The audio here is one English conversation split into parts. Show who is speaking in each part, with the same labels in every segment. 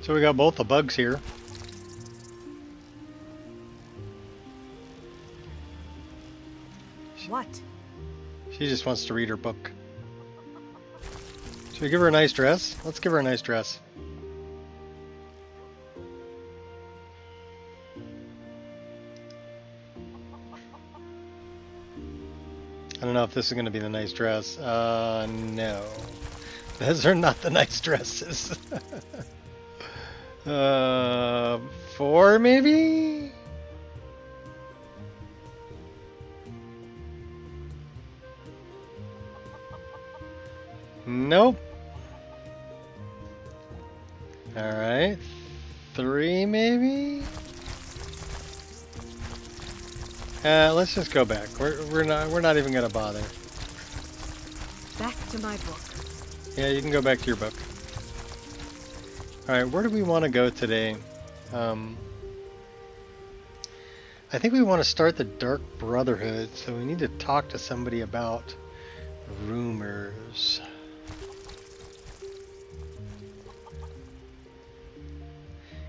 Speaker 1: So we got both the bugs here.
Speaker 2: What?
Speaker 1: She just wants to read her book. Should we give her a nice dress? Let's give her a nice dress. I don't know if this is going to be the nice dress. No. Those are not the nice dresses. 4 maybe? Nope. Alright. 3 maybe? Let's just go back. We're not even gonna bother.
Speaker 2: Back to my book.
Speaker 1: Yeah, you can go back to your book. Alright, where do we want to go today? I think we want to start the Dark Brotherhood, so we need to talk to somebody about rumors.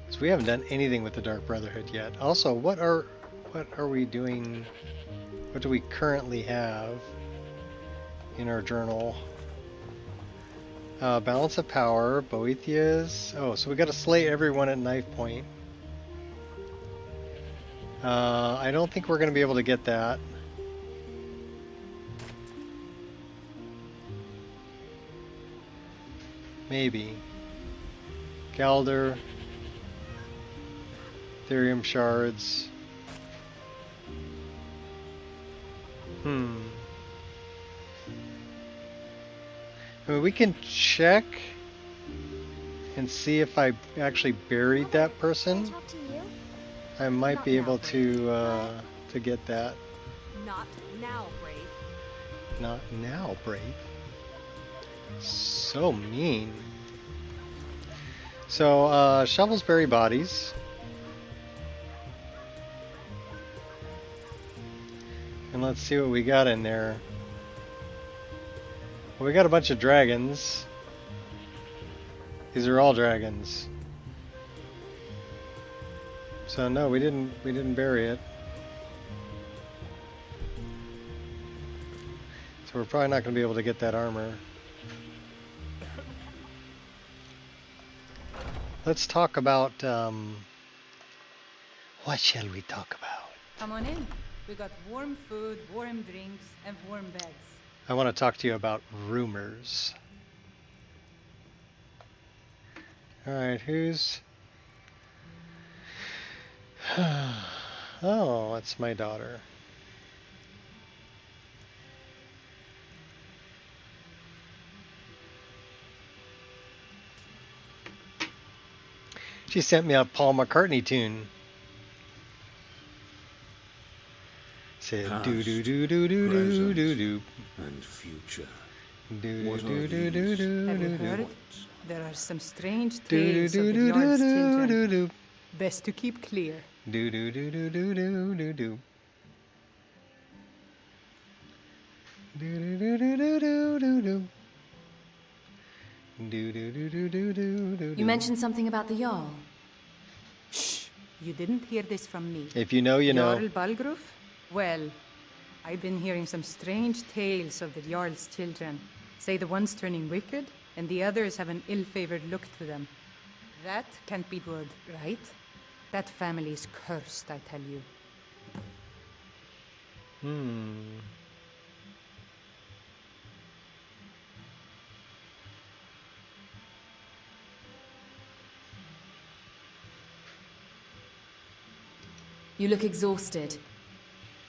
Speaker 1: Because we haven't done anything with the Dark Brotherhood yet. Also, what are we doing? What do we currently have in our journal? Balance of power, Boethia's. Oh, so we got to slay everyone at knife point. I don't think we're going to be able to get that. Maybe. Galder. Therium shards. I mean, we can check and see if I actually buried that person. I might be able to get that.
Speaker 2: Not now, Brave.
Speaker 1: Not now, Brave. So mean. So, shovels bury bodies. And let's see what we got in there. Well, we got a bunch of dragons. These are all dragons. So no, we didn't bury it. So we're probably not going to be able to get that armor. Let's talk about what shall we talk about?
Speaker 3: Come on in. We got warm food, warm drinks, and warm beds.
Speaker 1: I want to talk to you about rumors. Alright, who's... Oh, that's my daughter. She sent me a Paul McCartney tune. Said do do do do do do do do
Speaker 4: and future.
Speaker 1: Do do do do do
Speaker 3: Have you
Speaker 1: do
Speaker 3: heard?
Speaker 1: do.
Speaker 3: There are some strange
Speaker 1: Do
Speaker 3: tales
Speaker 1: do
Speaker 3: of the
Speaker 1: do
Speaker 3: Jarl's
Speaker 1: do do
Speaker 3: children.
Speaker 1: do.
Speaker 3: Best to keep clear.
Speaker 1: Do do do do do do do do. Do do do do do do do. Do do do do do do do.
Speaker 5: You mentioned something about the Jarl.
Speaker 3: Shh! You didn't hear this from me.
Speaker 1: If you know, you know.
Speaker 3: Jarl Balgruf? Well, I've been hearing some strange tales of the Jarl's children. Say the one's turning wicked, and the others have an ill-favored look to them. That can't be good, right? That family is cursed, I tell you.
Speaker 5: You look exhausted.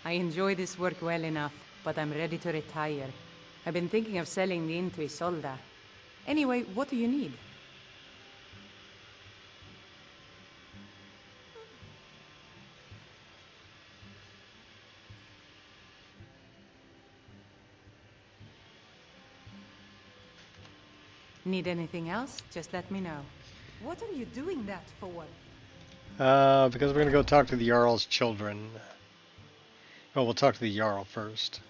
Speaker 3: I enjoy this work well enough, but I'm ready to retire. I've been thinking of selling the inn to Isolda. Anyway, what do you need? Need anything else? Just let me know. What are you doing that for?
Speaker 1: Because we're gonna go talk to the Jarl's children. Well, we'll talk to the Jarl first.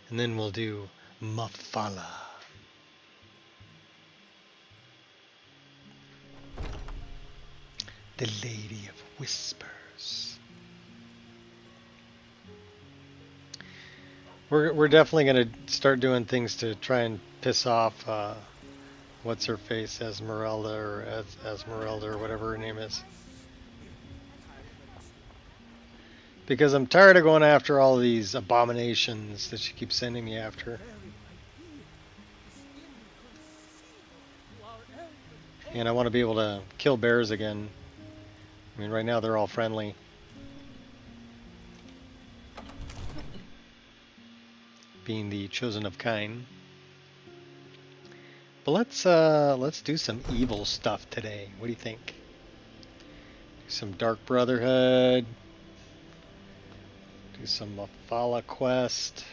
Speaker 1: And then we'll do Mafala. The Lady of Whispers. We're definitely gonna start doing things to try and piss off what's her face, Esmeralda or Esmeralda or whatever her name is. Because I'm tired of going after all these abominations that she keeps sending me after. And I want to be able to kill bears again. I mean, right now they're all friendly. Being the chosen of kind. But let's do some evil stuff today. What do you think? Some Dark Brotherhood. Do some Mafala quest.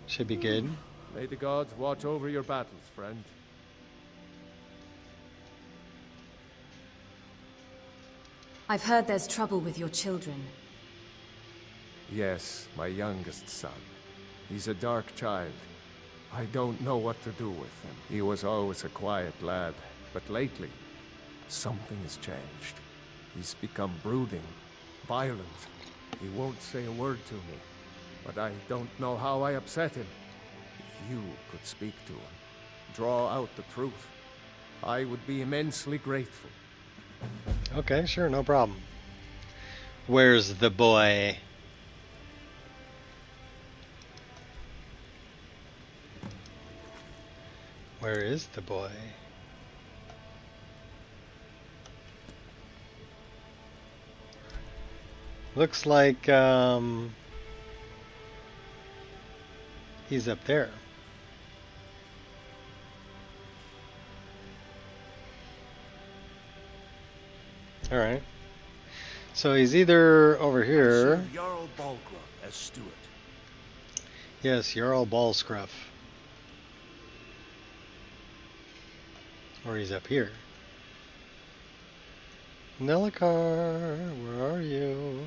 Speaker 1: Should be good.
Speaker 4: May the gods watch over your battles, friend.
Speaker 5: I've heard there's trouble with your children.
Speaker 4: Yes, my youngest son. He's a dark child. I don't know what to do with him. He was always a quiet lad, but lately, something has changed. He's become brooding, violent. He won't say a word to me, but I don't know how I upset him. If you could speak to him, draw out the truth, I would be immensely grateful.
Speaker 1: Okay, sure, no problem. Where's the boy? Where is the boy? Looks like he's up there. All right. So he's either over here.
Speaker 6: Jarl Balgruff as steward.
Speaker 1: Yes, Jarl Ballscruff. Or he's up here. Nellikar, where are you?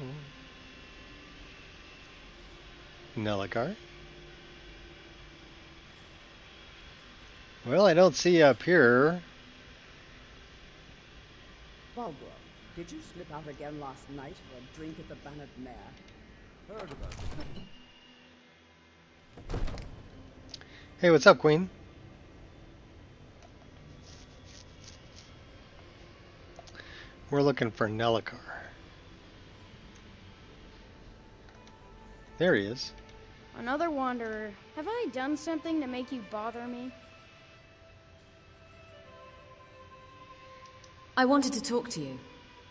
Speaker 1: Nellikar? Well, I don't see you up here.
Speaker 7: Balgruff, did you slip out again last night for a drink at the Bannered Mare?
Speaker 4: Heard about it.
Speaker 1: Hey, what's up, Queen? We're looking for Nellikar. There he is.
Speaker 8: Another wanderer. Have I done something to make you bother me?
Speaker 5: I wanted to talk to you.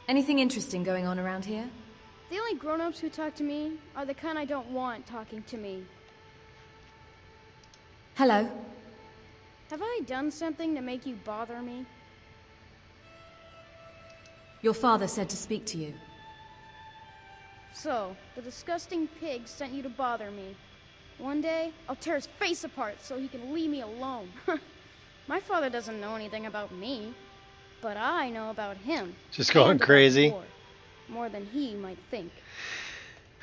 Speaker 5: Anything interesting going on around here?
Speaker 8: The only grown-ups who talk to me are the kind I don't want talking to me.
Speaker 5: Hello?
Speaker 8: Have I done something to make you bother me?
Speaker 5: Your father said to speak to you.
Speaker 8: So, the disgusting pig sent you to bother me. One day, I'll tear his face apart so he can leave me alone. My father doesn't know anything about me, but I know about him.
Speaker 1: Just going
Speaker 8: and about
Speaker 1: crazy.
Speaker 8: the war, more than he might think.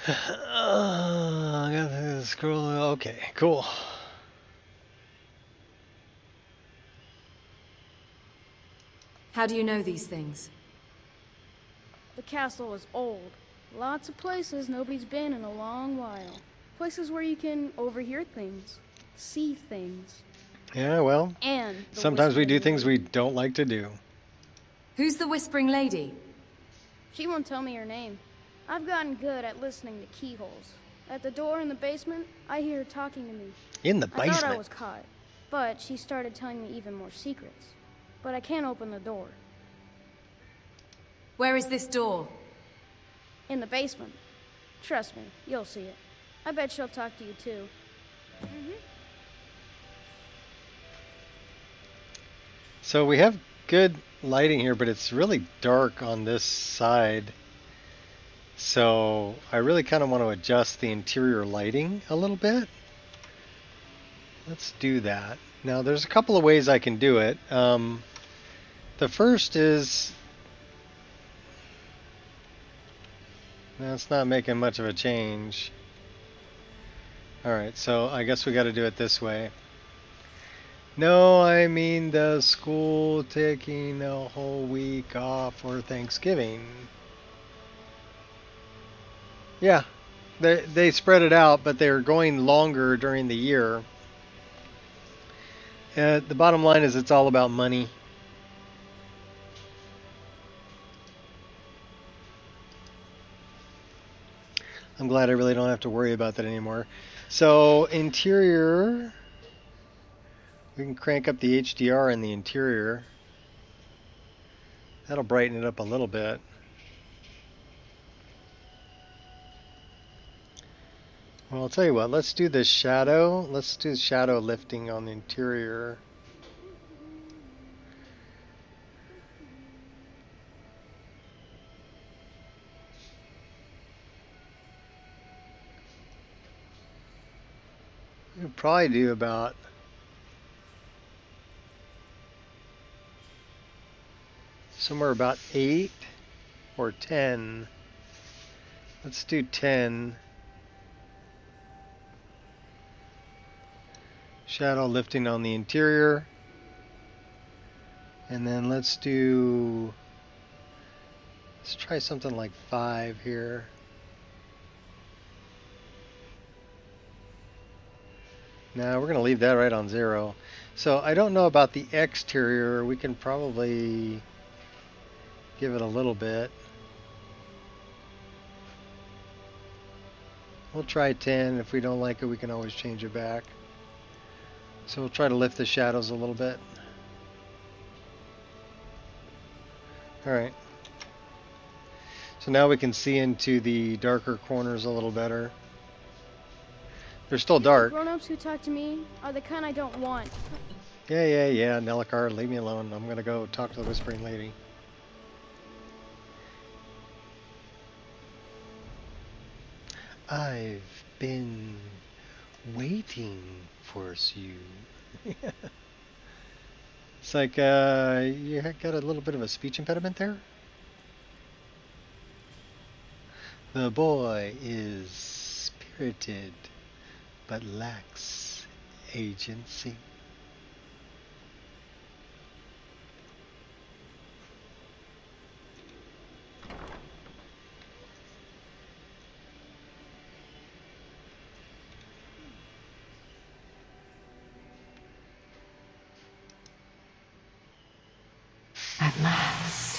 Speaker 1: I got the scroll. Okay, cool.
Speaker 5: How do you know these things?
Speaker 8: The castle is old. Lots of places nobody's been in a long while. Places where you can overhear things, see things.
Speaker 1: Yeah, well,
Speaker 8: And the
Speaker 1: sometimes we do
Speaker 8: Whispering
Speaker 1: things we
Speaker 8: Lady.
Speaker 1: don't like to do.
Speaker 5: Who's the Whispering Lady?
Speaker 8: She won't tell me her name. I've gotten good at listening to keyholes. At the door in the basement, I hear her talking to me.
Speaker 1: In the
Speaker 8: I thought I
Speaker 1: basement.
Speaker 8: was caught, but she started telling me even more secrets. But I can't open the door.
Speaker 5: Where is this door?
Speaker 8: In the basement. Trust me, you'll see it. I bet she'll talk to you too.
Speaker 1: So we have good lighting here, but it's really dark on this side. So I really kind of want to adjust the interior lighting a little bit. Let's do that. Now there's a couple of ways I can do it. The first is... That's not making much of a change. Alright, so I guess we got to do it this way. No, I mean the school taking a whole week off for Thanksgiving. Yeah, they spread it out, but they're going longer during the year. The bottom line is it's all about money. I'm glad I really don't have to worry about that anymore. So interior, we can crank up the HDR in the interior. That'll brighten it up a little bit. Well, I'll tell you what, let's do the shadow. Let's do shadow lifting on the interior. We'll probably do about somewhere about 8 or 10. Let's do 10. Shadow lifting on the interior. And then let's try something like 5 here. Now we're going to leave that right on 0. So I don't know about the exterior. We can probably give it a little bit. We'll try 10. If we don't like it, we can always change it back. So we'll try to lift the shadows a little bit. Alright. So now we can see into the darker corners a little better. They're still dark.
Speaker 8: Grown-ups who talk to me are the kind I don't want.
Speaker 1: Yeah, Nellicar, leave me alone. I'm gonna go talk to the Whispering Lady. I've been waiting for you. It's like, you got a little bit of a speech impediment there? The boy is spirited, but lacks agency.
Speaker 9: At last.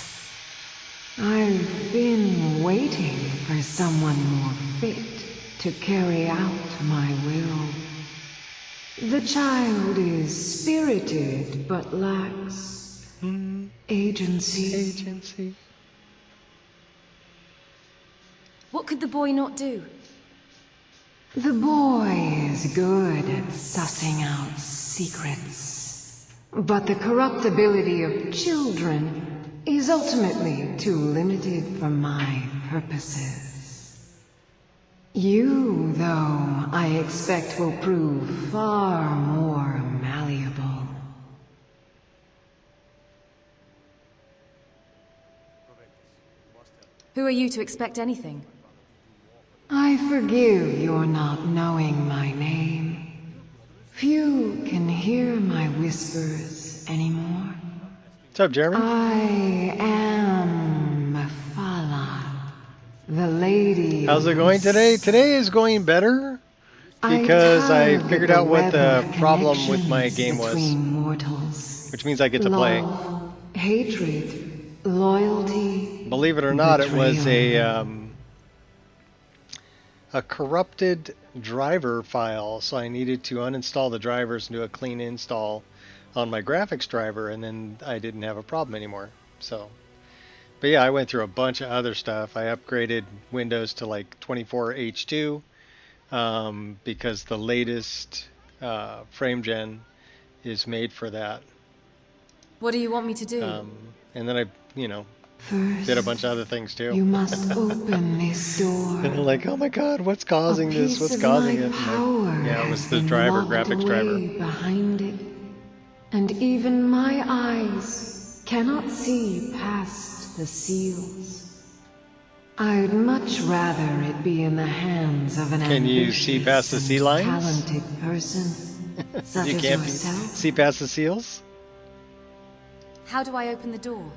Speaker 9: I've been waiting for someone more fit to carry out my will. The child is spirited, but lacks agency.
Speaker 5: What could the boy not do?
Speaker 9: The boy is good at sussing out secrets. But the corruptibility of children is ultimately too limited for my purposes. You, though, I expect will prove far more malleable.
Speaker 5: Who are you to expect anything?
Speaker 9: I forgive your not knowing my name. Few can hear my whispers anymore.
Speaker 1: What's up, Jeremy?
Speaker 9: I am Mephala, the lady.
Speaker 1: How's it going today? Today is going better because I figured out what the problem with my game was, which means I get to play.
Speaker 9: Hatred, loyalty.
Speaker 1: Believe it or not, it was a corrupted driver file, so I needed to uninstall the drivers and do a clean install on my graphics driver, and then I didn't have a problem anymore. So, but yeah, I went through a bunch of other stuff. I upgraded Windows to like 24H2 because the latest frame gen is made for that.
Speaker 5: What do you want me to do?
Speaker 1: And then I,
Speaker 9: First,
Speaker 1: did a bunch of other things too.
Speaker 9: You must open this door.
Speaker 1: And I'm like, oh my god, what's causing this? What's causing it? Like, yeah, it was the driver, graphics driver.
Speaker 9: Behind it. And even my eyes cannot see past the seals. I'd much rather it be in the hands of an
Speaker 1: Can you see past the sea lions?
Speaker 9: talented person such
Speaker 1: You
Speaker 9: as
Speaker 1: can't
Speaker 9: yourself.
Speaker 1: see past the seals?
Speaker 5: How do I open the door?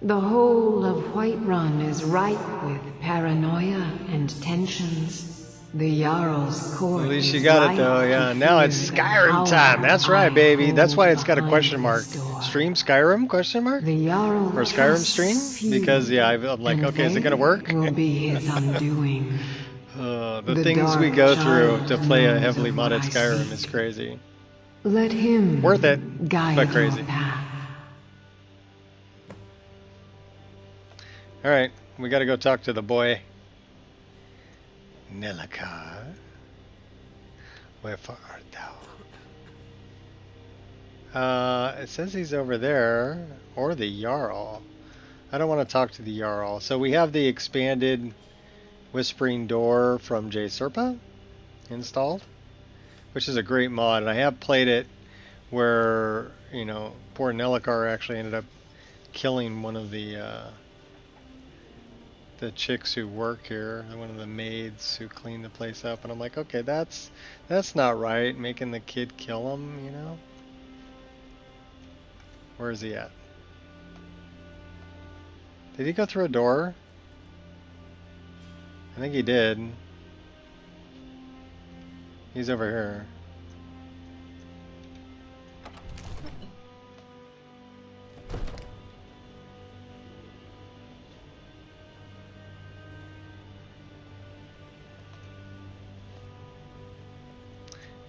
Speaker 9: The whole of Whiterun is ripe with paranoia and tensions. The Jarl's court
Speaker 1: At least
Speaker 9: is
Speaker 1: you got it
Speaker 9: ripe
Speaker 1: though,
Speaker 9: to
Speaker 1: yeah. Now
Speaker 9: fear
Speaker 1: it's
Speaker 9: the
Speaker 1: Skyrim time.
Speaker 9: power
Speaker 1: That's right,
Speaker 9: I
Speaker 1: baby. That's why
Speaker 9: hold
Speaker 1: it's got a
Speaker 9: behind
Speaker 1: question mark.
Speaker 9: this door.
Speaker 1: Stream Skyrim? Question mark?
Speaker 9: The Jarl
Speaker 1: Or Skyrim
Speaker 9: trusts
Speaker 1: stream?
Speaker 9: few,
Speaker 1: Because yeah, I'm like,
Speaker 9: and
Speaker 1: okay, is it
Speaker 9: they
Speaker 1: gonna work?
Speaker 9: will be his undoing.
Speaker 1: The
Speaker 9: The
Speaker 1: things we
Speaker 9: dark
Speaker 1: go through to
Speaker 9: child
Speaker 1: play a
Speaker 9: knows
Speaker 1: heavily
Speaker 9: of what
Speaker 1: modded
Speaker 9: I
Speaker 1: Skyrim
Speaker 9: seek.
Speaker 1: is crazy.
Speaker 9: Let him
Speaker 1: Worth it,
Speaker 9: guide
Speaker 1: but
Speaker 9: your
Speaker 1: crazy.
Speaker 9: path.
Speaker 1: Alright, we gotta go talk to the boy. Nilakar. Wherefore art thou? It says he's over there, or the Jarl. I don't want to talk to the Jarl. So we have the expanded Whispering Door from J Serpa installed, which is a great mod, and I have played it where, you know, poor Nilakar actually ended up killing one of the chicks who work here, one of the maids who clean the place up, and I'm like, okay, that's not right, making the kid kill him, you know? Where is he at? Did he go through a door? I think he did. He's over here.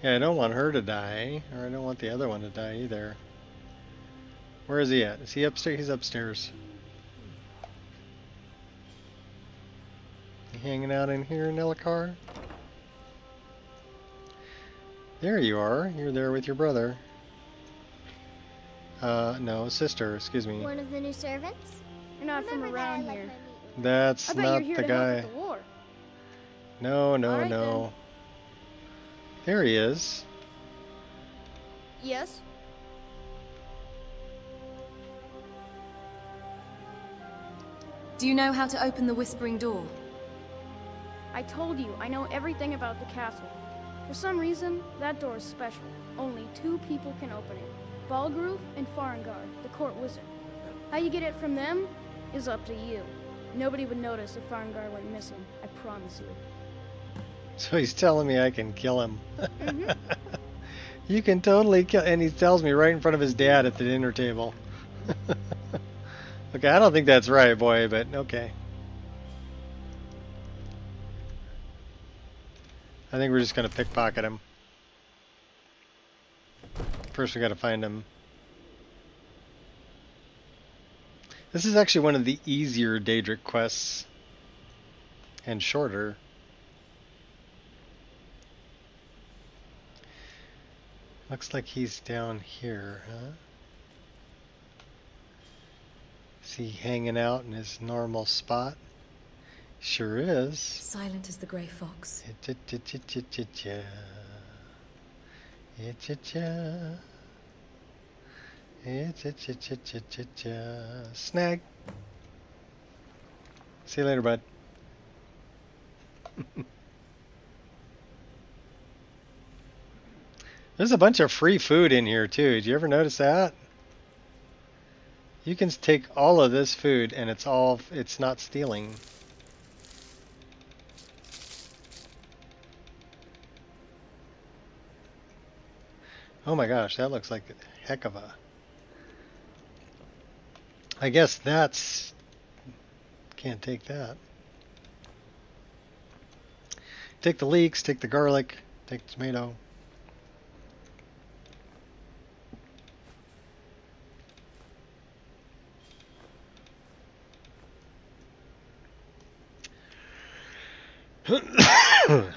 Speaker 1: Yeah, I don't want her to die, or I don't want the other one to die either. Where is he at? Is he upstairs? He's upstairs. You hanging out in here, Nilakar? There you are. You're there with your brother. No, sister, excuse me.
Speaker 8: One of the new servants? You're not from around here.
Speaker 1: That's
Speaker 8: I bet
Speaker 1: not
Speaker 8: you're here
Speaker 1: the
Speaker 8: to help
Speaker 1: guy.
Speaker 8: with the war.
Speaker 1: No, no,
Speaker 8: All right,
Speaker 1: no. There he is.
Speaker 8: Yes?
Speaker 5: Do you know how to open the Whispering Door?
Speaker 8: I told you, I know everything about the castle. For some reason, that door is special. Only 2 people can open it. Balgruf and Farengar, the court wizard. How you get it from them is up to you. Nobody would notice if Farengar went missing, I promise you.
Speaker 1: So he's telling me I can kill him.
Speaker 8: Mm-hmm.
Speaker 1: You can totally kill, and he tells me right in front of his dad at the dinner table. Okay, I don't think that's right, boy, but okay. I think we're just gonna pickpocket him. First we gotta find him. This is actually one of the easier Daedric quests. And shorter. Looks like he's down here, huh? Is he hanging out in his normal spot? Sure is.
Speaker 5: Silent as the grey fox.
Speaker 1: Snag. See you later, bud. There's a bunch of free food in here too. Did you ever notice that? You can take all of this food and it's not stealing. Oh my gosh, that looks like a heck of a... I guess that's... Can't take that. Take the leeks, take the garlic, take the tomato.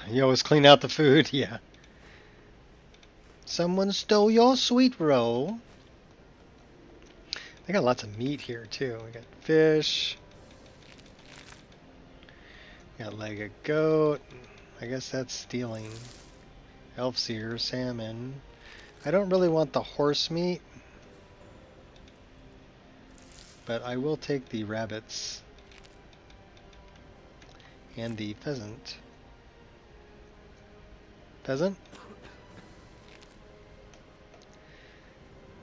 Speaker 1: You always clean out the food, yeah. Someone stole your sweet roll. They got lots of meat here too. We got fish. We got leg of goat. I guess that's stealing. Elfseer, salmon. I don't really want the horse meat, but I will take the rabbits and the pheasant. Pheasant?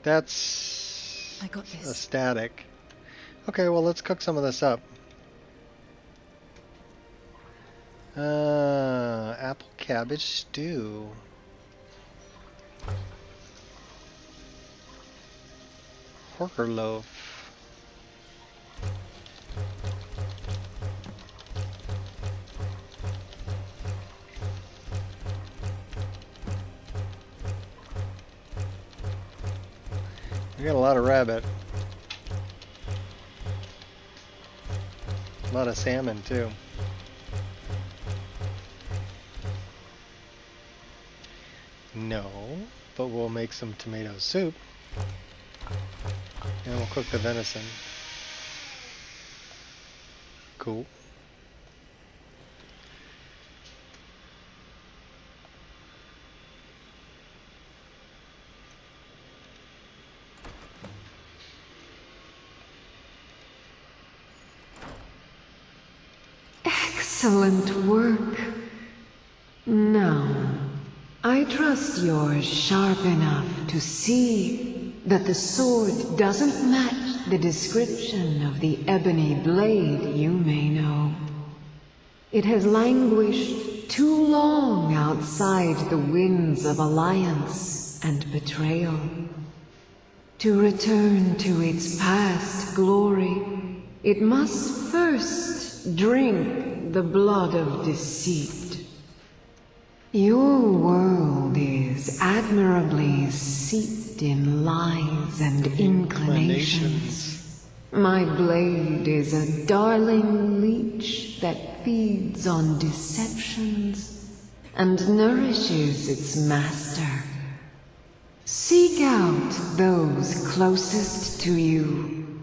Speaker 1: That's
Speaker 5: I got
Speaker 1: a
Speaker 5: this.
Speaker 1: static. Okay, well let's cook some of this up. Apple cabbage stew. Porker loaf. We got a lot of rabbit. A lot of salmon too. No, but we'll make some tomato soup. And we'll cook the venison. Cool.
Speaker 9: Excellent work. Now, I trust you're sharp enough to see that the sword doesn't match the description of the ebony blade you may know. It has languished too long outside the winds of alliance and betrayal. To return to its past glory, it must first drink the blood of deceit. Your world is admirably seeped in lies and inclinations. My blade is a darling leech that feeds on deceptions and nourishes its master. Seek out those closest to you.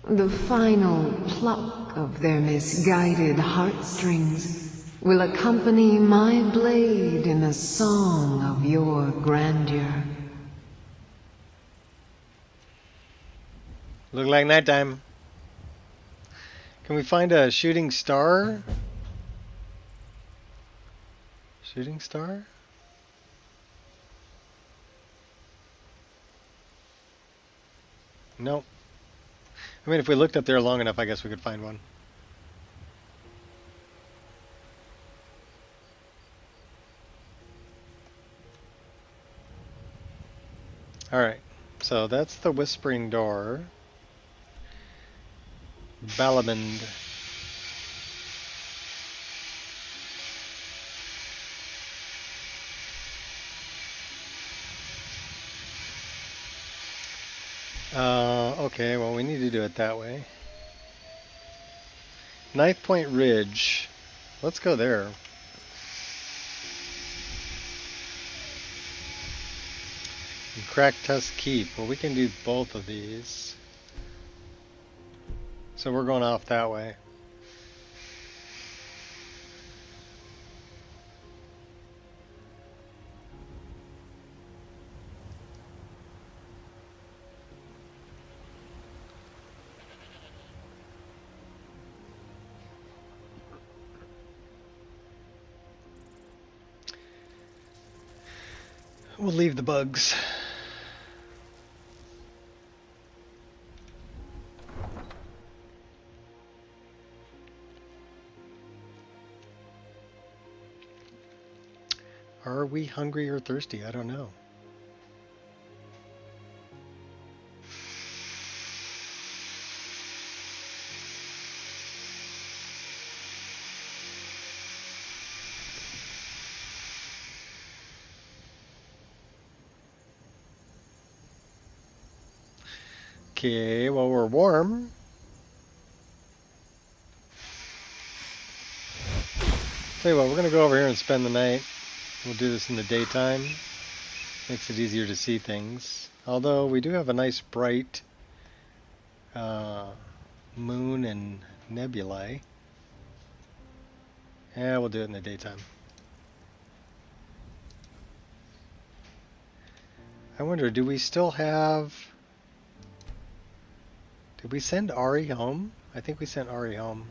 Speaker 9: The final pluck of their misguided heartstrings will accompany my blade in the song of your grandeur.
Speaker 1: Look like nighttime. Can we find a shooting star? Shooting star? Nope. I mean, if we looked up there long enough, I guess we could find one. Alright, so that's the Whispering Door. Balamand. Okay, well we need to do it that way. Knife Point Ridge. Let's go there. And Crack Tusk Keep. Well, we can do both of these. So we're going off that way. We'll leave the bugs. Are we hungry or thirsty? I don't know. Okay, well we're warm. Tell you what, we're gonna go over here and spend the night. We'll do this in the daytime. Makes it easier to see things. Although we do have a nice bright moon and nebulae. Yeah, we'll do it in the daytime. I wonder, do we still have... Did we send Ari home? I think we sent Ari home.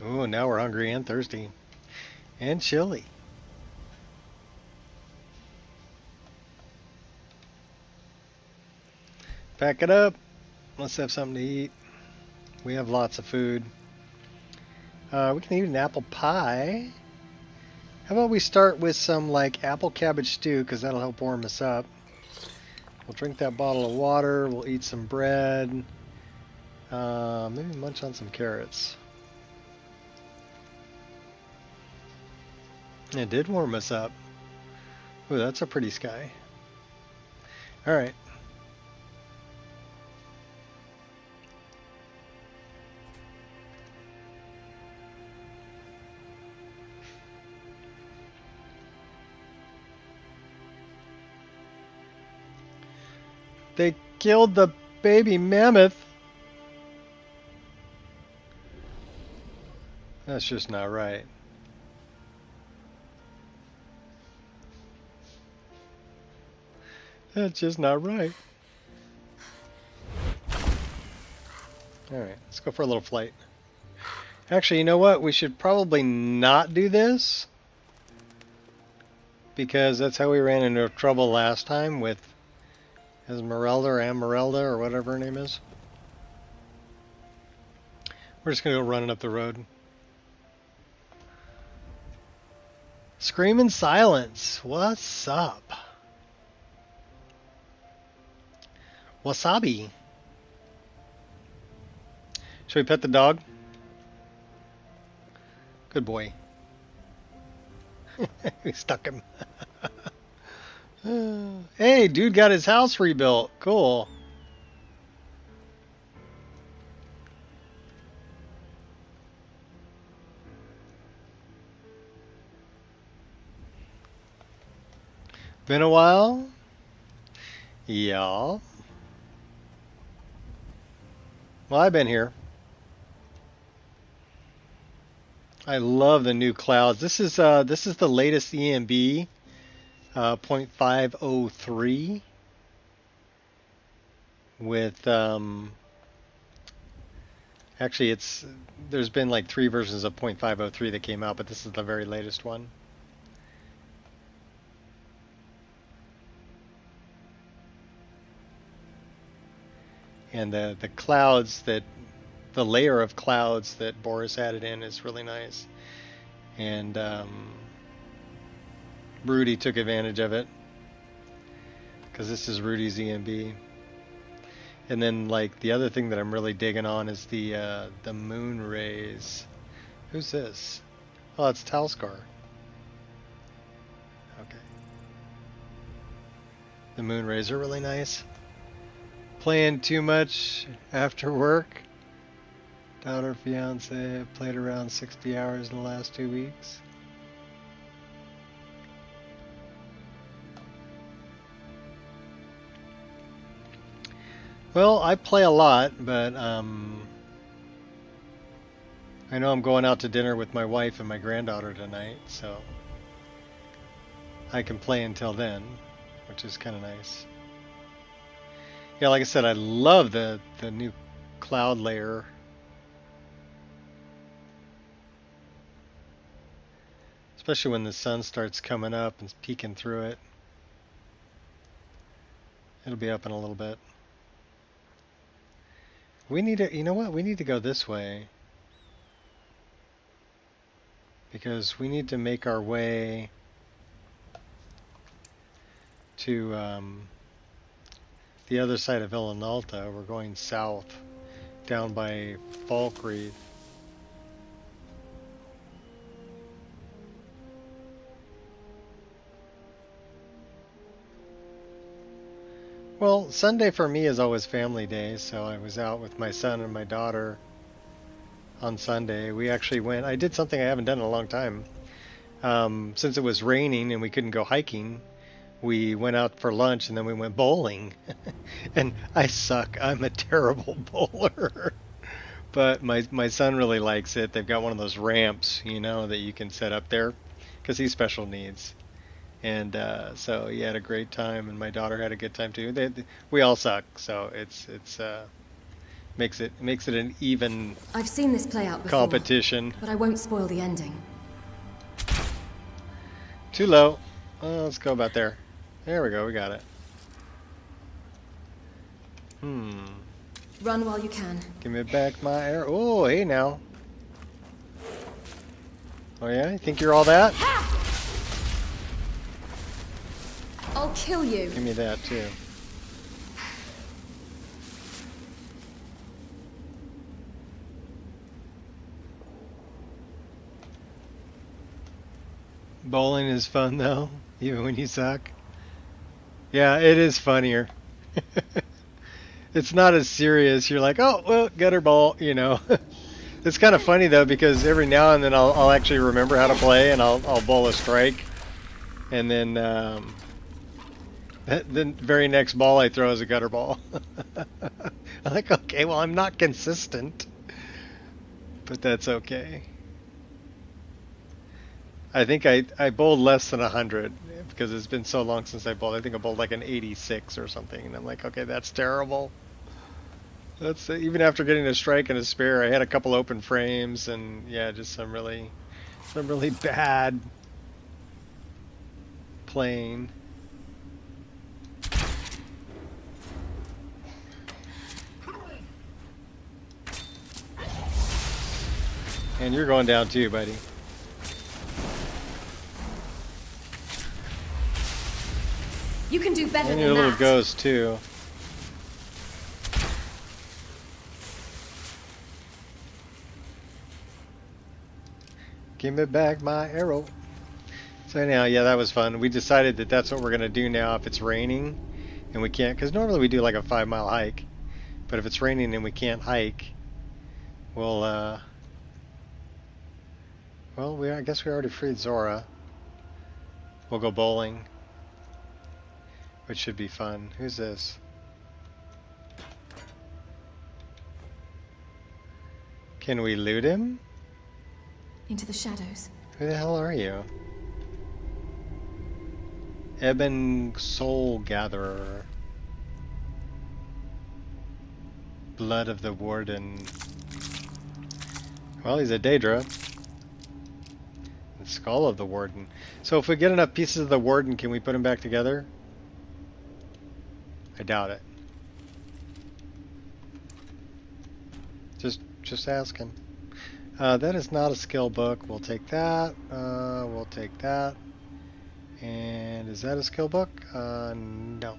Speaker 1: Oh, now we're hungry and thirsty. And chilly. Pack it up. Let's have something to eat. We have lots of food. We can eat an apple pie. How about we start with some like apple cabbage stew, because that'll help warm us up. We'll drink that bottle of water. We'll eat some bread. Maybe munch on some carrots. It did warm us up. Ooh, that's a pretty sky. Alright. They killed the baby mammoth. That's just not right. That's just not right. Alright, let's go for a little flight. Actually, you know what? We should probably not do this, because that's how we ran into trouble last time with Esmeralda or Amarelda or whatever her name is. We're just going to go running up the road. Scream in silence. What's up? Wasabi. Should we pet the dog? Good boy. We stuck him. Hey, dude got his house rebuilt. Cool. Been a while? Yeah. Well, I've been here. I love the new clouds. This is the latest EMB, 0.503 with actually there's been like 3 versions of 0.503 that came out, but this is the very latest one. And the clouds that the layer of clouds that Boris added in is really nice, and Rudy took advantage of it because this is Rudy's EMB. And then like the other thing that I'm really digging on is the moon rays. Who's this? Oh, it's Talskar. Okay. The moon rays are really nice. Playing too much after work. Daughter, fiance, played around 60 hours in the last 2 weeks. Well, I play a lot, but I know I'm going out to dinner with my wife and my granddaughter tonight, so I can play until then, which is kind of nice. Yeah, like I said, I love the new cloud layer. Especially when the sun starts coming up and peeking through it. It'll be up in a little bit. We need to, you know what? We need to go this way. Because we need to make our way to the other side of Villanalta. We're going south, down by Falkreath. Well, Sunday for me is always family day, so I was out with my son and my daughter on Sunday. We actually went, I did something I haven't done in a long time. Since it was raining and we couldn't go hiking, we went out for lunch and then we went bowling. And I suck. I'm a terrible bowler. But my son really likes it. They've got one of those ramps, you know, that you can set up there because he's special needs. And so he had a great time, and my daughter had a good time too. We all suck, so it's Makes it an even
Speaker 5: I've seen this play out before,
Speaker 1: competition.
Speaker 5: but I won't spoil the ending.
Speaker 1: Too low. Let's go about there. There we go. We got it.
Speaker 5: Run while you can.
Speaker 1: Give me back my arrow. Oh, hey now. Oh yeah? You think you're all that?
Speaker 5: I'll kill you.
Speaker 1: Give me that too. Bowling is fun though, even when you suck. Yeah, it is funnier. It's not as serious. You're like, oh, well, gutter ball, you know. It's kind of funny though, because every now and then I'll actually remember how to play, and I'll bowl a strike, and then the very next ball I throw is a gutter ball. I'm like, okay, well, I'm not consistent, but that's okay. I think I bowled less than 100 because it's been so long since I bowled. I think I bowled like an 86 or something, and I'm like, okay, that's terrible. That's even after getting a strike and a spare. I had a couple open frames, and yeah, just some really bad playing. And you're going down too, buddy.
Speaker 5: You can do better
Speaker 1: And
Speaker 5: than
Speaker 1: your little
Speaker 5: that.
Speaker 1: ghost too. Give me back my arrow. So anyhow, yeah, that was fun. We decided that that's what we're going to do now if it's raining and we can't, because normally we do like a 5-mile hike, but if it's raining and we can't hike, we'll well, I guess we already freed Zora. We'll go bowling, which should be fun. Who's this? Can we loot him?
Speaker 5: Into the shadows.
Speaker 1: Who the hell are you? Ebon Soul Gatherer. Blood of the Warden. Well, he's a Daedra. The Skull of the Warden. So if we get enough pieces of the Warden, can we put them back together? I doubt it. Just asking. That is not a skill book. We'll take that. We'll take that. And is that a skill book? No.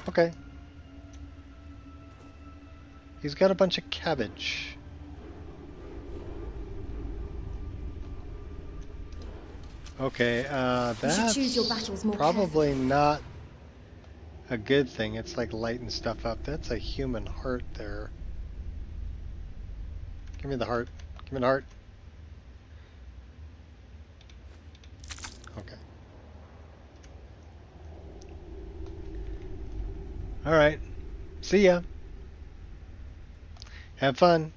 Speaker 1: Okay. He's got a bunch of cabbage. Okay, that's
Speaker 5: choose your battles more
Speaker 1: probably not a good thing. It's like lighting stuff up. That's a human heart there. Give me the heart. Give me the heart. Okay. Alright. See ya. Have fun.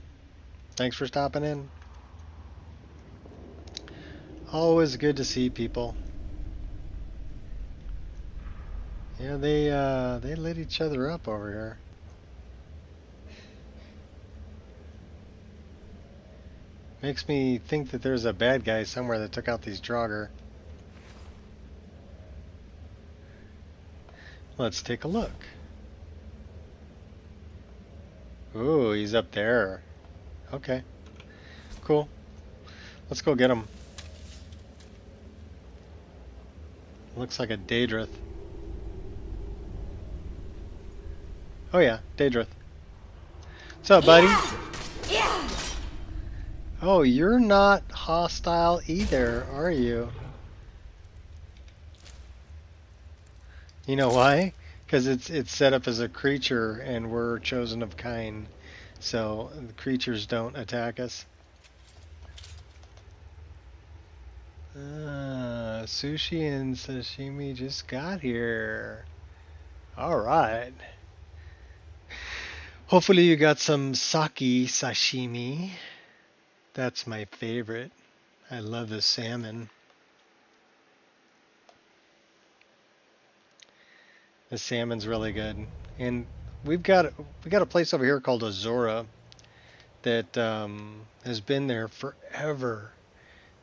Speaker 1: Thanks for stopping in. Always good to see people. Yeah, they lit each other up over here. Makes me think that there's a bad guy somewhere that took out these Draugr. Let's take a look. Ooh, he's up there. Okay. Cool. Let's go get him. Looks like a Daedrith. Oh yeah, Daedrith. What's up, buddy?
Speaker 5: Yeah.
Speaker 1: Oh, you're not hostile either, are you? You know why? Because it's set up as a creature, and we're chosen of kind, so the creatures don't attack us. Sushi and sashimi just got here. All right. Hopefully you got some sake sashimi. That's my favorite. I love the salmon. The salmon's really good. And we got a place over here called Azora that has been there forever.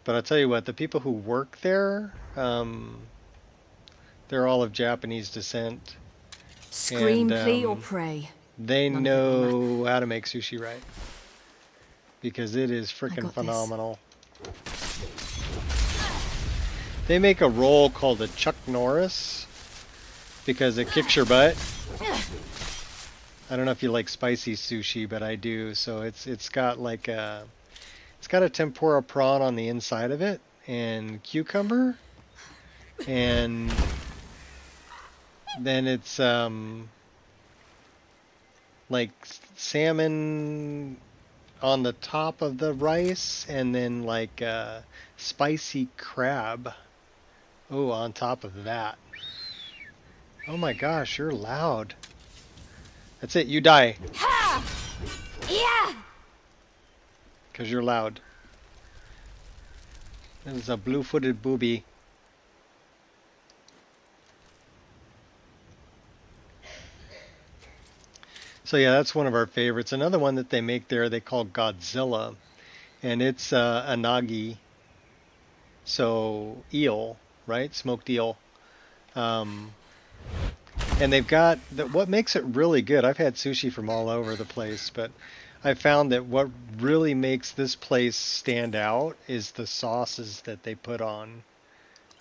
Speaker 1: But I'll tell you what, the people who work there, they're all of Japanese descent.
Speaker 5: Scream,
Speaker 1: And,
Speaker 5: plea, or pray.
Speaker 1: they
Speaker 5: None of it will matter.
Speaker 1: know how to make sushi right. Because it is
Speaker 5: I
Speaker 1: freaking
Speaker 5: got
Speaker 1: phenomenal. They make a roll called a Chuck Norris because it kicks your butt. I don't know if you like spicy sushi, but I do. So it's got like it's got a tempura prawn on the inside of it and cucumber, and then it's like salmon on the top of the rice, and then like spicy crab. Oh, on top of that. Oh my gosh, you're loud. That's it, you die.
Speaker 5: Ha! Yeah!
Speaker 1: Because you're loud. This is a blue-footed booby. So yeah, that's one of our favorites. Another one that they make there, they call Godzilla. And it's anagi. So, eel, right? Smoked eel. And they've got, what makes it really good, I've had sushi from all over the place, but I found that what really makes this place stand out is the sauces that they put on.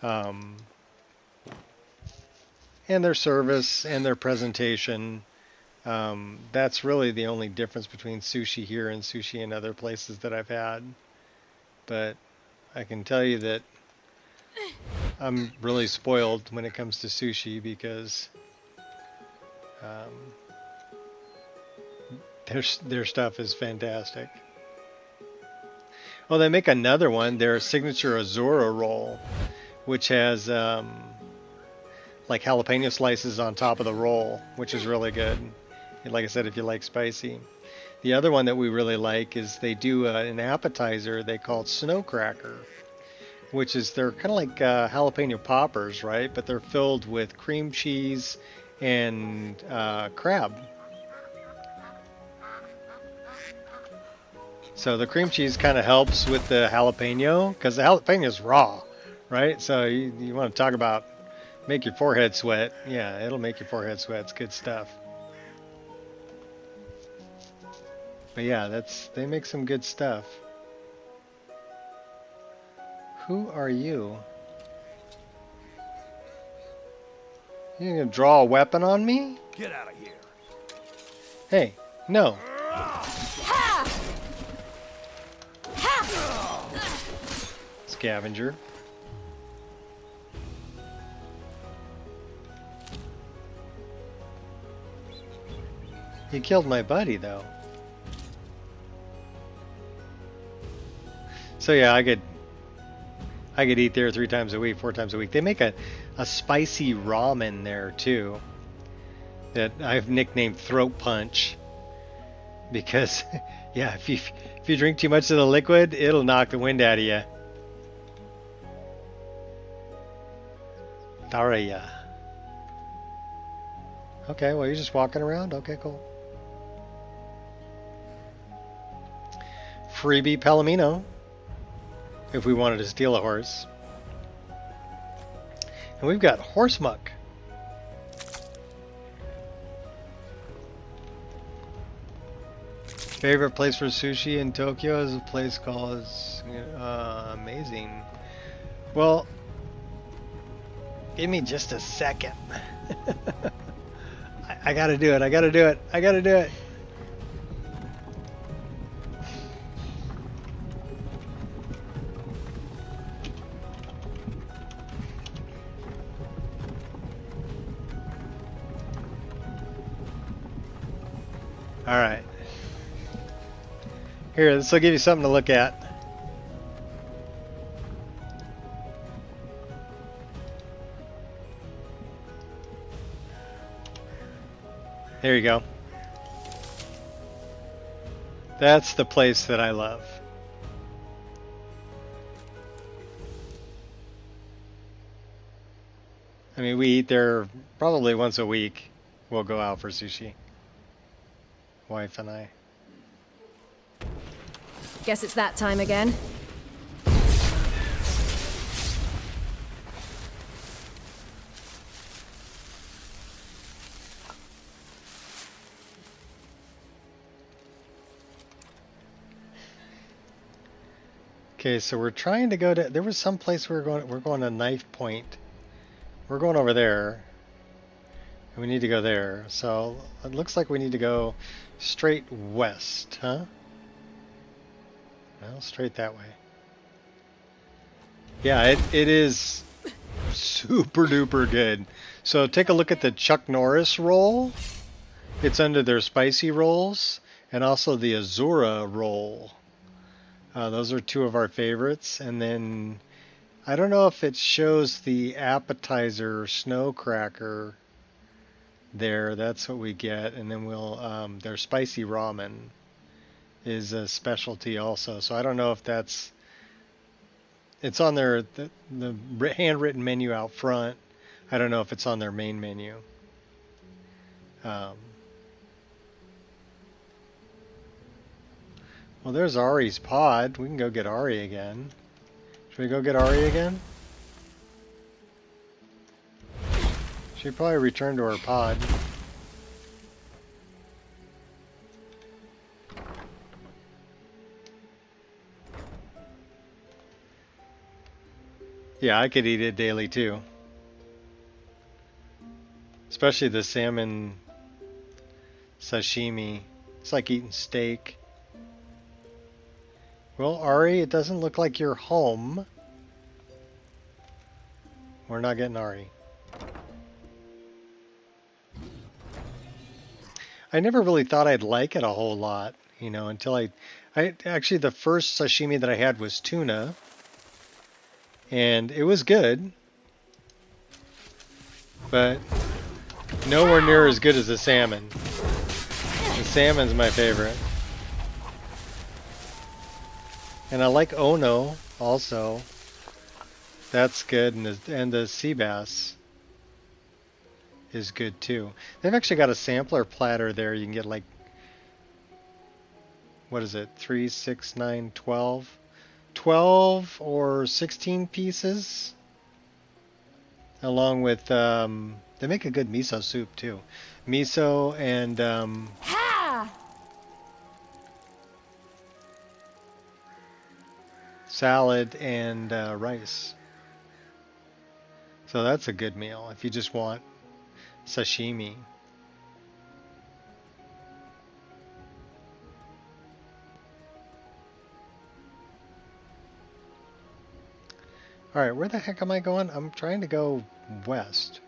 Speaker 1: And their service and their presentation. That's really the only difference between sushi here and sushi in other places that I've had. But I can tell you that I'm really spoiled when it comes to sushi because their stuff is fantastic. Well, they make another one, their signature Azura roll, which has like jalapeno slices on top of the roll, which is really good. And like I said, if you like spicy. The other one that we really like is they do an appetizer they call it Snow Cracker, which is, they're kind of like jalapeno poppers, right? But they're filled with cream cheese and crab. So the cream cheese kind of helps with the jalapeno, because the jalapeno is raw, right? So you want to talk about make your forehead sweat. Yeah, it'll make your forehead sweat. It's good stuff. But yeah, they make some good stuff. Who are you? You gonna draw a weapon on me?
Speaker 6: Get out of here.
Speaker 1: Hey, no. Scavenger. You killed my buddy, though. So yeah, I could eat there 3 times a week, 4 times a week. They make a spicy ramen there too that I've nicknamed Throat Punch because yeah, if you drink too much of the liquid, it'll knock the wind out of you. Daraya. Okay, well, you're just walking around? Okay, cool. Freebie Palomino, if we wanted to steal a horse. And we've got horse muck. Favorite place for sushi in Tokyo is a place called Amazing. Well, give me just a second. I gotta do it. I gotta do it. I gotta do it. All right. Here, this will give you something to look at. There you go. That's the place that I love. I mean, we eat there probably once a week. We'll go out for sushi. wife and I.
Speaker 5: Guess it's that time again.
Speaker 1: Okay, so we're trying to go to. There was some place we were going. We're going to Knife Point. We're going over there. And we need to go there. So it looks like we need to go straight west, huh? Well, straight that way. Yeah, it is super duper good. So take a look at the Chuck Norris roll. It's under their spicy rolls, and also the Azura roll. Those are two of our favorites. And then I don't know if it shows the appetizer snow cracker there. That's what we get. And then we'll their spicy ramen is a specialty also. So I don't know if that's, it's on their the handwritten menu out front. I don't know if it's on their main menu. Well, there's Ari's pod. We can go get Ari again. Should we go get Ari again? She'd probably return to her pod. Yeah, I could eat it daily too. Especially the salmon sashimi. It's like eating steak. Well, Ari, it doesn't look like you're home. We're not getting Ari. I never really thought I'd like it a whole lot, you know, until I actually, the first sashimi that I had was tuna. And it was good. But nowhere near as good as the salmon. The salmon's my favorite. And I like Ono also. That's good, and the sea bass is good too. They've actually got a sampler platter there. You can get like, what is it? 3, 6, 9, 12. 12 or 16 pieces. Along with, they make a good miso soup too. Miso and, salad and rice. So that's a good meal if you just want sashimi. Alright, where the heck am I going? I'm trying to go west.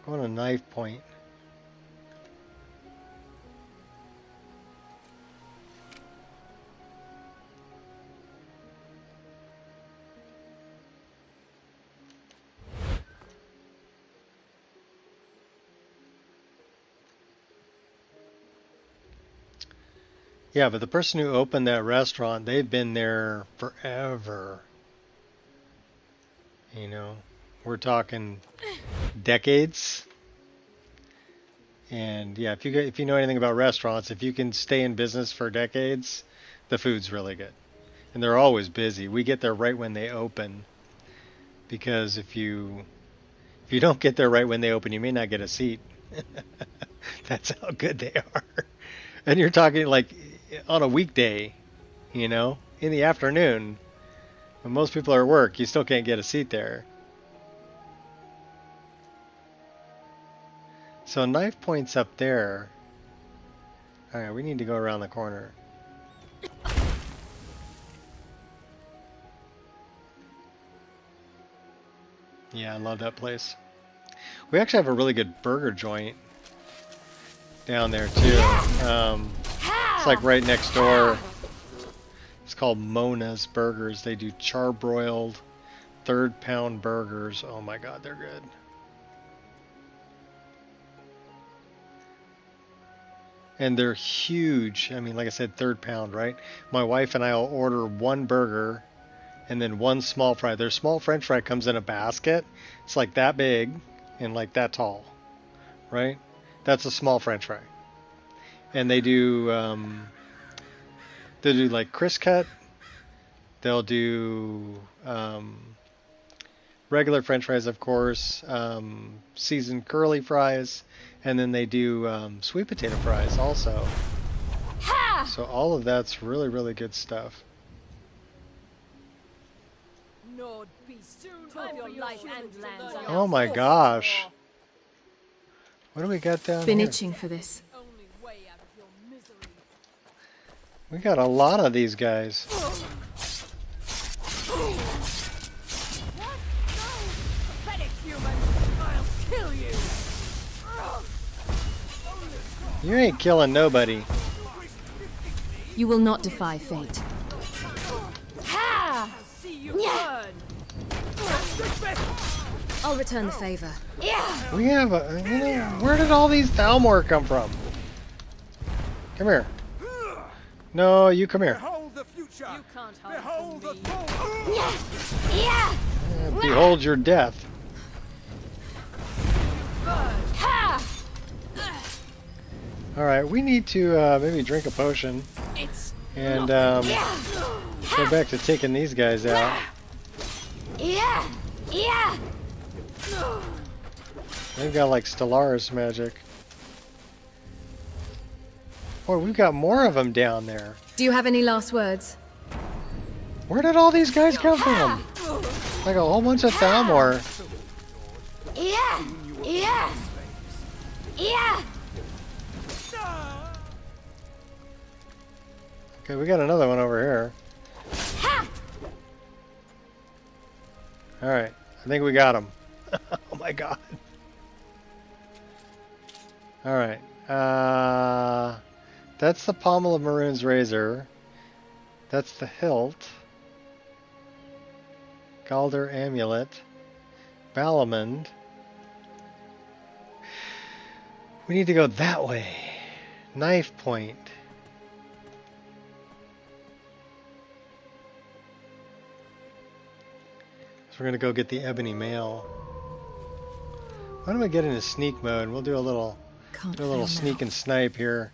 Speaker 1: Going to Knife Point. Yeah, but the person who opened that restaurant, they've been there forever. You know, we're talking decades. And yeah, if you know anything about restaurants, if you can stay in business for decades, the food's really good. And they're always busy. We get there right when they open. Because if you don't get there right when they open, you may not get a seat. That's how good they are. And you're talking like on a weekday, you know, in the afternoon, when most people are at work, you still can't get a seat there. So Knife Point's up there. Alright, we need to go around the corner. Yeah, I love that place. We actually have a really good burger joint down there too. It's like right next door. It's called Mona's Burgers. They do charbroiled 3rd pound burgers. Oh my god, they're good. And they're huge. I mean, like I said, 3rd pound, right? My wife and I will order one burger and then one small fry. Their small french fry comes in a basket. It's like that big and like that tall, right? That's a small french fry. and they do like crisp cut. They'll do regular French fries, of course, seasoned curly fries, and then they do sweet potato fries also. So all of that's really, really good stuff. Oh my gosh. What do we got down
Speaker 5: Been
Speaker 1: here?
Speaker 5: itching for this.
Speaker 1: We got a lot of these guys. You ain't killing nobody.
Speaker 5: You will not defy fate. I'll return the favor.
Speaker 1: We have a, you know, where did all these Thalmor come from? Come here. No, you come here.
Speaker 6: Behold the future.
Speaker 2: You can't hide
Speaker 6: Behold
Speaker 2: from
Speaker 6: the
Speaker 2: me.
Speaker 1: Behold your death. Alright, we need to maybe drink a potion and go back to taking these guys out. They've got like Stellaris magic. Boy, we've got more of them down there.
Speaker 5: Do you have any last words?
Speaker 1: Where did all these guys come from? Like a whole bunch of Thalmor. Okay, we got another one over here. Alright, I think we got him. Oh my god. Alright, that's the pommel of Maroon's razor. That's the hilt. Galder amulet. Balamond. We need to go that way. Knife point. So we're gonna go get the ebony mail. Why don't we get into sneak mode? We'll do a little sneak and snipe here.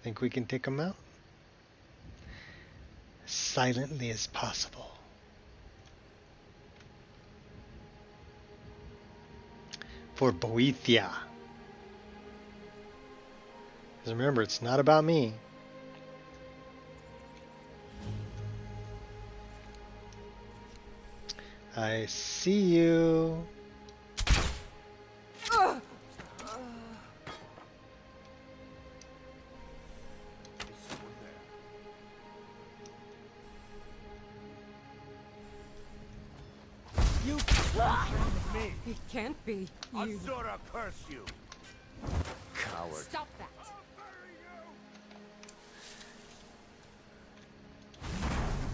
Speaker 1: Think we can take them out? As silently as possible. For Boethia. Because remember, it's not about me. I see you.
Speaker 6: You from me.
Speaker 2: It can't be. You
Speaker 6: Asura curse you.
Speaker 4: Coward.
Speaker 2: stop that.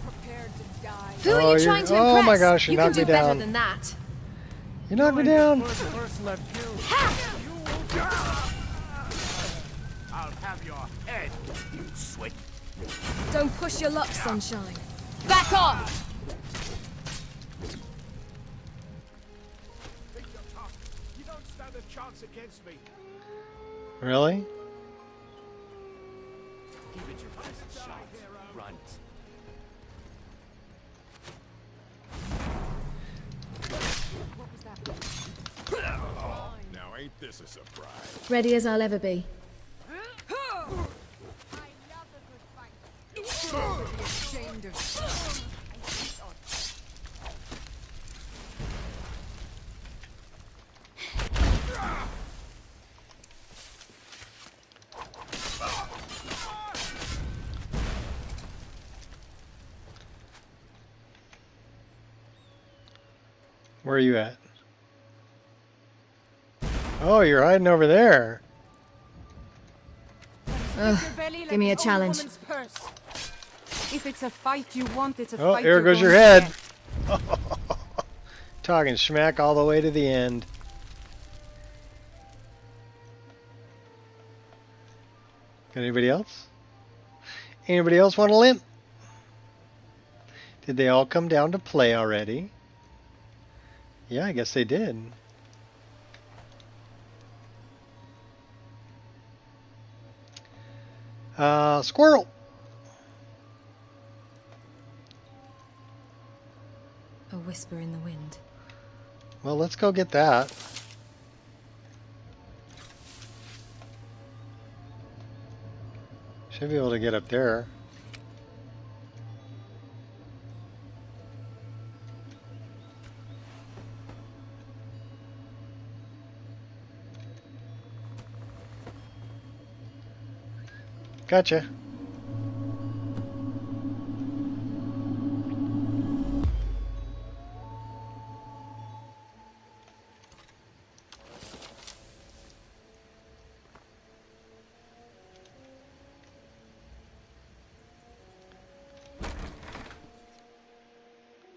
Speaker 2: Prepared to die.
Speaker 5: Who are you trying to impress?
Speaker 1: Oh my gosh, you
Speaker 5: can
Speaker 1: knocked
Speaker 5: do
Speaker 1: me
Speaker 5: better
Speaker 1: down.
Speaker 5: than that.
Speaker 1: You knocked me down.
Speaker 6: First left you. I'll have your head, you swit.
Speaker 5: Don't push your luck, sunshine. Back off!
Speaker 6: Think you're tough. You don't stand a chance against me.
Speaker 1: Really?
Speaker 6: Give it your best shot, runt.
Speaker 2: What was that?
Speaker 6: Now ain't this a surprise?
Speaker 5: Ready as I'll ever be.
Speaker 2: Ashamed of
Speaker 1: Where are you at? Oh, you're hiding over there.
Speaker 5: Give me a challenge.
Speaker 2: If it's a fight you want, it's a
Speaker 1: Oh,
Speaker 2: fight.
Speaker 1: here
Speaker 2: you're
Speaker 1: goes your
Speaker 2: going
Speaker 1: head.
Speaker 2: to get.
Speaker 1: Talking smack all the way to the end. Got anybody else? Anybody else want a limp? Did they all come down to play already? Yeah, I guess they did. Squirrel!
Speaker 5: A whisper in the wind.
Speaker 1: Well, let's go get that. Should be able to get up there. Gotcha.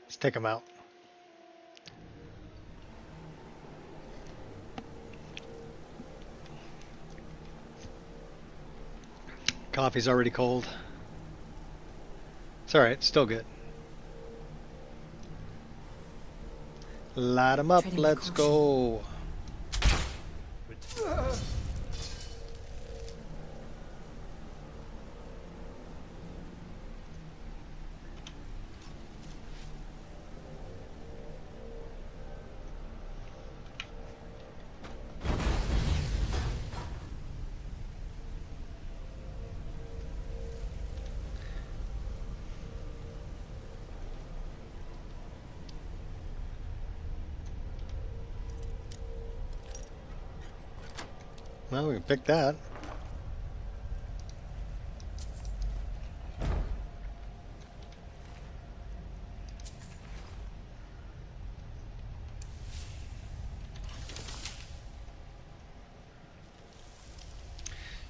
Speaker 1: Let's take them out. Coffee's already cold. It's alright, still good. Light 'em up, let's go. Well, we can pick that.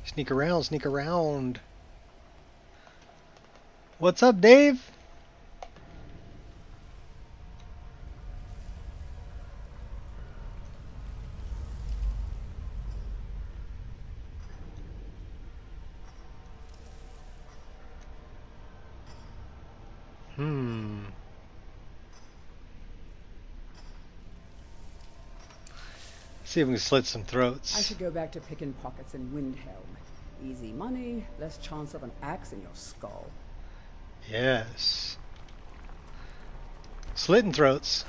Speaker 1: Sneak around, sneak around. What's up, Dave? See if we can slit some throats.
Speaker 7: I should go back to picking pockets in Windhelm. Easy money, less chance of an axe in your skull.
Speaker 1: Yes. Slitting throats.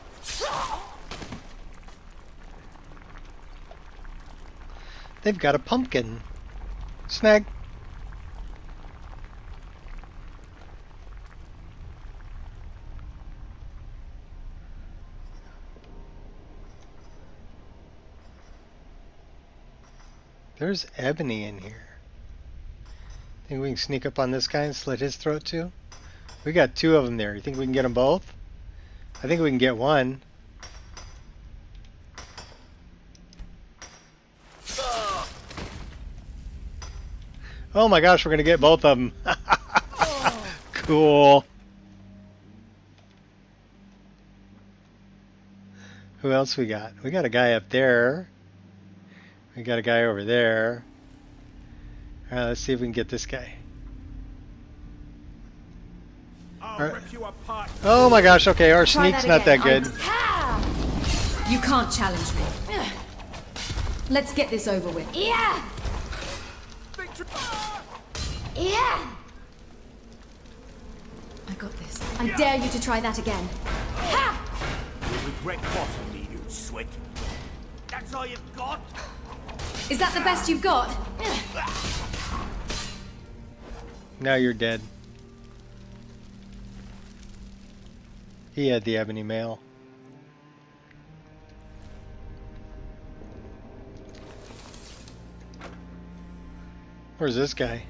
Speaker 1: They've got a pumpkin. Snag. There's ebony in here. Think we can sneak up on this guy and slit his throat too? We got two of them there. You think we can get them both? I think we can get one. Oh my gosh, we're gonna get both of them. Cool. Who else we got? We got a guy up there. We got a guy over there. Alright, let's see if we can get this guy.
Speaker 6: Rip you apart.
Speaker 1: Oh my gosh, okay, our sneak's not that good.
Speaker 5: You can't challenge me. Let's get this over with.
Speaker 8: Yeah! Yeah!
Speaker 5: I got this. I dare you to try that again.
Speaker 6: You regret possibly, you swit. That's all you've got?
Speaker 5: Is that the best you've got?
Speaker 1: Now you're dead. He had the ebony mail. Where's this guy?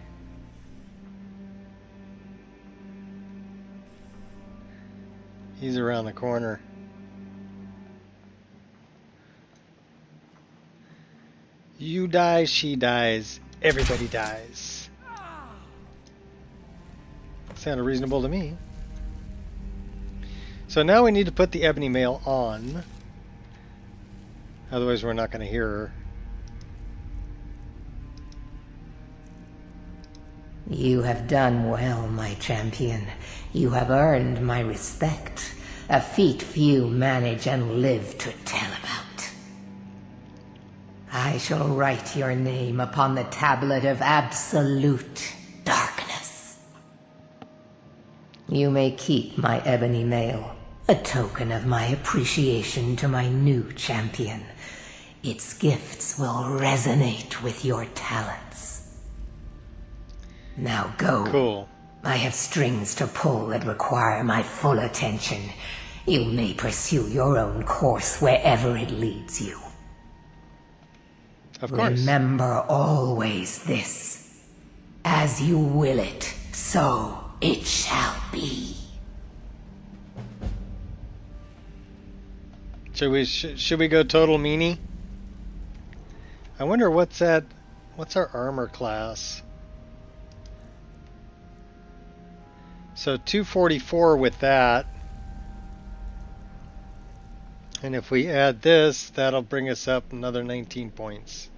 Speaker 1: He's around the corner. You die, she dies, everybody dies. Sounded reasonable to me. So now we need to put the ebony mail on. Otherwise we're not going to hear her.
Speaker 9: You have done well, my champion. You have earned my respect. A feat few manage and live to tell about. I shall write your name upon the tablet of absolute You may keep my ebony mail, a token of my appreciation to my new champion. Its gifts will resonate with your talents. Now go.
Speaker 1: Cool.
Speaker 9: I have strings to pull that require my full attention. You may pursue your own course wherever it leads you.
Speaker 1: Of course.
Speaker 9: Remember always this. As you will it, so it shall be.
Speaker 1: Should we go total meanie? I wonder what's our armor class? So 244 with that. And if we add this, that'll bring us up another 19 points.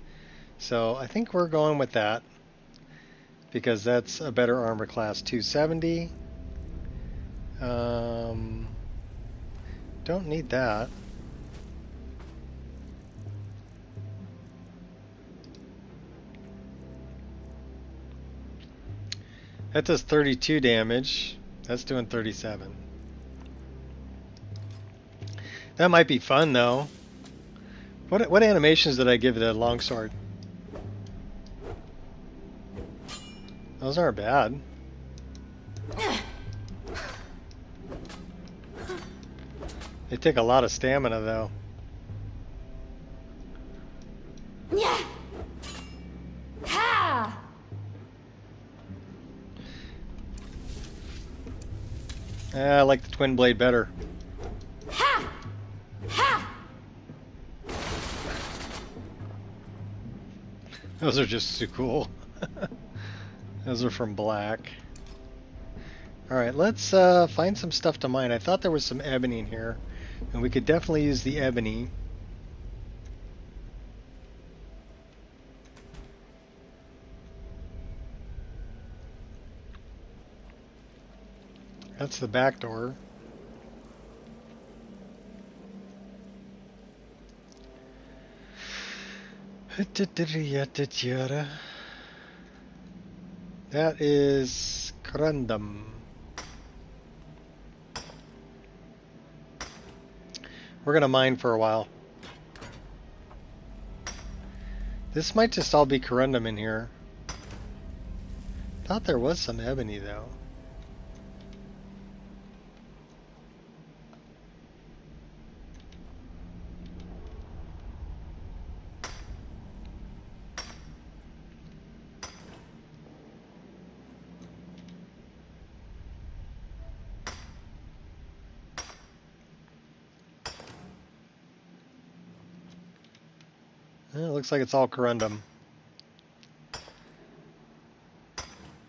Speaker 1: So I think we're going with that, because that's a better armor class. 270. Don't need that. That does 32 damage. That's doing 37. That might be fun though. What animations did I give the longsword? Those aren't bad. They take a lot of stamina though.
Speaker 5: Yeah. Ha!
Speaker 1: I like the twin blade better.
Speaker 5: Ha! Ha!
Speaker 1: Those are just too cool. Those are from Black. Alright, let's find some stuff to mine. I thought there was some ebony in here, and we could definitely use the ebony. That's the back door. That is Corundum. We're gonna mine for a while. This might just all be Corundum in here. Thought there was some ebony though. It looks like it's all Corundum.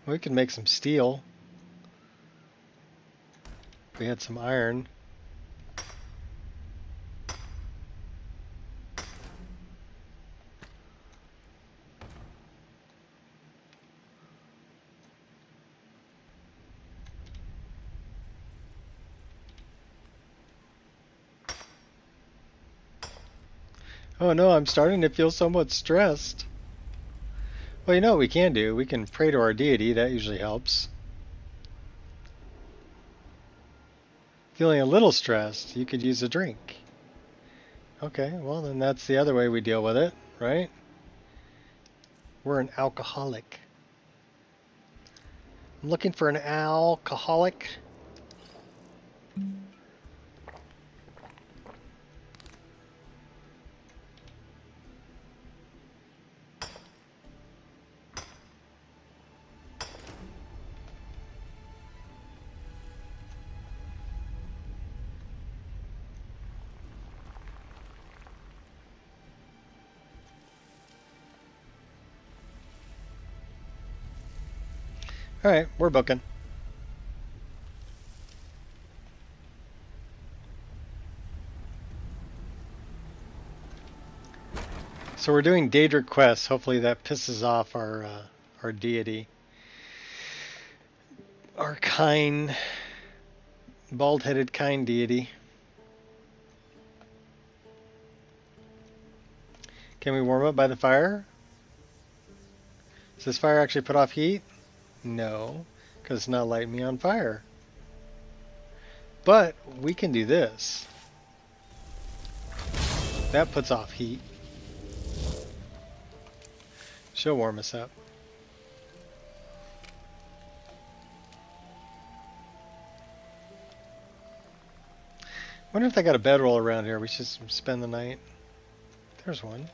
Speaker 1: We could make some steel. If we had some iron. Oh no, I'm starting to feel somewhat stressed. Well, you know what we can do? We can pray to our deity. That usually helps. Feeling a little stressed, you could use a drink. Okay, well then that's the other way we deal with it, right? We're an alcoholic. I'm looking for an alcoholic. Alright, we're booking. So we're doing Daedric quests. Hopefully that pisses off our deity. Our kind, bald-headed kind deity. Can we warm up by the fire? Does this fire actually put off heat? No, because it's not lighting me on fire. But we can do this. That puts off heat. She'll warm us up. Wonder if they got a bedroll around here. We should spend the night. There's one.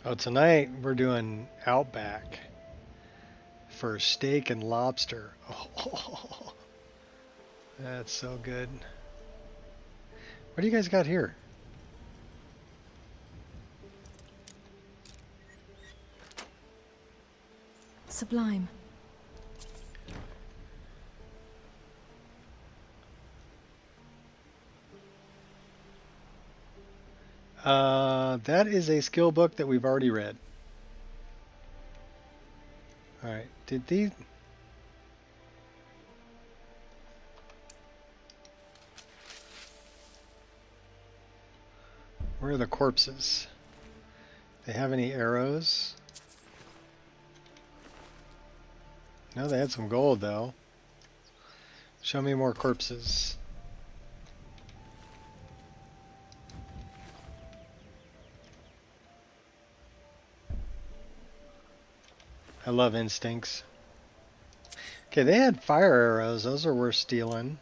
Speaker 1: Oh, tonight we're doing Outback for steak and lobster. Oh, that's so good. What do you guys got here?
Speaker 5: Sublime.
Speaker 1: That is a skill book that we've already read. Alright, did these... Where are the corpses? They have any arrows? No, they had some gold though. Show me more corpses. I love instincts. Okay, they had fire arrows. Those are worth stealing.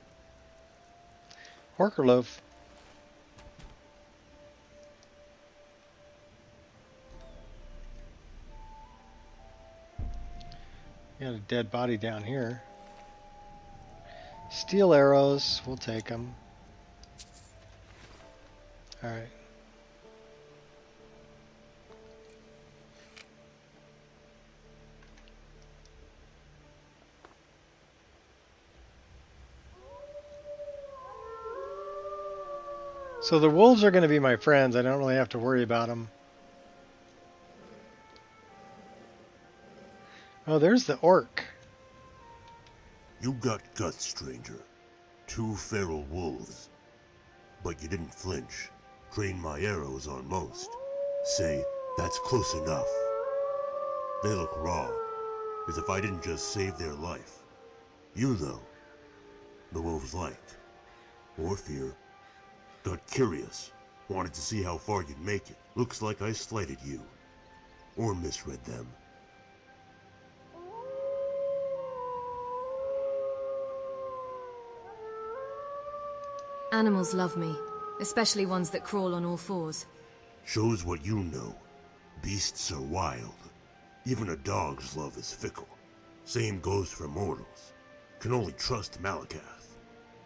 Speaker 1: Horker loaf. Got a dead body down here. Steel arrows. We'll take them. Alright. So the wolves are going to be my friends. I don't really have to worry about them. Oh, there's the orc.
Speaker 10: You got guts, stranger. 2 feral wolves. But you didn't flinch. Trained my arrows on most. Say, that's close enough. They look raw, as if I didn't just save their life. You, though, the wolves liked. Or fear. Got curious. Wanted to see how far you'd make it. Looks like I slighted you. Or misread them.
Speaker 5: Animals love me, especially ones that crawl on all fours.
Speaker 10: Shows what you know. Beasts are wild. Even a dog's love is fickle. Same goes for mortals. Can only trust Malakath.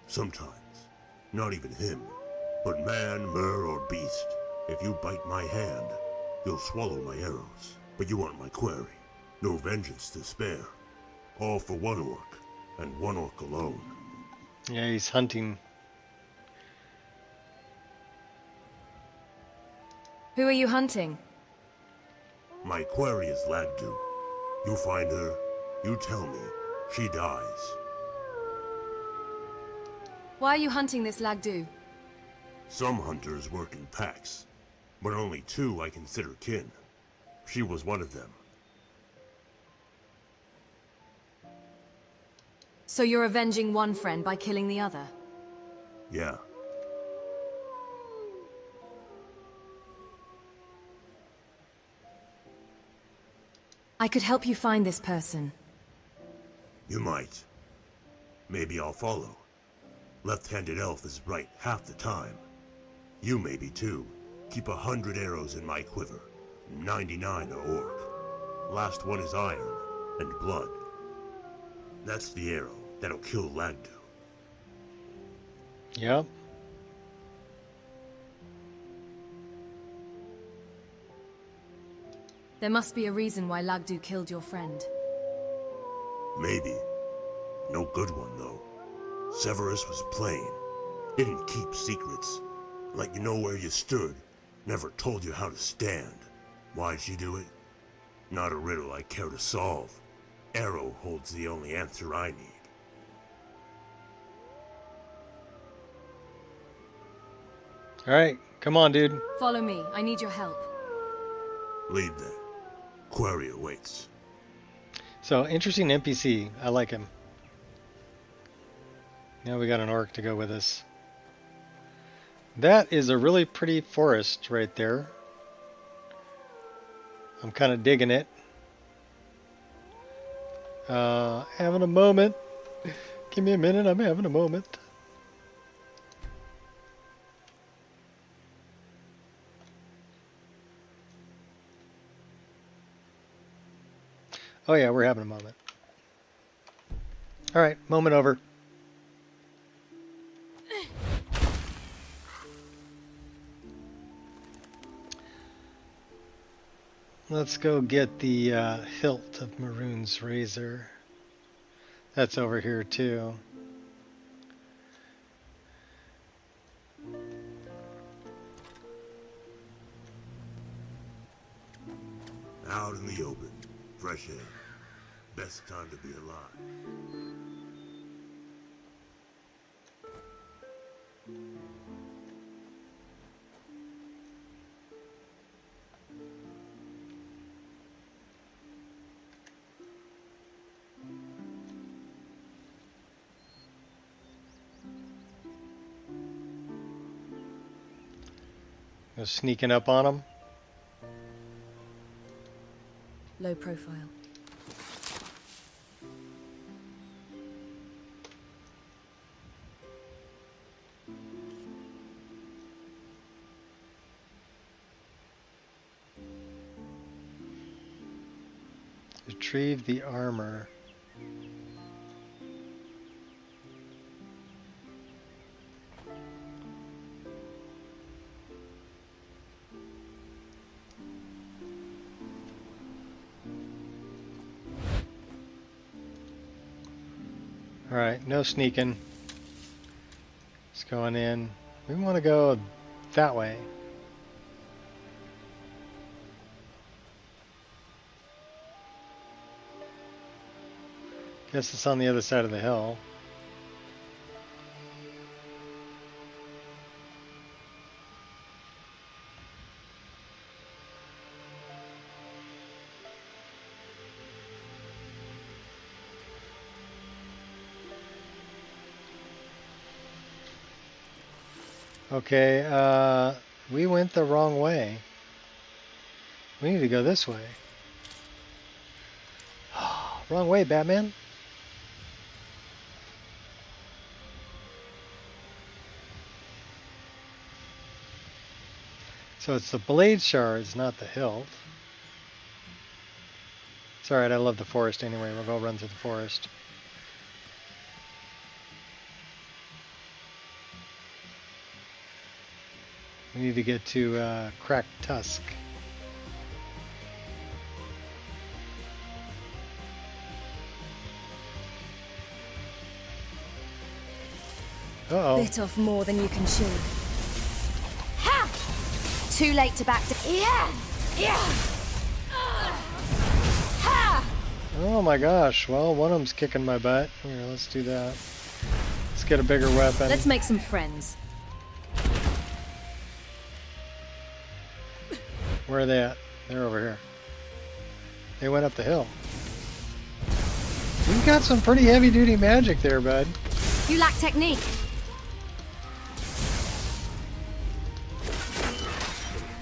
Speaker 10: Sometimes. Not even him. But man, mer, or beast, if you bite my hand, you'll swallow my arrows. But you aren't my quarry. No vengeance to spare. All for one orc, and one orc alone.
Speaker 1: Yeah, he's hunting.
Speaker 5: Who are you hunting?
Speaker 10: My quarry is Lagdu. You find her, you tell me, she dies.
Speaker 5: Why are you hunting this Lagdu?
Speaker 10: Some hunters work in packs, but only 2 I consider kin. She was one of them.
Speaker 5: So you're avenging one friend by killing the other?
Speaker 10: Yeah.
Speaker 5: I could help you find this person.
Speaker 10: You might. Maybe I'll follow. Left-handed elf is right half the time. You maybe too. Keep 100 arrows in my quiver. 99 are orc. Last one is iron and blood. That's the arrow that'll kill Lagdu.
Speaker 1: Yep.
Speaker 5: There must be a reason why Lagdu killed your friend.
Speaker 10: Maybe. No good one, though. Severus was plain. Didn't keep secrets. Let you know where you stood. Never told you how to stand. Why'd she do it? Not a riddle I care to solve. Arrow holds the only answer I need.
Speaker 1: Alright, come on, dude.
Speaker 5: Follow me. I need your help.
Speaker 10: Leave that. Query awaits.
Speaker 1: So, interesting NPC. I like him. Now we got an orc to go with us. That is a really pretty forest right there. I'm kind of digging it. Having a moment. Give me a minute, I'm having a moment. Oh yeah, we're having a moment. Alright, moment over. Let's go get the hilt of Maroon's razor. That's over here too.
Speaker 10: Out in the open. Fresh air. Best time to be alive.
Speaker 1: Go sneaking up on him.
Speaker 5: Low profile.
Speaker 1: Retrieve the armor. Alright, no sneaking. Just going in. We want to go that way. Guess it's on the other side of the hill. Okay, we went the wrong way. We need to go this way. Wrong way, Batman. So it's the blade shards, not the hilt. It's alright, I love the forest anyway. We'll go run through the forest. We need to get to Cracked Tusk. Uh-oh.
Speaker 5: Bit off more than you can chew. Ha! Too late to back down. Yeah! Ha!
Speaker 1: Oh my gosh, well, one of them's kicking my butt. Here, let's do that. Let's get a bigger weapon.
Speaker 5: Let's make some friends.
Speaker 1: Where are they at? They're over here. They went up the hill. You've got some pretty heavy-duty magic there, bud.
Speaker 5: You lack technique.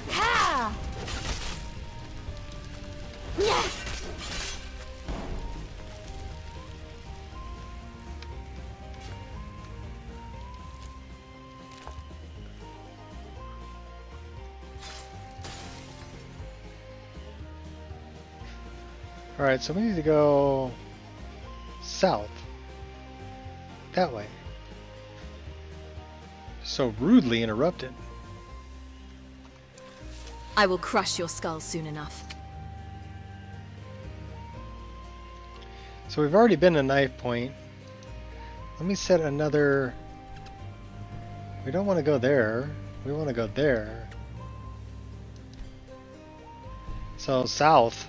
Speaker 5: Ha! Yeah!
Speaker 1: Alright, so we need to go south. That way. So rudely interrupted.
Speaker 5: I will crush your skull soon enough.
Speaker 1: So we've already been to knife point. Let me set another... We don't want to go there. We want to go there. So south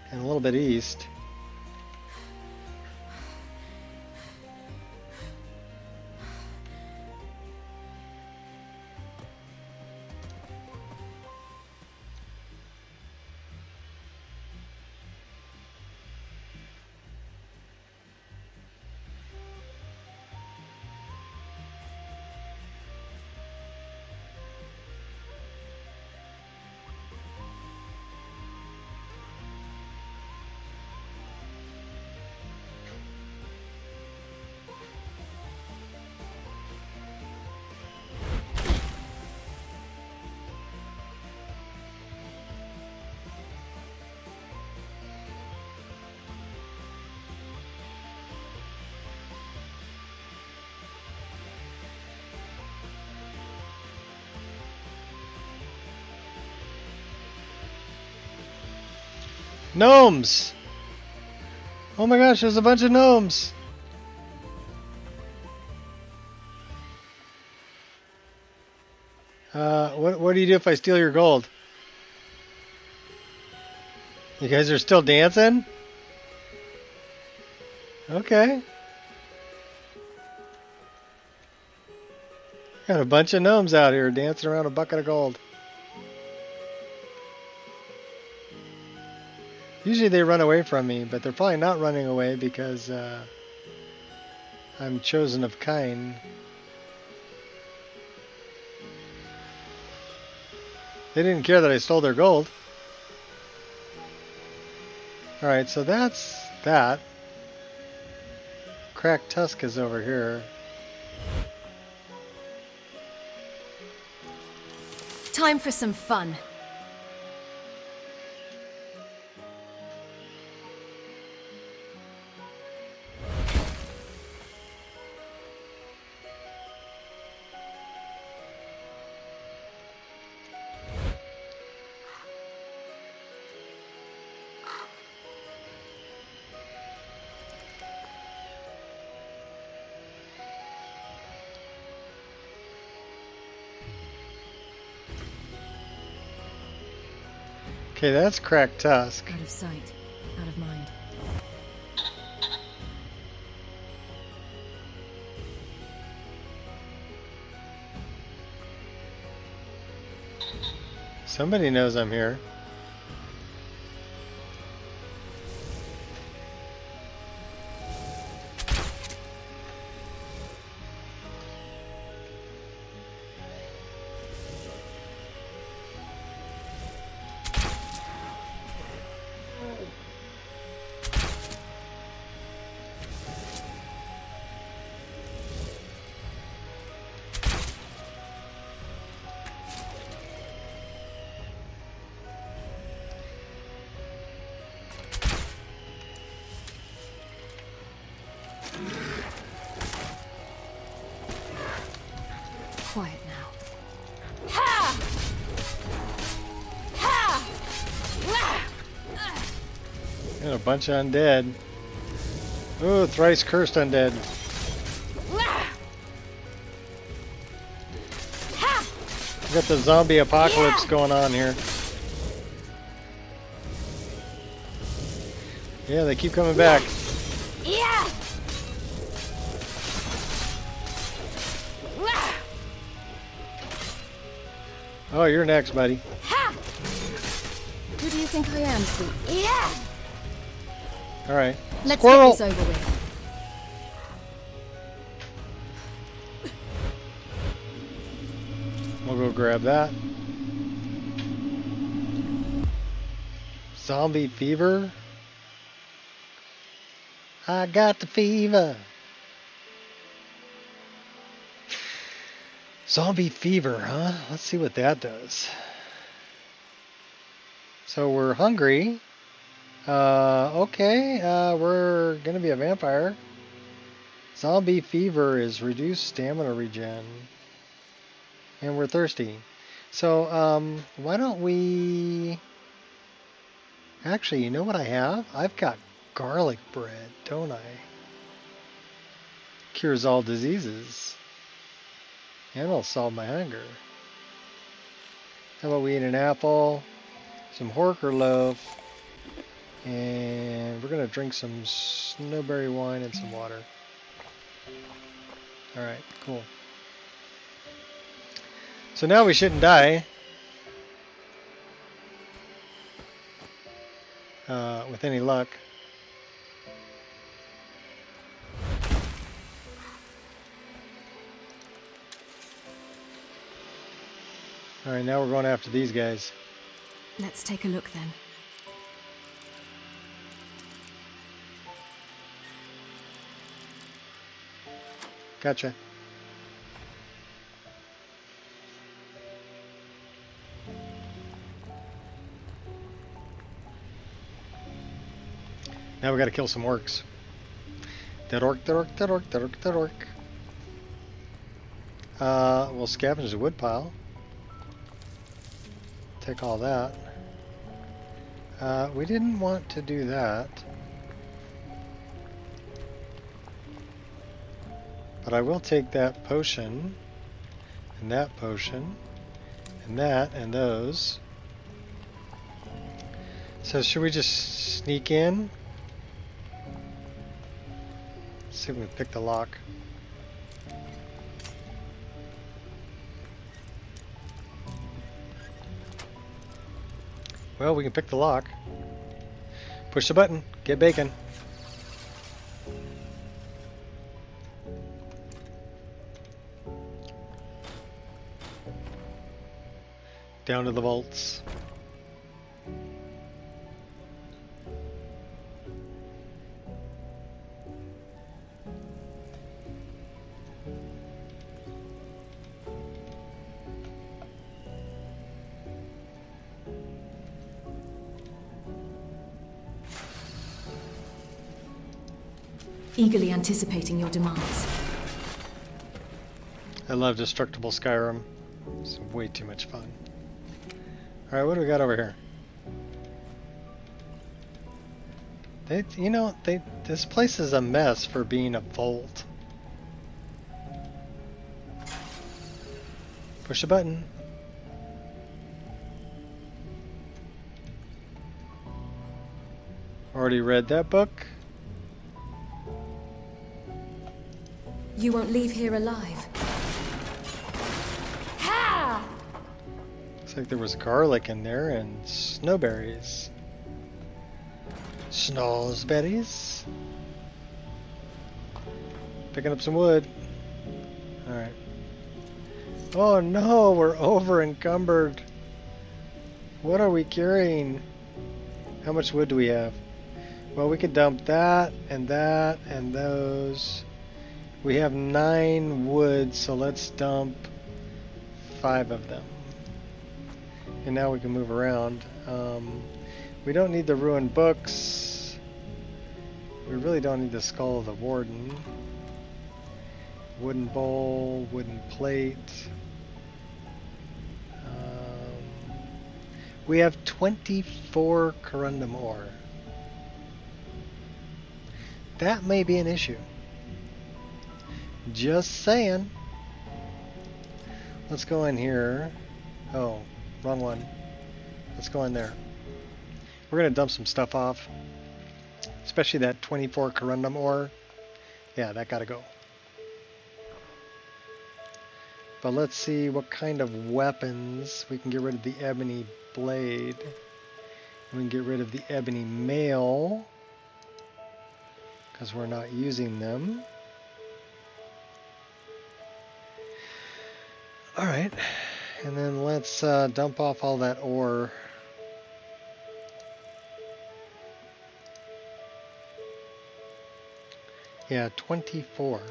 Speaker 1: and a little bit east. Gnomes! Oh my gosh, there's a bunch of gnomes! What do you do if I steal your gold? You guys are still dancing? Okay. Got a bunch of gnomes out here dancing around a bucket of gold. Usually they run away from me, but they're probably not running away because I'm chosen of kind. They didn't care that I stole their gold. Alright, so that's that. Cracked Tusk is over here.
Speaker 5: Time for some fun.
Speaker 1: Okay, that's Cracked Tusk.
Speaker 5: Out of sight, out of mind.
Speaker 1: Somebody knows I'm here.
Speaker 5: Quiet now.
Speaker 1: Got a bunch of undead. Ooh, thrice cursed undead. We got the zombie apocalypse going on here. Yeah, they keep coming back. Oh, you're next, buddy.
Speaker 5: Who do you think I am, sweet?
Speaker 1: All right.
Speaker 5: Let's
Speaker 1: Squirrel!
Speaker 5: get this over with.
Speaker 1: We'll go grab that. Zombie fever. I got the fever. Zombie fever, huh? Let's see what that does. So we're hungry. Okay, we're gonna be a vampire. Zombie fever is reduced stamina regen. And we're thirsty. So, why don't we... Actually, you know what I have? I've got garlic bread, don't I? Cures all diseases. And it'll solve my hunger. How about we eat an apple? some Horker loaf, and we're gonna drink some snowberry wine and some water. Alright, cool. So now we shouldn't die. With any luck. Alright, now we're going after these guys.
Speaker 5: Let's take a look then.
Speaker 1: Gotcha. Now we gotta kill some orcs. That orc, that orc, that orc, that orc, that orc. We'll scavenge the wood pile. Take all that. We didn't want to do that. But I will take that potion, and that potion, and that, and those. So should we just sneak in? Let's see if we can pick the lock. Well, we can pick the lock. Push the button. Get bacon. Down to the vaults.
Speaker 5: Eagerly anticipating your demands.
Speaker 1: I love destructible Skyrim. It's way too much fun. Alright, what do we got over here? This place is a mess for being a vault. Push the button. Already read that book.
Speaker 5: You won't leave here alive. Ha!
Speaker 1: Looks like there was garlic in there and snowberries. Snowsberries. Picking up some wood. Alright. Oh no, we're over encumbered. What are we carrying? How much wood do we have? Well, we could dump that and those. We have 9 wood, so let's dump 5 of them. And now we can move around. We don't need the ruined books. We really don't need the skull of the warden. Wooden bowl, wooden plate. We have 24 corundum ore. That may be an issue. Just saying. Let's go in here. Oh, wrong one. Let's go in there. We're gonna dump some stuff off. Especially that 24 corundum ore. Yeah, that gotta go. But let's see what kind of weapons. We can get rid of the ebony blade. We can get rid of the ebony mail, because we're not using them. Alright, and then let's dump off all that ore. Yeah, 24.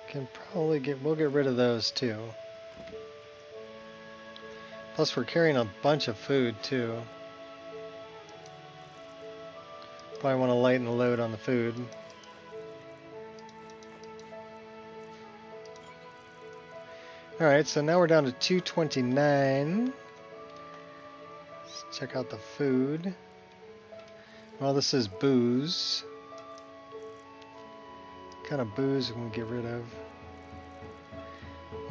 Speaker 1: Can probably we'll get rid of those too. Plus we're carrying a bunch of food too. Probably want to lighten the load on the food. Alright, so now we're down to 229. Let's check out the food. Well, this is booze. What kind of booze can we get rid of?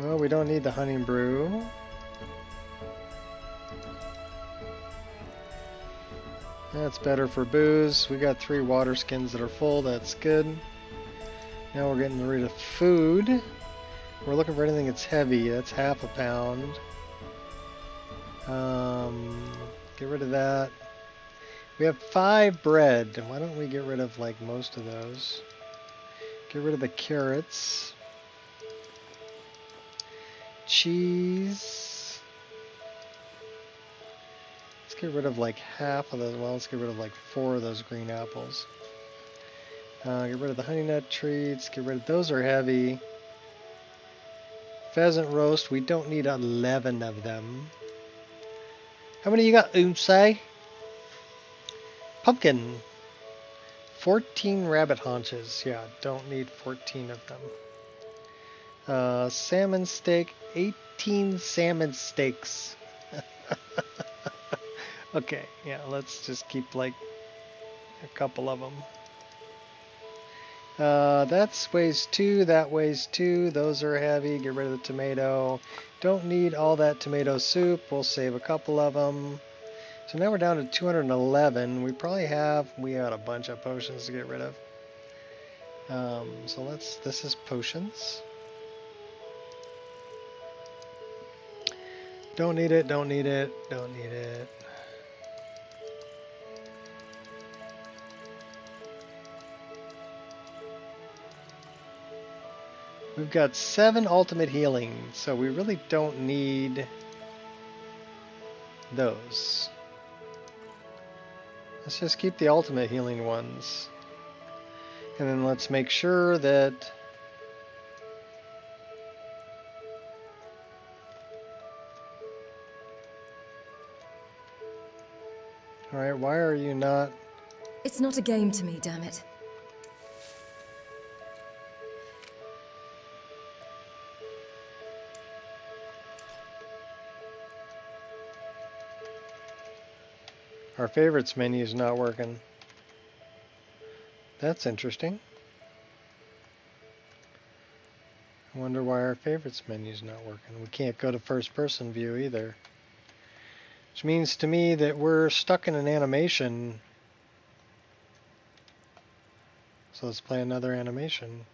Speaker 1: Well, we don't need the honey brew. That's better for booze. We got 3 water skins that are full. That's good. Now we're getting rid of food. We're looking for anything that's heavy. That's half a pound. Get rid of that. We have 5 bread. Why don't we get rid of like most of those? Get rid of the carrots. Cheese. Let's get rid of like half of those. Well, let's get rid of like 4 of those green apples. Get rid of the honey nut treats. Get rid of those are heavy. Pheasant roast. We don't need 11 of them. How many you got, Unsay? Pumpkin. 14 rabbit haunches. Yeah, don't need 14 of them. Salmon steak. 18 salmon steaks. Okay, yeah, let's just keep like a couple of them. That weighs 2, that weighs 2. Those are heavy. Get rid of the tomato. Don't need all that tomato soup. We'll save a couple of them. So now we're down to 211. We got a bunch of potions to get rid of. So this is potions. Don't need it, don't need it, don't need it. We've got 7 ultimate healing, so we really don't need those. Let's just keep the ultimate healing ones. And then let's make sure that Alright, why are you not?
Speaker 5: It's not a game to me, damn it.
Speaker 1: Our favorites menu is not working. That's interesting. I wonder why our favorites menu is not working. We can't go to first person view either. Which means to me that we're stuck in an animation. So let's play another animation.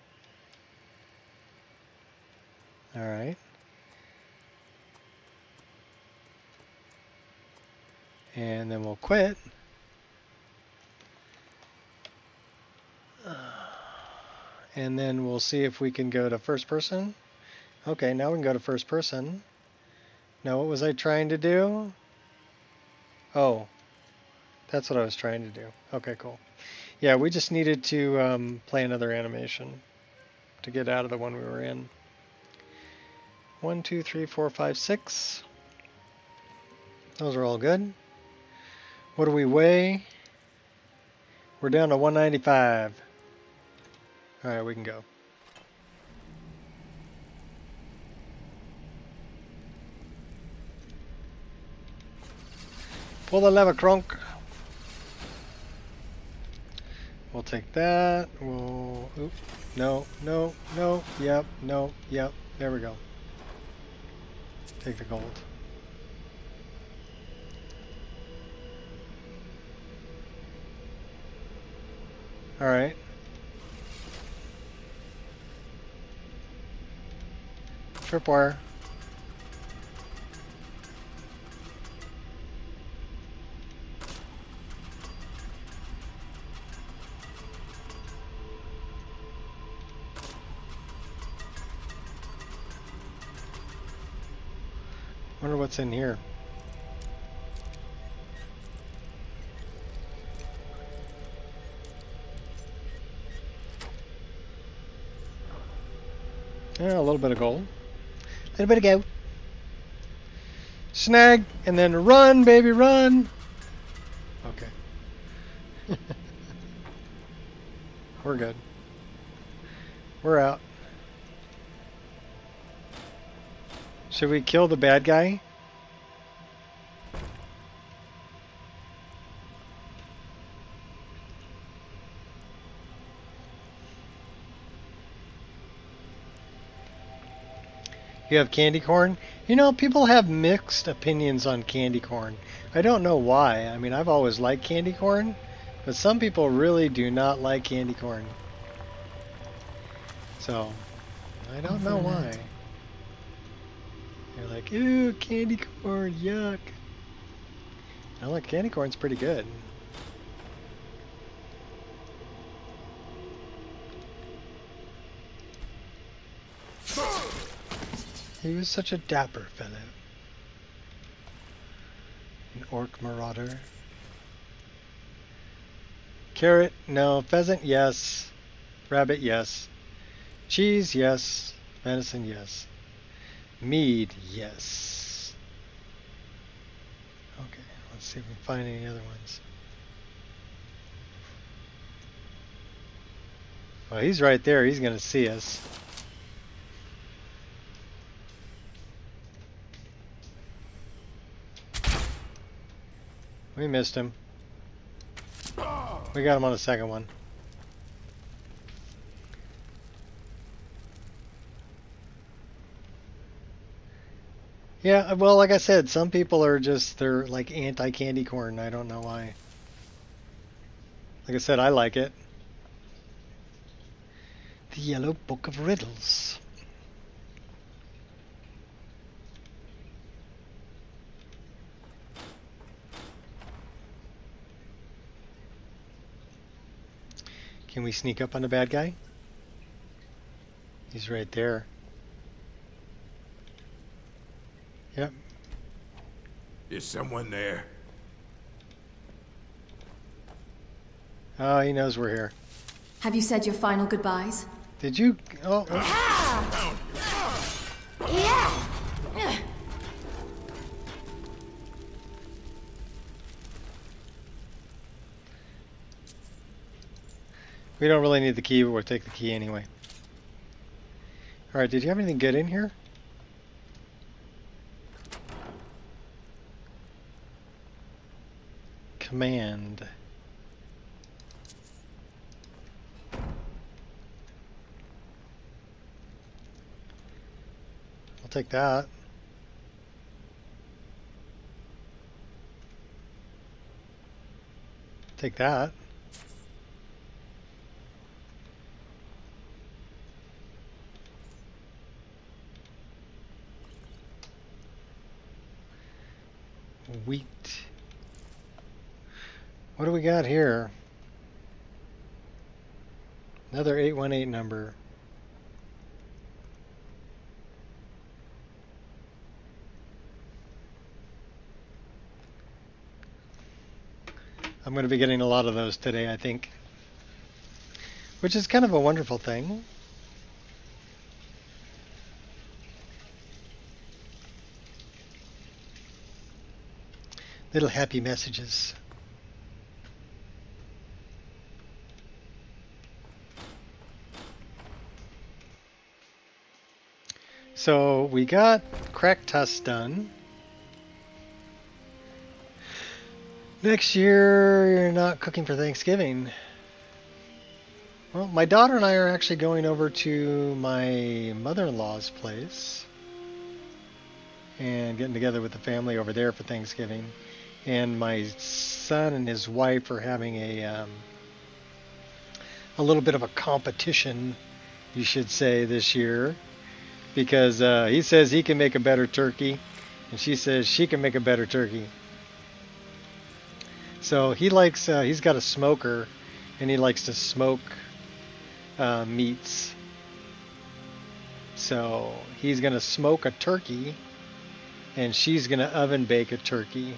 Speaker 1: Alright. And then we'll quit. And then we'll see if we can go to first person. Okay, now we can go to first person. Now what was I trying to do? Oh, that's what I was trying to do. Okay, cool. Yeah, we just needed to play another animation to get out of the one we were in. 1, 2, 3, 4, 5, 6. Those are all good. What do we weigh? We're down to 195. Alright, we can go. Pull the lever, Kronk. We'll take that. We'll... Oop. No, no, no. Yep, no, yep. There we go. Take the gold. Alright. Tripwire. Wonder what's in here. Yeah, a little bit of gold. A little bit of gold. Snag, and then run, baby, run! Okay. We're good. We're out. Should we kill the bad guy? You have candy corn? You know, people have mixed opinions on candy corn. I don't know why. I mean, I've always liked candy corn, but some people really do not like candy corn. So, I don't know why. They're like, ew, candy corn, yuck. I like candy corn's pretty good. He was such a dapper fellow. An orc marauder. Carrot, no. Pheasant, yes. Rabbit, yes. Cheese, yes. Venison, yes. Mead, yes. Okay, let's see if we can find any other ones. Well, he's right there. He's going to see us. We missed him. We got him on the second one. Yeah, well, like I said, some people are just, they're like anti-candy corn. I don't know why. Like I said, I like it. The Yellow Book of Riddles. Can we sneak up on the bad guy? He's right there. Yep.
Speaker 6: Is someone there?
Speaker 1: Oh, he knows we're here.
Speaker 5: Have you said your final goodbyes?
Speaker 1: Did you? Oh.
Speaker 5: Yeah.
Speaker 1: We don't really need the key, but we'll take the key anyway. Alright, did you have anything good in here? Command. I'll take that. Take that. Wheat. What do we got here? Another 818 number. I'm going to be getting a lot of those today, I think. Which is kind of a wonderful thing. Little happy messages. So we got Crack Tusk done. Next year, you're not cooking for Thanksgiving. Well, my daughter and I are actually going over to my mother-in-law's place and getting together with the family over there for Thanksgiving. And my son and his wife are having a little bit of a competition, you should say, this year, because he says he can make a better turkey, and she says she can make a better turkey. So he likes, he's got a smoker, and he likes to smoke meats. So he's going to smoke a turkey, and she's going to oven bake a turkey.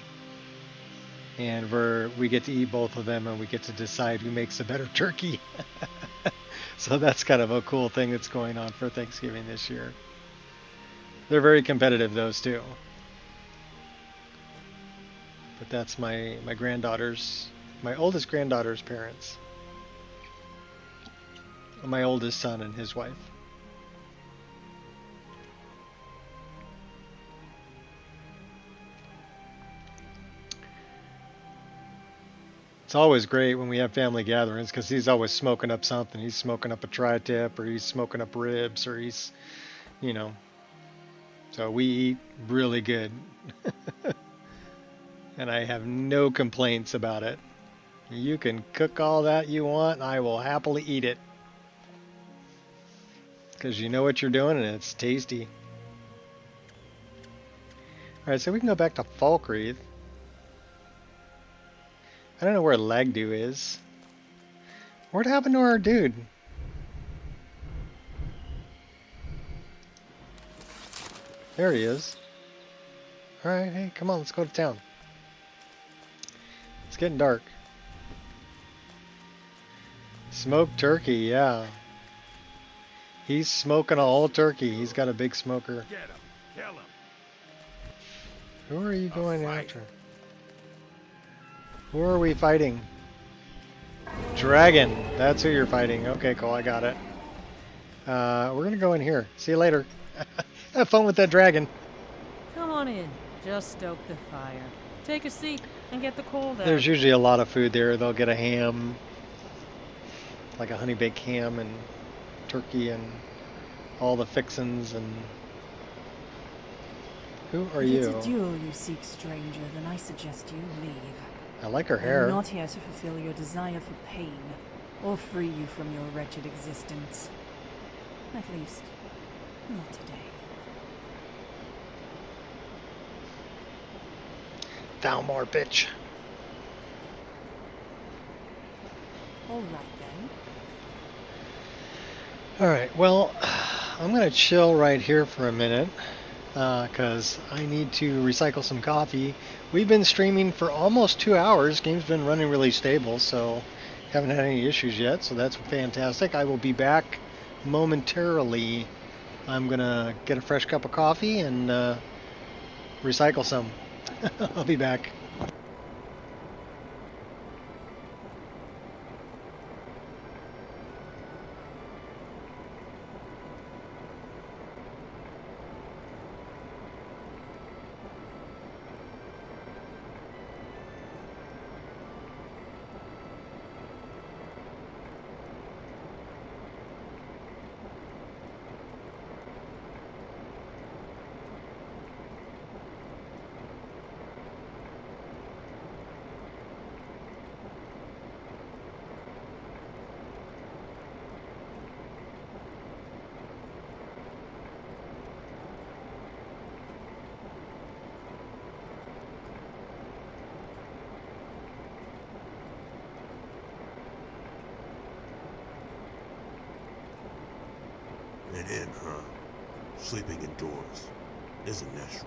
Speaker 1: And we get to eat both of them, and we get to decide who makes a better turkey. So that's kind of a cool thing that's going on for Thanksgiving this year. They're very competitive, those two. But that's my oldest granddaughter's parents. My oldest son and his wife. It's always great when we have family gatherings because he's always smoking up something. He's smoking up a tri-tip, or he's smoking up ribs, or he's, you know, So we eat really good. And I have no complaints about it. You can cook all that you want, and I will happily eat it. Because you know what you're doing, and it's tasty. Alright, so we can go back to Falkreath. I don't know where Lagdu is. What happened to our dude? There he is. Alright, hey, come on, let's go to town. It's getting dark. Smoked turkey, yeah. He's smoking a whole turkey. He's got a big smoker.
Speaker 6: Get him. Kill him.
Speaker 1: Who are you going after? Who are we fighting? Dragon. That's who you're fighting. Okay, cool. I got it. We're going to go in here. See you later. Have fun with that dragon.
Speaker 11: Come on in. Just stoke the fire. Take a seat and get the cold out.
Speaker 1: There's usually a lot of food there. They'll get a ham. Like a honey baked ham and turkey and all the fixins and... Who are you?
Speaker 12: If it's a duel you seek, stranger, then I suggest you leave.
Speaker 1: I like her hair.
Speaker 12: I'm not here to fulfill your desire for pain, or free you from your wretched existence. At least, not today.
Speaker 1: Thalmor, bitch.
Speaker 12: All right then.
Speaker 1: Alright, well, I'm going to chill right here for a minute. Because I need to recycle some coffee. We've been streaming for almost 2 hours. Game's been running really stable, so haven't had any issues yet, so that's fantastic. I will be back momentarily. I'm gonna get a fresh cup of coffee and recycle some. I'll be back.
Speaker 10: An inn, huh? Sleeping indoors isn't natural.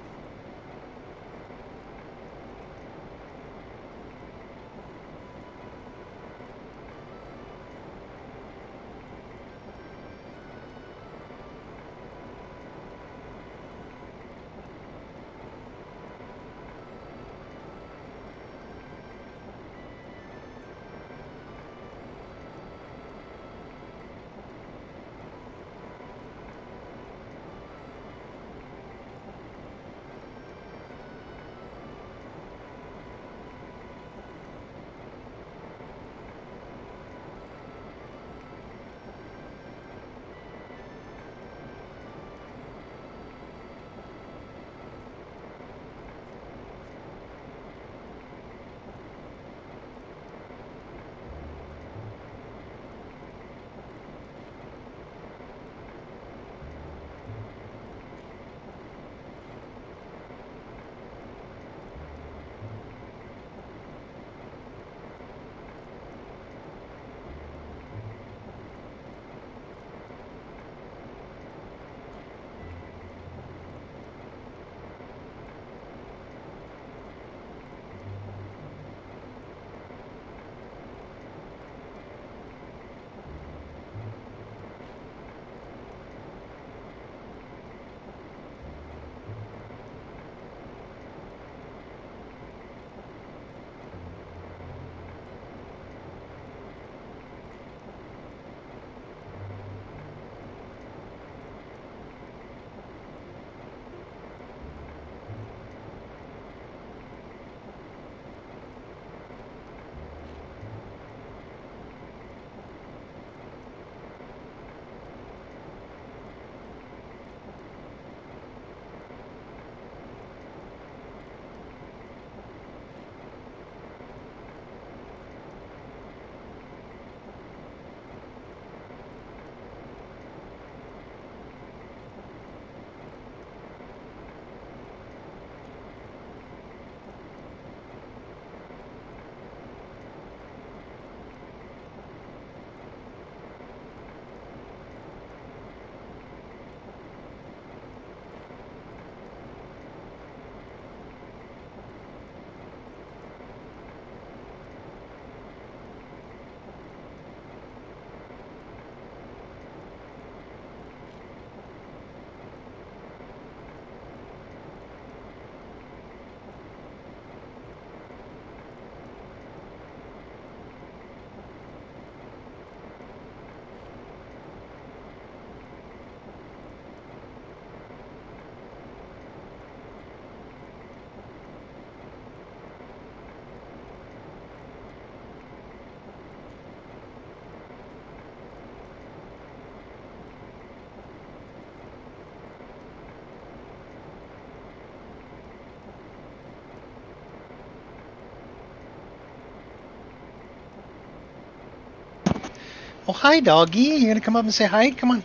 Speaker 1: Oh, hi, doggy. You gonna come up and say hi? Come on.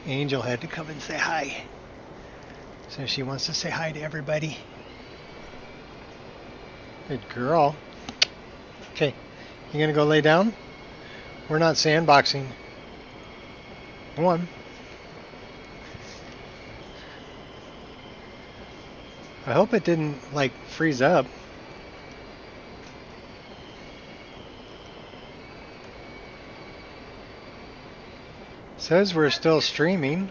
Speaker 1: Angel had to come and say hi. So she wants to say hi to everybody. Good girl. Okay, you gonna go lay down? We're not sandboxing. Come on. I hope it didn't, like, freeze up. Says we're still streaming.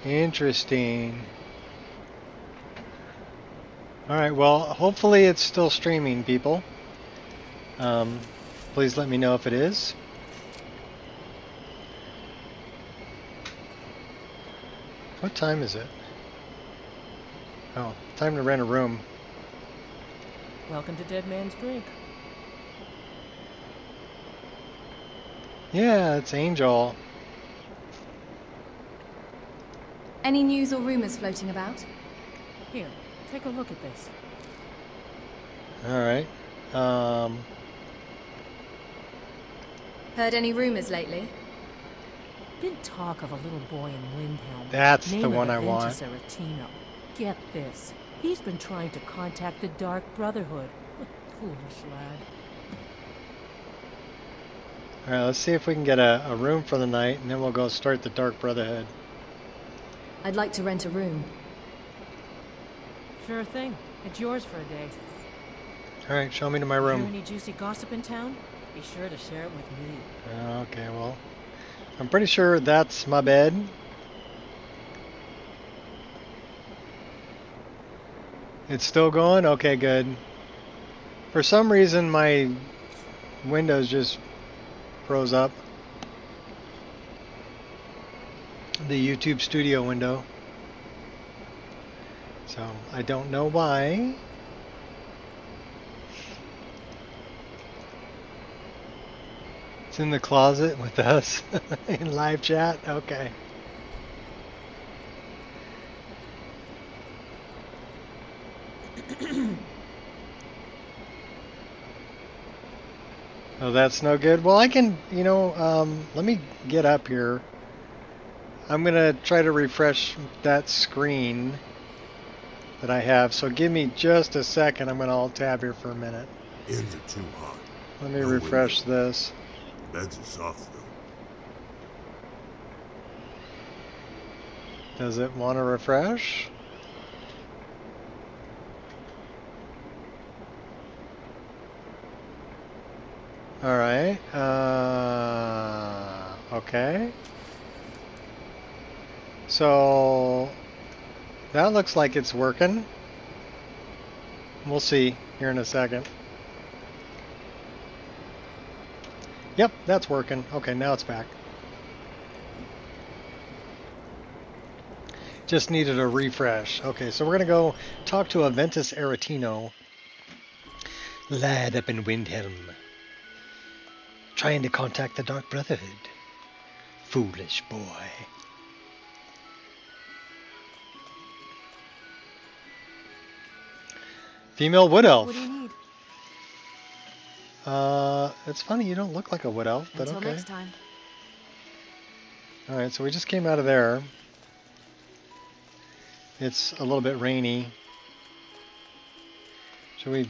Speaker 1: Interesting. Alright, well, hopefully it's still streaming, people. Please let me know if it is. What time is it? Oh, time to rent a room.
Speaker 11: Welcome to Dead Man's Drink.
Speaker 1: Yeah, it's Angel.
Speaker 5: Any news or rumors floating about?
Speaker 11: Here, take a look at this.
Speaker 1: Alright.
Speaker 5: Heard any rumors lately?
Speaker 11: Been talk of a little boy in Windhelm.
Speaker 1: That's the
Speaker 11: Name
Speaker 1: one
Speaker 11: of
Speaker 1: I want.
Speaker 11: Aretino. Get this. He's been trying to contact the Dark Brotherhood. Foolish lad.
Speaker 1: Alright, let's see if we can get a room for the night, and then we'll go start the Dark Brotherhood.
Speaker 5: I'd like to rent a room.
Speaker 11: Sure thing. It's yours for a day.
Speaker 1: Alright, show me to my
Speaker 11: Hear
Speaker 1: room.
Speaker 11: any juicy gossip in town? Be sure to share it with me.
Speaker 1: Okay, well, I'm pretty sure that's my bed. It's still going? Okay, good. For some reason, my Windows just froze up. The YouTube Studio window. So, I don't know why. It's in the closet with us in live chat? Okay. Oh, that's no good. Well, I can, let me get up here. I'm going to try to refresh that screen that I have. So give me just a second. I'm going to alt-tab here for a minute.
Speaker 10: Ends are too hot.
Speaker 1: Let me refresh this.
Speaker 10: Beds are soft, though.
Speaker 1: Does it want to refresh? Alright. Okay. So that looks like it's working. We'll see here in a second. Yep, that's working. Okay, now it's back. Just needed a refresh. Okay, so we're going to go talk to Aventus Aretino. Lad up in Windhelm. Trying to contact the Dark Brotherhood. Foolish boy. Female Wood Elf.
Speaker 5: What do you need?
Speaker 1: It's funny, you don't look like a Wood Elf, but
Speaker 5: Until
Speaker 1: okay.
Speaker 5: next time.
Speaker 1: Alright, so we just came out of there. It's a little bit rainy. Should we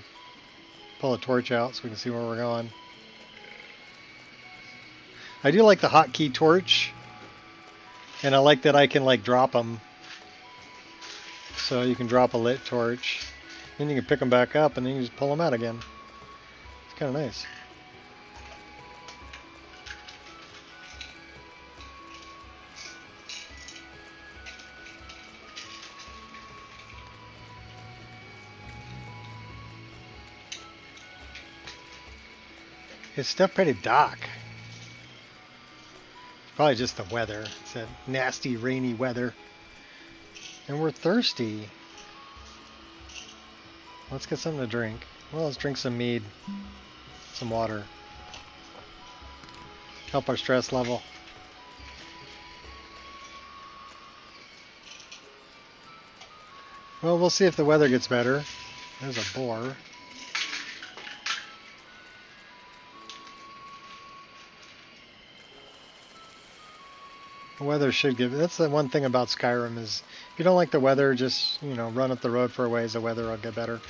Speaker 1: pull a torch out so we can see where we're going? I do like the hotkey torch. And I like that I can, like, drop them. So you can drop a lit torch. Then you can pick them back up and then you just pull them out again. It's kind of nice. It's still pretty dark. Probably just the weather. It's that nasty rainy weather. And we're thirsty. Let's get something to drink. Well, let's drink some mead. Some water. Help our stress level. Well, we'll see if the weather gets better. There's a boar. The weather should give. That's the one thing about Skyrim is if you don't like the weather, just run up the road for a ways. The weather will get better.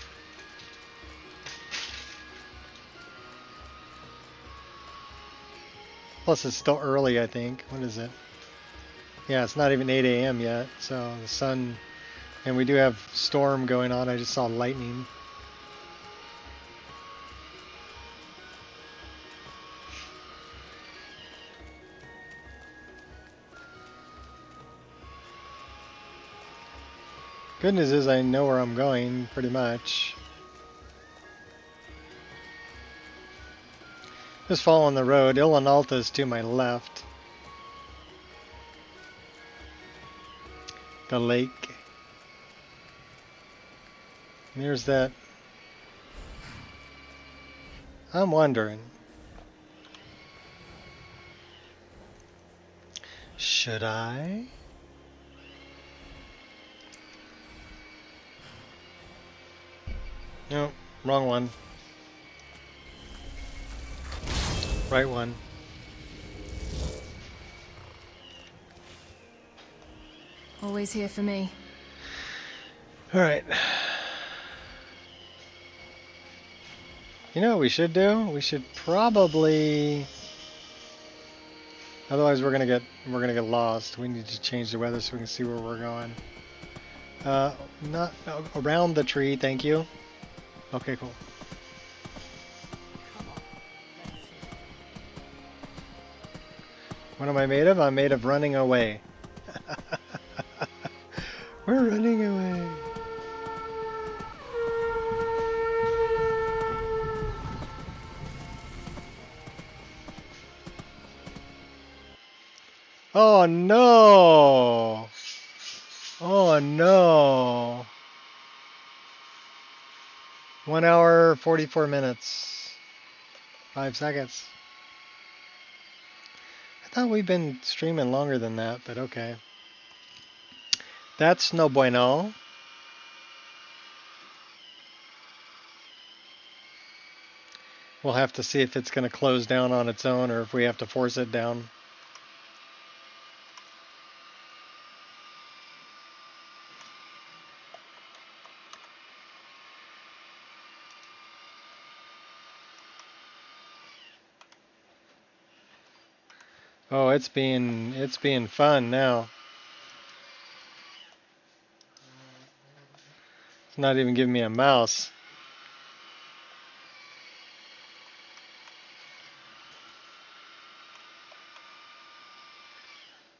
Speaker 1: Plus, it's still early. I think. What is it? Yeah, it's not even 8 a.m. yet. So the sun, and we do have storm going on. I just saw lightning. Good news is I know where I'm going, pretty much. Just following the road. Ilanalta is to my left. The lake. And there's that. I'm wondering. Should I? No, wrong one. Right one.
Speaker 5: Always here for me.
Speaker 1: All right. You know what we should do? We should probably. Otherwise, we're gonna get lost. We need to change the weather so we can see where we're going. Not around the tree. Thank you. Okay, cool. What am I made of? I'm made of running away. We're running away. Oh no! Oh no! 1 hour, 44 minutes. 5 seconds. I thought we've been streaming longer than that, but okay. That's no bueno. We'll have to see if it's going to close down on its own or if we have to force it down. Oh, it's being fun now. It's not even giving me a mouse.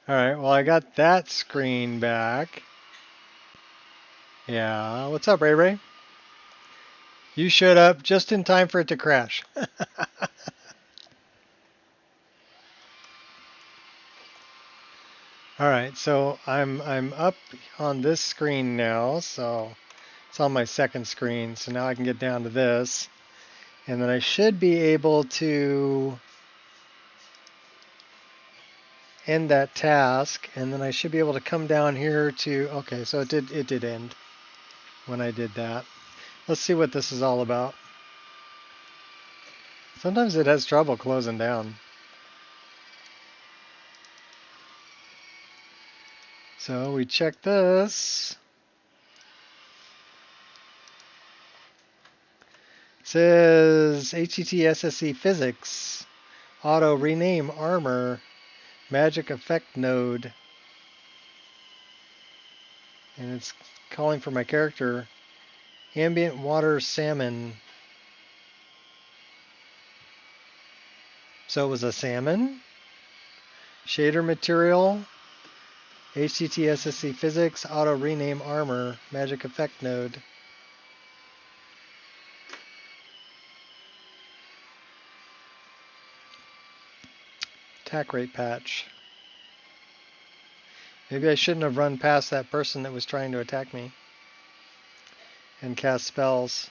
Speaker 1: Alright, well I got that screen back. Yeah, what's up, Ray Ray? You showed up just in time for it to crash. Alright, so I'm up on this screen now, so it's on my second screen, so now I can get down to this. And then I should be able to end that task, and then I should be able to come down here to, okay, so it did end when I did that. Let's see what this is all about. Sometimes it has trouble closing down. So we check this. It says HTT SSC Physics, Auto Rename Armor, Magic Effect Node. And it's calling for my character. Ambient Water Salmon. So it was a salmon. Shader Material. HTT SSC Physics, Auto Rename Armor, Magic Effect Node. Attack rate patch. Maybe I shouldn't have run past that person that was trying to attack me and cast spells.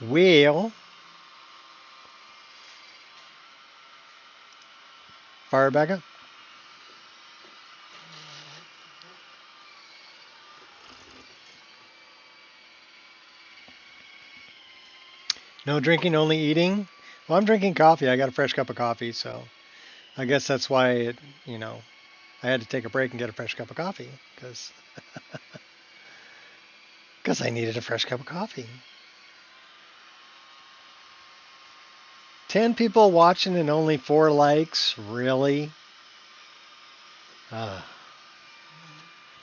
Speaker 1: Well, fire back up. . No drinking, only eating? Well, I'm drinking coffee. I got a fresh cup of coffee, so I guess that's why it, I had to take a break and get a fresh cup of coffee because I needed a fresh cup of coffee. 10 people watching and only 4 likes? Really?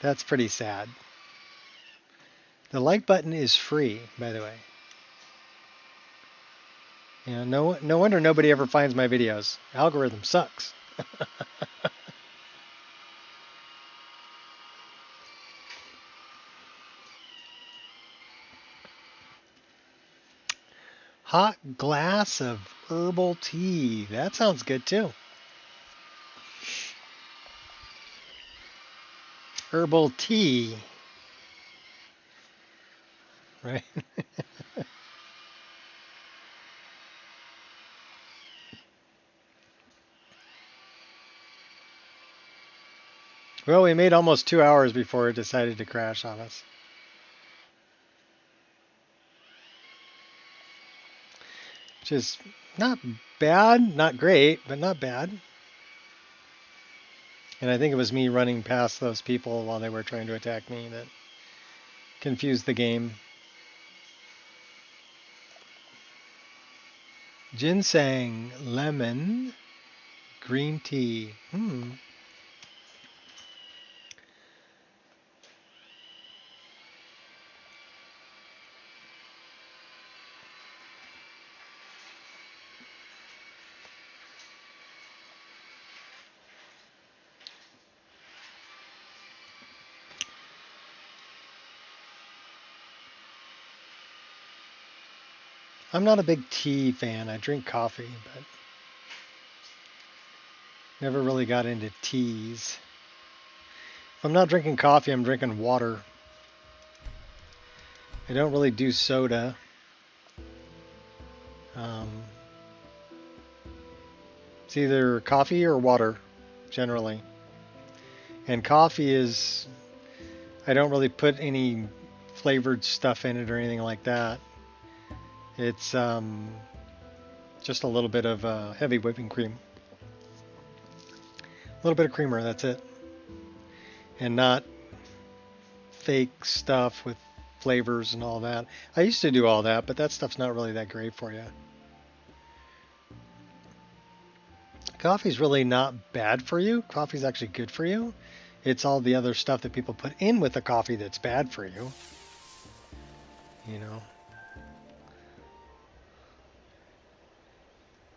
Speaker 1: That's pretty sad. The like button is free, by the way. No wonder nobody ever finds my videos. Algorithm sucks. Hot glass of herbal tea. That sounds good too. Herbal tea. Right? Well, we made almost 2 hours before it decided to crash on us. Which is not bad, not great, but not bad. And I think it was me running past those people while they were trying to attack me that confused the game. Ginseng, lemon, green tea. I'm not a big tea fan. I drink coffee, but never really got into teas. If I'm not drinking coffee, I'm drinking water. I don't really do soda. It's either coffee or water, generally. And coffee is, I don't really put any flavored stuff in it or anything like that. It's just a little bit of heavy whipping cream. A little bit of creamer, that's it. And not fake stuff with flavors and all that. I used to do all that, but that stuff's not really that great for you. Coffee's really not bad for you. Coffee's actually good for you. It's all the other stuff that people put in with the coffee that's bad for you.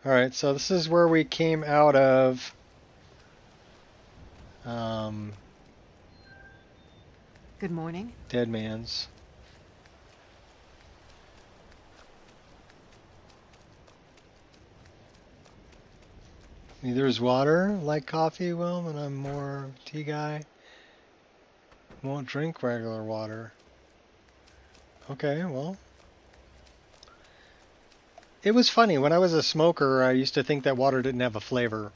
Speaker 1: Alright, so this is where we came out of.
Speaker 2: Good morning.
Speaker 1: Dead Man's. Neither is water like coffee. Well, and I'm more tea guy. Won't drink regular water. Okay, well. It was funny. When I was a smoker, I used to think that water didn't have a flavor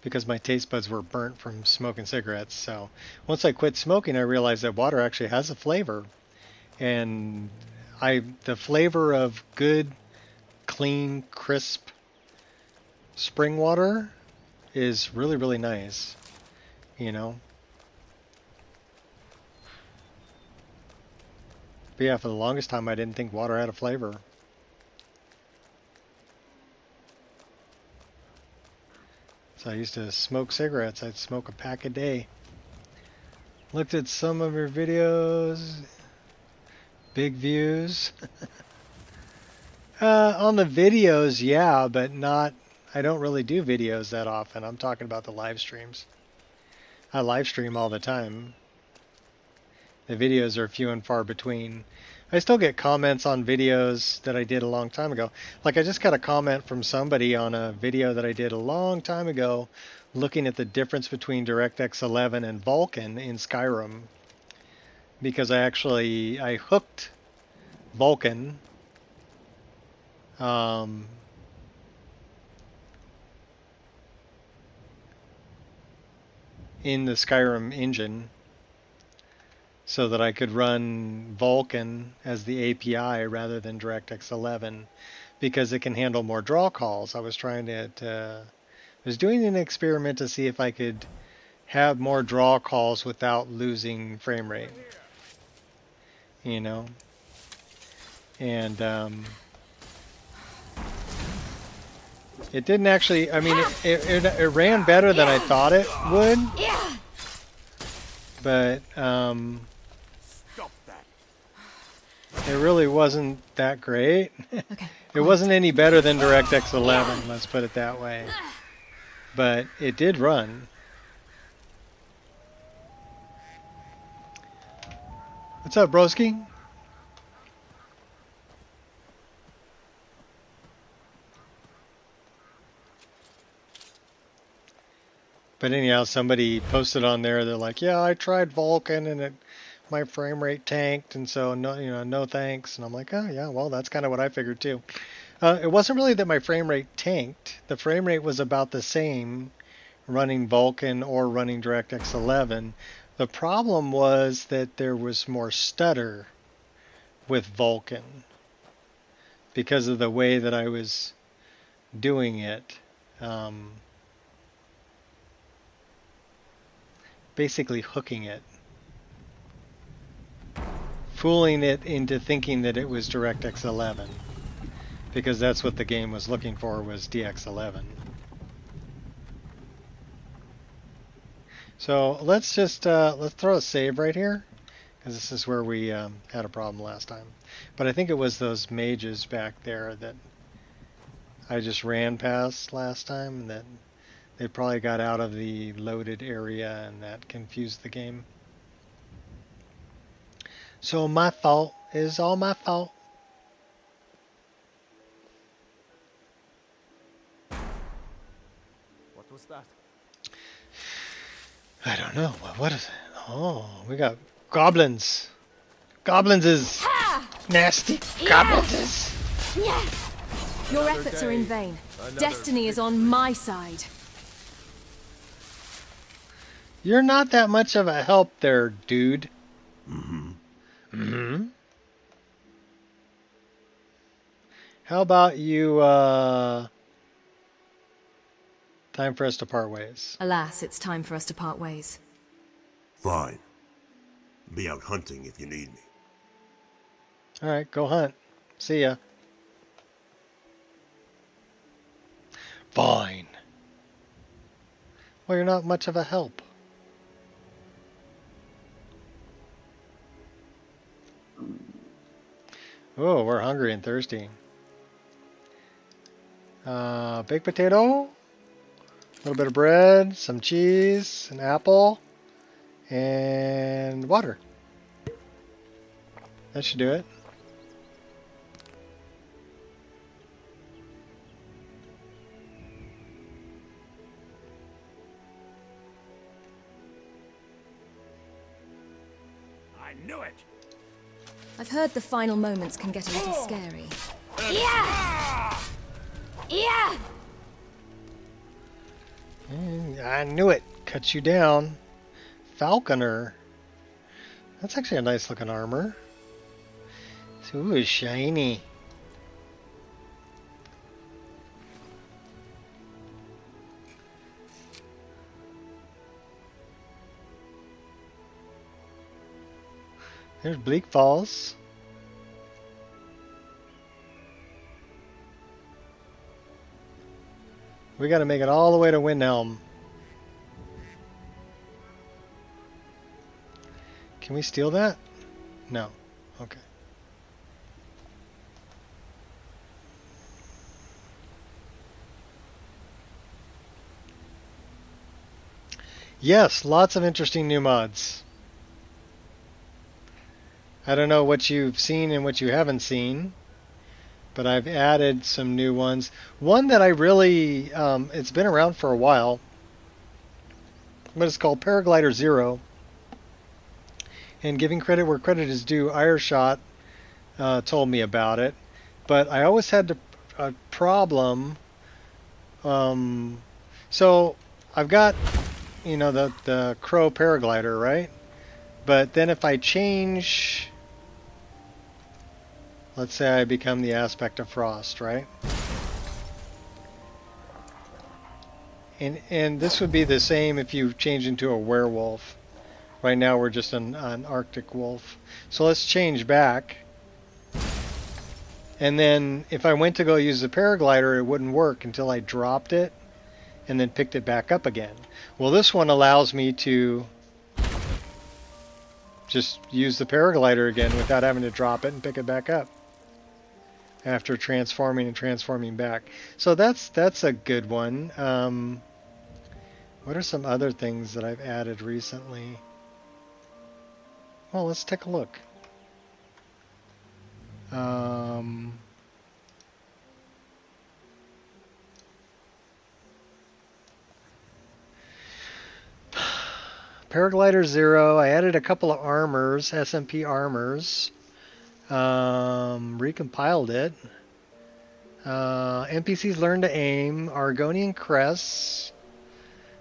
Speaker 1: because my taste buds were burnt from smoking cigarettes. So once I quit smoking, I realized that water actually has a flavor. And the flavor of good, clean, crisp spring water is really, really nice, But yeah, for the longest time, I didn't think water had a flavor. So I used to smoke cigarettes. I'd smoke a pack a day. Looked at some of your videos. Big views. On the videos, yeah, but not... I don't really do videos that often. I'm talking about the live streams. I live stream all the time. The videos are few and far between. I still get comments on videos that I did a long time ago. Like I just got a comment from somebody on a video that I did a long time ago looking at the difference between DirectX 11 and Vulkan in Skyrim. Because I hooked Vulkan in the Skyrim engine. so that I could run Vulkan as the API rather than DirectX 11 because it can handle more draw calls. I was trying to was doing an experiment to see if I could have more draw calls without losing frame rate. You know? And it didn't actually, I mean, it ran better than I thought it would. But it really wasn't that great. It wasn't any better than DirectX 11, let's put it that way. But it did run. What's up, broski? But anyhow, somebody posted on there, they're like, yeah, I tried Vulkan and my frame rate tanked, and so no thanks. And I'm like, oh yeah, well, that's kind of what I figured too. It wasn't really that my frame rate tanked. The frame rate was about the same running Vulkan or running DirectX 11. The problem was that there was more stutter with Vulkan because of the way that I was doing it. Basically hooking it. Fooling it into thinking that it was DirectX 11. Because that's what the game was looking for, was DX11. So let's just let's throw a save right here, because this is where we had a problem last time. But I think it was those mages back there that I just ran past last time, and that they probably got out of the loaded area, and that confused the game. So my fault. It's all my fault.
Speaker 4: What was that?
Speaker 1: I don't know. What is it? Oh, we got goblins. Goblins is nasty. Goblins is.
Speaker 5: Your efforts are in vain. Destiny is on my side.
Speaker 1: You're not that much of a help there, dude. How about you, time for us to part ways.
Speaker 5: Alas, it's time for us to part ways.
Speaker 10: Fine. Be out hunting if you need me.
Speaker 1: Alright, go hunt. See ya. Fine. Well, you're not much of a help. Oh, we're hungry and thirsty. Baked potato, a little bit of bread, some cheese, an apple, and water. That should do it.
Speaker 6: I knew it!
Speaker 5: I've heard the final moments can get a little scary.
Speaker 1: I knew it. Cut you down. Falconer. That's actually a nice looking armor. Ooh, it's shiny. There's Bleak Falls. We got to make it all the way to Windhelm. Can we steal that? No. Okay. Yes, lots of interesting new mods. I don't know what you've seen and what you haven't seen, but I've added some new ones. One that I really, it's been around for a while, but it's called Paraglider Zero. And giving credit where credit is due, Ireshot told me about it, but I always had a problem. So I've got, you know, the Crow paraglider, right? But then if I change, let's say I become the aspect of frost, right? And this would be the same if you change into a werewolf. Right now we're just an Arctic wolf. So let's change back. And then if I went to go use the paraglider, it wouldn't work until I dropped it and then picked it back up again. Well, this one allows me to just use the paraglider again without having to drop it and pick it back up after transforming and transforming back. So that's a good one. What are some other things that I've added recently? Well, let's take a look. Paraglider 0. I added a couple of armors, SMP armors. Recompiled it. NPCs learn to aim. Argonian crests.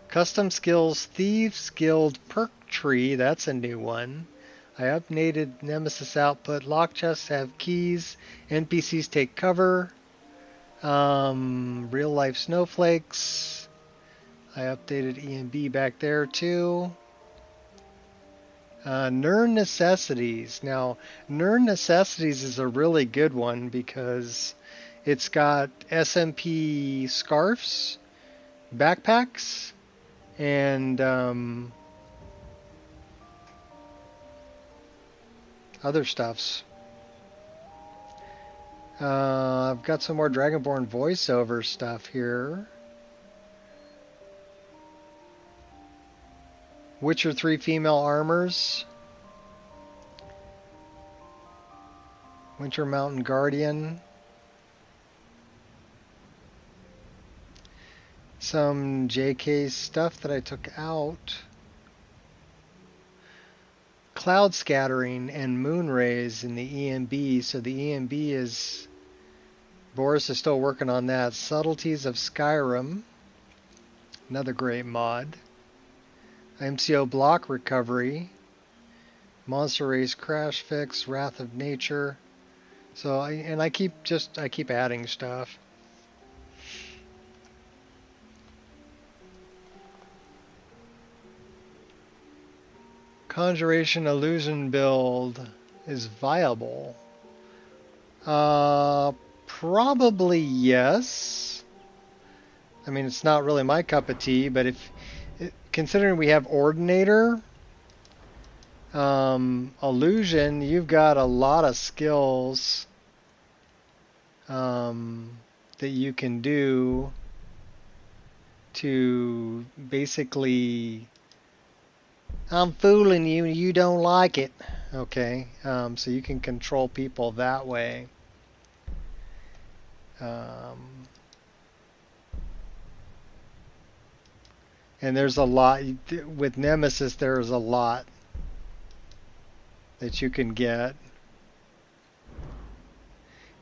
Speaker 1: Custom skills, Thieves Guild perk tree. That's a new one. I updated Nemesis output. Lock chests have keys. NPCs take cover. Real life snowflakes. I updated EMB back there too. Nern Necessities. Now, Nern Necessities is a really good one because it's got SMP scarves, backpacks, and other stuffs. I've got some more Dragonborn voiceover stuff here. Witcher 3 female armors. Winter Mountain Guardian. Some JK stuff that I took out. Cloud scattering and moon rays in the EMB. So the EMB is... Boris is still working on that. Subtleties of Skyrim. Another great mod. MCO block recovery. Monster race crash fix. Wrath of Nature. So I keep adding stuff. Conjuration illusion build is viable. Probably yes. I mean, it's not really my cup of tea, but considering we have Ordinator, illusion, you've got a lot of skills that you can do to basically, I'm fooling you, you don't like it. Okay, so you can control people that way. And there's a lot, with Nemesis there's a lot that you can get.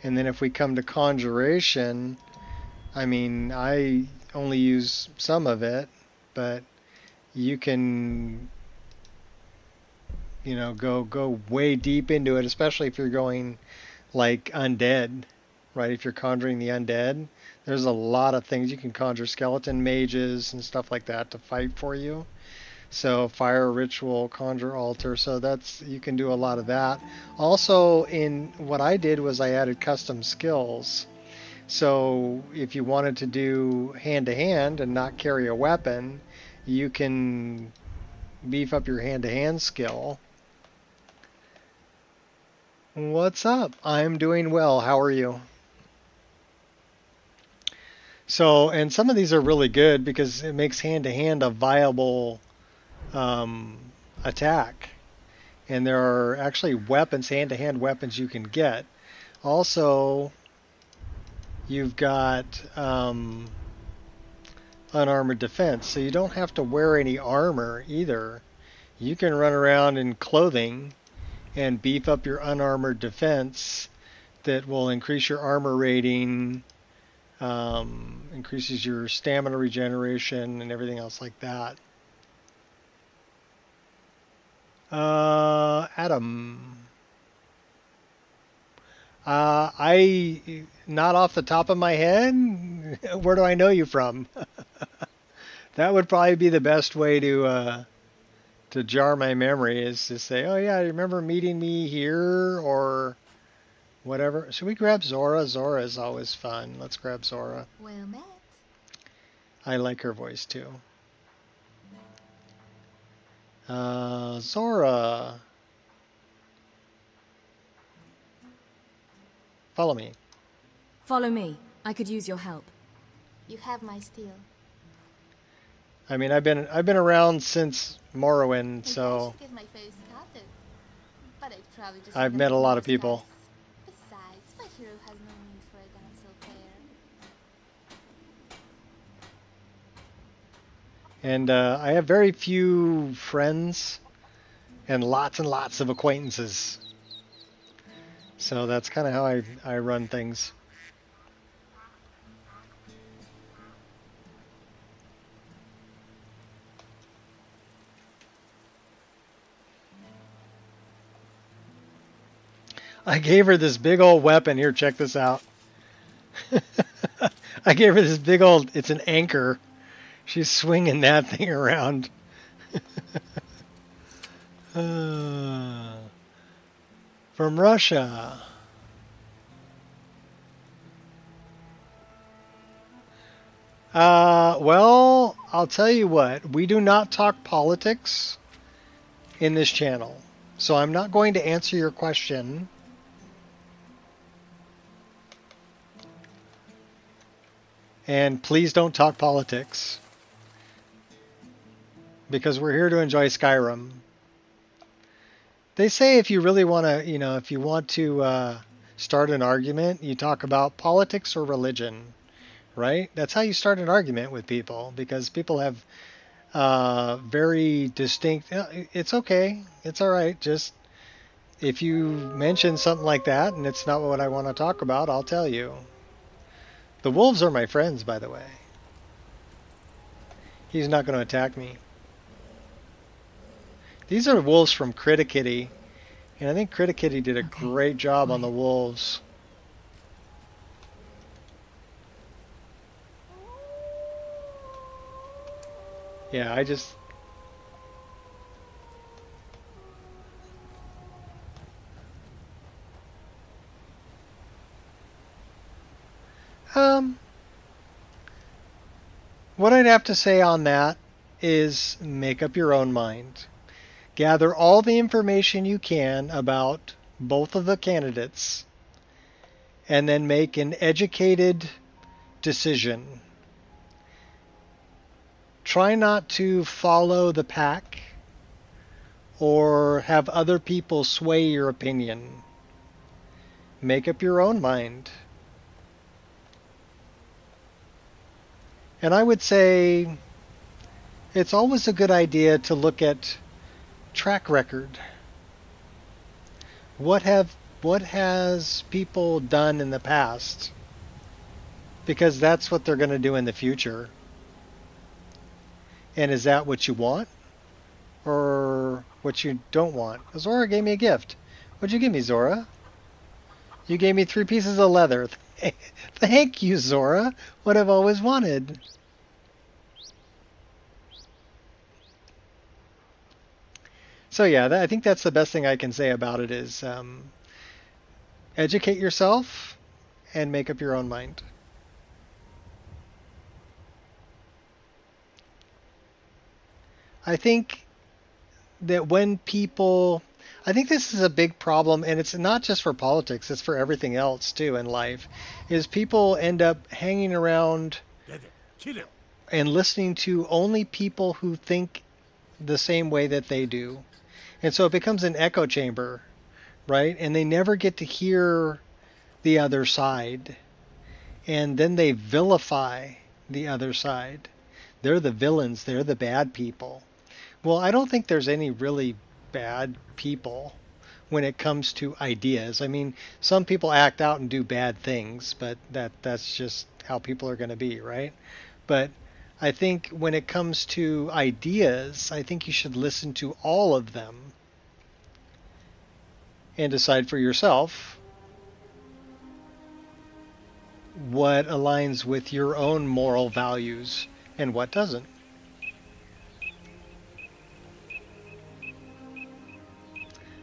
Speaker 1: And then if we come to Conjuration, I mean, I only use some of it, but you can, you know, go way deep into it, especially if you're going like undead, right? If you're conjuring the undead, there's a lot of things. You can conjure skeleton mages and stuff like that to fight for you. So fire ritual, conjure altar, so that's, you can do a lot of that. Also, in what I did was I added custom skills. So if you wanted to do hand-to-hand and not carry a weapon, you can beef up your hand-to-hand skill. What's up? I'm doing well. How are you? So, and some of these are really good because it makes hand-to-hand a viable attack. And there are actually weapons, hand-to-hand weapons you can get. Also, you've got unarmored defense, so you don't have to wear any armor either. You can run around in clothing and beef up your unarmored defense that will increase your armor rating, increases your stamina regeneration and everything else like that. Adam. Not off the top of my head. Where do I know you from? That would probably be the best way to jar my memory, is to say, oh yeah, you remember meeting me here or whatever. Should we grab Zora? Zora is always fun. Let's grab Zora.
Speaker 5: Well met.
Speaker 1: I like her voice too. Zora. Follow me.
Speaker 5: Follow me. I could use your help. You have my steel.
Speaker 1: I mean, I've been around since Morrowind, so I've met a lot of people.
Speaker 5: Besides, my hero has no need for a damsel fair.
Speaker 1: And I have very few friends and lots of acquaintances. So that's kind of how I run things. I gave her this big old weapon. Here, check this out. I gave her this big old, it's an anchor. She's swinging that thing around. From Russia. Well, I'll tell you what. We do not talk politics in this channel. So I'm not going to answer your question. And please don't talk politics. Because we're here to enjoy Skyrim. They say if you really want to, if you want to start an argument, you talk about politics or religion, right? That's how you start an argument with people, because people have very distinct, it's okay, it's all right, just if you mention something like that and it's not what I want to talk about, I'll tell you. The wolves are my friends, by the way. He's not going to attack me. These are wolves from Criticity, and I think Criticity did a great job on the wolves. Yeah, I just... What I'd have to say on that is make up your own mind. Gather all the information you can about both of the candidates and then make an educated decision. Try not to follow the pack or have other people sway your opinion. Make up your own mind. And I would say it's always a good idea to look at track record. What has people done in the past? Because that's what they're going to do in the future. And is that what you want? Or what you don't want? Zora gave me a gift. What'd you give me, Zora? You gave me 3 pieces of leather. Thank you, Zora. What I've always wanted. So yeah, I think that's the best thing I can say about it is educate yourself and make up your own mind. I think that when people... I think this is a big problem, and it's not just for politics, it's for everything else too in life, is people end up hanging around and listening to only people who think the same way that they do. And so it becomes an echo chamber, right? And they never get to hear the other side. And then they vilify the other side. They're the villains, they're the bad people. Well, I don't think there's any really bad people when it comes to ideas. I mean, some people act out and do bad things, but that's just how people are going to be, right? But I think when it comes to ideas, I think you should listen to all of them and decide for yourself what aligns with your own moral values and what doesn't.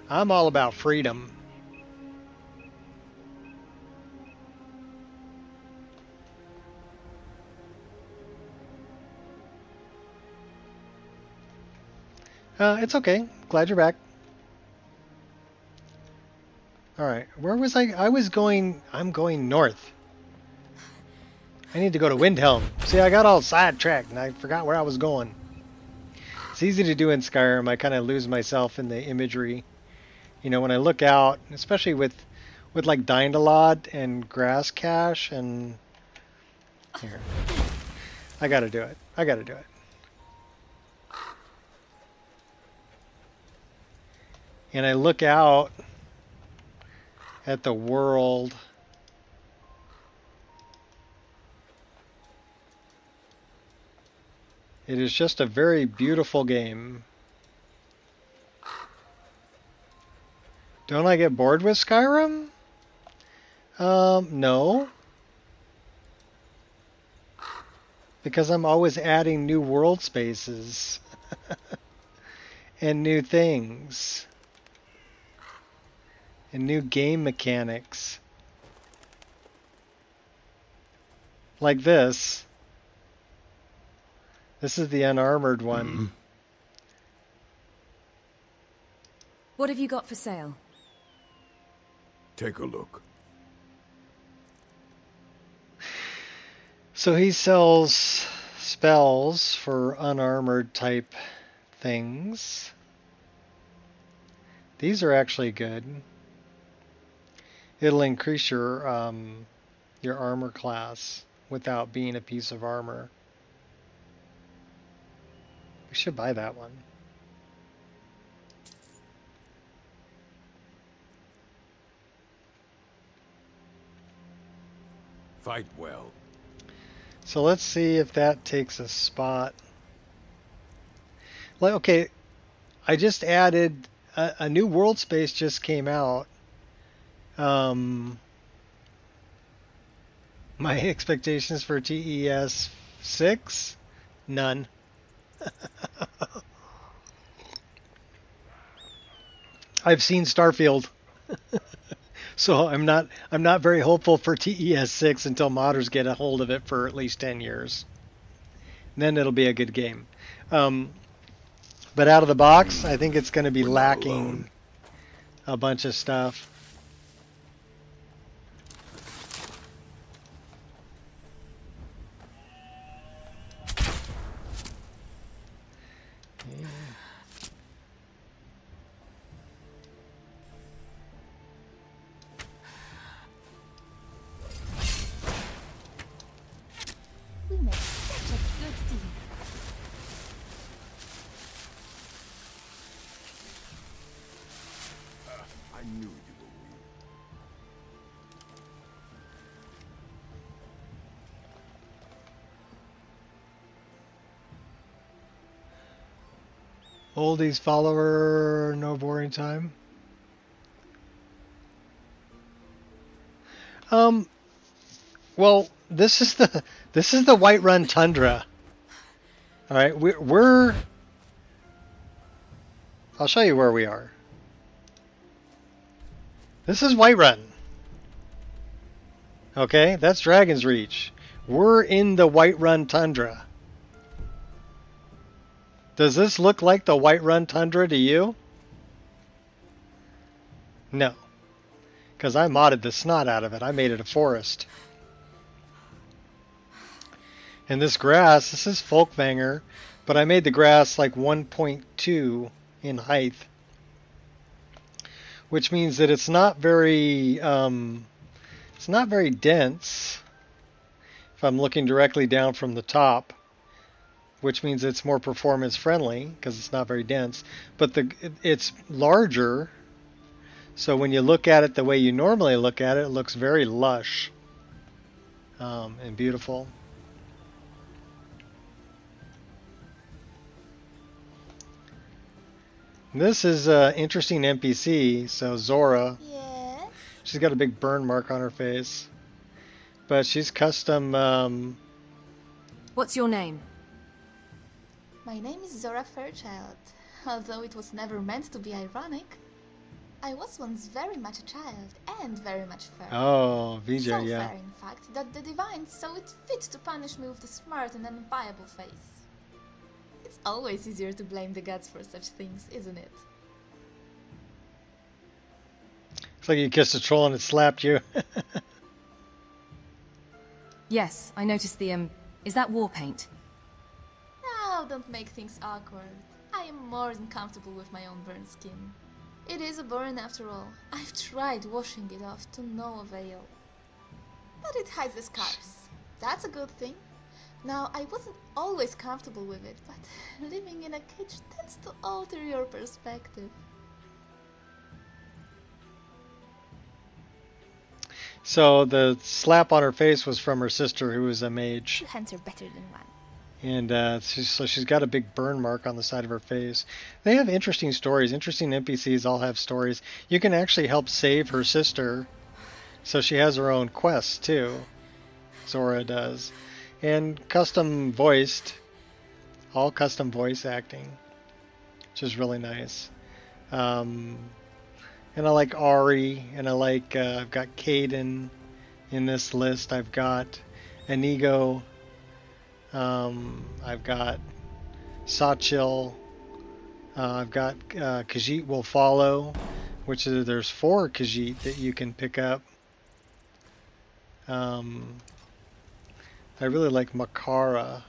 Speaker 1: I'm all about freedom. It's okay. Glad you're back. Alright, where was I? I'm going north. I need to go to Windhelm. See, I got all sidetracked and I forgot where I was going. It's easy to do in Skyrim. I kind of lose myself in the imagery. You know, when I look out, especially with like Dindalod and Grass Cache and... Here. I gotta do it. I gotta do it. And I look out at the world. It is just a very beautiful game. Don't I get bored with Skyrim? No. Because I'm always adding new world spaces. And new things. And new game mechanics. Like this. This is the unarmored one.
Speaker 5: What have you got for sale?
Speaker 4: Take a look.
Speaker 1: So he sells spells for unarmored type things. These are actually good. It'll increase your armor class without being a piece of armor. We should buy that one.
Speaker 4: Fight well.
Speaker 1: So let's see if that takes a spot. Like, okay, I just added a new world space just came out. My expectations for TES 6? None. I've seen Starfield. So I'm not very hopeful for TES 6 until modders get a hold of it for at least 10 years. Then it'll be a good game. But out of the box, I think it's going to be lacking a bunch of stuff.
Speaker 5: We made such a good team.
Speaker 4: I knew you were weak.
Speaker 1: Oldies follower, no boring time. Well, this is the Whiterun Tundra. All right, we're I'll show you where we are. This is Whiterun. Okay, that's Dragon's Reach. We're in the Whiterun Tundra. Does this look like the Whiterun Tundra to you? No. Because I modded the snot out of it. I made it a forest. And this grass, this is Folkvanger, but I made the grass like 1.2 in height. Which means that it's not very dense. If I'm looking directly down from the top, which means it's more performance friendly because it's not very dense. But it's larger, so when you look at it the way you normally look at it, it looks very lush and beautiful. This is an interesting NPC. So Zora,
Speaker 13: Yes?
Speaker 1: she's got a big burn mark on her face, but she's custom.
Speaker 5: What's your name?
Speaker 13: My name is Zora Fairchild, although it was never meant to be ironic. I was once very much a child, and very much fair.
Speaker 1: Oh, VJ,
Speaker 13: so
Speaker 1: yeah.
Speaker 13: fair, in fact, that the divines saw it fit to punish me with the smart and unviable face. It's always easier to blame the gods for such things, isn't it?
Speaker 1: It's like you kissed a troll and it slapped you.
Speaker 5: Yes, I noticed the, is that war paint?
Speaker 13: Now, don't make things awkward. I am more than comfortable with my own burned skin. It is a burn after all. I've tried washing it off to no avail. But it hides the scars. That's a good thing. Now, I wasn't always comfortable with it, but living in a cage tends to alter your perspective.
Speaker 1: So the slap on her face was from her sister, who was a mage.
Speaker 13: Two hands are better than one.
Speaker 1: And so she's got a big burn mark on the side of her face. They have interesting stories. Interesting NPCs all have stories. You can actually help save her sister. So she has her own quest, too. Zora does. And custom voiced. All custom voice acting. Which is really nice. And I like Ari. And I like, I've got Caden in this list. I've got Inigo. I've got Sachil. I've got Khajiit will follow, which is, there's 4 Khajiit that you can pick up. I really like Makara.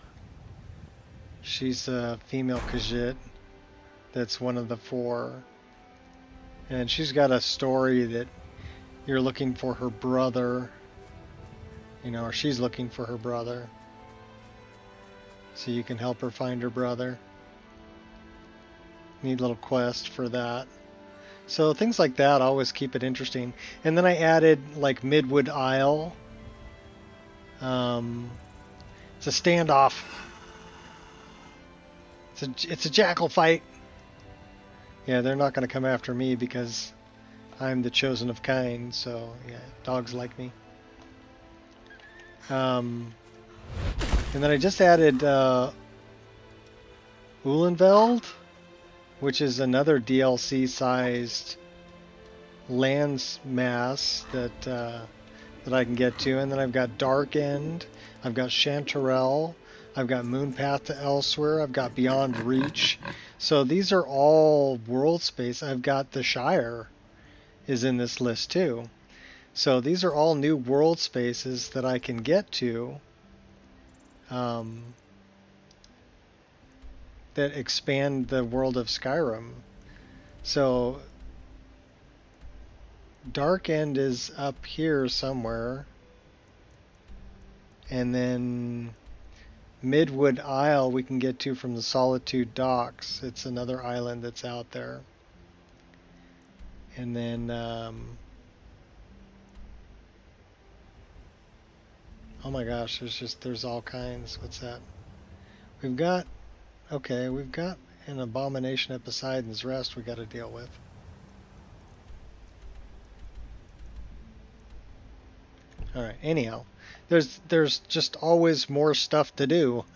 Speaker 1: She's a female Khajiit. That's one of the 4. And she's got a story that you're looking for her brother. You know, or she's looking for her brother. So you can help her find her brother. Need a little quest for that. So things like that always keep it interesting. And then I added like Midwood Isle. It's a standoff. It's a jackal fight. Yeah, they're not going to come after me because I'm the chosen of kind. So yeah, dogs like me. And then I just added Uhlenveld, which is another DLC-sized land mass that I can get to. And then I've got Dark End, I've got Chanterelle, I've got Moonpath to Elsewhere, I've got Beyond Reach. So these are all world space. I've got the Shire is in this list too. So these are all new world spaces that I can get to. That expand the world of Skyrim. So Dark End is up here somewhere, and then Midwood Isle we can get to from the Solitude Docks. It's another island that's out there. And then oh my gosh, there's all kinds. What's that? We've got an abomination at Poseidon's Rest we got to deal with. All right. Anyhow, there's just always more stuff to do.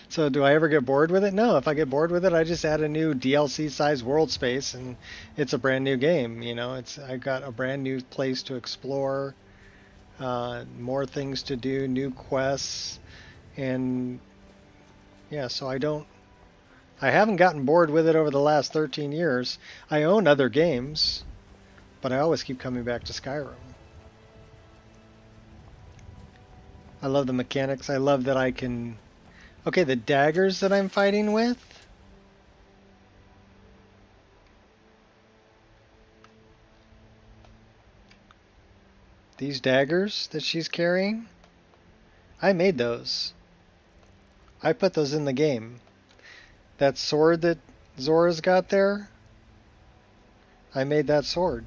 Speaker 1: So do I ever get bored with it? No. If I get bored with it, I just add a new DLC-sized world space, and it's a brand new game. You know, I got a brand new place to explore, more things to do, new quests, and yeah. So I haven't gotten bored with it over the last 13 years. I own other games, but I always keep coming back to Skyrim. I love the mechanics. I love that I can... Okay, the daggers that I'm fighting with. These daggers that she's carrying, I made those. I put those in the game. That sword that Zora's got there, I made that sword.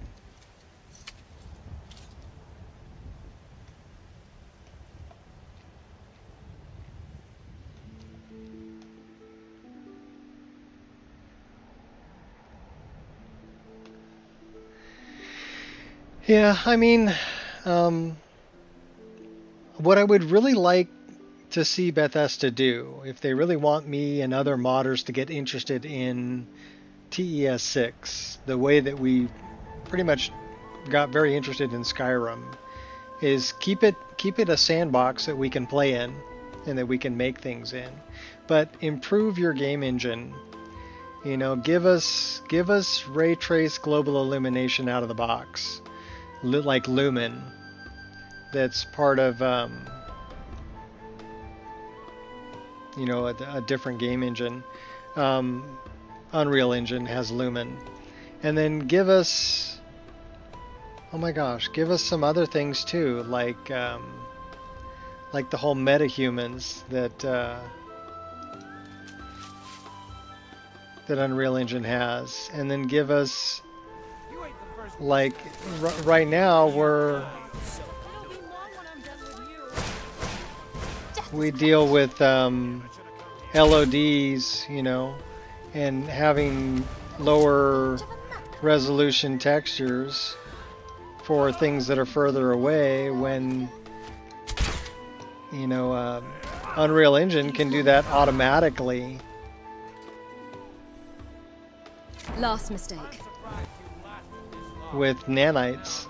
Speaker 1: Yeah, I mean, what I would really like to see Bethesda do, if they really want me and other modders to get interested in TES 6, the way that we pretty much got very interested in Skyrim, is keep it a sandbox that we can play in and that we can make things in, but improve your game engine. You know, give us ray trace global illumination out of the box, like Lumen. That's part of you know, a different game engine. Unreal Engine has Lumen, and then give us, oh my gosh, give us some other things too, like the whole metahumans that that Unreal Engine has, and then give us, like, right now we deal with LODs, you know, and having lower resolution textures for things that are further away, when, you know, Unreal Engine can do that automatically.
Speaker 5: Last mistake.
Speaker 1: With nanites.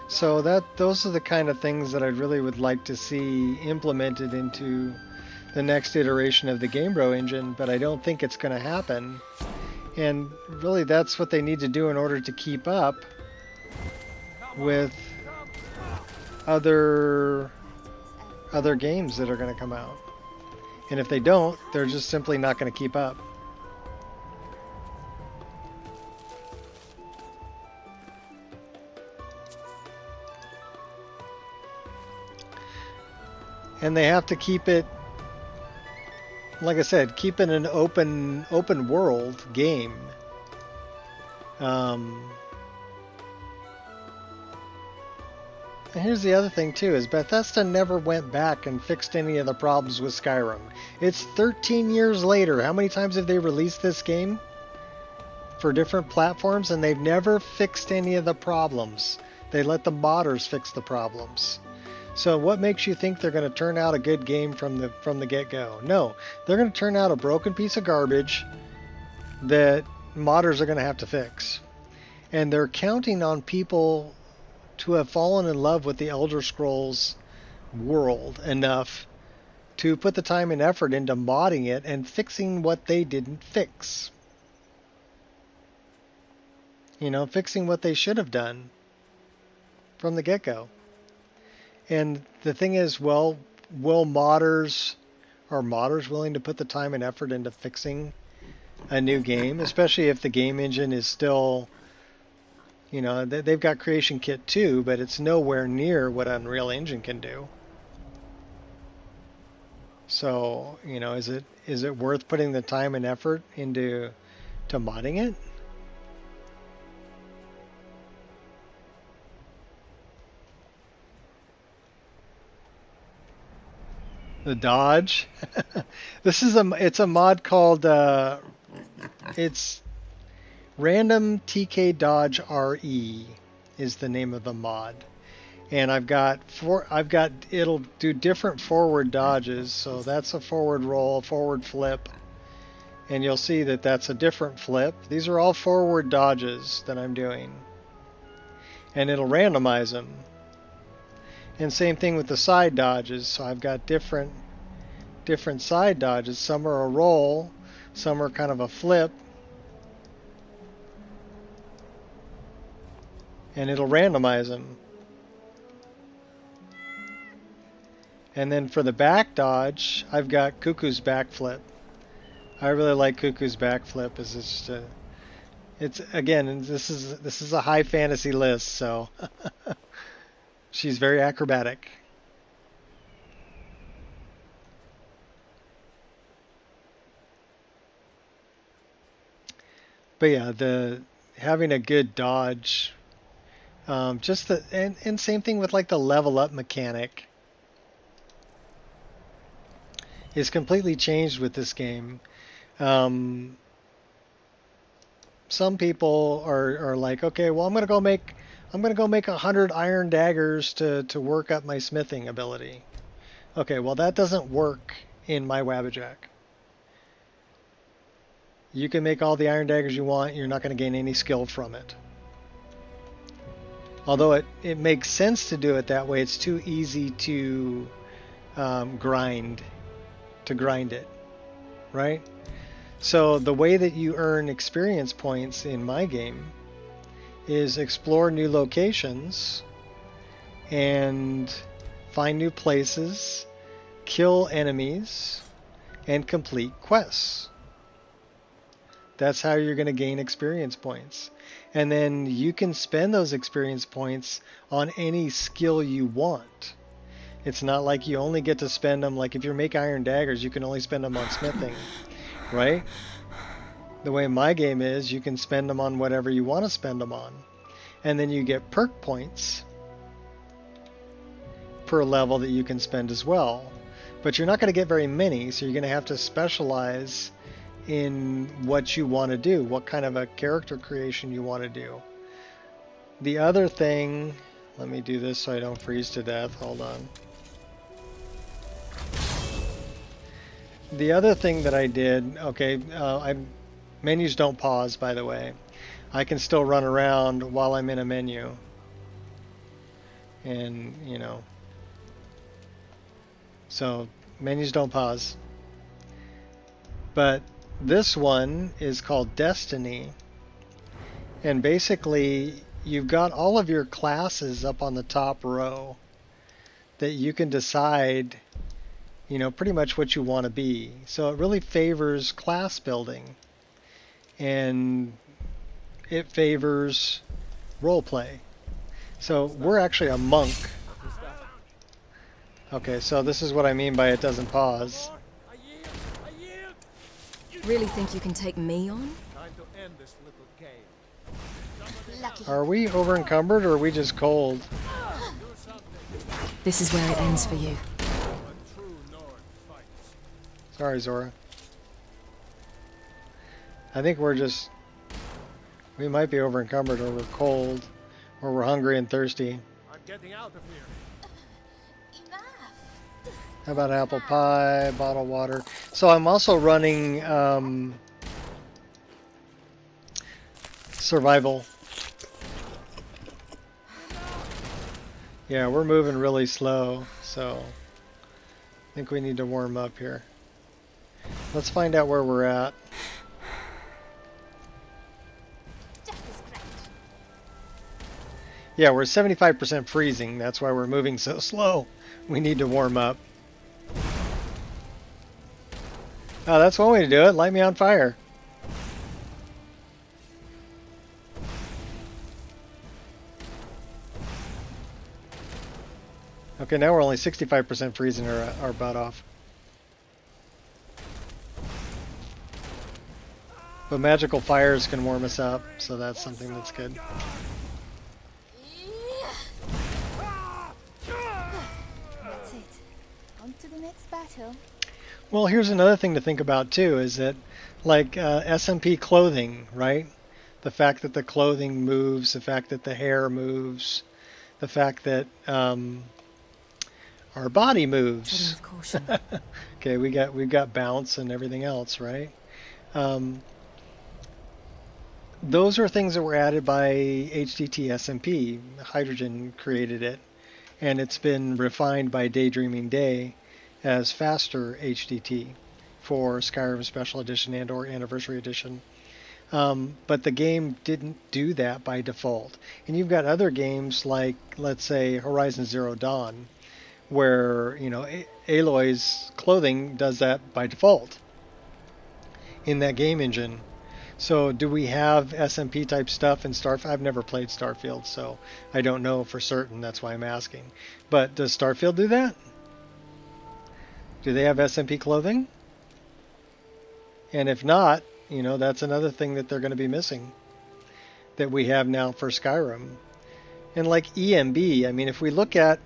Speaker 1: So those are the kind of things that I really would like to see implemented into the next iteration of the GameBro engine, but I don't think it's going to happen. And really that's what they need to do in order to keep up with other games that are going to come out. And if they don't, they're just simply not going to keep up. And they have to keep it, like I said, keep it an open world game. And here's the other thing too, is Bethesda never went back and fixed any of the problems with Skyrim. It's 13 years later. How many times have they released this game for different platforms, and they've never fixed any of the problems? They let the modders fix the problems. So what makes you think they're going to turn out a good game from the get-go? No, they're going to turn out a broken piece of garbage that modders are going to have to fix. And they're counting on people to have fallen in love with the Elder Scrolls world enough to put the time and effort into modding it and fixing what they didn't fix. You know, fixing what they should have done from the get-go. And the thing is, well, are modders willing to put the time and effort into fixing a new game, especially if the game engine is still, you know, they've got Creation Kit 2, but it's nowhere near what Unreal Engine can do. So, you know, is it worth putting the time and effort into modding it? The dodge. It's a mod called it's Random TK Dodge RE is the name of the mod. And it'll do different forward dodges. So that's a forward roll, forward flip. And you'll see that that's a different flip. These are all forward dodges that I'm doing. And it'll randomize them. And same thing with the side dodges. So I've got different side dodges. Some are a roll, some are kind of a flip. And it'll randomize them. And then for the back dodge, I've got Cuckoo's backflip. I really like Cuckoo's backflip. This is a high fantasy list, so she's very acrobatic. But yeah, having a good dodge, and same thing with like the level up mechanic is completely changed with this game. Some people are like, okay, well, I'm gonna I'm going to go make 100 iron daggers to work up my smithing ability. Okay, well that doesn't work in my Wabbajack. You can make all the iron daggers you want, you're not going to gain any skill from it. Although it makes sense to do it that way, it's too easy to grind it, right? So the way that you earn experience points in my game is explore new locations and find new places, kill enemies, and complete quests. That's how you're going to gain experience points. And then you can spend those experience points on any skill you want. It's not like you only get to spend them, like if you make iron daggers, you can only spend them on smithing, right? The way my game is, you can spend them on whatever you want to spend them on. And then you get perk points per level that you can spend as well. But you're not going to get very many, so you're going to have to specialize in what you want to do, what kind of a character creation you want to do. The other thing, let me do this so I don't freeze to death, hold on. The other thing that I did, okay, menus don't pause, by the way. I can still run around while I'm in a menu. And, you know, so menus don't pause. But this one is called Destiny. And basically, you've got all of your classes up on the top row that you can decide, you know, pretty much what you want to be. So it really favors class building. And it favors roleplay. So we're actually a monk. Okay, so this is what I mean by it doesn't pause.
Speaker 5: Really think you can take me on?
Speaker 1: Are we over encumbered or are we just cold?
Speaker 5: This is where it ends for you.
Speaker 1: Sorry, Zora. I think we might be over encumbered, or we're cold, or we're hungry and thirsty.
Speaker 4: I'm getting out of here.
Speaker 1: How about apple pie, bottled water? So I'm also running survival. Yeah, we're moving really slow, so I think we need to warm up here. Let's find out where we're at. Yeah, we're 75% freezing. That's why we're moving so slow. We need to warm up. Oh, that's one way to do it. Light me on fire. Okay, now we're only 65% freezing our butt off. But magical fires can warm us up, so that's something that's good.
Speaker 14: That's it. On to the next battle.
Speaker 1: Well, here's another thing to think about too, is that like SMP clothing, right? The fact that the clothing moves, the fact that the hair moves, the fact that our body moves. Okay, we've got bounce and everything else, right? Those are things that were added by HDT SMP. Hydrogen created it, and it's been refined by Daydreaming Day as faster HDT for Skyrim Special Edition and or Anniversary Edition. But the game didn't do that by default. And you've got other games like, let's say, Horizon Zero Dawn, where, you know, Aloy's clothing does that by default in that game engine. So do we have SMP type stuff in Starfield? I've never played Starfield, so I don't know for certain. That's why I'm asking. But does Starfield do that? Do they have SMP clothing? And if not, you know, that's another thing that they're going to be missing that we have now for Skyrim. And like EMB, I mean, if we look at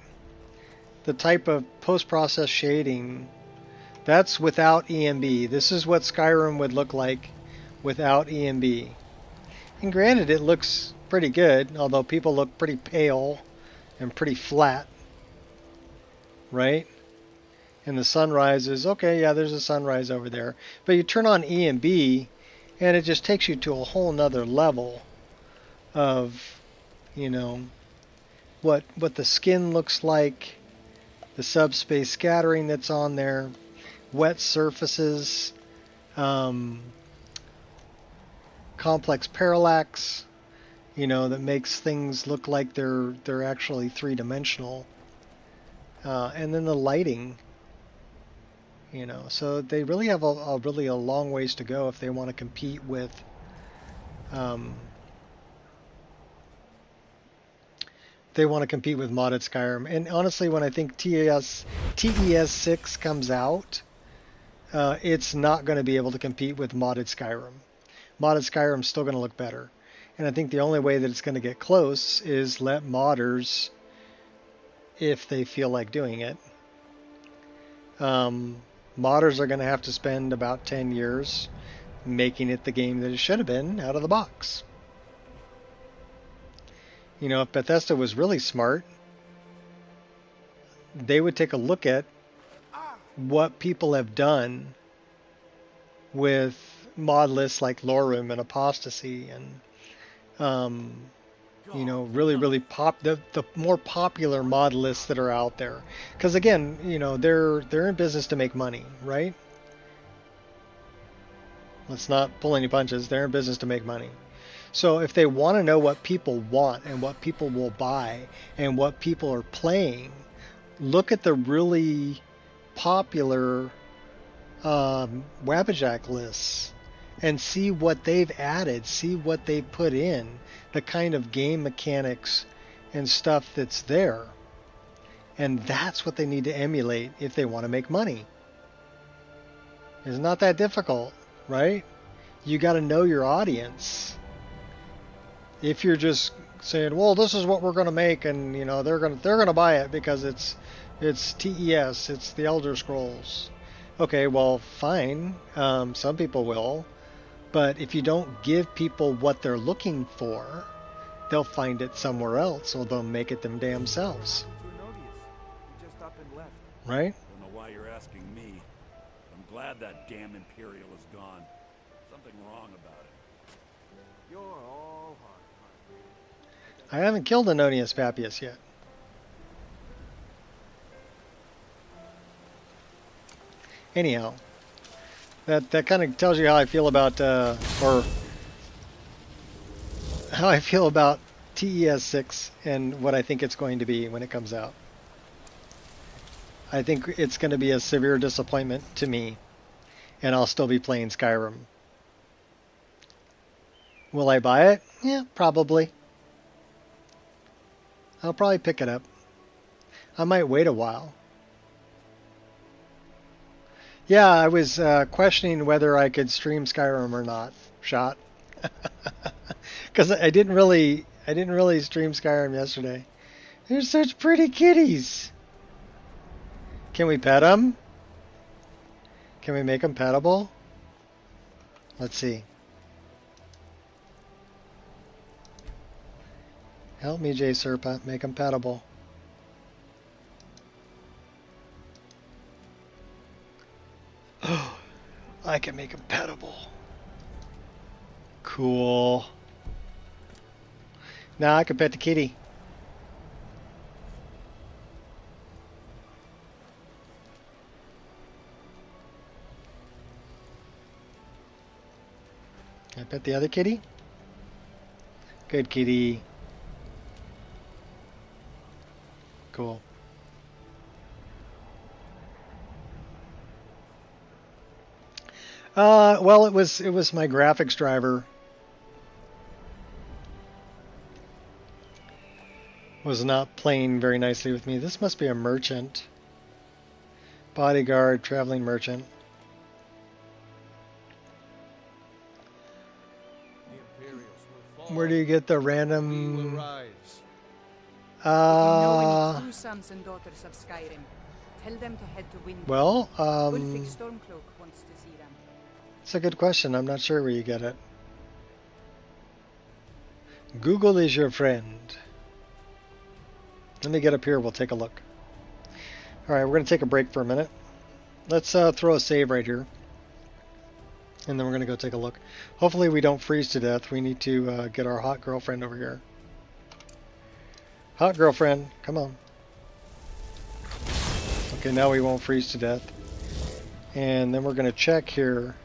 Speaker 1: the type of post-process shading, that's without EMB. This is what Skyrim would look like without EMB. And granted, it looks pretty good, although people look pretty pale and pretty flat, right? And the sunrise is, okay, yeah, there's a sunrise over there. But you turn on E and B, and it just takes you to a whole nother level of, you know, what the skin looks like, the subspace scattering that's on there, wet surfaces, complex parallax, you know, that makes things look like they're actually three-dimensional, and then the lighting, you know. So they really have a really a long ways to go if they want to compete with modded Skyrim. And honestly, when I think TES 6 comes out, it's not going to be able to compete with modded Skyrim. Modded Skyrim's still going to look better. And I think the only way that it's going to get close is let modders, if they feel like doing it. Modders are going to have to spend about 10 years making it the game that it should have been out of the box. You know, if Bethesda was really smart, they would take a look at what people have done with mod lists like Lore Room and Apostasy and you know, really the more popular mod lists that are out there. Because again, you know, they're in business to make money, right? Let's not pull any punches. They're in business to make money. So if they want to know what people want and what people will buy and what people are playing, look at the really popular Wabbajack lists and see what they've added, see what they've put in, the kind of game mechanics and stuff that's there. And that's what they need to emulate if they want to make money. It's not that difficult, right? You got to know your audience. If you're just saying, well, this is what we're going to make, and you know they're going to buy it because it's TES, it's the Elder Scrolls. Okay, well, fine. Some people will, but if you don't give people what they're looking for, they'll find it somewhere else, or they'll make it them damn selves. Right?
Speaker 6: I don't know why you're asking me. I'm glad that damn Imperial is gone. Something wrong about it. You're all hard.
Speaker 1: I haven't killed Anonius Papias yet. Anyhow, that kind of tells you how I feel about, or how I feel about TES 6 and what I think it's going to be when it comes out. I think it's going to be a severe disappointment to me, and I'll still be playing Skyrim. Will I buy it? Yeah, probably. I'll probably pick it up. I might wait a while. Yeah, I was questioning whether I could stream Skyrim or not. Shot. Because I didn't really stream Skyrim yesterday. They're such pretty kitties. Can we pet them? Can we make them pettable? Let's see. Help me, J Serpa. Make them pettable. I can make them pettable. Cool. Now I can pet the kitty. Can I pet the other kitty? Good kitty. Cool. Well, it was my graphics driver was not playing very nicely with me. This must be a merchant. Bodyguard, traveling merchant. Where do you get the random?
Speaker 3: If you know any true sons and daughters of Skyrim, tell them to head to Wind.
Speaker 1: Well,
Speaker 3: Ulfric Stormcloak wants to see them.
Speaker 1: It's a good question. I'm not sure where you get it. Google is your friend. Let me get up here. We'll take a look. All right, we're going to take a break for a minute. Let's throw a save right here. And then we're going to go take a look. Hopefully we don't freeze to death. We need to get our hot girlfriend over here. Hot girlfriend, come on. Okay, now we won't freeze to death. And then we're going to check here.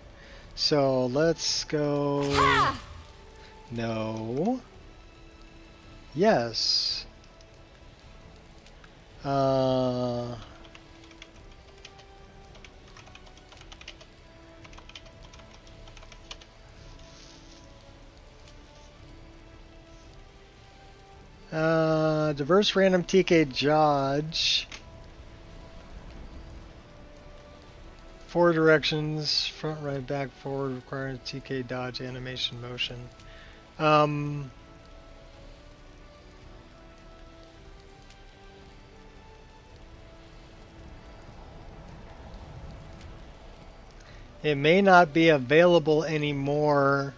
Speaker 1: So let's go... No. Yes. Diverse random TK dodge. 4 directions, front, right, back, forward, requires TK dodge animation motion. It may not be available anymore.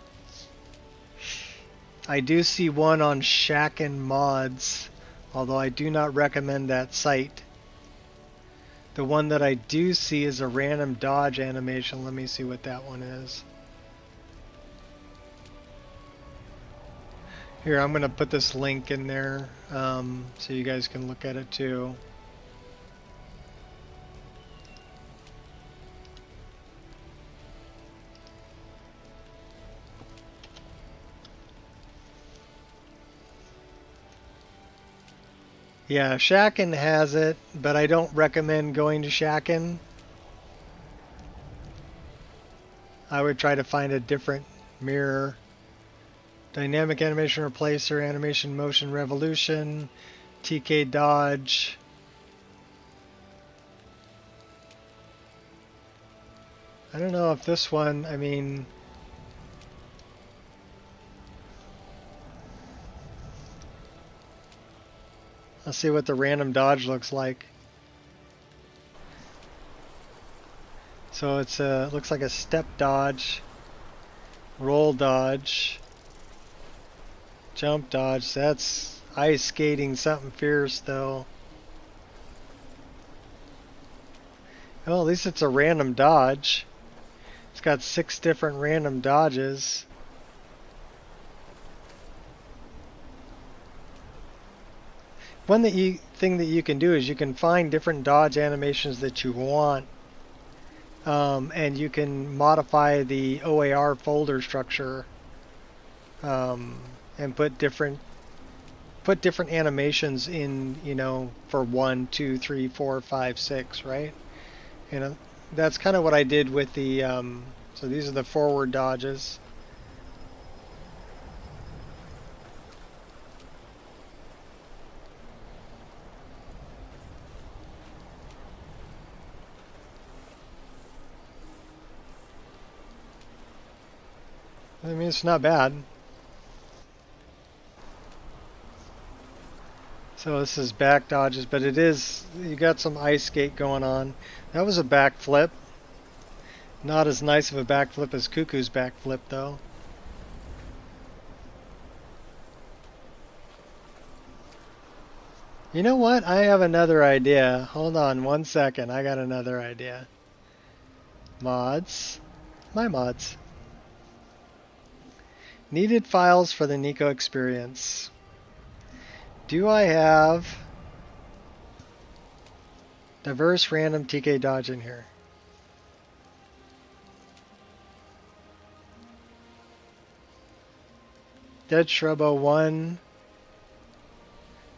Speaker 1: I do see one on Shaken Mods, although I do not recommend that site. The one that I do see is a random dodge animation. Let me see what that one is. Here, I'm going to put this link in there so you guys can look at it too. Yeah, Shaken has it, but I don't recommend going to Shaken. I would try to find a different mirror. Dynamic animation replacer, animation motion revolution, TK dodge. I don't know if this one, I mean... Let's see what the random dodge looks like. So it's looks like a step dodge, roll dodge, jump dodge. That's ice skating something fierce though. Well, at least it's a random dodge. It's got 6 different random dodges. One thing that you can do is you can find different dodge animations that you want, and you can modify the OAR folder structure and put different animations in, you know, for 1, 2, 3, 4, 5, 6, right? You know, that's kind of what I did with the. So these are the forward dodges. I mean, it's not bad. So this is back dodges, but it is, you got some ice skate going on. That was a backflip. Not as nice of a backflip as Cuckoo's backflip, though. You know what? I have another idea. Hold on 1 second. I got another idea. Mods. My mods. Needed files for the Nico experience. Do I have diverse random TK dodge in here? Dead Shrub 01.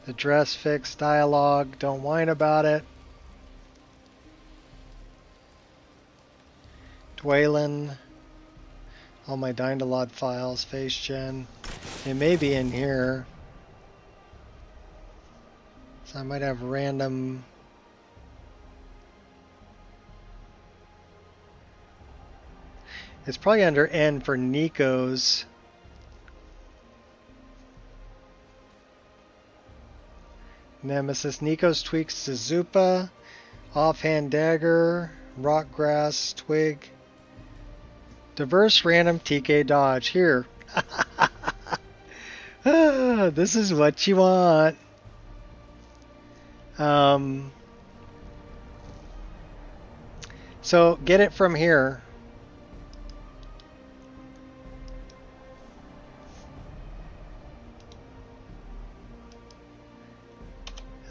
Speaker 1: The dress fix dialogue. Don't whine about it. Dwaylen. All my Dynalod files, face gen. It may be in here. So I might have random. It's probably under N for Nico's. Nemesis. Nico's tweaks to Zupa. Offhand dagger. Rock grass. Twig. Diverse random TK dodge. Here. This is what you want. So get it from here.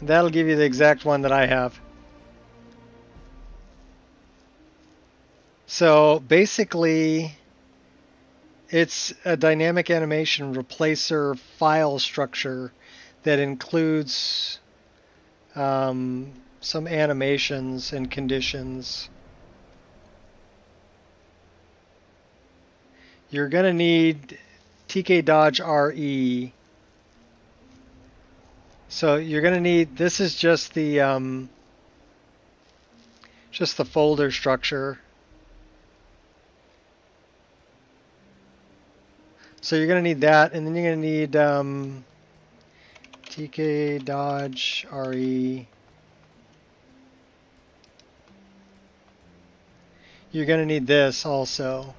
Speaker 1: And that'll give you the exact one that I have. So basically, it's a dynamic animation replacer file structure that includes some animations and conditions. You're going to need TK Dodge RE. So you're going to need, this is just the folder structure. So you're going to need that, and then you're going to need TK Dodge RE. You're going to need this also.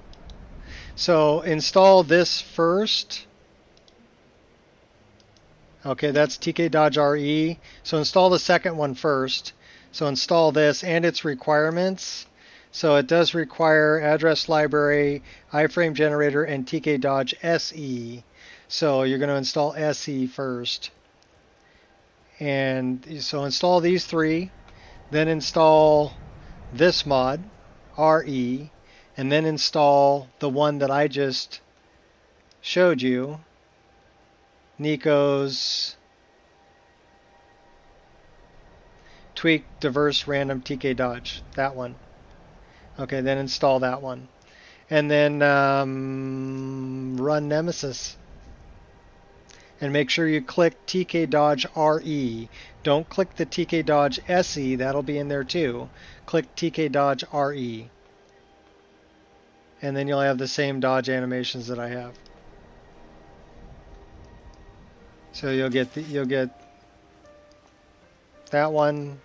Speaker 1: So install this first. Okay, that's TK Dodge RE. So install the second one first. So install this and its requirements. So it does require address library, iframe generator, and TK Dodge SE. So you're going to install SE first. And so install these three, then install this mod, RE, and then install the one that I just showed you, Nico's Tweak Diverse Random TK Dodge, that one. Okay, then install that one. And then run Nemesis. And make sure you click TK Dodge RE. Don't click the TK Dodge SE, that'll be in there too. Click TK Dodge RE. And then you'll have the same dodge animations that I have. So you'll get that one,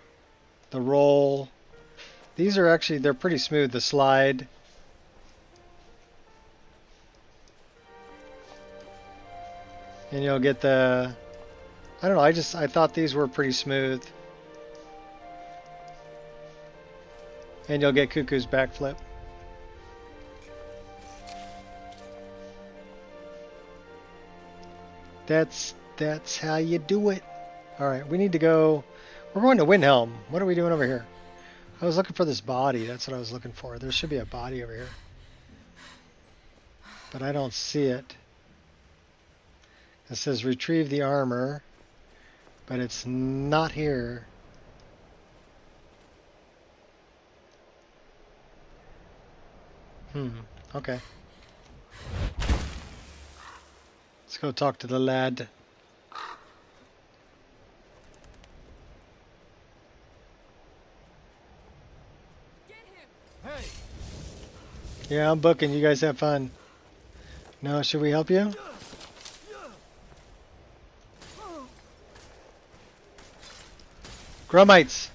Speaker 1: the roll. These are actually, they're pretty smooth, the slide. And you'll get the, I don't know, I thought these were pretty smooth. And you'll get Cuckoo's backflip. That's how you do it. Alright, we need to go, we're going to Windhelm. What are we doing over here? I was looking for this body, that's what I was looking for. There should be a body over here. But I don't see it. It says retrieve the armor, but it's not here. Okay. Let's go talk to the lad.
Speaker 6: Hey.
Speaker 1: Yeah, I'm booking. You guys have fun. No, should we help you? Grummites.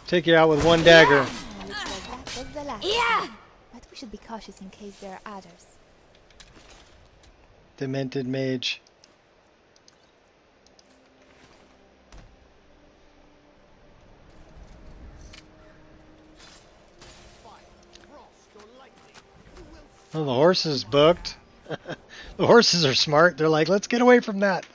Speaker 1: Take you out with one dagger.
Speaker 14: Looks like that was the last. But we should be cautious in case there are others.
Speaker 1: Demented mage. Oh, the horse is booked. The horses are smart. They're like, let's get away from that.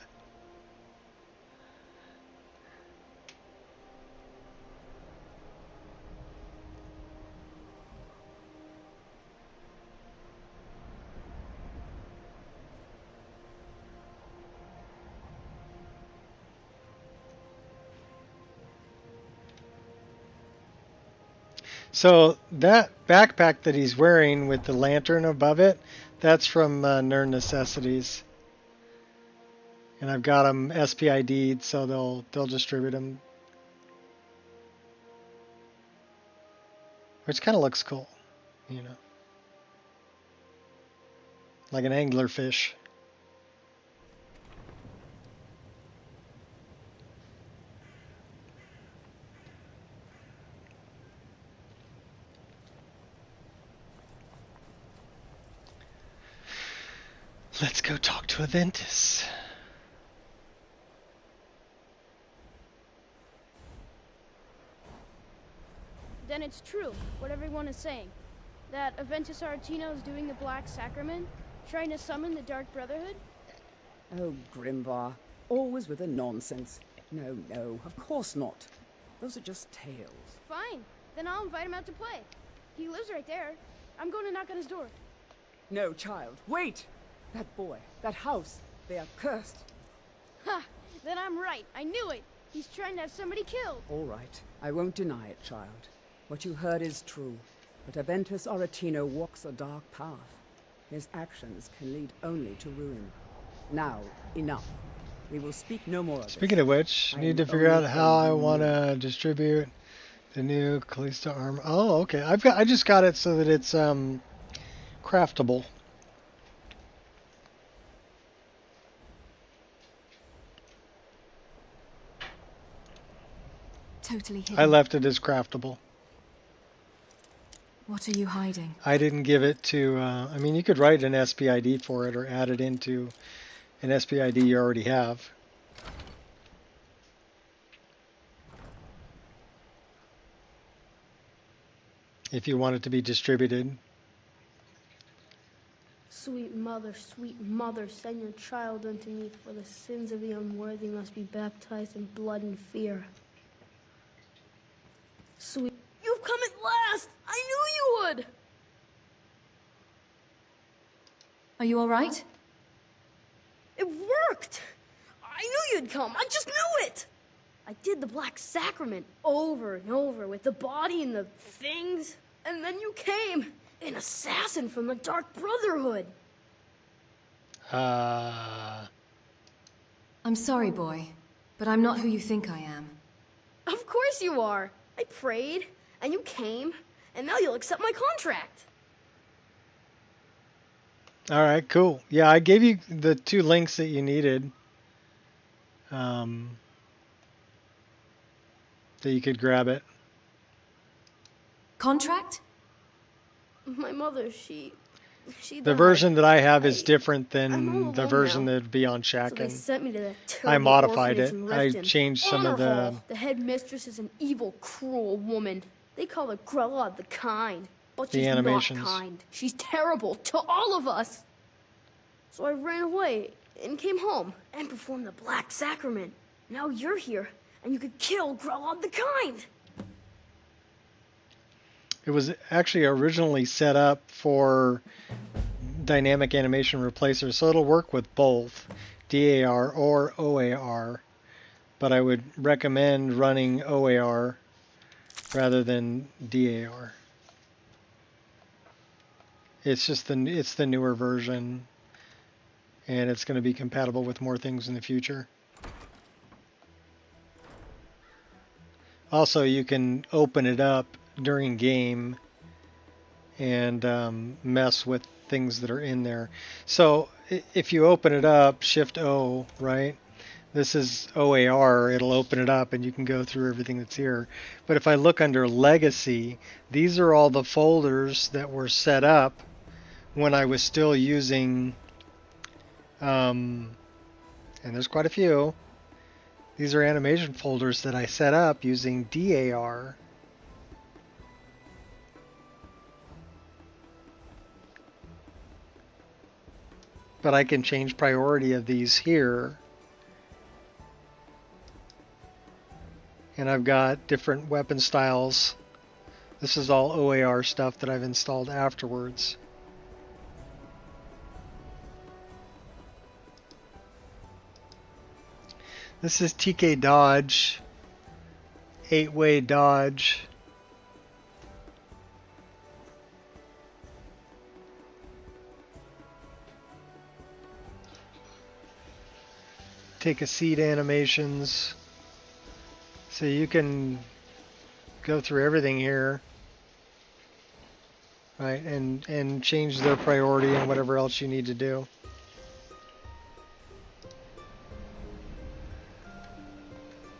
Speaker 1: So that backpack that he's wearing with the lantern above it, that's from Nerd Necessities. And I've got them SPID'd, so they'll distribute them. Which kind of looks cool, you know. Like an anglerfish. Let's go talk to Aventus.
Speaker 8: Then it's true, what everyone is saying. That Aventus Aretino is doing the Black Sacrament, trying to summon the Dark Brotherhood?
Speaker 7: Oh, Grimvar. Always with the nonsense. No, no, of course not. Those are just tales.
Speaker 8: Fine, then I'll invite him out to play. He lives right there. I'm going to knock on his door.
Speaker 7: No, child, wait! That boy, that house, they are cursed.
Speaker 8: Ha! Then I'm right. I knew it. He's trying to have somebody killed.
Speaker 7: All right, I won't deny it, child. What you heard is true. But Aventus Aretino walks a dark path. His actions can lead only to ruin. Now, enough. We will speak no more of this.
Speaker 1: Speaking of which, I need to figure out how I want to distribute the new Callisto armor. Oh, okay. I just got it so that it's craftable.
Speaker 5: Totally hidden.
Speaker 1: I left it as craftable.
Speaker 5: What are you hiding?
Speaker 1: I didn't give it to, I mean, you could write an SPID for it or add it into an SPID you already have. If you want it to be distributed.
Speaker 15: Sweet mother, send your child unto me, for the sins of the unworthy must be baptized in blood and fear. Sweet, you've come at last! I knew you would!
Speaker 5: Are you all right?
Speaker 15: It worked! I knew you'd come, I just knew it! I did the Black Sacrament over and over with the body and the things, and then you came, an assassin from the Dark Brotherhood.
Speaker 5: I'm sorry, boy, but I'm not who you think I am.
Speaker 15: Of course you are. I prayed, and you came, and now you'll accept my contract.
Speaker 1: All right, cool. Yeah, I gave you the 2 links that you needed. That you could grab it.
Speaker 5: Contract?
Speaker 15: My mother, she
Speaker 1: The
Speaker 15: died.
Speaker 1: version that I have is different than
Speaker 15: all
Speaker 1: the
Speaker 15: alone
Speaker 1: version
Speaker 15: now.
Speaker 1: that'd be on
Speaker 15: So they
Speaker 1: Shaken.
Speaker 15: sent me to that
Speaker 1: I
Speaker 15: terrible
Speaker 1: modified
Speaker 15: orphanage
Speaker 1: it.
Speaker 15: in
Speaker 1: I
Speaker 15: Riften.
Speaker 1: changed some of the...
Speaker 15: Honor Hall. The headmistress is an evil, cruel woman. They call her Grella the Kind. But
Speaker 1: The
Speaker 15: she's
Speaker 1: animations.
Speaker 15: not kind. She's terrible to all of us. So I ran away and came home and performed the Black Sacrament. Now you're here, and you could kill Grella the Kind.
Speaker 1: It was actually originally set up for dynamic animation replacer, so it'll work with both DAR or OAR. But I would recommend running OAR rather than DAR. It's just the newer version, and it's going to be compatible with more things in the future. Also, you can open it up during game and mess with things that are in there. So if you open it up, Shift O, right? This is OAR, it'll open it up and you can go through everything that's here. But if I look under Legacy, these are all the folders that were set up when I was still using, and there's quite a few. These are animation folders that I set up using DAR. But I can change priority of these here. And I've got different weapon styles. This is all OAR stuff that I've installed afterwards. This is TK Dodge, 8-way dodge. Take a seat animations. So you can go through everything here, right, and change their priority and whatever else you need to do.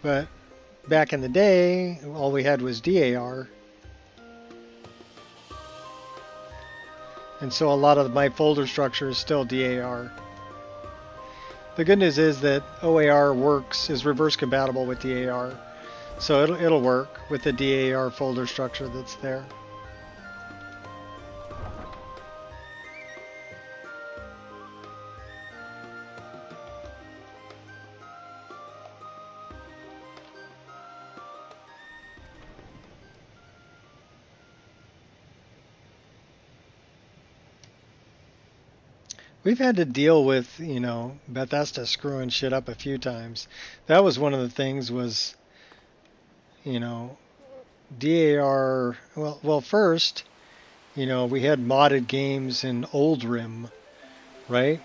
Speaker 1: But back in the day, all we had was DAR. And so a lot of my folder structure is still DAR. The good news is that OAR is reverse compatible with DAR. So it'll work with the DAR folder structure that's there. We've had to deal with, you know, Bethesda screwing shit up a few times. That was one of the things was, you know, DAR, well first, you know, we had modded games in Old Rim, right?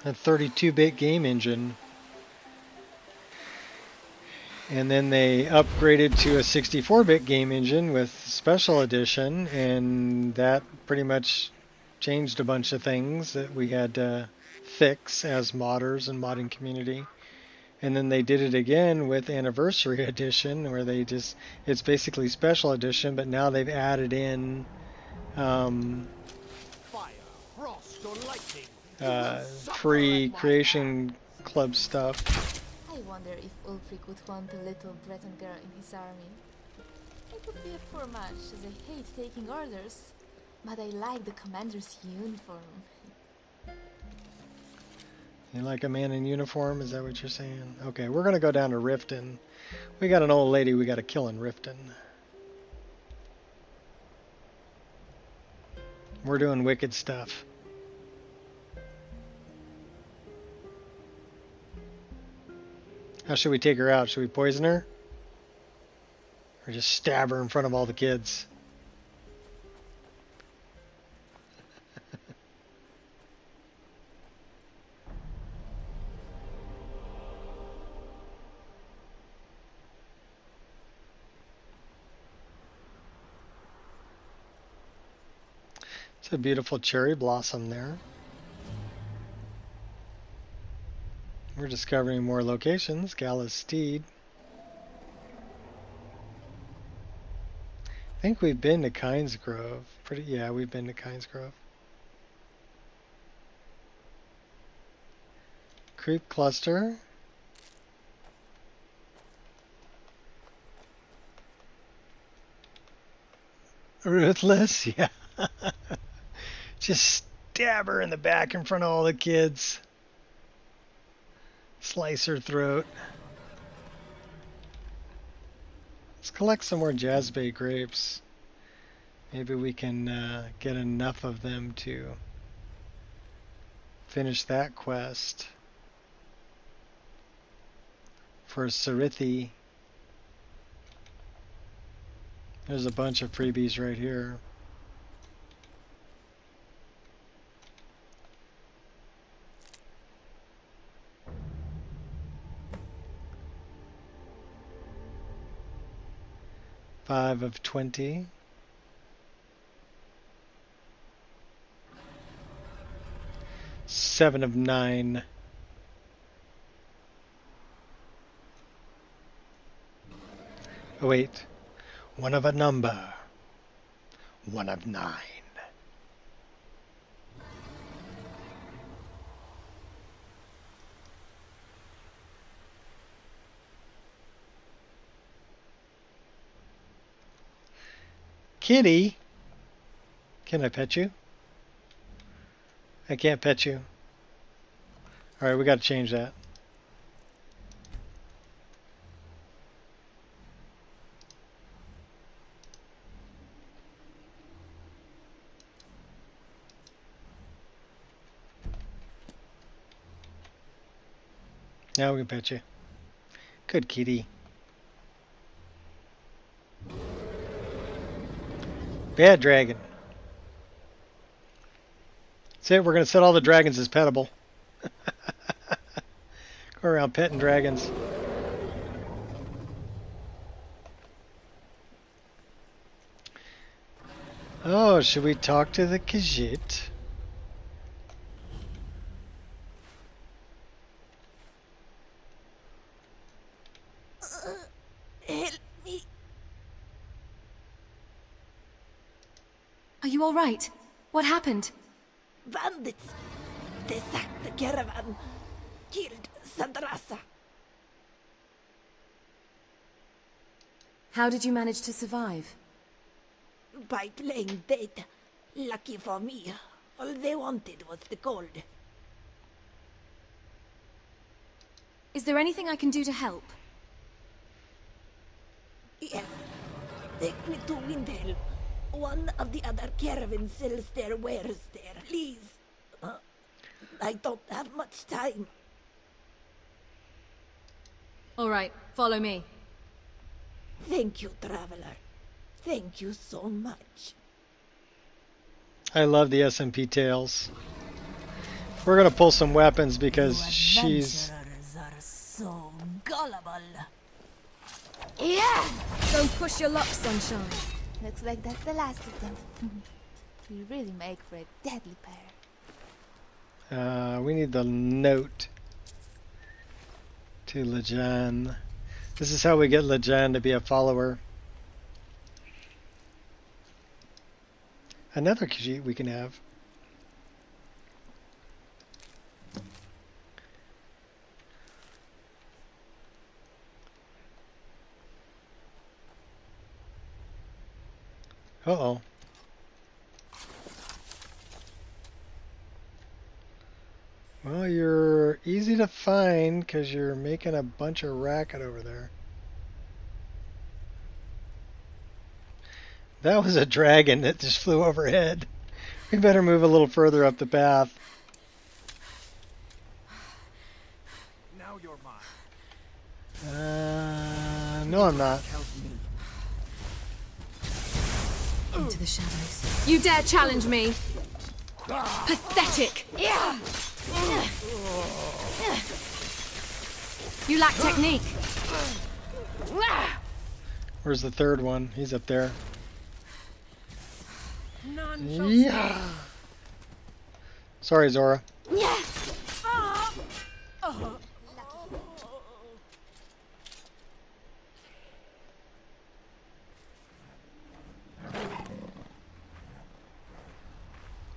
Speaker 1: A 32-bit game engine. And then they upgraded to a 64-bit game engine with Special Edition, and that pretty much changed a bunch of things that we had to fix as modders and modding community. And then they did it again with Anniversary Edition, where they just, it's basically Special Edition, but now they've added in free Creation Club stuff.
Speaker 13: I wonder if Ulfric would want a little Breton girl in his army. It would be a poor match, as I hate taking orders. But I like the commander's uniform.
Speaker 1: You like a man in uniform? Is that what you're saying? Okay, we're going to go down to Riften. We got an old lady we got to kill in Riften. We're doing wicked stuff. How should we take her out? Should we poison her? Or just stab her in front of all the kids? It's a beautiful cherry blossom there. We're discovering more locations. Gallus Steed. I think we've been to Kynes Grove. Yeah, we've been to Kynes Grove. Creep Cluster. Ruthless, yeah. Just stab her in the back in front of all the kids. Slice her throat. Let's collect some more Jazzbay grapes. Maybe we can get enough of them to finish that quest for Sarithi. There's a bunch of freebies right here. Five of 20. Seven of 9. Oh wait. One of a number. One of 9. Kitty, can I pet you? I can't pet you. Alright, we gotta change that. Now we can pet you. Good kitty. Bad dragon. That's it, we're going to set all the dragons as pettable. Go around petting dragons. Oh, should we talk to the Khajiit?
Speaker 5: Help me. Are you all right? What happened?
Speaker 14: Bandits!
Speaker 16: They sacked the caravan, killed Sandrasa.
Speaker 17: How did you manage to survive?
Speaker 16: By playing dead. Lucky for me, all they wanted was the gold.
Speaker 17: Is there anything I can do to help?
Speaker 16: Yes. Take me to Windhelm. One of the other caravans sells their wares there. Please. I don't have much time.
Speaker 17: All right, follow me.
Speaker 16: Thank you, traveler. Thank you so much.
Speaker 1: I love the SMP tales. We're gonna pull some weapons because she's...
Speaker 16: Adventurers are so gullible.
Speaker 5: Yeah!
Speaker 17: Don't push your luck, sunshine.
Speaker 14: Looks like that's the last of them. We really make for a deadly pair.
Speaker 1: we need the note to Lejan. This is how we get Lejan to be a follower. Another Khajiit we can have. Uh-oh. Well, you're easy to find because you're making a bunch of racket over there. That was a dragon that just flew overhead. We better move a little further up the path.
Speaker 6: Now you're mine.
Speaker 1: No, I'm not.
Speaker 17: Into the shadows. You dare challenge me? Pathetic! You lack technique.
Speaker 1: Where's the third one? He's up there. Yeah. Sorry, Zora.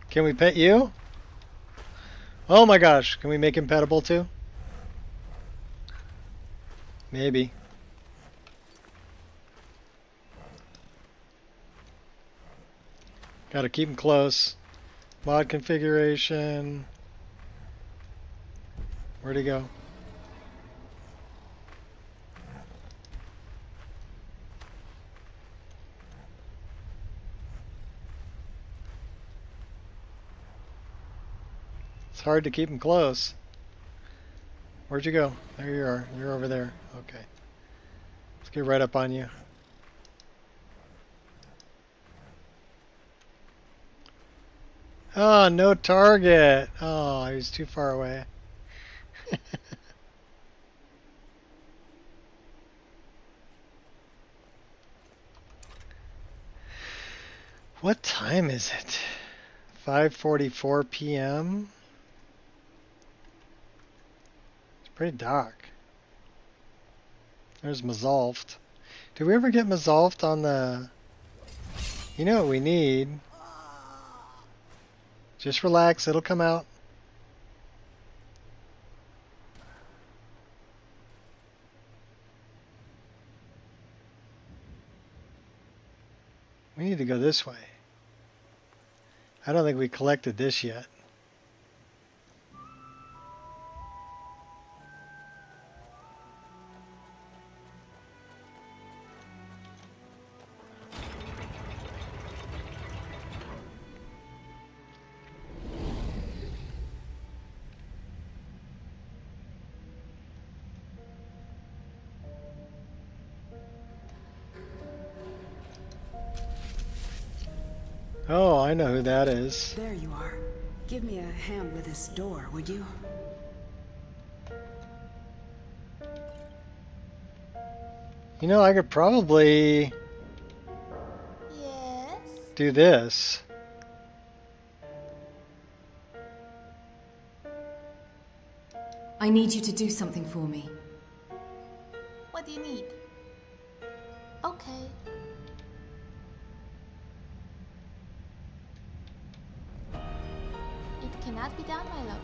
Speaker 1: Can we pet you? Oh my gosh, can we make him pettable too? Maybe. Gotta keep him close. Mod configuration. Where'd he go? It's hard to keep him close. Where'd you go? There you are. You're over there. Okay. Let's get right up on you. Oh, no target. Oh, he was too far away. What time is it? 5:44 p.m. It's pretty dark. There's Mazalft. Did we ever get Mazalft on the... You know what we need? Just relax, it'll come out. We need to go this way. I don't think we collected this yet. Oh, I know who that is.
Speaker 7: There you are. Give me a hand with this door, would you?
Speaker 1: You know, I could probably do this.
Speaker 17: I need you to do something for me.
Speaker 13: What do you need? Okay. It cannot be done, my lord.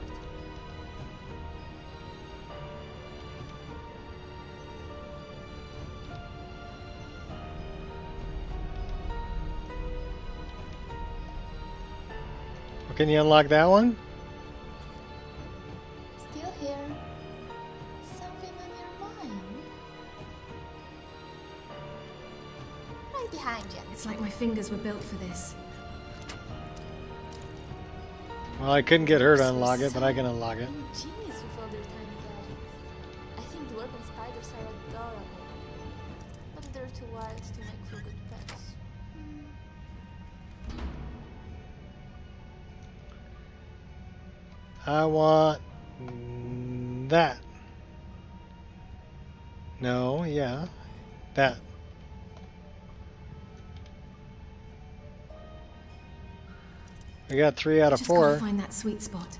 Speaker 1: Can you unlock that one?
Speaker 13: Still here. Something on your mind? Right behind you.
Speaker 17: It's like my fingers were built for this.
Speaker 1: Well, I couldn't get her to unlock it, but I can unlock it.
Speaker 13: Genius with all their tiny gadgets. I think dwarven spiders are adorable, but they're too wild to make for good pets.
Speaker 1: I want that. No, yeah, that. We got 3 out of
Speaker 17: Just
Speaker 1: 4.
Speaker 17: gotta find that sweet spot.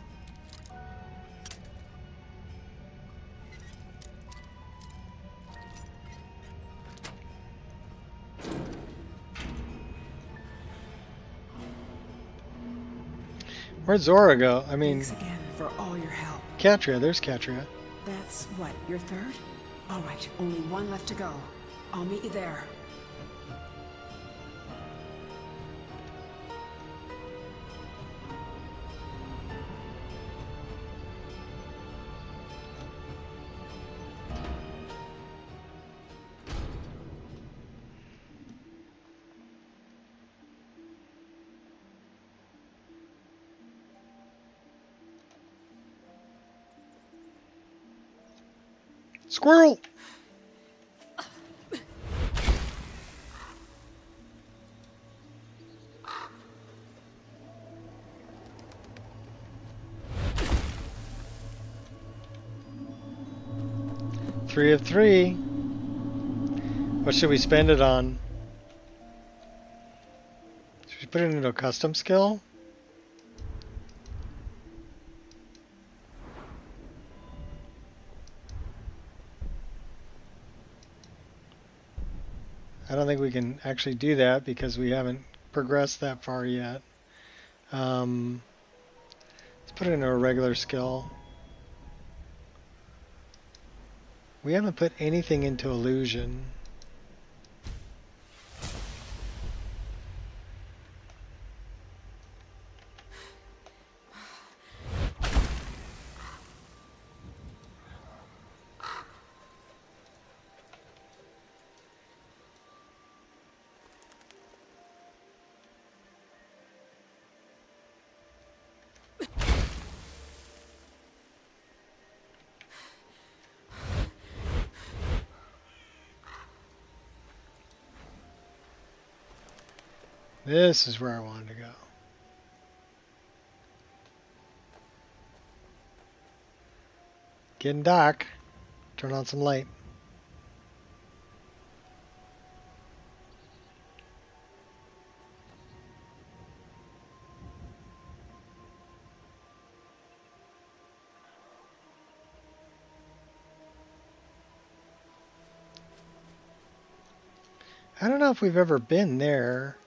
Speaker 1: Where'd Zora go? I mean,
Speaker 7: Thanks again for all your help.
Speaker 1: Katria, there's Katria.
Speaker 7: That's what, your third? All right, only one left to go. I'll meet you there.
Speaker 1: Squirrel! Three of 3. What should we spend it on? Should we put it into a custom skill? I don't think we can actually do that because we haven't progressed that far yet. Let's put it into a regular skill. We haven't put anything into illusion. This is where I wanted to go. Getting dark. Turn on some light. I don't know if we've ever been there.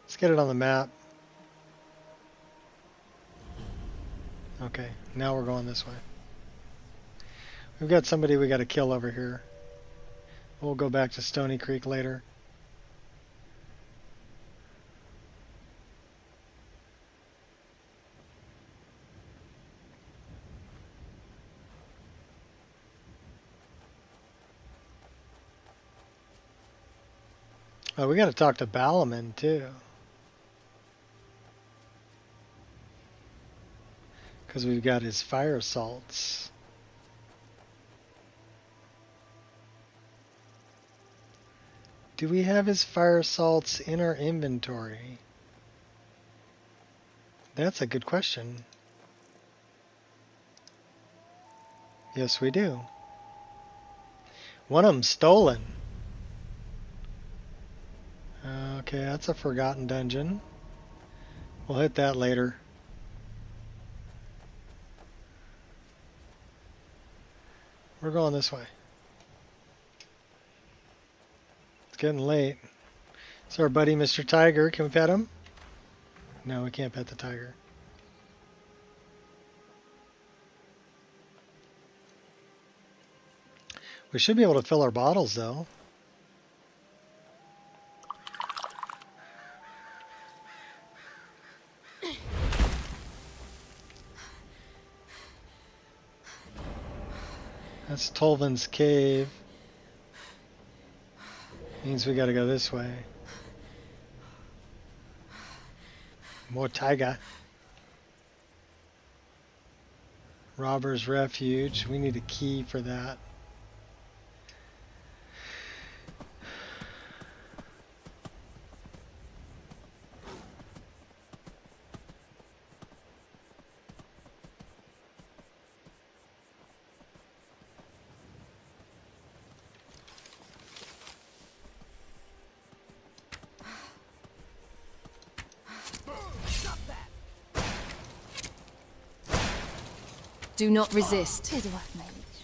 Speaker 1: Let's get it on the map. Okay, now we're going this way. We've got somebody we got to kill over here. We'll go back to Stony Creek later. Oh, we got to talk to Balaman too. Because we've got his fire salts. Do we have his fire salts in our inventory? That's a good question. Yes, we do. One of them's stolen. Okay, that's a forgotten dungeon. We'll hit that later. We're going this way. It's getting late. It's our buddy Mr. Tiger. Can we pet him? No, we can't pet the tiger. We should be able to fill our bottles, though. That's Tolvan's cave. Means we gotta go this way. More taiga. Robber's Refuge. We need a key for that.
Speaker 17: Do not resist.
Speaker 14: Tis worth my reach.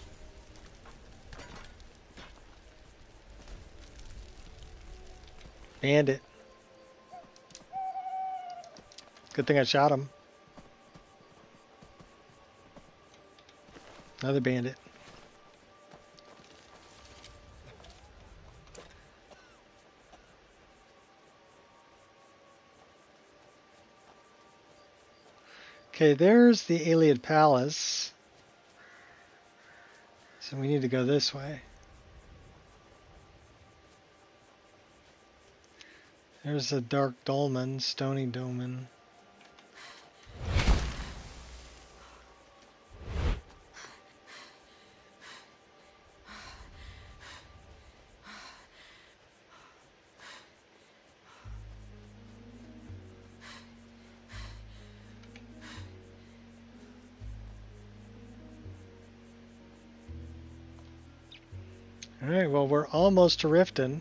Speaker 1: Bandit. Good thing I shot him. Another bandit. Okay, there's the Iliad Palace. So we need to go this way. There's the Dark Dolmen, Stony Dolmen. Alright, well, we're almost to Riften.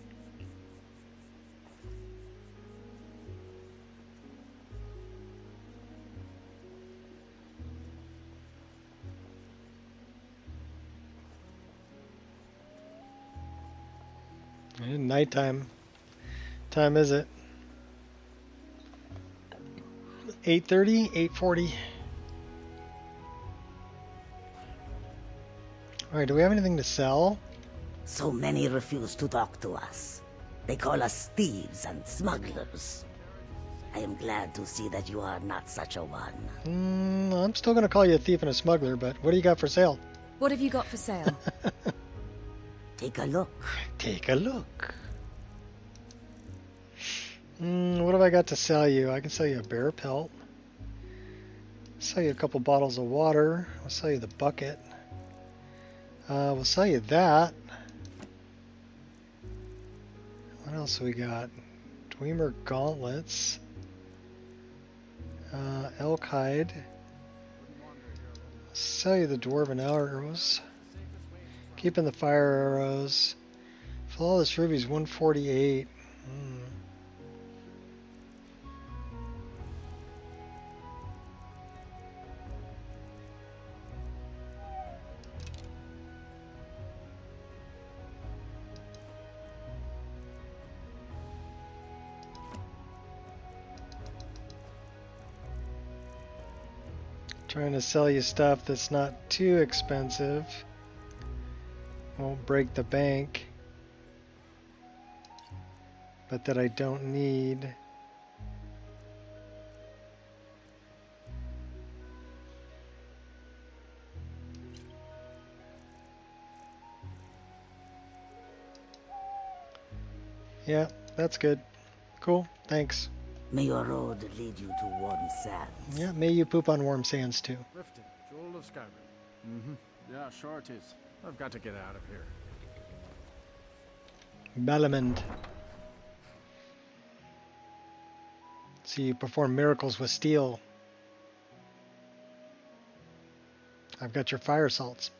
Speaker 1: And nighttime. Time is it? 8:30, 8:40. Alright, do we have anything to sell?
Speaker 16: So many refuse to talk to us. They call us thieves and smugglers. I am glad to see that you are not such a one.
Speaker 1: I'm still going to call you a thief and a smuggler, but what do you got for sale?
Speaker 17: What have you got for sale?
Speaker 16: Take a look.
Speaker 1: Take a look. What have I got to sell you? I can sell you a bear pelt. Sell you a couple bottles of water. I'll sell you the bucket. We'll sell you that. What else we got? Dwemer gauntlets. Elk hide. Sell you the dwarven arrows. Keeping the fire arrows. Flawless rubies 148. Trying to sell you stuff that's not too expensive. Won't break the bank. But that I don't need. Yeah, that's good. Cool, thanks.
Speaker 16: May your road lead you to warm sands.
Speaker 1: Yeah, may you poop on warm sands too.
Speaker 4: Riften, Jewel of Skyrim. Yeah, sure it is. I've got to get out of here.
Speaker 1: Balamand. See you perform miracles with steel. I've got your fire salts.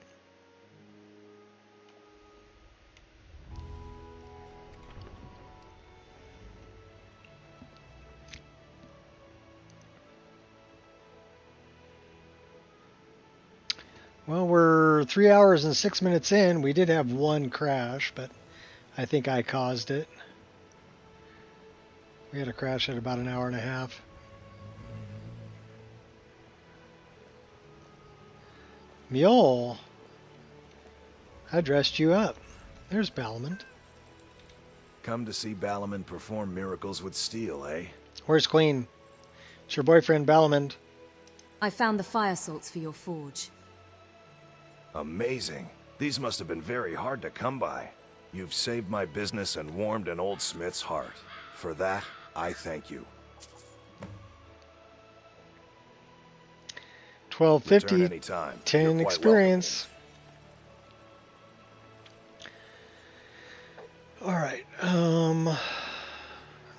Speaker 1: Well, we're 3 hours and 6 minutes in. We did have one crash, but I think I caused it. We had a crash at about an hour and a half. Mule. I dressed you up. There's Ballamond.
Speaker 18: Come to see Ballamond perform miracles with steel, eh?
Speaker 1: Where's Queen? It's your boyfriend, Ballamond.
Speaker 17: I found the fire salts for your forge.
Speaker 18: Amazing. These must have been very hard to come by. You've saved my business and warmed an old smith's heart. For that, I thank you.
Speaker 1: 1250,
Speaker 18: Return anytime.
Speaker 1: 10
Speaker 18: You're quite
Speaker 1: experience. All right.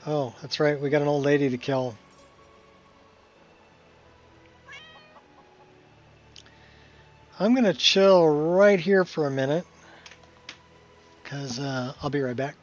Speaker 1: Oh, that's right. We got an old lady to kill. I'm gonna chill right here for a minute, because I'll be right back.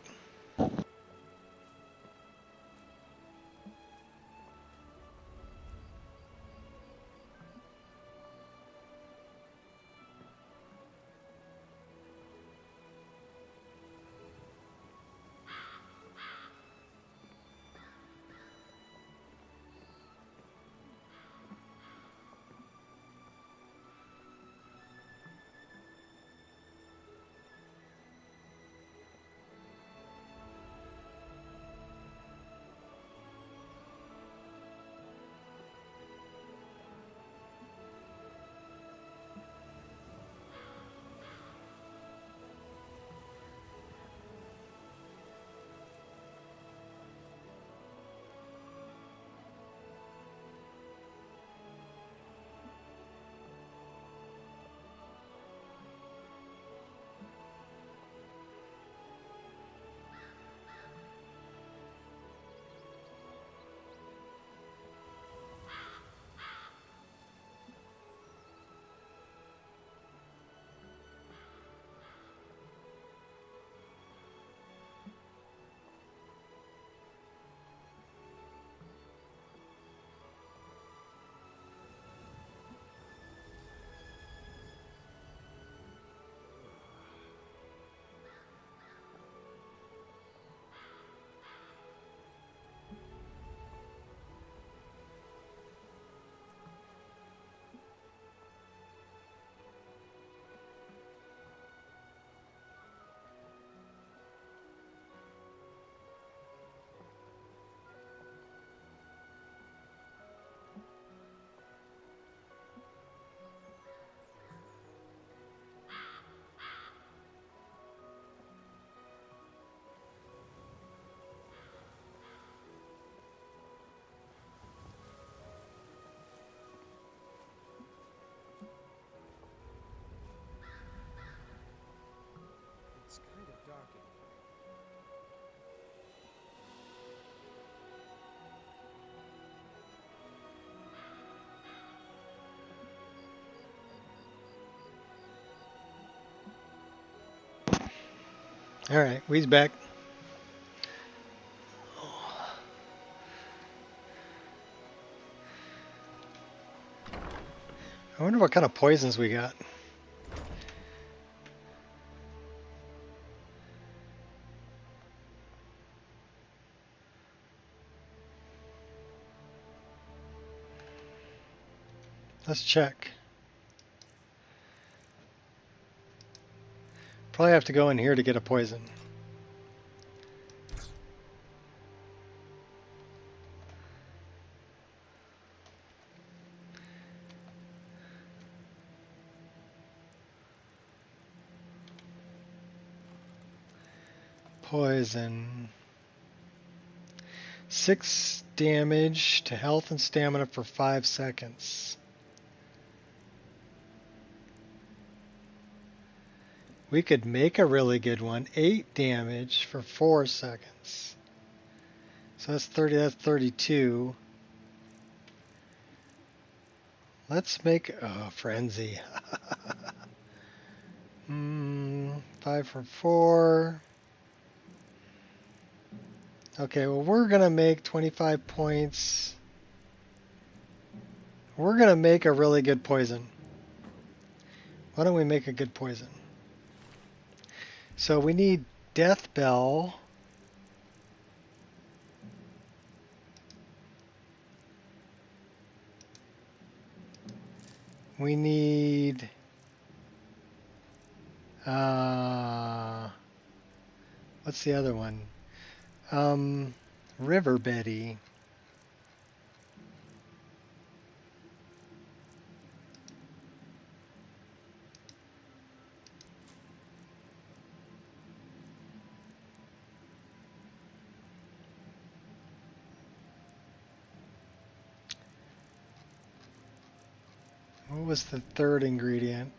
Speaker 4: It's kind of dark in
Speaker 1: All right, we's back. I wonder what kind of poisons we got. Let's check. Probably have to go in here to get a poison. Poison. 6 damage to health and stamina for 5 seconds. We could make a really good one. 8 damage for 4 seconds. So that's 30, that's 32. Let's make, oh, frenzy. 5 for 4. Okay, well, we're gonna make 25 points. We're gonna make a really good poison. Why don't we make a good poison? So we need Death Bell. We need What's the other one? River Betty. What was the third ingredient?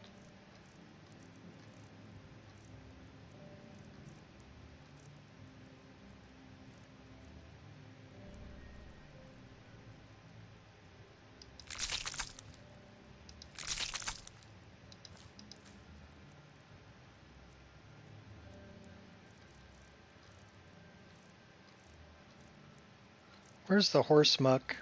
Speaker 1: Where's the horse muck?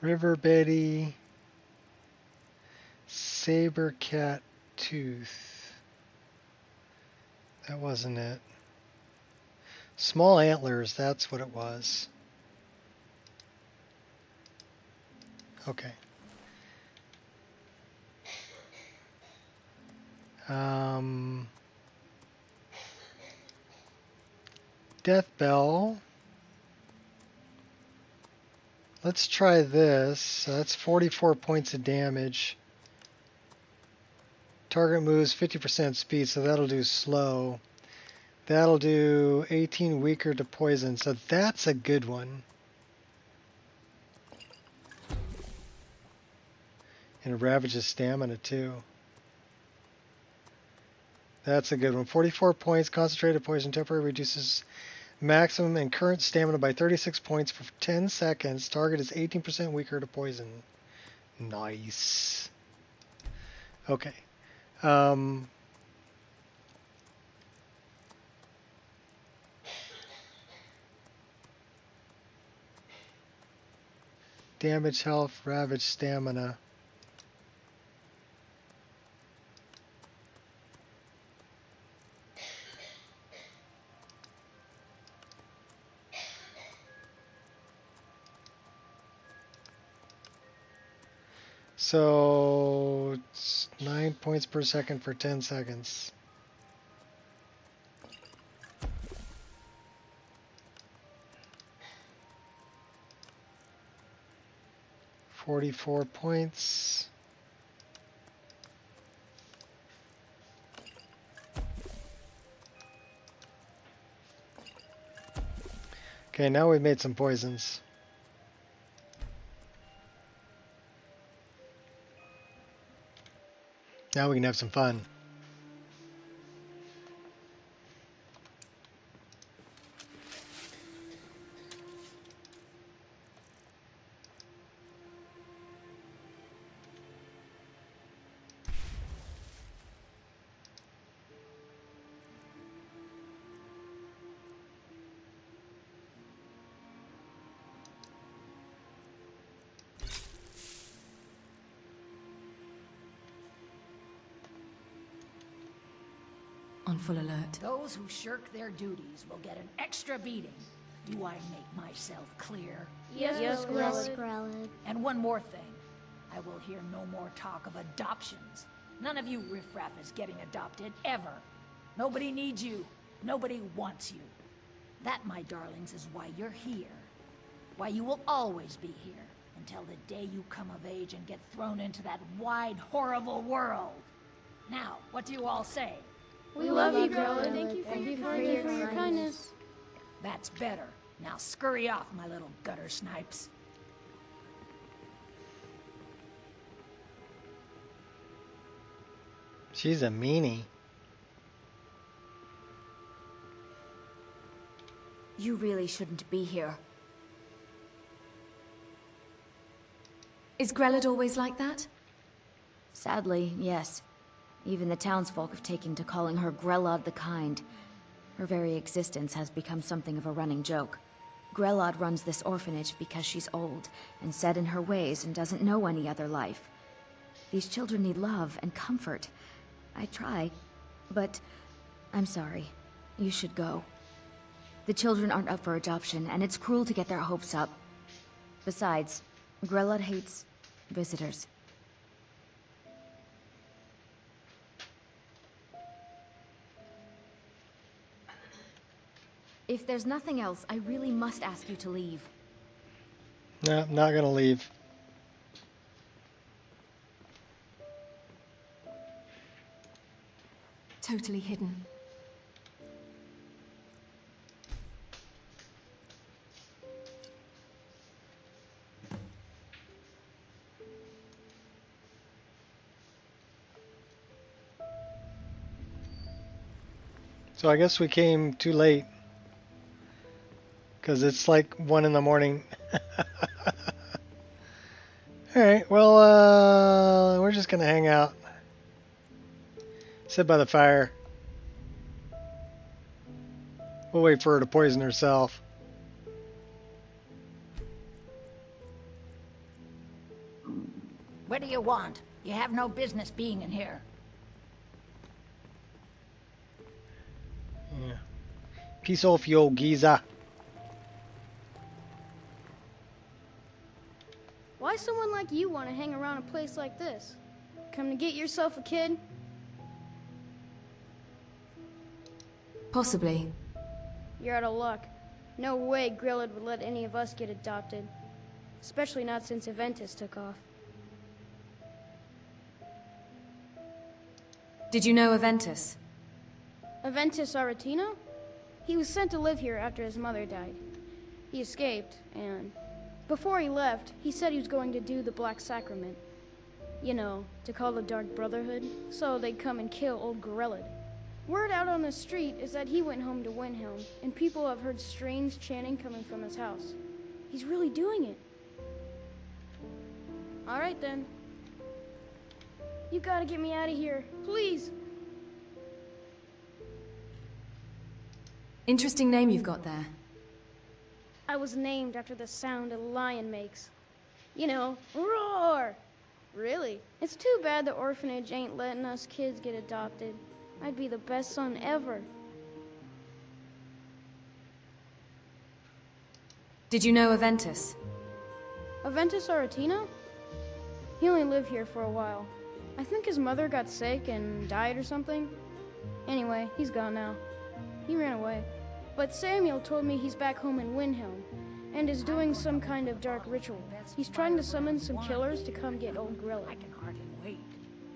Speaker 1: River Betty, Saber Cat Tooth. That wasn't it. Small antlers, that's what it was. Okay. Death Bell. Let's try this. So that's 44 points of damage. Target moves 50% speed, so that'll do slow. That'll do 18 weaker to poison, so that's a good one. And it ravages stamina too. That's a good one. 44 points, concentrated poison, temporarily reduces maximum and current stamina by 36 points for 10 seconds. Target is 18% weaker to poison. Nice. Okay. Damage, health, ravage, stamina. So it's 9 points per second for 10 seconds. $44 points. Okay, now we've made some poisons. Now we can have some fun.
Speaker 17: On full alert.
Speaker 16: Those who shirk their duties will get an extra beating. Do I make myself clear?
Speaker 8: Yes, Grelid.
Speaker 16: And one more thing. I will hear no more talk of adoptions. None of you riffraff is getting adopted, ever. Nobody needs you. Nobody wants you. That, my darlings, is why you're here. Why you will always be here. Until the day you come of age and get thrown into that wide, horrible world. Now, what do you all say?
Speaker 8: We love you, Grella. Thank you for your kindness.
Speaker 16: That's better. Now scurry off, my little gutter snipes.
Speaker 1: She's a meanie.
Speaker 5: You really shouldn't be here. Is Grellad always like that?
Speaker 19: Sadly, yes. Even the townsfolk have taken to calling her Grellad the Kind. Her very existence has become something of a running joke. Grellad runs this orphanage because she's old and set in her ways and doesn't know any other life. These children need love and comfort. I try, but I'm sorry. You should go. The children aren't up for adoption, and it's cruel to get their hopes up. Besides, Grellad hates visitors. If there's nothing else, I really must ask you to leave.
Speaker 1: No, not gonna leave.
Speaker 17: Totally hidden.
Speaker 1: So I guess we came too late. Because it's like 1 in the morning. Alright, well, we're just going to hang out. Sit by the fire. We'll wait for her to poison herself.
Speaker 16: What do you want? You have no business being in here.
Speaker 1: Yeah. Peace off, you old geezer.
Speaker 8: Why someone like you want to hang around a place like this? Come to get yourself a kid?
Speaker 17: Possibly.
Speaker 8: You're out of luck. No way Grillad would let any of us get adopted. Especially not since Aventus took off.
Speaker 17: Did you know Aventus?
Speaker 8: Aventus Aretino? He was sent to live here after his mother died. He escaped, and before he left, he said he was going to do the Black Sacrament. You know, to call the Dark Brotherhood, so they'd come and kill old Grellad. Word out on the street is that he went home to Windhelm, and people have heard strange chanting coming from his house. He's really doing it. Alright then. You gotta get me out of here, please!
Speaker 17: Interesting name you've got there.
Speaker 8: I was named after the sound a lion makes. You know, roar! Really? It's too bad the orphanage ain't letting us kids get adopted. I'd be the best son ever.
Speaker 17: Did you know Aventus?
Speaker 8: Aventus Aretino? He only lived here for a while. I think his mother got sick and died or something. Anyway, he's gone now. He ran away. But Samuel told me he's back home in Windhelm, and is doing some kind of dark ritual. He's trying to summon some killers to come get old Grilla.
Speaker 16: I can hardly wait.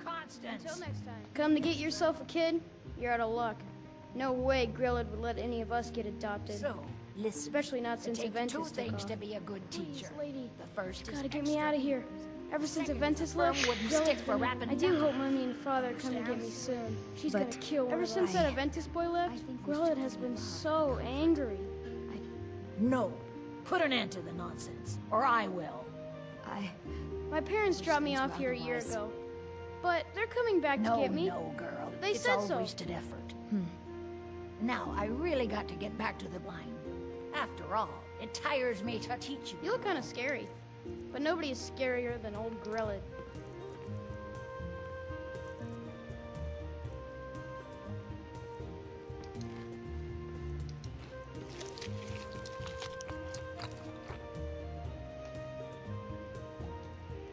Speaker 16: Constance!
Speaker 8: Until next time. Come to get yourself a kid? You're out of luck. No way Grillad would let any of us get adopted.
Speaker 16: So, listen.
Speaker 8: Especially not since
Speaker 16: It takes two
Speaker 8: Aventus took
Speaker 16: things
Speaker 8: off.
Speaker 16: to be a good teacher.
Speaker 8: Please, lady.
Speaker 16: The first
Speaker 8: You
Speaker 16: is
Speaker 8: gotta get me
Speaker 16: extra
Speaker 8: out of here.
Speaker 16: years.
Speaker 8: Ever since
Speaker 16: Second,
Speaker 8: Aventus
Speaker 16: the firm
Speaker 8: left,
Speaker 16: wouldn't
Speaker 8: Grillad
Speaker 16: stick for
Speaker 8: gonna-
Speaker 16: rapping
Speaker 8: I do
Speaker 16: down.
Speaker 8: hope Mommy and Father come to get me soon. She's
Speaker 17: But-
Speaker 8: gonna kill Ever since that Aventus boy left, Grillad has been so angry.
Speaker 16: No. Put an end to the nonsense, or I will.
Speaker 8: My parents dropped me off here a year ago. But they're coming back to get me.
Speaker 16: No, girl.
Speaker 8: They
Speaker 16: it's
Speaker 8: said
Speaker 16: all
Speaker 8: so.
Speaker 16: wasted effort. Now, I really got to get back to the blind. After all, it tires me to teach you.
Speaker 8: You look kind of scary. But nobody is scarier than old Grillad.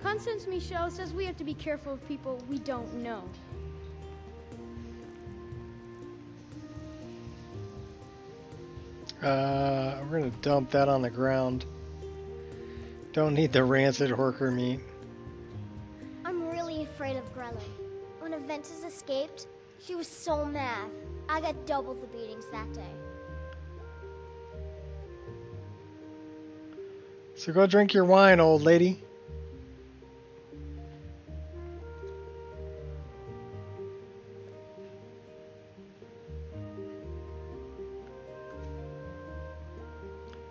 Speaker 8: Constance Michel says we have to be careful of people we don't know.
Speaker 1: We're gonna dump that on the ground. Don't need the rancid horker meat.
Speaker 20: I'm really afraid of Grella. When Ventus escaped, she was so mad. I got double the beatings that day.
Speaker 1: So go drink your wine, old lady.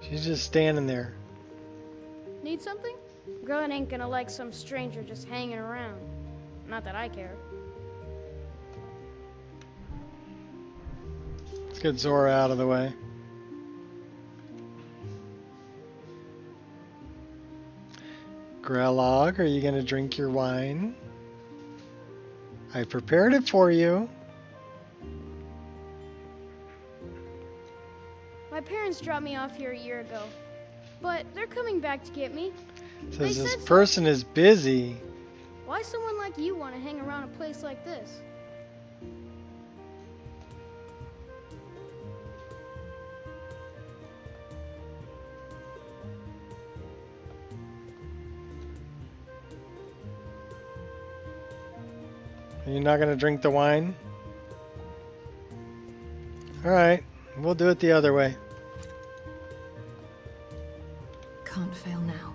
Speaker 1: She's just standing there.
Speaker 8: Need something? Grelin ain't gonna like some stranger just hanging around. Not that I care.
Speaker 1: Let's get Zora out of the way. Grelog, are you gonna drink your wine? I prepared it for you.
Speaker 8: My parents dropped me off here a year ago, but they're coming back to get me.
Speaker 1: Says this person is busy.
Speaker 8: Why someone like you want to hang around a place like this?
Speaker 1: Are you not gonna drink the wine? Alright, we'll do it the other way.
Speaker 17: Can't fail now.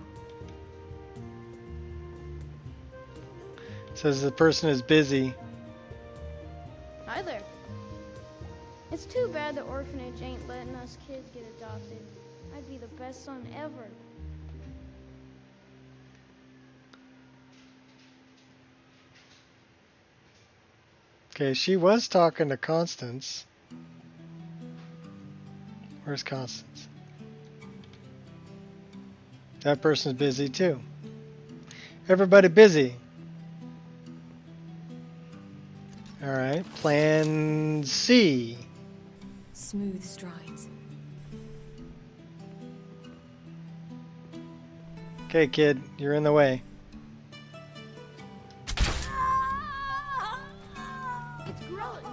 Speaker 1: Says the person is busy.
Speaker 8: Hi there. It's too bad the orphanage ain't letting us kids get adopted. I'd be the best son ever.
Speaker 1: Okay, she was talking to Constance. Where's Constance? That person's busy too. Everybody busy. Alright, plan C.
Speaker 17: Smooth strides.
Speaker 1: Okay, kid, you're in the way.
Speaker 8: It's Grelin.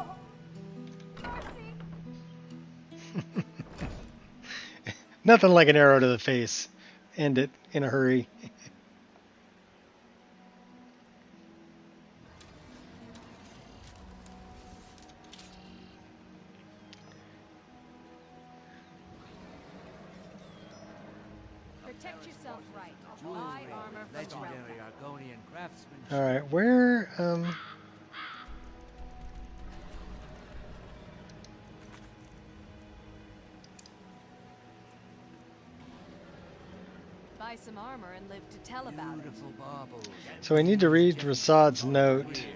Speaker 1: Nothing like an arrow to the face. End it in a hurry.
Speaker 16: Protect yourself right. Buy armor from
Speaker 21: Legendary Argonian craftsmanship.
Speaker 1: Alright, where,
Speaker 16: Buy some armor and live to tell about it.
Speaker 21: Beautiful baubles.
Speaker 1: so we need to read Rasad's note.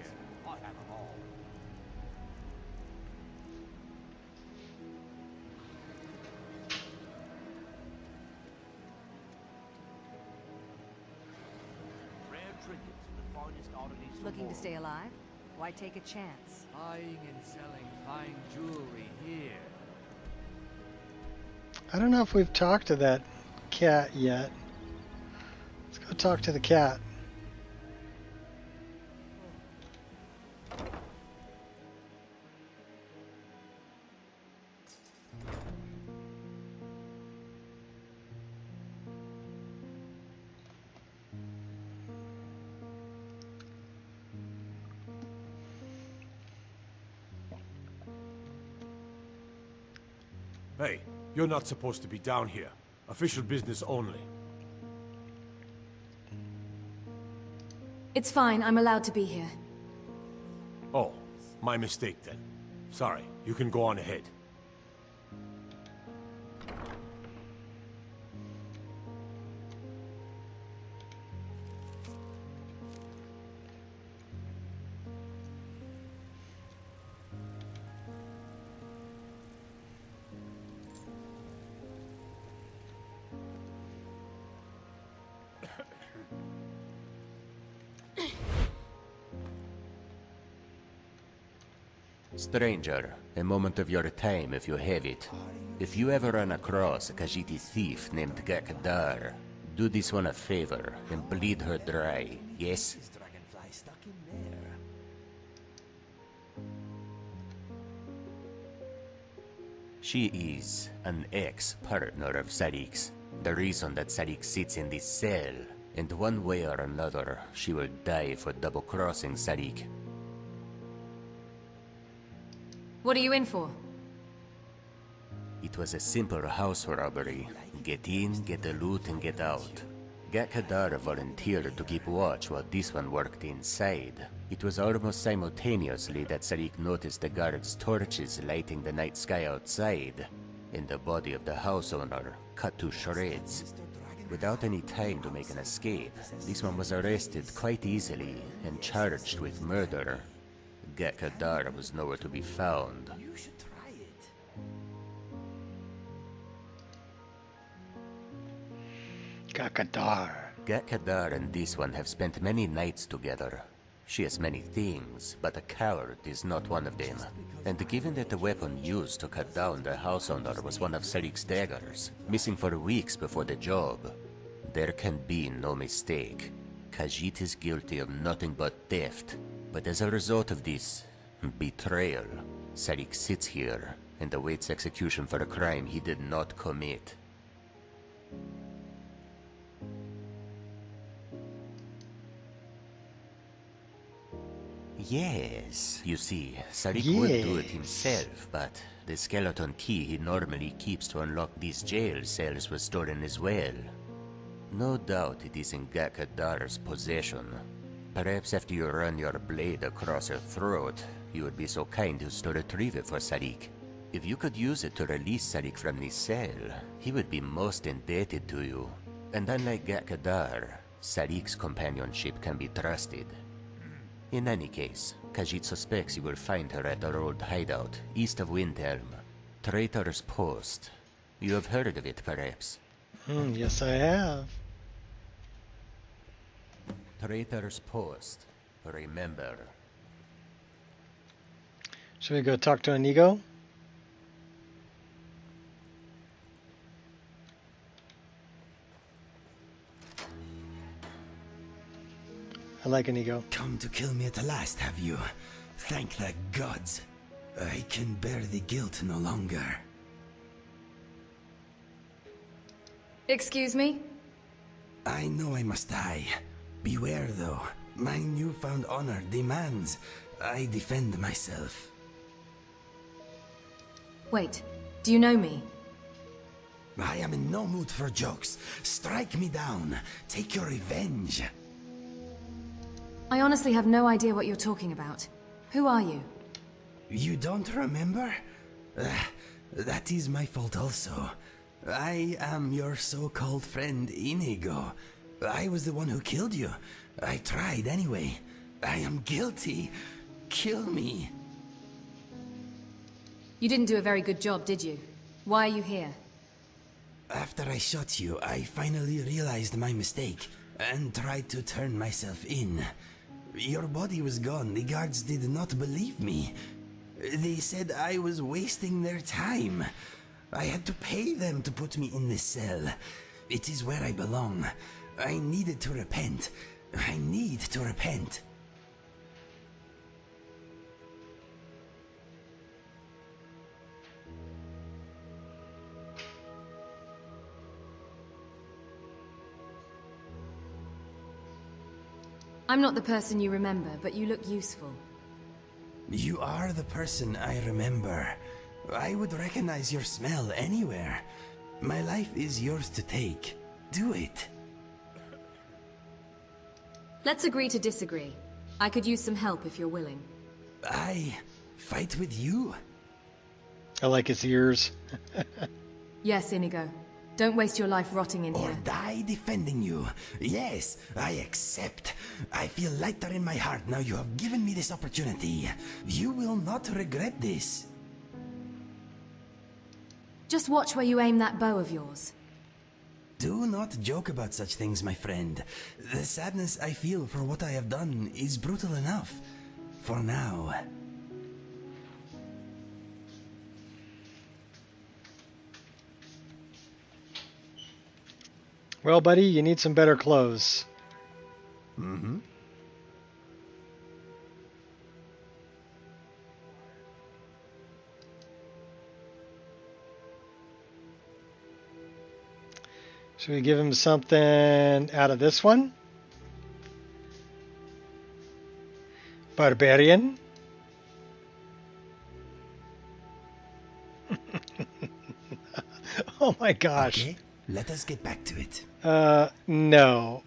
Speaker 21: Rare trinkets, the finest oddities from
Speaker 16: Looking to
Speaker 21: war.
Speaker 16: stay alive? Why take a chance?
Speaker 21: Buying and selling fine jewelry here.
Speaker 1: I don't know if we've talked to that cat yet. Let's go talk to the cat.
Speaker 22: Hey, you're not supposed to be down here. Official business only.
Speaker 17: It's fine, I'm allowed to be here.
Speaker 22: Oh, my mistake then. Sorry, you can go on ahead.
Speaker 23: Stranger, a moment of your time if you have it. If you ever run across a Khajiit thief named Gakdar, do this one a favor and bleed her dry, yes?
Speaker 21: Dragonfly stuck in there.
Speaker 23: She is an ex-partner of Sarik's. The reason that Sarik sits in this cell, and one way or another, she will die for double-crossing Sarik.
Speaker 3: What are you in for?
Speaker 23: It was a simple house robbery. Get in, get the loot, and get out. Gakadar volunteered to keep watch while this one worked inside. It was almost simultaneously that Sarik noticed the guards' torches lighting the night sky outside, and the body of the house owner cut to shreds. Without any time to make an escape, this one was arrested quite easily and charged with murder. Gakadar was nowhere to be found.
Speaker 21: You should try it.
Speaker 1: Gakadar.
Speaker 23: Gakadar and this one have spent many nights together. She has many things, but a coward is not one of them. And given that the weapon used to cut down the house owner was one of Sarik's daggers, missing for weeks before the job, there can be no mistake. Khajiit is guilty of nothing but theft. But as a result of this betrayal, Sarik sits here and awaits execution for a crime he did not commit. Yes, you see, Sarik would do it himself, but the skeleton key he normally keeps to unlock these jail cells was stolen as well. No doubt it is in Gakadar's possession. Perhaps after you run your blade across her throat, you would be so kind as to retrieve it for Sarik. If you could use it to release Sarik from this cell, he would be most indebted to you. And unlike Gakadar, Sarik's companionship can be trusted. In any case, Khajiit suspects you will find her at her old hideout, east of Windhelm. Traitor's Post. You have heard of it, perhaps?
Speaker 1: Yes, I have.
Speaker 23: Traitor's Post. Remember.
Speaker 1: Should we go talk to Inigo? I like Inigo.
Speaker 21: Come to kill me at last, have you? Thank the gods. I can bear the guilt no longer.
Speaker 3: Excuse me?
Speaker 21: I know I must die. Beware, though. My newfound honor demands I defend myself.
Speaker 3: Wait, do you know me?
Speaker 21: I am in no mood for jokes. Strike me down. Take your revenge.
Speaker 3: I honestly have no idea what you're talking about. Who are you?
Speaker 21: You don't remember? That is my fault also. I am your so-called friend Inigo. I was the one who killed you. I tried anyway. I am guilty. Kill me.
Speaker 3: You didn't do a very good job, did you? Why are you here?
Speaker 21: After I shot you, I finally realized my mistake and tried to turn myself in. Your body was gone. The guards did not believe me. They said I was wasting their time. I had to pay them to put me in this cell. It is where I belong. I needed to repent. I need to repent.
Speaker 3: I'm not the person you remember, but you look useful.
Speaker 21: You are the person I remember. I would recognize your smell anywhere. My life is yours to take. Do it.
Speaker 3: Let's agree to disagree. I could use some help if you're willing.
Speaker 21: I fight with you?
Speaker 1: I like his ears.
Speaker 3: Yes, Inigo. Don't waste your life rotting in
Speaker 21: Or
Speaker 3: here.
Speaker 21: die defending you. Yes, I accept. I feel lighter in my heart now you have given me this opportunity. You will not regret this.
Speaker 3: Just watch where you aim that bow of yours.
Speaker 21: Do not joke about such things, my friend. The sadness I feel for what I have done is brutal enough. For now.
Speaker 1: Well, buddy, you need some better clothes.
Speaker 21: Mm-hmm.
Speaker 1: Should we give him something out of this one? Barbarian. Oh my gosh.
Speaker 21: Okay, let us get back to it.
Speaker 1: No,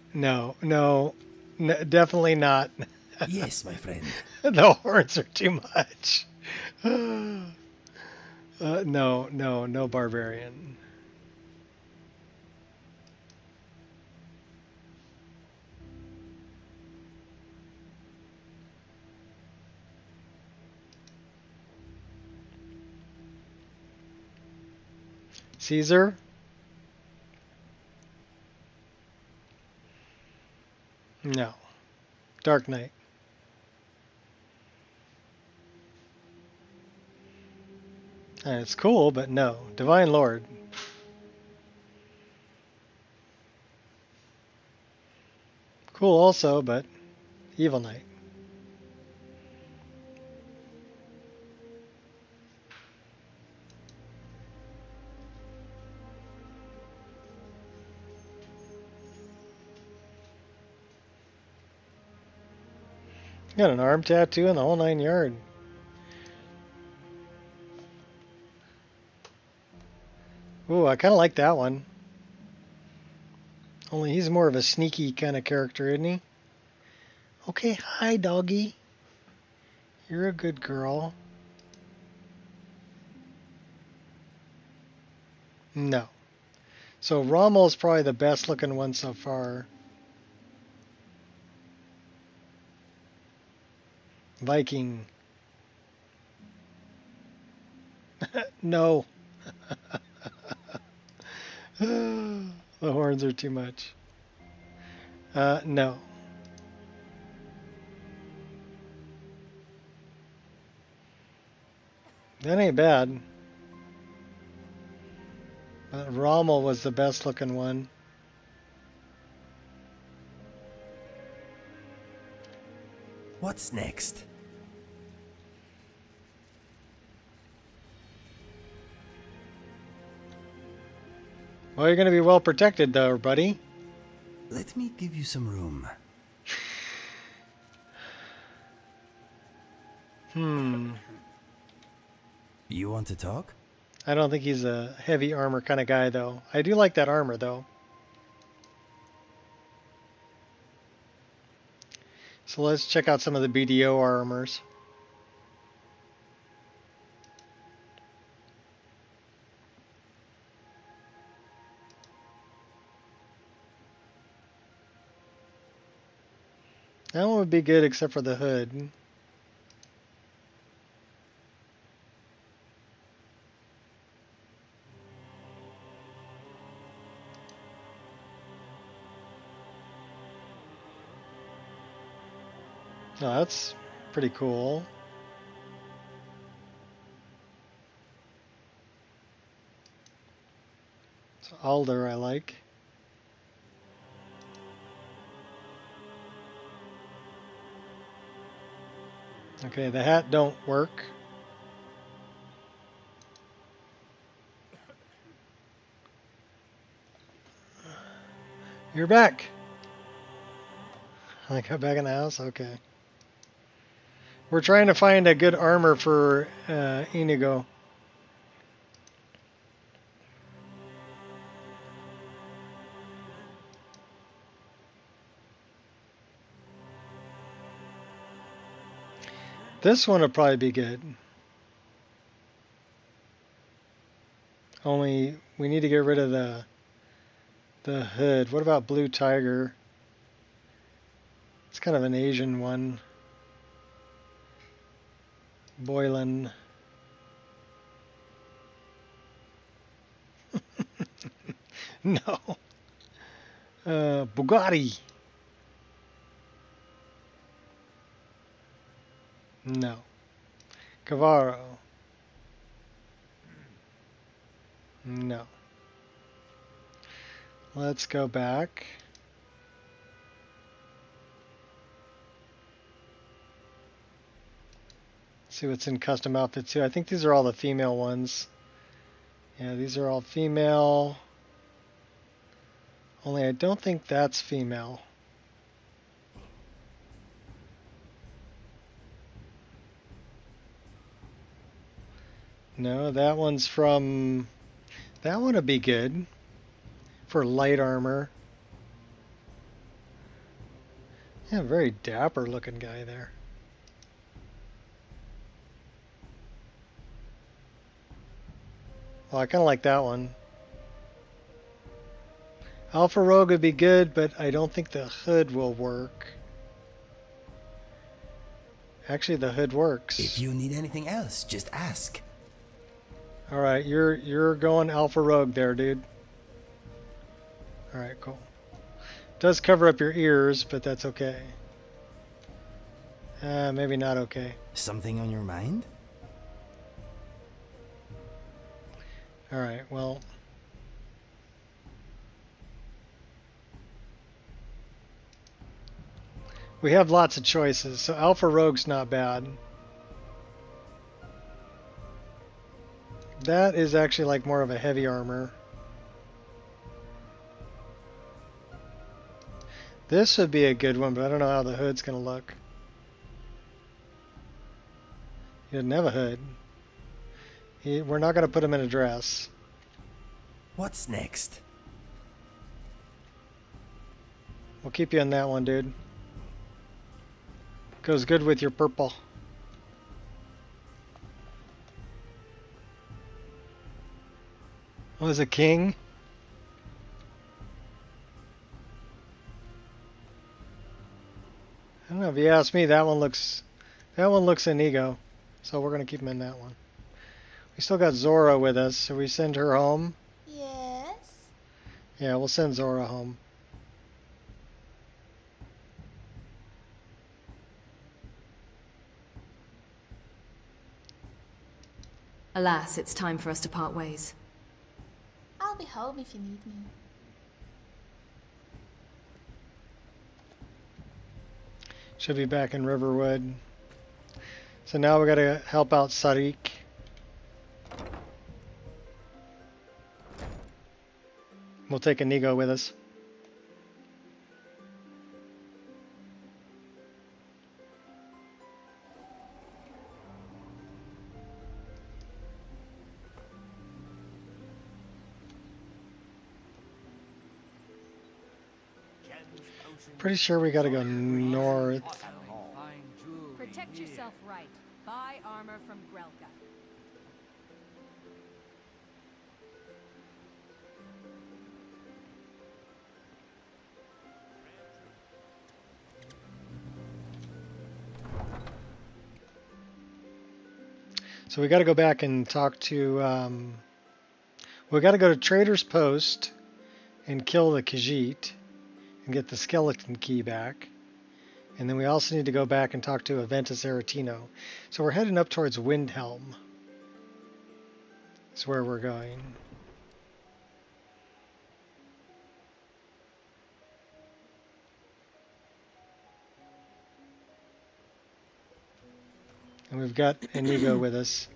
Speaker 1: definitely not.
Speaker 21: Yes, my friend.
Speaker 1: The horns are too much. No barbarian. Caesar? No. Dark Knight. It's cool, but no. Divine Lord. Cool also, but Evil Knight. Got an arm tattoo and the whole 9 yards. Ooh, I kind of like that one. Only he's more of a sneaky kind of character, isn't he? Okay, hi, doggy. You're a good girl. No. So Rommel's probably the best looking one so far. Viking. No. The horns are too much. No. That ain't bad. But Rommel was the best looking one.
Speaker 21: What's next?
Speaker 1: Well, you're going to be well protected though, buddy.
Speaker 21: Let me give you some room. You want to talk?
Speaker 1: I don't think he's a heavy armor kind of guy though. I do like that armor though. So let's check out some of the BDO armors. That one would be good except for the hood. Oh, that's pretty cool. So Alder I like. Okay, the hat don't work. You're back. I got back in the house? Okay. We're trying to find a good armor for Inigo. This one would probably be good. Only we need to get rid of the hood. What about Blue Tiger? It's kind of an Asian one. Boylan. No. Bugatti. No. Cavaro. No. Let's go back. See what's in custom outfits too. I think these are all the female ones. Yeah, these are all female. Only I don't think that's female. No, that one's from That one would be good for light armor. Yeah, very dapper looking guy there. Well, I kind of like that one. Alpha Rogue would be good, but I don't think the hood will work. Actually, the hood works.
Speaker 21: If you need anything else, just ask.
Speaker 1: All right, you're going Alpha Rogue there, dude. All right, cool. Does cover up your ears, but that's okay. Maybe not okay.
Speaker 21: Something on your mind?
Speaker 1: All right, well. We have lots of choices, so Alpha Rogue's not bad. That is actually like more of a heavy armor. This would be a good one, but I don't know how the hood's going to look. He doesn't have a hood. We're not going to put him in a dress.
Speaker 21: What's next?
Speaker 1: We'll keep you in that one, dude. Goes good with your purple. Was a king? I don't know, if you ask me, that one looks Inigo. So we're gonna keep him in that one. We still got Zora with us, so we send her home.
Speaker 13: Yes?
Speaker 1: Yeah, we'll send Zora home.
Speaker 17: Alas, it's time for us to part ways.
Speaker 13: I'll be home if you need me.
Speaker 1: Should be back in Riverwood. So now we gotta help out Sariq. We'll take Inigo with us. Pretty sure we gotta go north.
Speaker 16: Protect yourself right. Buy armor from Grelka.
Speaker 1: So we gotta go back and talk to, we gotta go to Trader's Post and kill the Khajiit and get the skeleton key back. And then we also need to go back and talk to Aventus Aretino. So we're heading up towards Windhelm. That's where we're going. And we've got Inigo with us.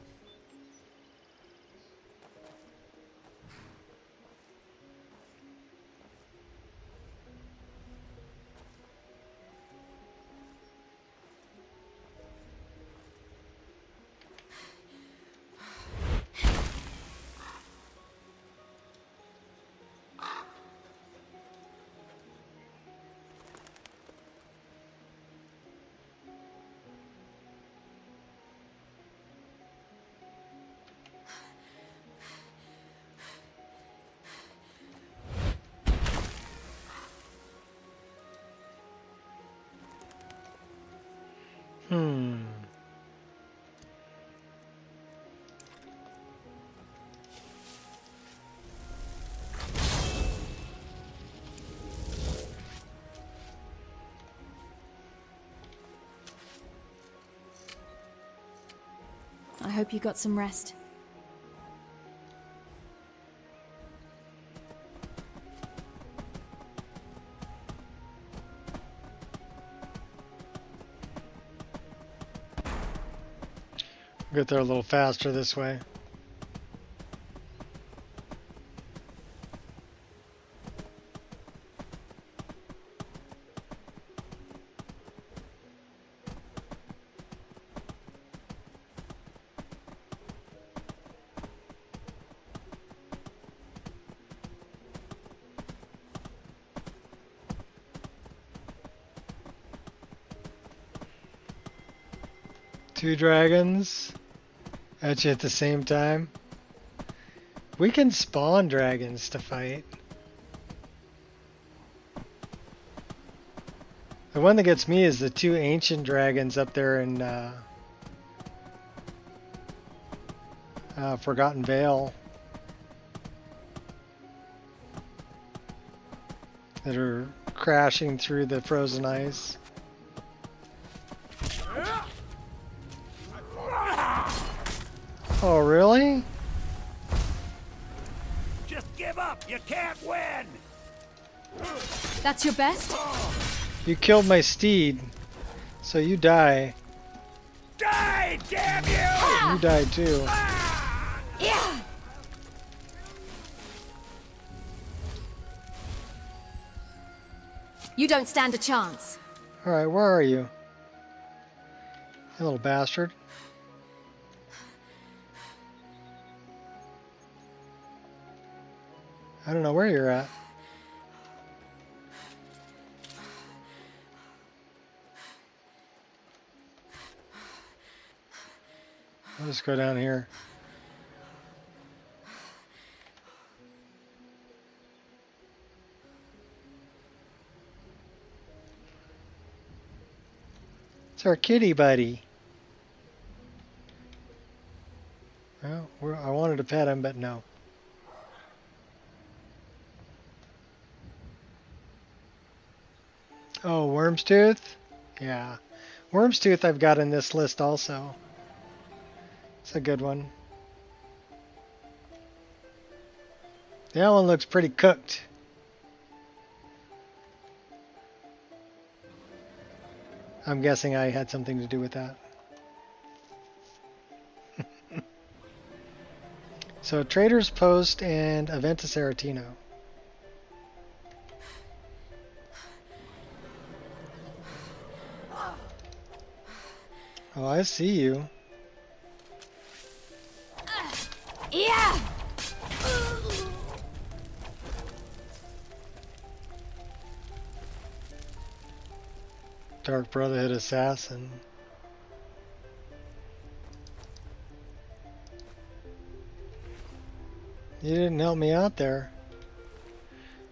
Speaker 19: I hope you got some rest.
Speaker 1: Get there a little faster this way. Two dragons at you at the same time. We can spawn dragons to fight. The one that gets me is the two ancient dragons up there in Forgotten Vale that are crashing through the frozen ice. Oh, really?
Speaker 6: Just give up. You can't win.
Speaker 17: That's your best?
Speaker 1: You killed my steed, so you die.
Speaker 6: Die, damn you!
Speaker 1: You die too.
Speaker 17: Yeah. You don't stand a chance.
Speaker 1: Alright, where are you? You little bastard. I don't know where you're at. I'll just go down here. It's our kitty buddy. Well, I wanted to pet him, but no. Oh, Worm's Tooth? Yeah. Worm's Tooth I've got in this list also. It's a good one. That one looks pretty cooked. I'm guessing I had something to do with that. So, Trader's Post and Aventus Aretino. Oh, I see you.
Speaker 17: Yeah.
Speaker 1: Dark Brotherhood assassin. You didn't help me out there.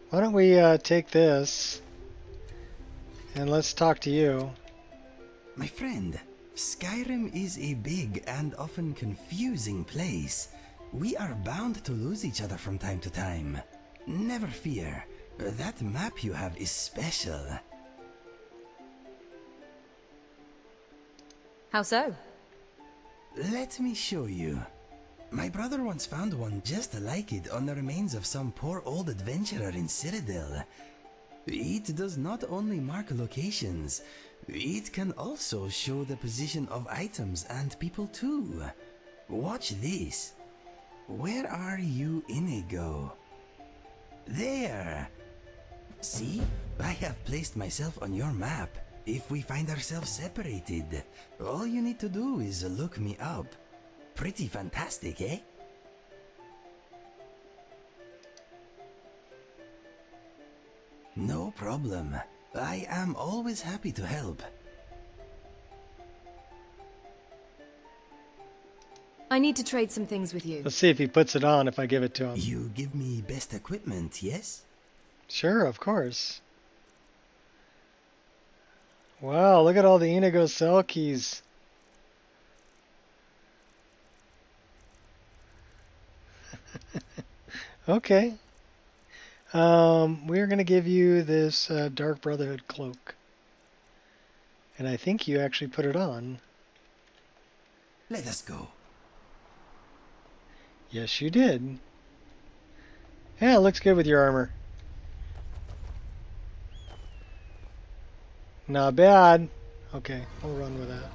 Speaker 1: Why don't we take this and let's talk to you.
Speaker 21: My friend, Skyrim is a big and often confusing place. We are bound to lose each other from time to time. Never fear. That map you have is special.
Speaker 17: How so?
Speaker 21: Let me show you. My brother once found one just like it on the remains of some poor old adventurer in Citadel. It does not only mark locations, it can also show the position of items and people too. Watch this. Where are you, Inigo? There! See? I have placed myself on your map. If we find ourselves separated, all you need to do is look me up. Pretty fantastic, eh? No problem. I am always happy to help.
Speaker 17: I need to trade some things with you.
Speaker 1: Let's see if he puts it on if I give it to him.
Speaker 21: You give me best equipment, yes?
Speaker 1: Sure, of course. Wow, look at all the Inigo cell keys. Okay. We're going to give you this Dark Brotherhood cloak. And I think you actually put it on.
Speaker 21: Let us go.
Speaker 1: Yes, you did. Yeah, it looks good with your armor. Not bad. Okay, we'll run with that.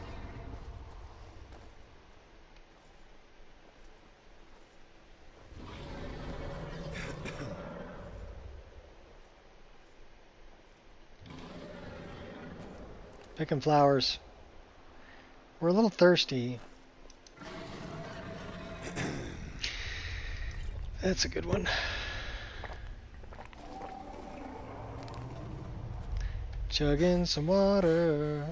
Speaker 1: Picking flowers. We're a little thirsty. That's a good one. Chugging some water.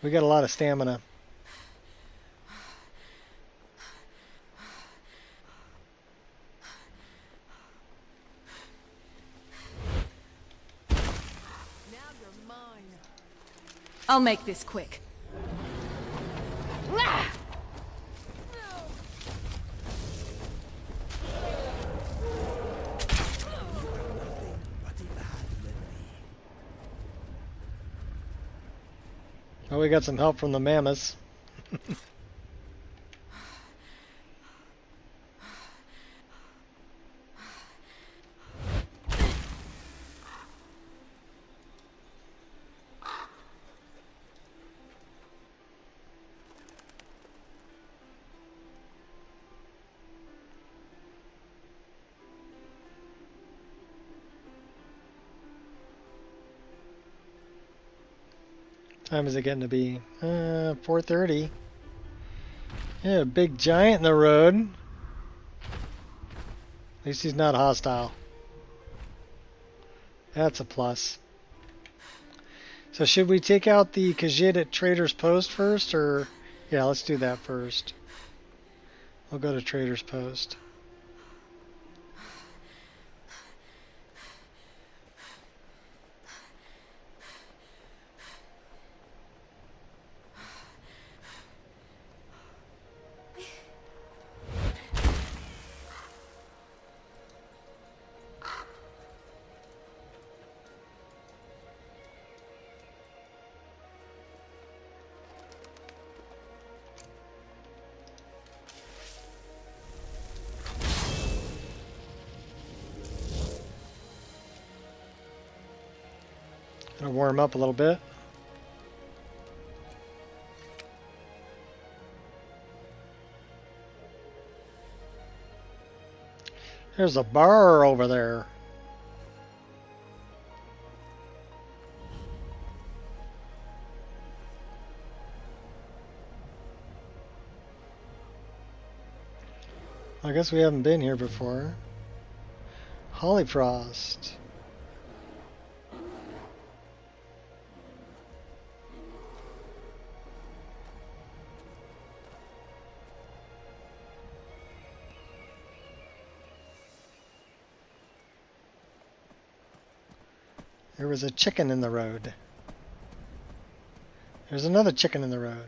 Speaker 1: We got a lot of stamina.
Speaker 2: I'll make this quick.
Speaker 1: Oh, we got some help from the mammoths. Time is it getting to be? 4:30. Yeah, a big giant in the road. At least he's not hostile. That's a plus. So should we take out the Khajiit at Trader's Post first, or... Yeah, let's do that first. We'll go to Trader's Post. Gonna warm up a little bit. There's a bar over there. I guess we haven't been here before. Hollyfrost. There was a chicken in the road. There's another chicken in the road.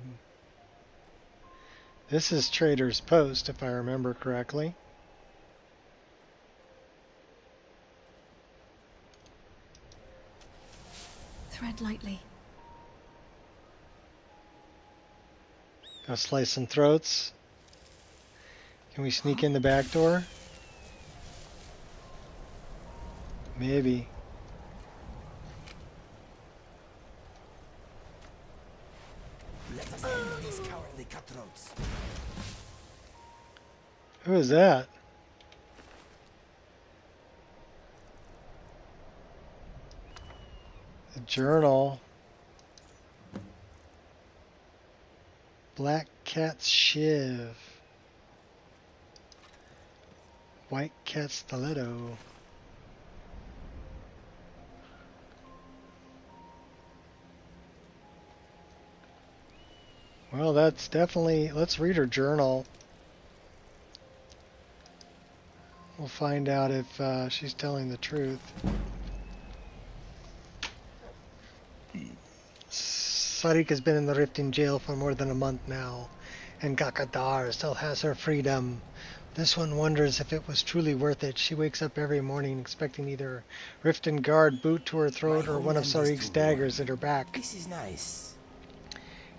Speaker 1: This is Trader's Post, if I remember correctly.
Speaker 17: Thread lightly.
Speaker 1: Go slice some throats. Can we sneak in the back door? Maybe.
Speaker 21: Let us end these cowardly cutthroats.
Speaker 1: Who is that? The journal. Black Cat's Shiv. White Cat's Stiletto. Well, that's definitely... Let's read her journal. We'll find out if she's telling the truth. Sarik has been in the Rift in jail for more than a month now, and Gakadar still has her freedom. This one wonders if it was truly worth it. She wakes up every morning expecting either Riften guard boot to her throat or one of Sarik's daggers at her back.
Speaker 21: This is nice.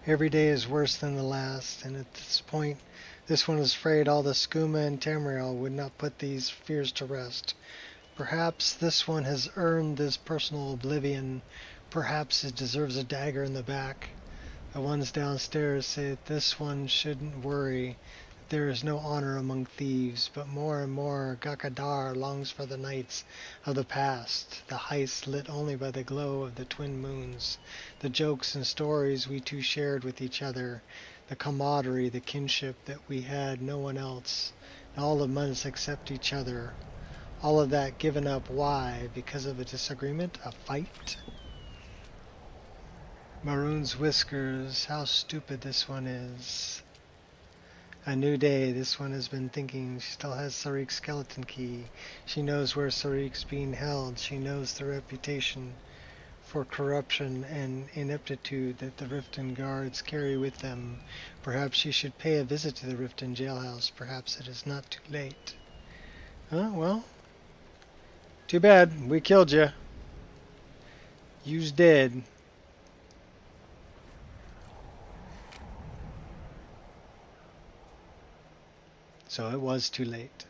Speaker 1: Every day is worse than the last, and at this point, this one is afraid all the skooma and Tamriel would not put these fears to rest. Perhaps this one has earned this personal oblivion. Perhaps it deserves a dagger in the back. The ones downstairs say that this one shouldn't worry. There is no honor among thieves, but more and more Gakadar longs for the nights of the past, the heists lit only by the glow of the twin moons, the jokes and stories we two shared with each other, the camaraderie, the kinship that we had no one else, and all the months except each other. All of that given up. Why? Because of a disagreement? A fight? Maroon's whiskers. How stupid this one is. A new day. This one has been thinking. She still has Sarik's skeleton key. She knows where Sarik's being held. She knows the reputation for corruption and ineptitude that the Riften guards carry with them. Perhaps she should pay a visit to the Riften jailhouse. Perhaps it is not too late. Oh, well. Too bad. We killed you. You's dead. So it was too late.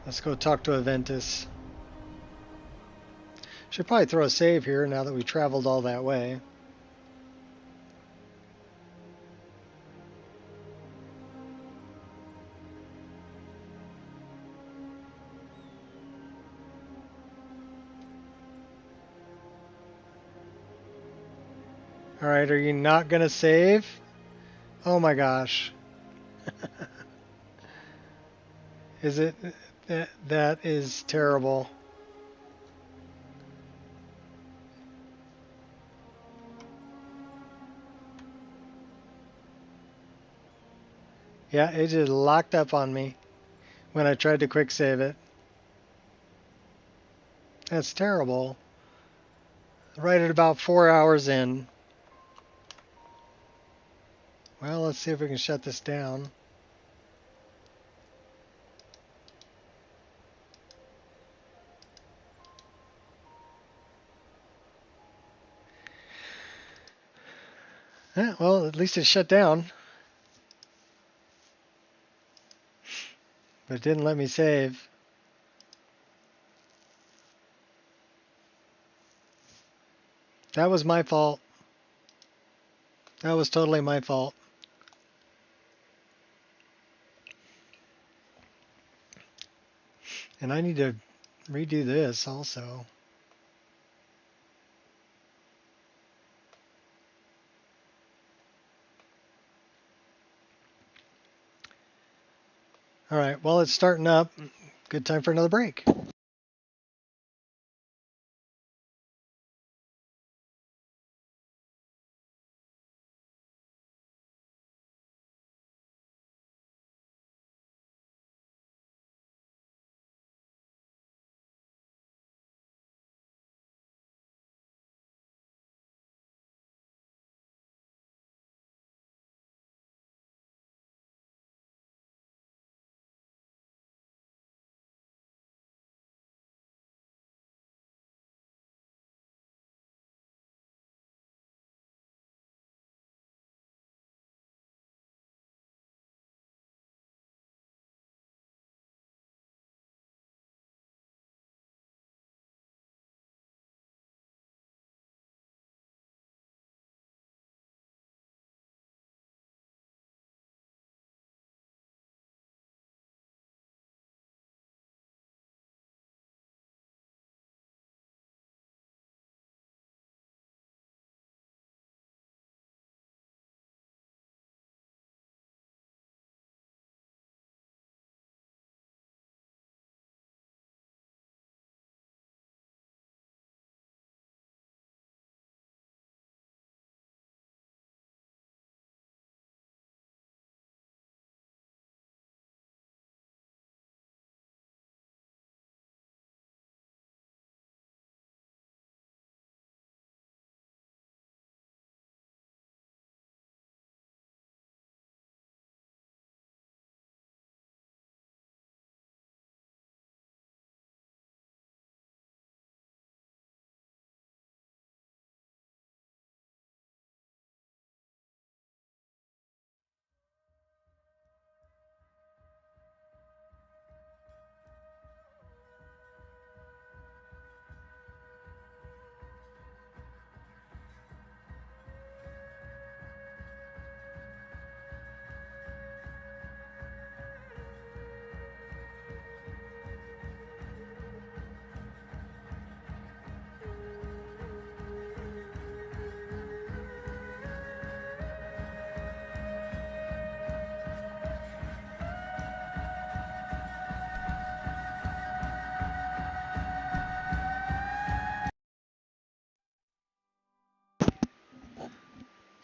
Speaker 1: Let's go talk to Aventus. Should probably throw a save here now that we traveled all that way. Alright, are you not gonna save? Oh my gosh. Is it? That is terrible. Yeah, it just locked up on me when I tried to quick save it. That's terrible. Right at about 4 hours in. Well, let's see if we can shut this down. Yeah, well, at least it shut down. But it didn't let me save. That was my fault. That was totally my fault. And I need to redo this also. All right, well, it's starting up. Good time for another break.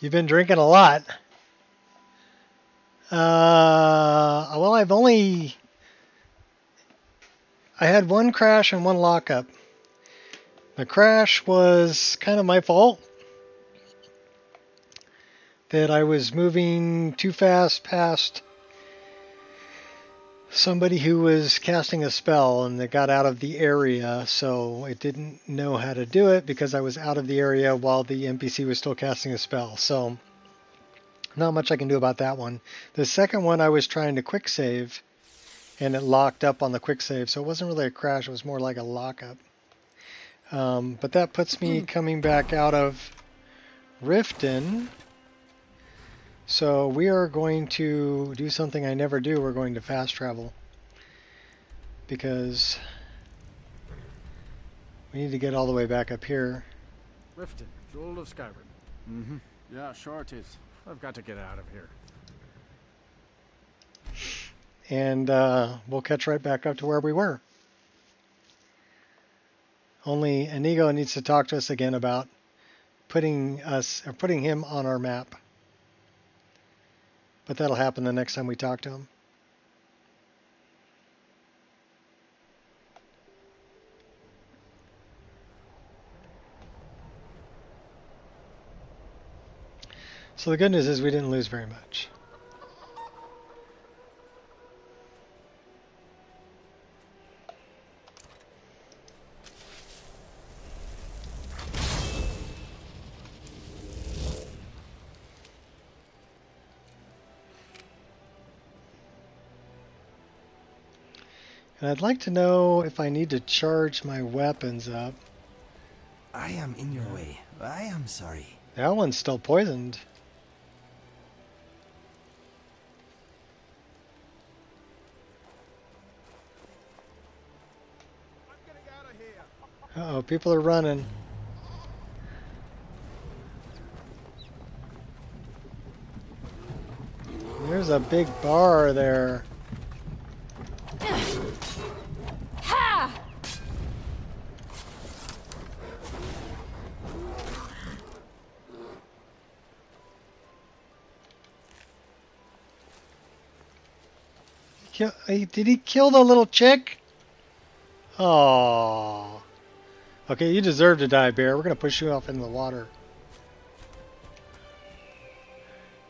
Speaker 1: You've been drinking a lot. Well, I had one crash and one lockup. The crash was kind of my fault. That I was moving too fast past somebody who was casting a spell and it got out of the area, so it didn't know how to do it because I was out of the area while the NPC was still casting a spell. So not much I can do about that one. The second one I was trying to quick save and it locked up on the quick save, so it wasn't really a crash, it was more like a lockup. But that puts me coming back out of Riften. So we are going to do something I never do. We're going to fast travel. Because we need to get all the way back up here.
Speaker 22: Riften, Jewel of Skyrim. Mm-hmm. Yeah, sure it is. I've got to get out of here.
Speaker 1: And we'll catch right back up to where we were. Only Inigo needs to talk to us again about putting him on our map. But that'll happen the next time we talk to him. So the good news is we didn't lose very much. And I'd like to know if I need to charge my weapons up.
Speaker 21: I am in your way. I am sorry.
Speaker 1: That one's still poisoned. Uh-oh, people are running. There's a big bar there. Did he kill the little chick? Oh. Okay, you deserve to die, bear. We're going to push you off into the water.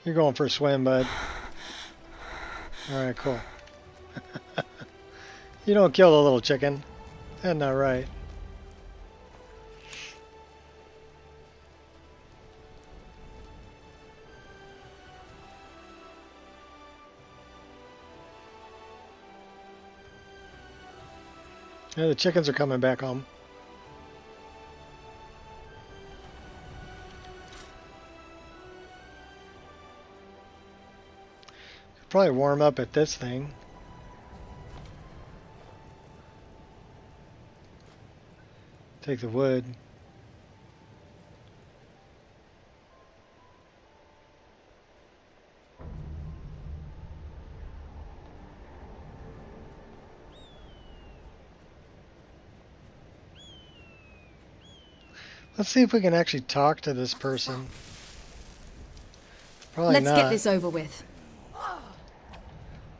Speaker 1: You're going for a swim, bud. Alright, cool. You don't kill the little chicken. That's not right. Yeah, the chickens are coming back home. Could probably warm up at this thing. Take the wood. Let's see if we can actually talk to this person. Probably
Speaker 17: Let's
Speaker 1: not.
Speaker 17: get this over with.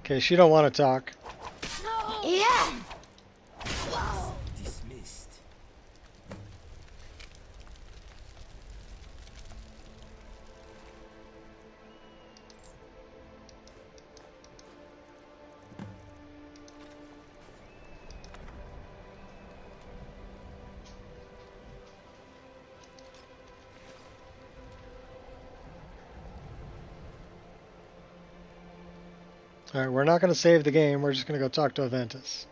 Speaker 1: Okay, she don't want to talk.
Speaker 5: Yeah.
Speaker 21: Dismissed.
Speaker 1: Alright, we're not going to save the game. We're just going to go talk to Aventus.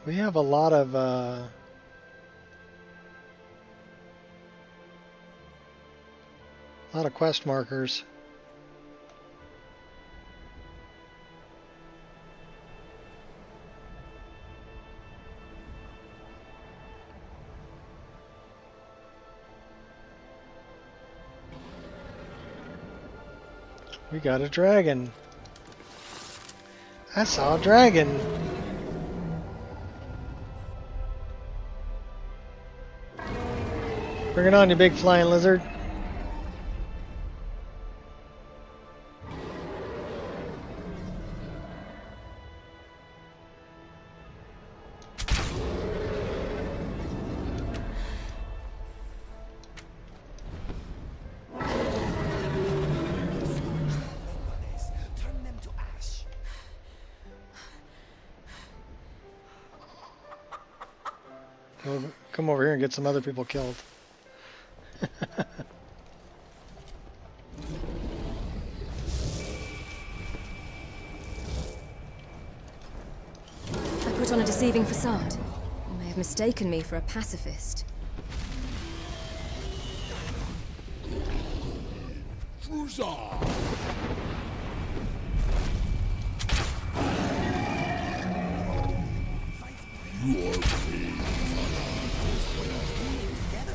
Speaker 1: We have a lot of quest markers. We got a dragon. I saw a dragon. Bring it on, you big flying lizard. We'll come over here and get some other people killed.
Speaker 17: I put on a deceiving facade. You may have mistaken me for a pacifist.
Speaker 9: You are brave,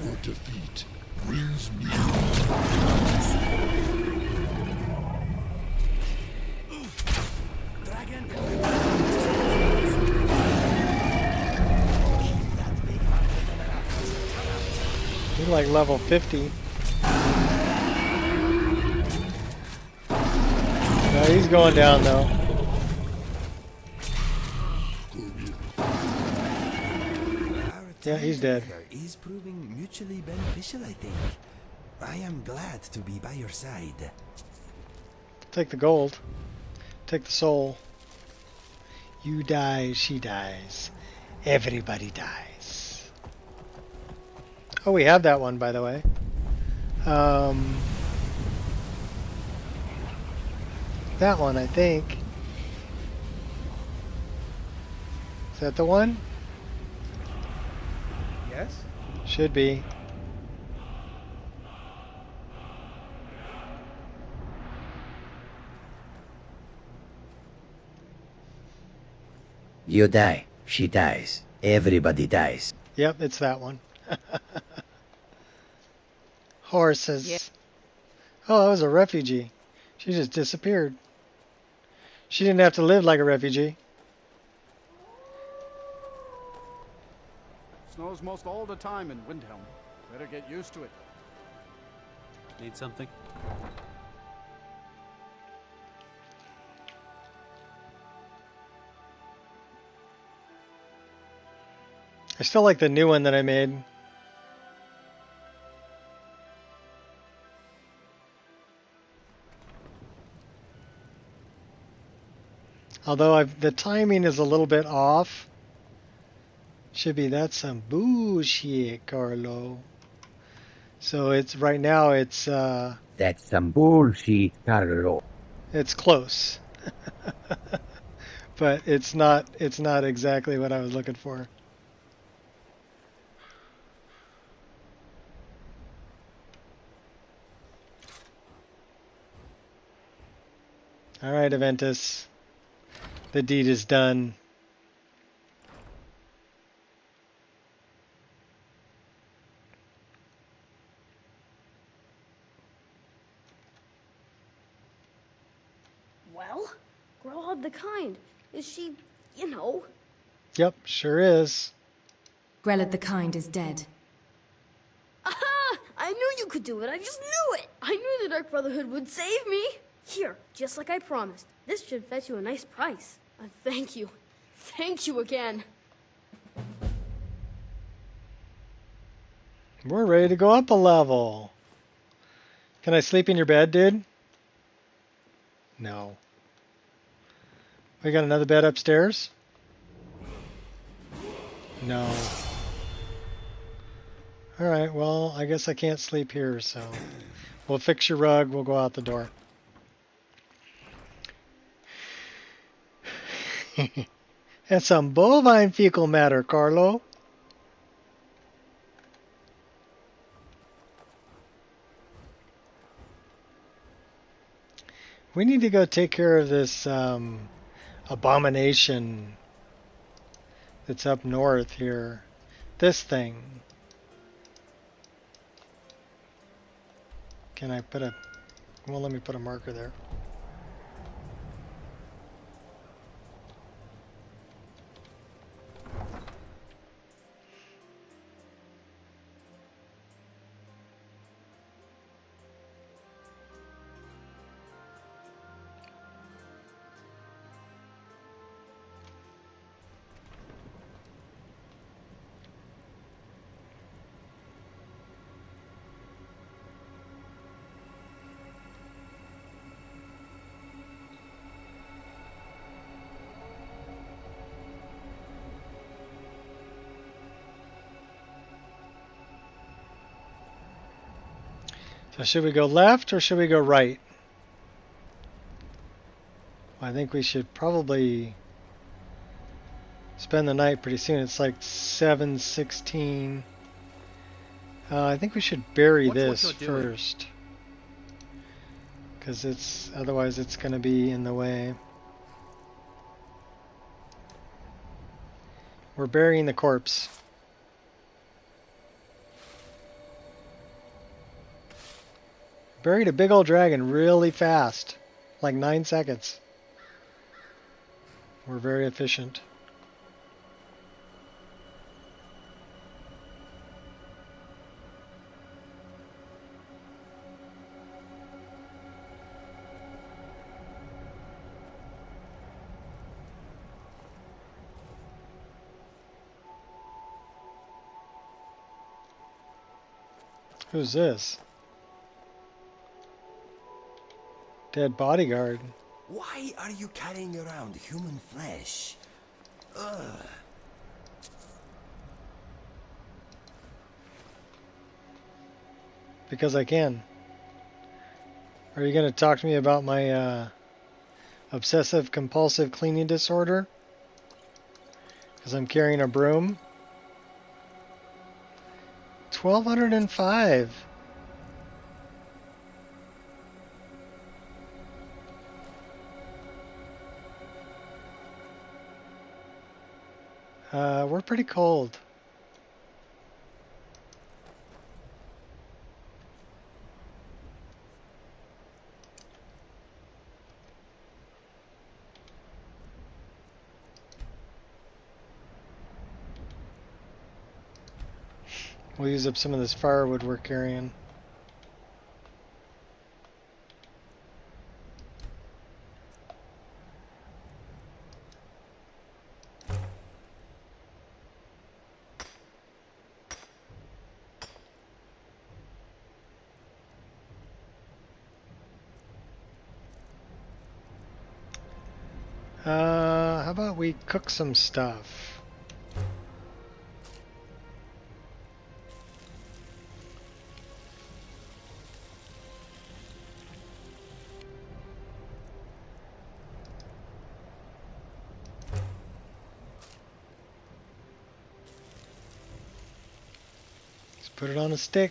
Speaker 9: your defeat brings me
Speaker 1: He's like level 50. No, he's going down though. Yeah, he's dead.
Speaker 21: Is proving mutually beneficial, I think. I am glad to be by your side.
Speaker 1: Take the gold. Take the soul. You die, she dies. Everybody dies. Oh, we have that one, by the way. That one, I think. Is that the one?
Speaker 11: Yes?
Speaker 1: Should be.
Speaker 12: You die, she dies, everybody dies.
Speaker 1: Yep, it's that one. Horses.
Speaker 3: Yeah.
Speaker 1: Oh, that was a refugee. She just disappeared. She didn't have to live like a refugee.
Speaker 11: Snows most all the time in Windhelm. Better get used to it.
Speaker 24: Need something?
Speaker 1: I still like the new one that I made. Although the timing is a little bit off. Should be that's some bullshit, Carlo. So it's right now it's
Speaker 12: That's some bullshit, Carlo.
Speaker 1: it's close. But it's not exactly what I was looking for. All right, Aventus. The deed is done.
Speaker 15: Well, Grelod the Kind. Is she, you know?
Speaker 1: Yep, sure is.
Speaker 17: Grelod the Kind is dead.
Speaker 15: Aha! I knew you could do it. I just knew it. I knew the Dark Brotherhood would save me. Here, just like I promised. This should fetch you a nice price. Thank you. Thank you again.
Speaker 1: We're ready to go up a level. Can I sleep in your bed, dude? No. We got another bed upstairs? No. Alright, well, I guess I can't sleep here, so we'll fix your rug, we'll go out the door. That's some bovine fecal matter, Carlo. We need to go take care of this abomination that's up north here. This thing. Can I put a... Well, let me put a marker there. Now, should we go left or should we go right? I think we should probably spend the night pretty soon. It's like 7:16. I think we should bury this first, because otherwise it's going to be in the way. We're burying the corpse. Buried a big old dragon really fast, like 9 seconds. We're very efficient. Who's this? Dead bodyguard.
Speaker 21: Why are you carrying around human flesh? Ugh.
Speaker 1: Because I can. Are you going to talk to me about my obsessive compulsive cleaning disorder? Because I'm carrying a broom. 1205. We're pretty cold. We'll use up some of this firewood we're carrying. How about we cook some stuff? Let's put it on a stick.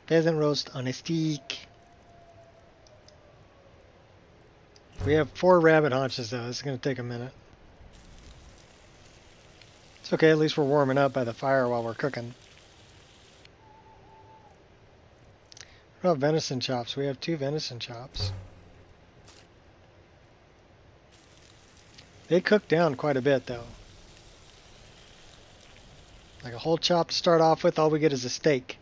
Speaker 1: Pheasant roast on a stick. We have 4 rabbit haunches though. This is going to take a minute. It's okay, at least we're warming up by the fire while we're cooking. What about venison chops? We have 2 venison chops. They cook down quite a bit though. Like a whole chop to start off with, all we get is a steak.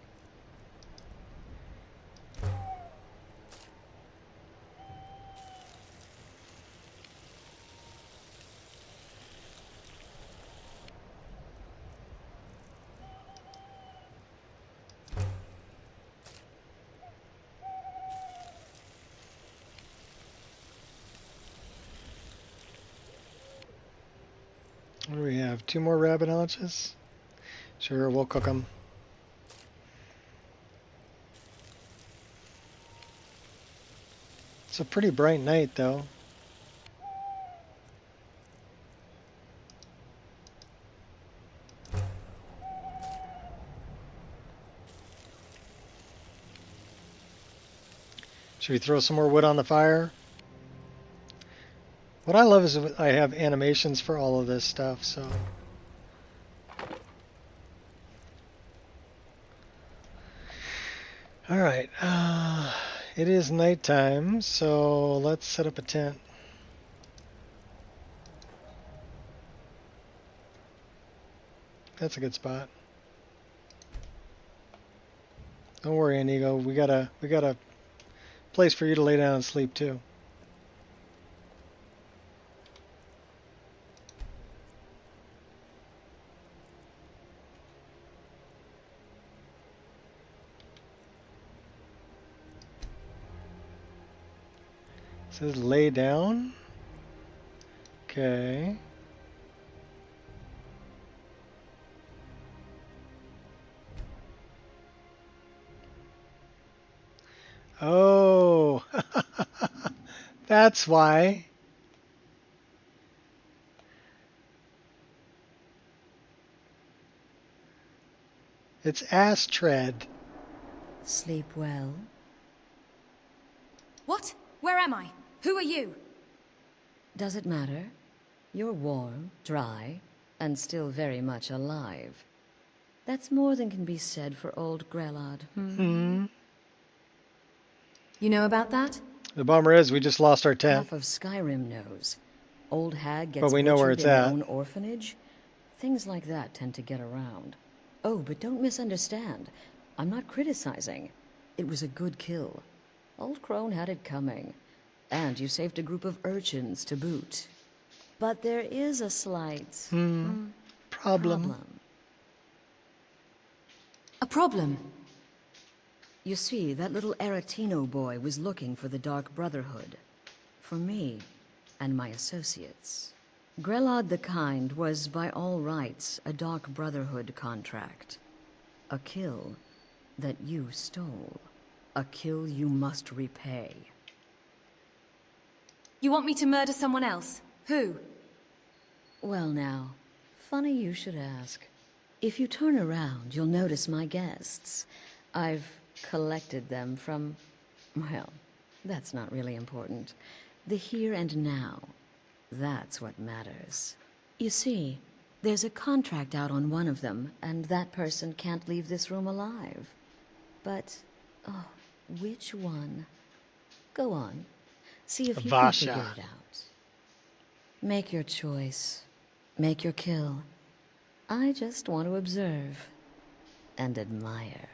Speaker 1: What do we have? 2 more rabbit haunches? Sure, we'll cook them. It's a pretty bright night though. Should we throw some more wood on the fire? What I love is I have animations for all of this stuff, so. Alright, it is nighttime, so let's set up a tent. That's a good spot. Don't worry, Nico, we got a place for you to lay down and sleep too. It says lay down. Okay. Oh, that's why. It's Astrid.
Speaker 17: Sleep well.
Speaker 5: What? Where am I? Who are you?
Speaker 17: Does it matter? You're warm, dry, and still very much alive. That's more than can be said for old Grelod.
Speaker 5: You know about that?
Speaker 1: The bummer is we just lost our tent.
Speaker 17: Half of Skyrim knows. Old hag gets
Speaker 1: But we know where
Speaker 17: butchered
Speaker 1: it's
Speaker 17: in her
Speaker 1: at.
Speaker 17: own orphanage. Things like that tend to get around. Oh, but don't misunderstand. I'm not criticizing. It was a good kill. Old Crone had it coming. And you saved a group of urchins to boot. But there is a slight...
Speaker 1: Problem.
Speaker 5: A problem?
Speaker 17: You see, that little Aretino boy was looking for the Dark Brotherhood. For me, and my associates. Grelod the Kind was, by all rights, a Dark Brotherhood contract. A kill that you stole. A kill you must repay.
Speaker 5: You want me to murder someone else? Who?
Speaker 17: Well now, funny you should ask. If you turn around, you'll notice my guests. I've collected them from... well, that's not really important. The here and now. That's what matters. You see, there's a contract out on one of them, and that person can't leave this room alive. But, oh, which one? Go on. See if you can figure it out. Make your choice. Make your kill. I just want to observe and admire.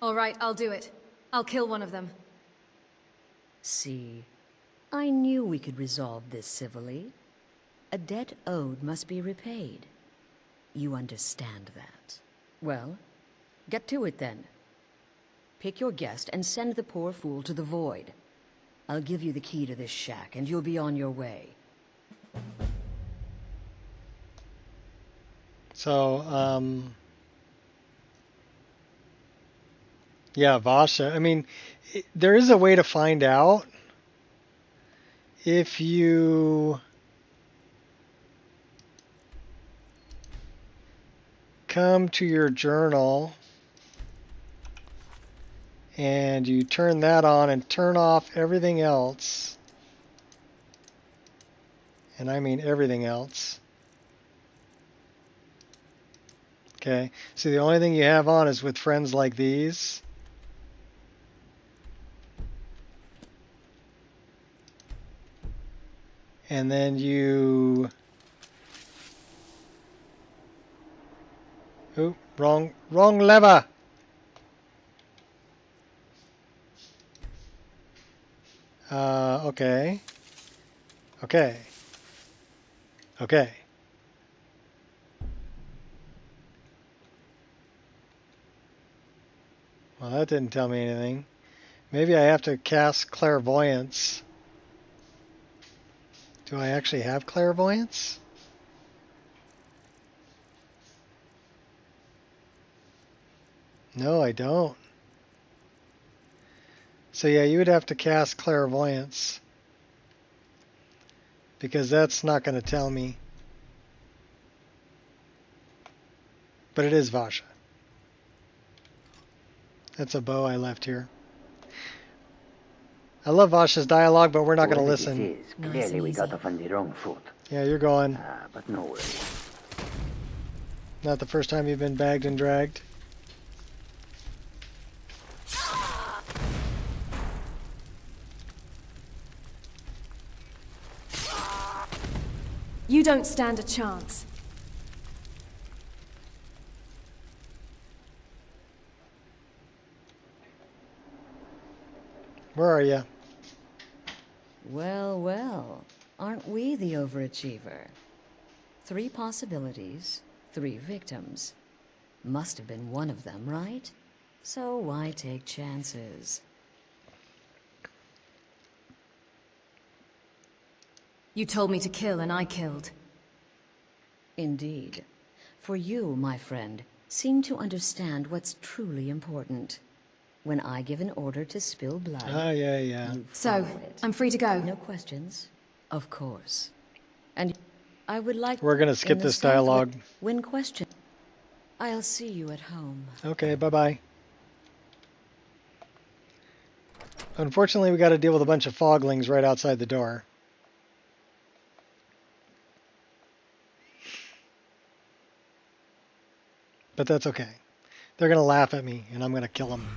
Speaker 5: All right, I'll do it. I'll kill one of them.
Speaker 17: See, I knew we could resolve this civilly. A debt owed must be repaid. You understand that. Well, get to it then. Pick your guest and send the poor fool to the void. I'll give you the key to this shack and you'll be on your way.
Speaker 1: So, yeah, Vasha. I mean, there is a way to find out if you come to your journal and you turn that on and turn off everything else. And I mean everything else. Okay, so the only thing you have on is with friends like these. And then you... Oop, wrong lever! Okay. Okay. Okay. Well, that didn't tell me anything. Maybe I have to cast clairvoyance. Do I actually have clairvoyance? No, I don't. So yeah, you would have to cast clairvoyance. Because that's not going to tell me. But it is Vasha. That's a bow I left here. I love Vasha's dialogue, but we're not going to listen.
Speaker 12: Clearly we got off on the wrong foot.
Speaker 1: Yeah, you're going.
Speaker 12: But no worries.
Speaker 1: Not the first time you've been bagged and dragged.
Speaker 5: You don't stand a chance.
Speaker 1: Where are you?
Speaker 17: Well, well. Aren't we the overachiever? 3 possibilities, 3 victims. Must have been one of them, right? So why take chances?
Speaker 5: You told me to kill and I killed.
Speaker 17: Indeed. For you, my friend, seem to understand what's truly important. When I give an order to spill blood...
Speaker 1: Yeah.
Speaker 17: you
Speaker 19: So,
Speaker 17: follow it.
Speaker 19: I'm free to go.
Speaker 17: No questions? Of course. And I would like...
Speaker 1: We're gonna skip
Speaker 17: in the
Speaker 1: this
Speaker 17: Southwest-
Speaker 1: dialogue.
Speaker 17: When questioned, I'll see you at home.
Speaker 1: Okay, bye-bye. Unfortunately, we got to deal with a bunch of foglings right outside the door. But that's okay. They're going to laugh at me, and I'm going to kill them.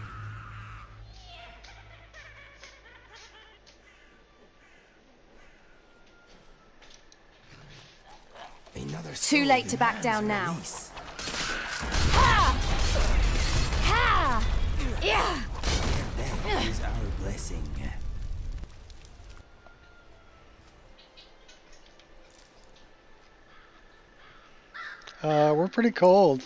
Speaker 5: Too late to back down now. Ha! Ha! Yeah!
Speaker 21: That is our blessing.
Speaker 1: We're pretty cold.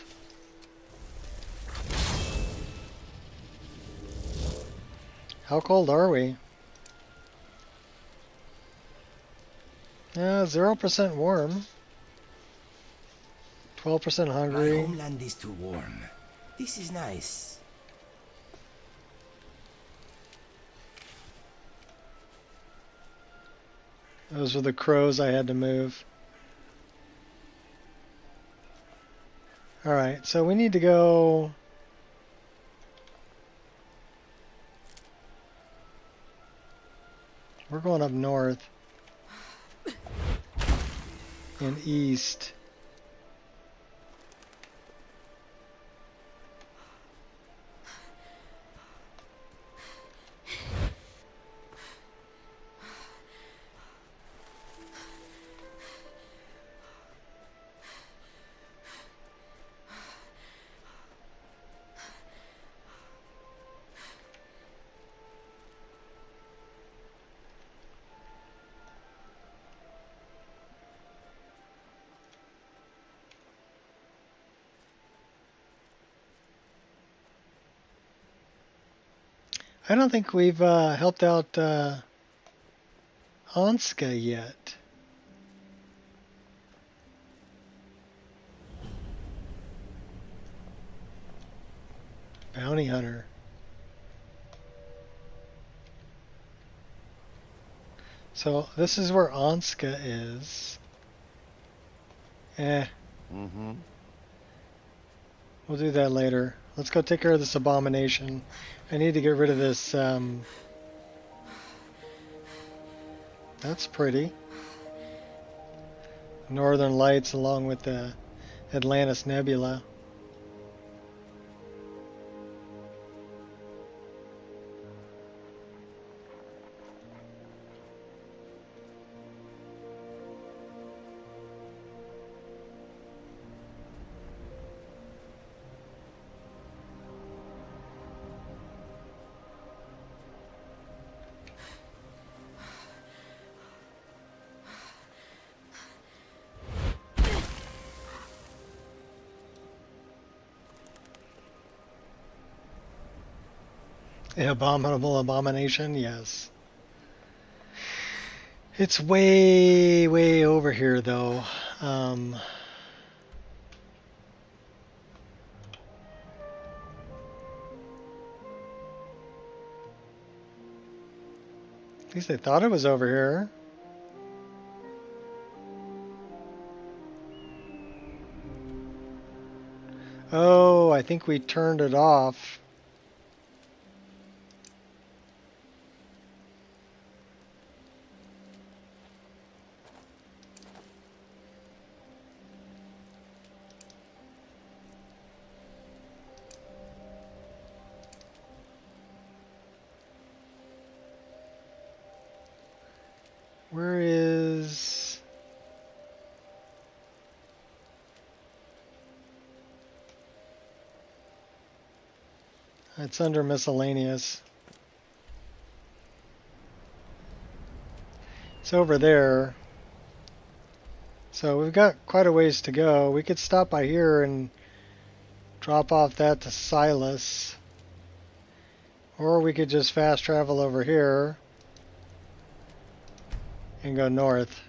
Speaker 1: How cold are we? 0% warm. 12% hungry.
Speaker 21: My homeland is too warm. This is nice.
Speaker 1: Those were the crows I had to move. Alright, so we need to go... We're going up north. And east. I don't think we've helped out Anska yet. Bounty hunter. So this is where Anska is. We'll do that later. Let's go take care of this abomination. I need to get rid of this, that's pretty. Northern Lights along with the Atlantis Nebula. The abominable abomination, yes. It's way, way over here, though. At least I thought it was over here. Oh, I think we turned it off. Where is... It's under miscellaneous. It's over there. So we've got quite a ways to go. We could stop by here and drop off that to Silas. Or we could just fast travel over here and go north.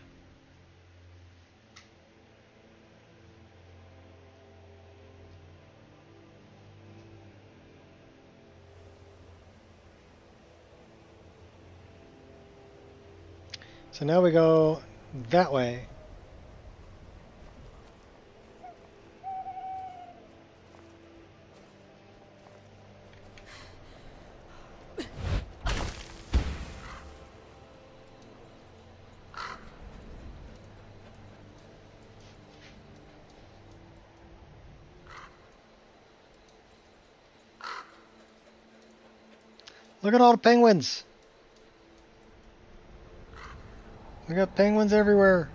Speaker 1: So now we go that way. Look at all the penguins. We got penguins everywhere.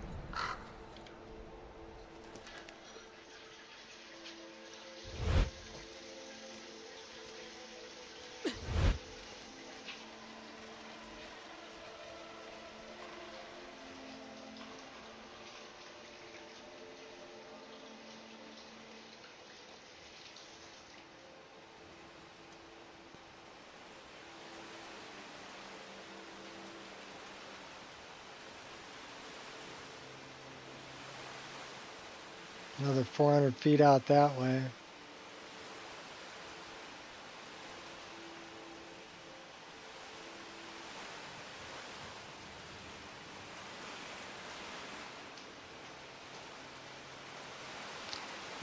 Speaker 1: Another 400 feet out that way.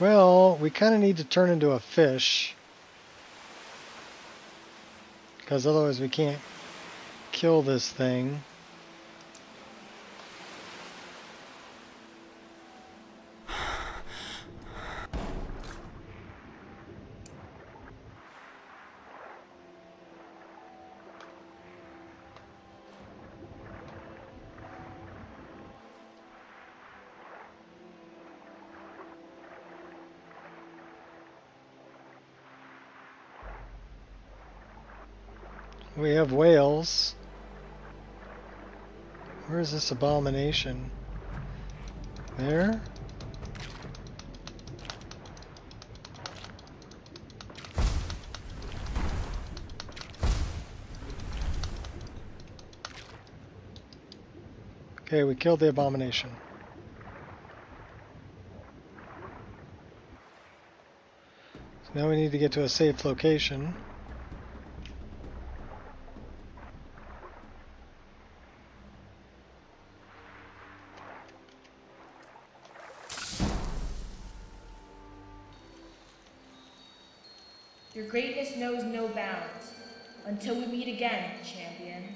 Speaker 1: Well, we kind of need to turn into a fish, because otherwise we can't kill this thing. We have whales. Where is this abomination? There? Okay, we killed the abomination. So now we need to get to a safe location.
Speaker 7: Your greatness knows no bounds. Until we meet again, champion.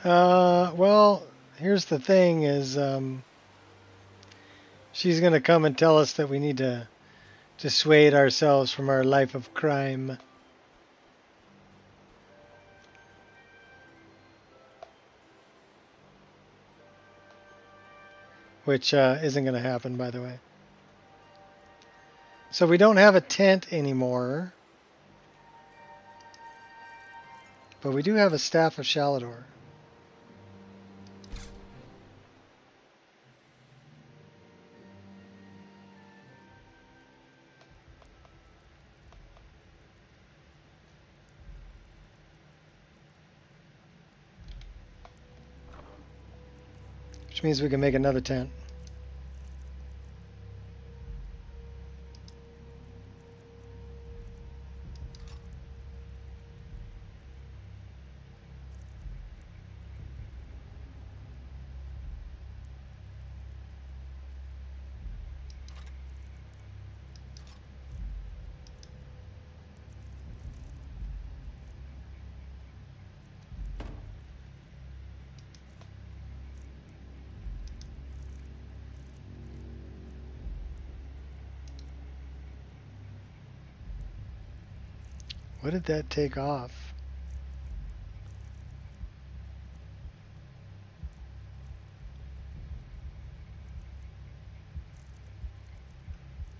Speaker 1: Well, here's the thing is, she's going to come and tell us that we need to dissuade ourselves from our life of crime. Which isn't going to happen, by the way. So we don't have a tent anymore. But we do have a Staff of Shalador. Which means we can make another tent. What did that take off?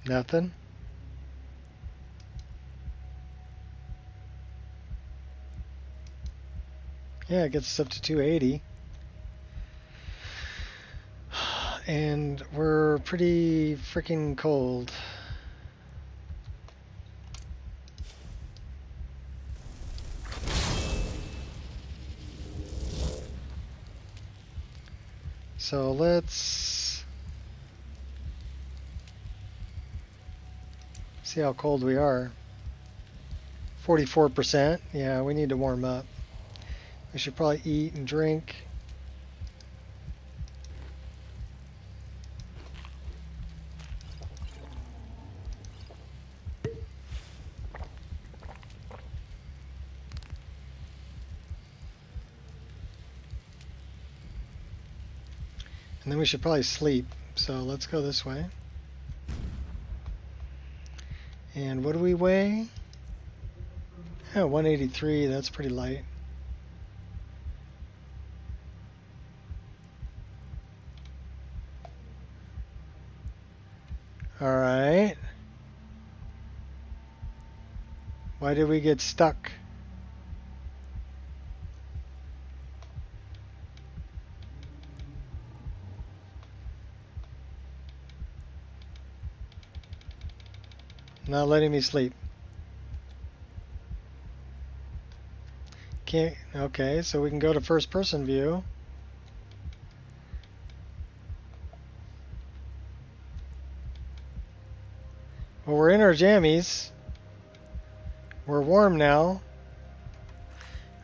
Speaker 1: Nothing? Yeah, it gets us up to 280. And we're pretty freaking cold. So let's see how cold we are. 44%. Yeah, we need to warm up. We should probably eat and drink. And then we should probably sleep. So let's go this way. And what do we weigh? Oh, 183. That's pretty light. All right. Why did we get stuck? Not letting me sleep. Can't. Okay, so we can go to first person view. Well, we're in our jammies. We're warm now.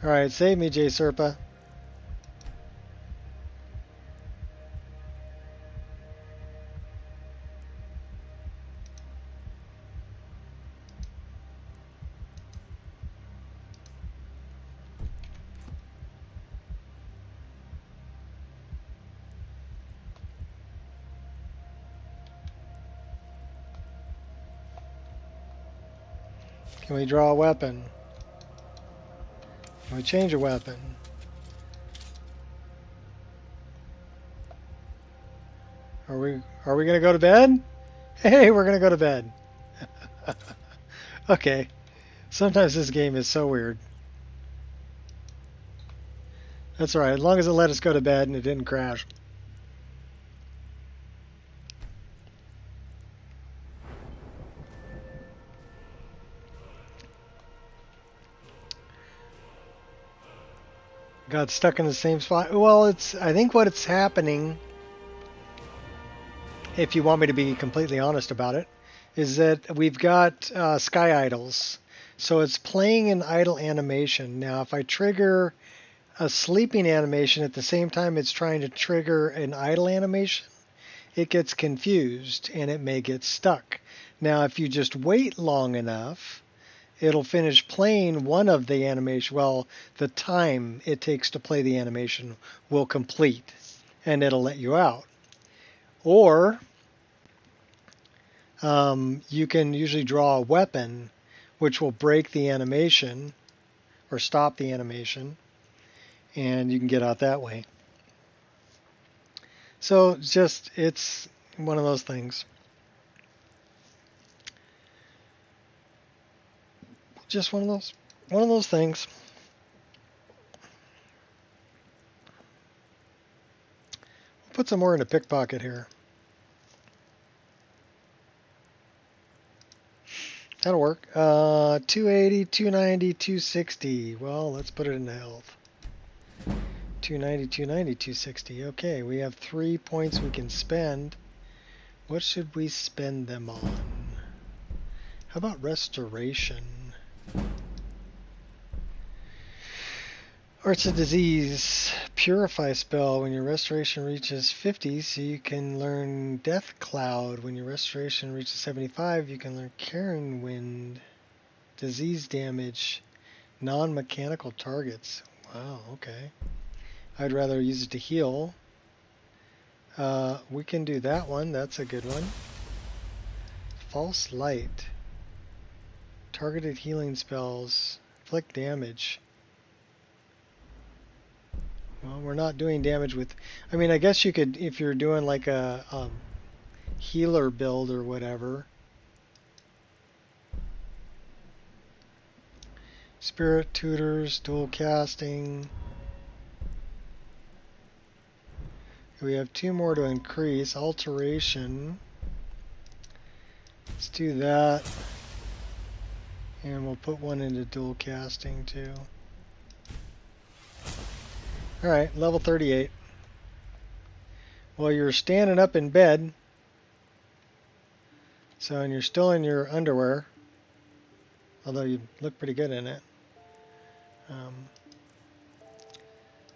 Speaker 1: Alright, save me, J Serpa. Can we draw a weapon? Can we change a weapon? Are we gonna go to bed? Hey, we're gonna go to bed. Okay. Sometimes this game is so weird. That's alright, as long as it let us go to bed and it didn't crash. Got stuck in the same spot. Well, I think what's happening, if you want me to be completely honest about it, is that we've got sky idles. So it's playing an idle animation. Now, if I trigger a sleeping animation at the same time it's trying to trigger an idle animation, it gets confused and it may get stuck. Now, if you just wait long enough, it'll finish playing one of the animation. Well, the time it takes to play the animation will complete, and it'll let you out. Or you can usually draw a weapon, which will break the animation or stop the animation, and you can get out that way. So it's one of those things. Just one of those things. We'll put some more in a pickpocket here. That'll work. 280, 290, 260. Well, let's put it into health. 290, 290, 260. Okay, we have 3 points we can spend. What should we spend them on? How about restoration? Arts of Disease. Purify spell when your restoration reaches 50, so you can learn Death Cloud. When your restoration reaches 75, you can learn Cairn Wind. Disease damage. Non-mechanical targets. Wow, okay. I'd rather use it to heal. We can do that one. That's a good one. False Light. Targeted healing spells. Inflict damage. Well, we're not doing damage with... I mean, I guess you could, if you're doing like a healer build or whatever. Spirit Tutors, dual casting. We have 2 more to increase. Alteration. Let's do that. And we'll put one into dual casting too. Alright, level 38. Well, you're standing up in bed. So, and you're still in your underwear. Although you look pretty good in it.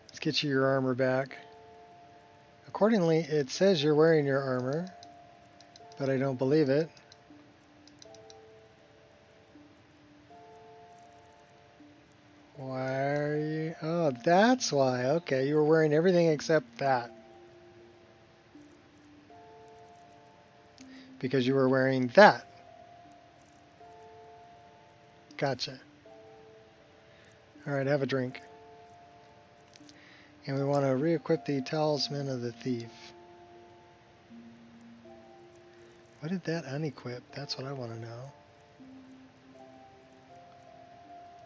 Speaker 1: Let's get you your armor back. Accordingly, it says you're wearing your armor, but I don't believe it. Why are you... Oh, that's why. Okay, you were wearing everything except that. Because you were wearing that. Gotcha. Alright, have a drink. And we want to re-equip the Talisman of the Thief. What did that unequip? That's what I want to know.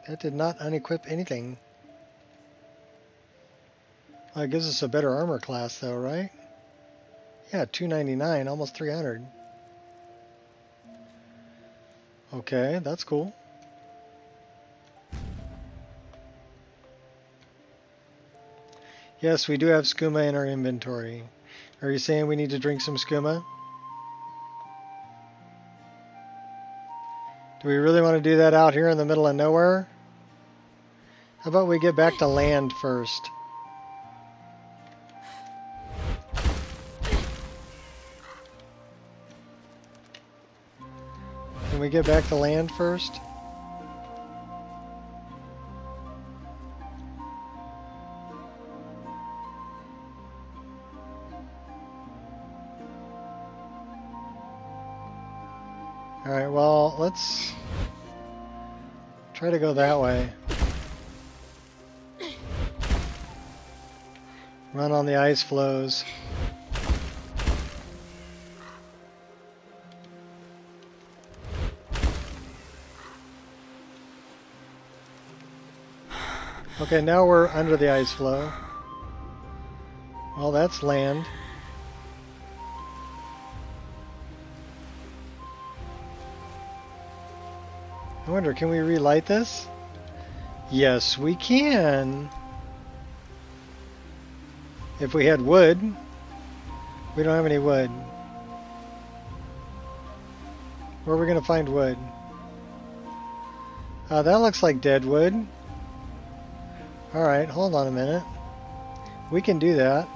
Speaker 1: That did not unequip anything. Well, it gives us a better armor class though, right? Yeah, 299, almost 300. Okay, that's cool. Yes, we do have skooma in our inventory. Are you saying we need to drink some skooma? Do we really want to do that out here in the middle of nowhere? How about we get back to land first? Can we get back to land first? Alright, well, let's try to go that way. Run on the ice flows. Okay, now we're under the ice flow. Well, that's land. I wonder, can we relight this? Yes, we can. If we had wood. We don't have any wood. Where are we going to find wood? That looks like dead wood. Alright, hold on a minute. We can do that.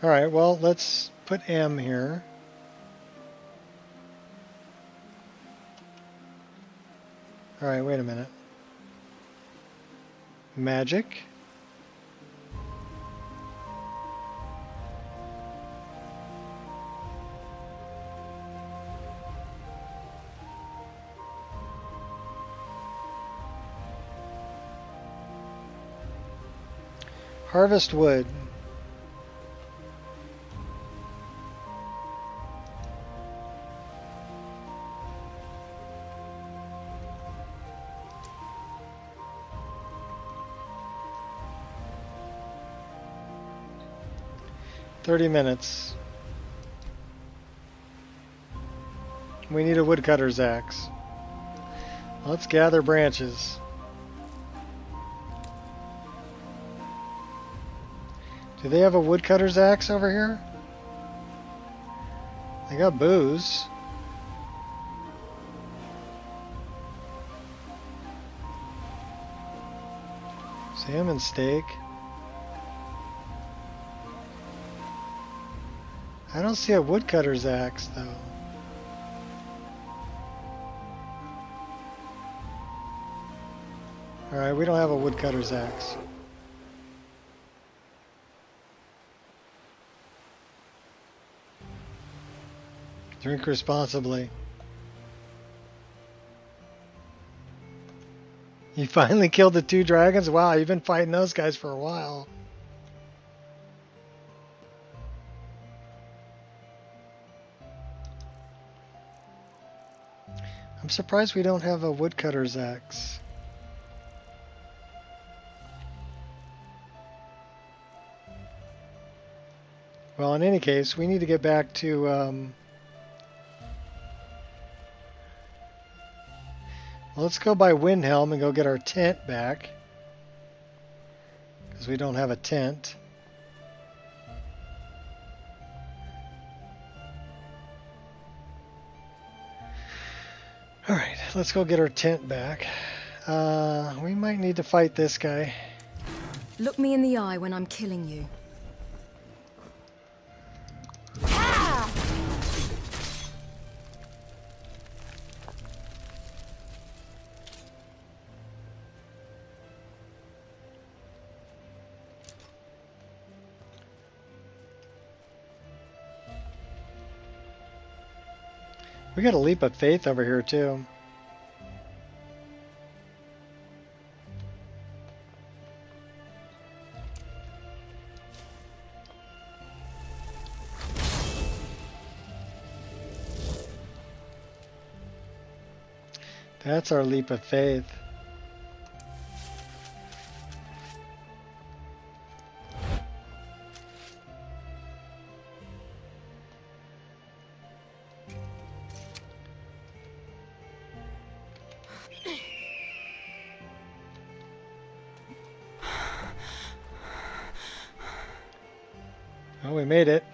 Speaker 1: Alright, well, let's put M here. Alright, wait a minute. Magic. Harvest wood. $30. We need a woodcutter's axe. Let's gather branches. Do they have a woodcutter's axe over here? They got booze. Salmon steak. I don't see a woodcutter's axe though. Alright, we don't have a woodcutter's axe. Drink responsibly. You finally killed the 2 dragons? Wow, you've been fighting those guys for a while. I'm surprised we don't have a woodcutter's axe. Well, in any case, we need to get back to Well, let's go by Windhelm and go get our tent back. Because we don't have a tent. Alright, let's go get our tent back. We might need to fight this guy.
Speaker 4: Look me in the eye when I'm killing you.
Speaker 1: We got a leap of faith over here too. That's our leap of faith. Oh, we made it.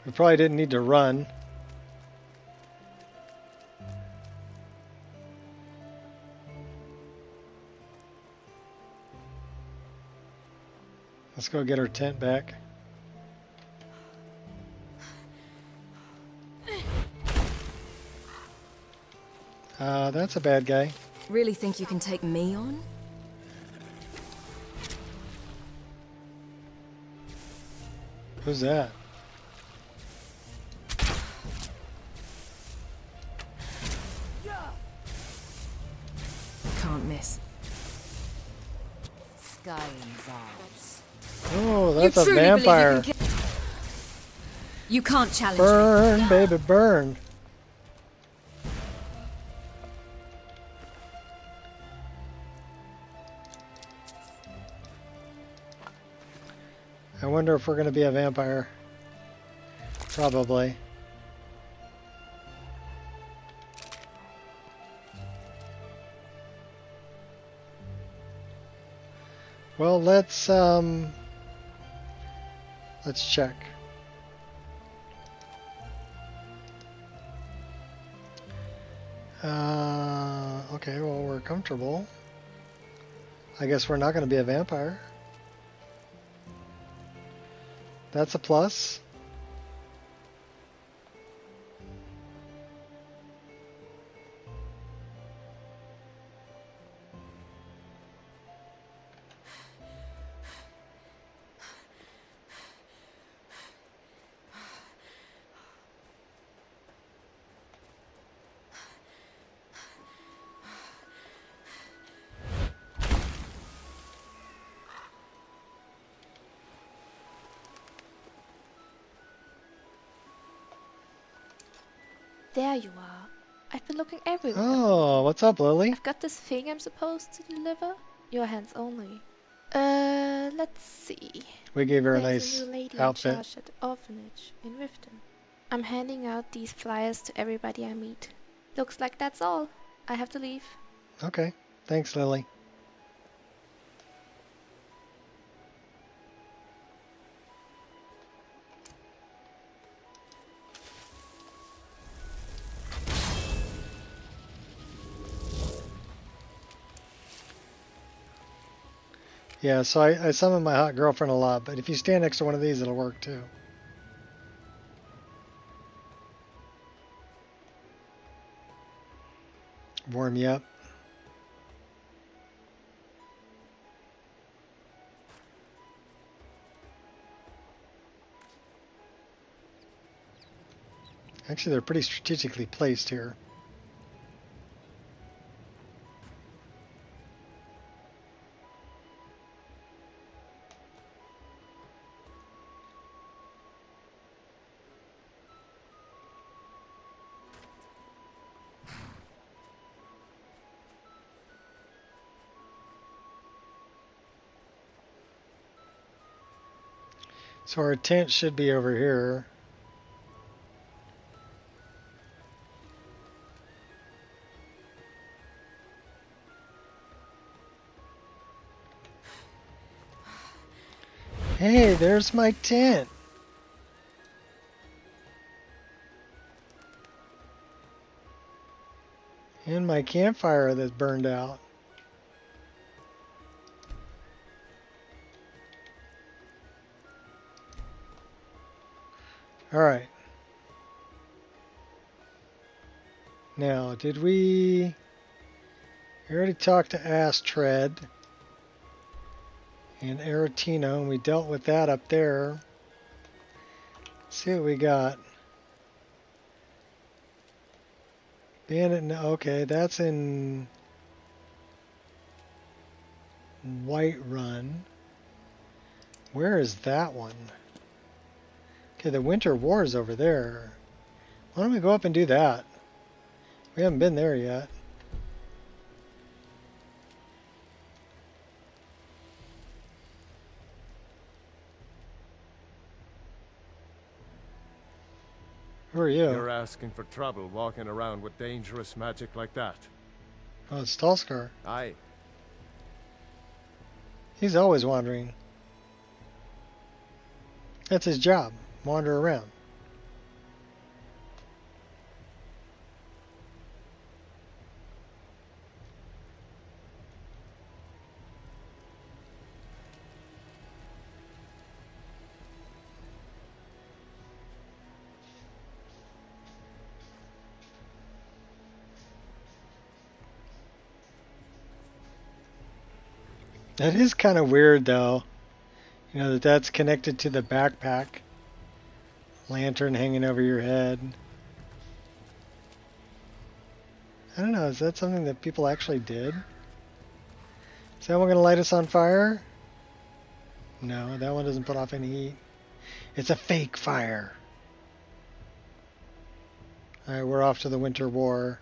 Speaker 1: We probably didn't need to run. Let's go get our tent back. That's a bad guy.
Speaker 4: Really think you can take me on?
Speaker 1: Who's that?
Speaker 4: Can't miss.
Speaker 3: Skyrim's ours.
Speaker 1: Oh, that's a vampire.
Speaker 4: You can't challenge
Speaker 1: Burn,
Speaker 4: me.
Speaker 1: baby, burn. I wonder if we're going to be a vampire. Probably. Well, let's check. Okay, well, we're comfortable. I guess we're not going to be a vampire. That's a plus.
Speaker 10: There you are. I've been looking everywhere.
Speaker 1: Oh, what's up, Lily?
Speaker 10: I've got this thing I'm supposed to deliver. Your hands only. Let's see.
Speaker 1: We gave her a
Speaker 10: There's
Speaker 1: nice
Speaker 10: new lady
Speaker 1: outfit.
Speaker 10: in charge at the orphanage in Riften. I'm handing out these flyers to everybody I meet. Looks like that's all. I have to leave.
Speaker 1: Okay, thanks, Lily. Yeah, so I summon my hot girlfriend a lot, but if you stand next to one of these, it'll work too. Warm you up. Actually, they're pretty strategically placed here. So our tent should be over here. Hey, there's my tent. And my campfire that's burned out. Alright. Now, did we already talked to Astrid and Aretino, and we dealt with that up there. Let's see what we got. Bandit, no, okay, that's in Whiterun. Where is that one? Okay, the Winter War is over there. Why don't we go up and do that? We haven't been there yet. Who are you?
Speaker 22: You're asking for trouble walking around with dangerous magic like that.
Speaker 1: Oh, it's Tallscar.
Speaker 22: Aye.
Speaker 1: He's always wandering. That's his job. Wander around. That is kind of weird, though. You know, that's connected to the backpack. Lantern hanging over your head. I don't know, is that something that people actually did? Is that one going to light us on fire? No, that one doesn't put off any heat. It's a fake fire. Alright, we're off to the Winter War.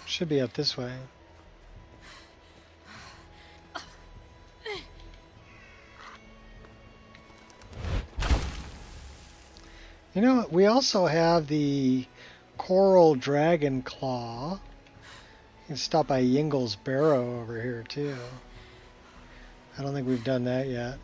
Speaker 1: Should be up this way. You know, we also have the Coral Dragon Claw. You can stop by Yingle's Barrow over here, too. I don't think we've done that yet.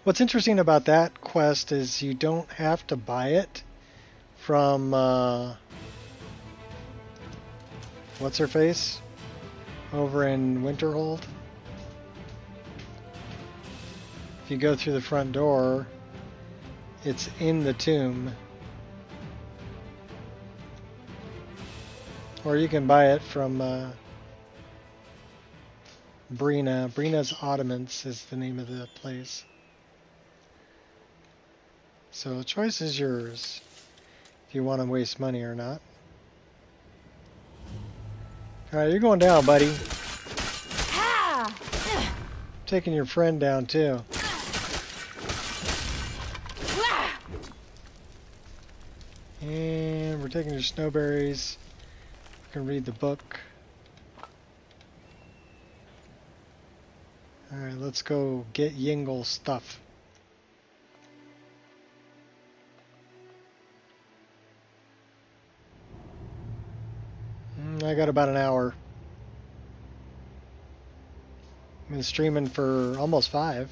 Speaker 1: What's interesting about that quest is you don't have to buy it from, what's-her-face? Over in Winterhold. If you go through the front door, it's in the tomb. Or you can buy it from Brina. Brina's Ottomans is the name of the place. So the choice is yours if you want to waste money or not. Alright, you're going down, buddy. Taking your friend down, too. And we're taking your snowberries. You can read the book. Alright, let's go get Yingle's stuff. I got about an hour. I've been streaming for almost 5.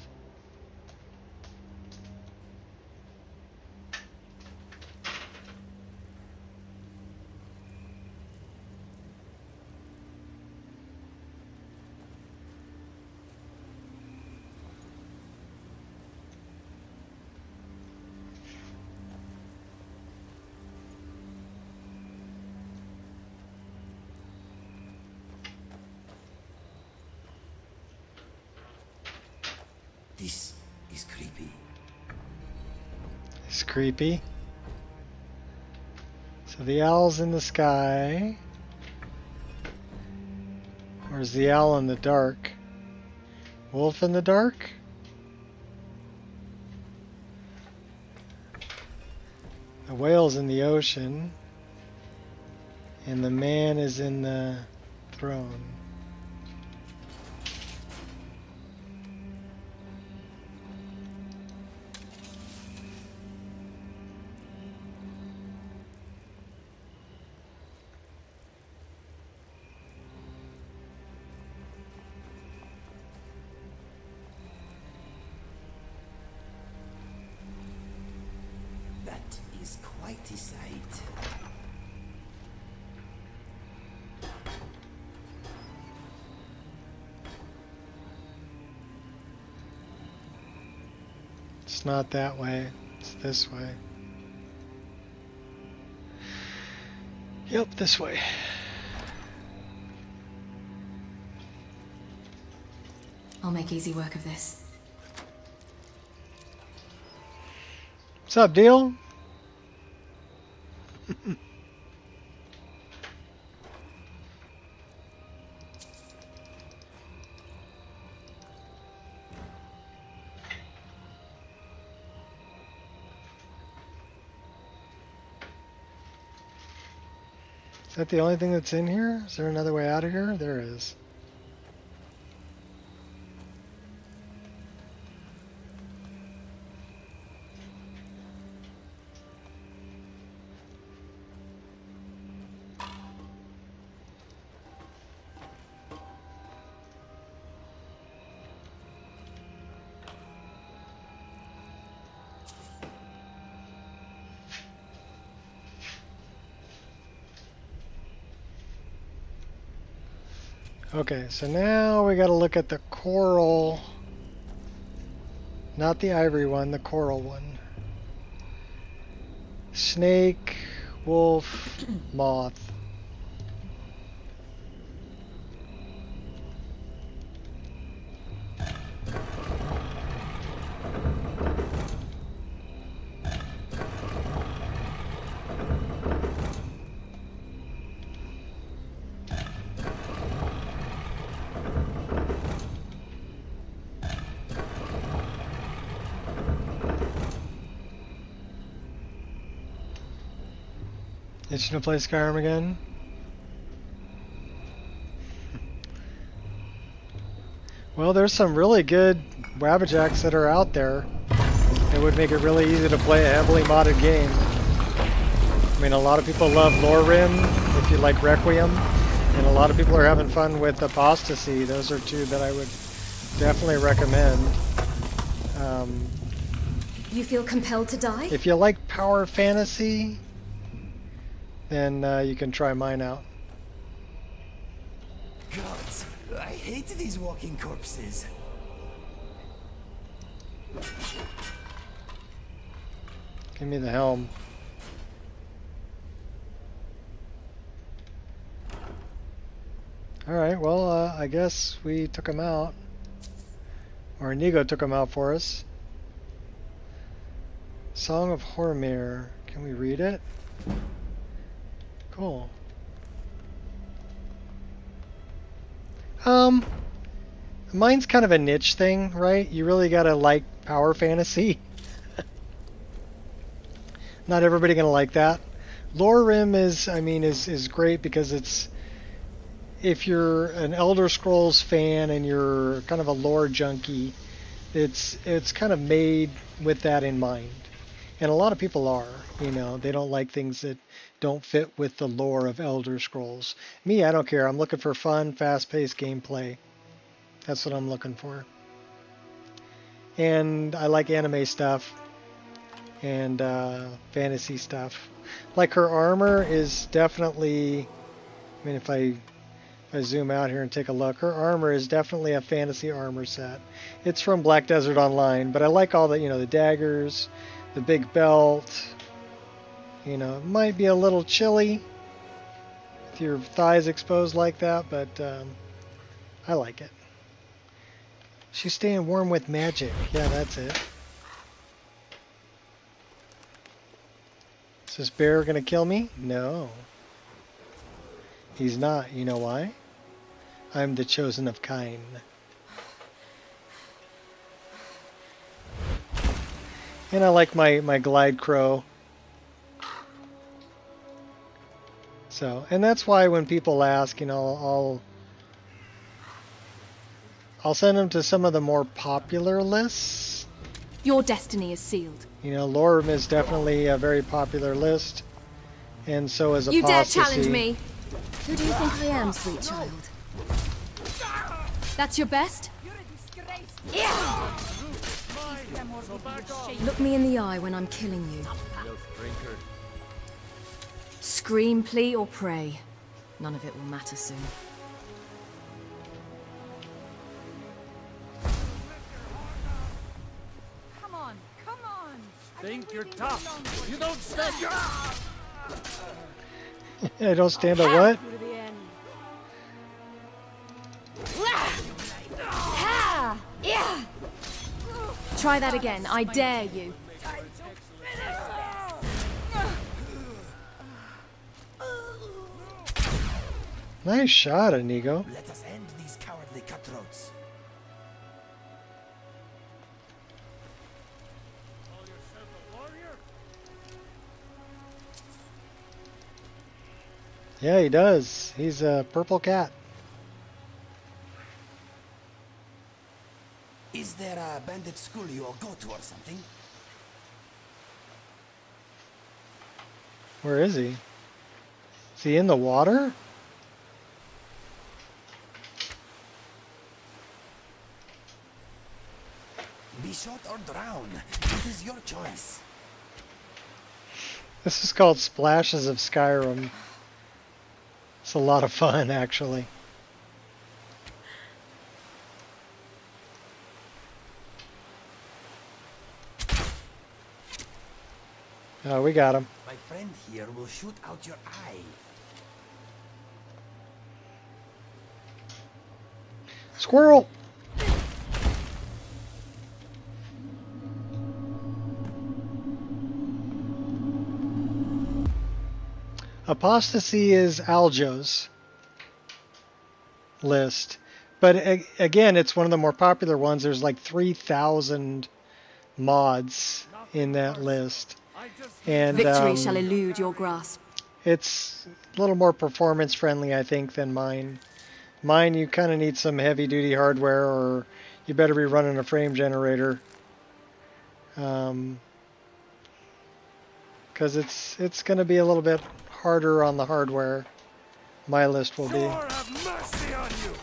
Speaker 21: This is creepy.
Speaker 1: It's creepy. So the owl's in the sky. Where's the owl in the dark? Wolf in the dark? The whale's in the ocean. And the man is in the throne.
Speaker 21: mighty sight.
Speaker 1: It's not that way. It's this way. Yep, this way.
Speaker 4: I'll make easy work of this.
Speaker 1: What's up, deal? Is that the only thing that's in here? Is there another way out of here? There is. Okay, so now we got to look at the coral, not the ivory one, the coral one. Snake, wolf, moth. Itching to play Skyrim again? Well, there's some really good Wabbajacks that are out there. It would make it really easy to play a heavily modded game. I mean, a lot of people love Lorim, if you like Requiem, and a lot of people are having fun with Apostasy. Those are two that I would definitely recommend.
Speaker 4: You feel compelled to die?
Speaker 1: If you like power fantasy, then you can try mine out.
Speaker 21: Gods, I hate these walking corpses.
Speaker 1: Give me the helm. Alright, well, I guess we took him out. Or Nico took him out for us. Song of Hormir. Can we read it? Cool. Mine's kind of a niche thing, right? You really gotta like power fantasy. Not everybody gonna like that. Lorim is great because it's, if you're an Elder Scrolls fan and you're kind of a lore junkie, it's kind of made with that in mind. And a lot of people are, you know, they don't like things that don't fit with the lore of Elder Scrolls. Me, I don't care. I'm looking for fun, fast-paced gameplay. That's what I'm looking for. And I like anime stuff and fantasy stuff. Like her armor is definitely, I mean, if I zoom out here and take a look, her armor is definitely a fantasy armor set. It's from Black Desert Online, but I like all the, you know, the daggers, the big belt. You know, it might be a little chilly with your thighs exposed like that, but I like it. She's staying warm with magic. Yeah, that's it. Is this bear gonna kill me? No. He's not. You know why? I'm the chosen of kind. And I like my glide crow. So, and that's why when people ask, you know, I'll send them to some of the more popular lists.
Speaker 4: Your destiny is sealed.
Speaker 1: You know, Lorim is definitely a very popular list, and so is Apostasy.
Speaker 4: You dare challenge me? Who do you think I am, sweet child? That's your best?
Speaker 3: Look me in the eye when I'm killing you.
Speaker 4: Scream, plead, or pray. None of it will matter soon.
Speaker 2: Come on, come on!
Speaker 11: Think you're tough. You don't stand your...
Speaker 1: I don't stand a what?
Speaker 4: Try that again, I dare you.
Speaker 1: Nice shot, Nico.
Speaker 21: Let us end these cowardly cutthroats.
Speaker 1: Yeah, he does. He's a purple cat.
Speaker 21: Is there a bandit school you all go to or something?
Speaker 1: Where is he? Is he in the water?
Speaker 21: Be shot or drown. It is your choice.
Speaker 1: This is called Splashes of Skyrim. It's a lot of fun, actually. Oh, we got him.
Speaker 21: My friend here will shoot out your eye.
Speaker 1: Squirrel! Apostasy is Aljo's list. But again, it's one of the more popular ones. There's like 3,000 mods in that list. And
Speaker 4: victory shall elude your grasp.
Speaker 1: It's a little more performance friendly, I think, than mine. Mine, you kind of need some heavy duty hardware, or you better be running a frame generator. Because it's going to be a little bit harder on the hardware. My list will be.
Speaker 6: Have mercy on you.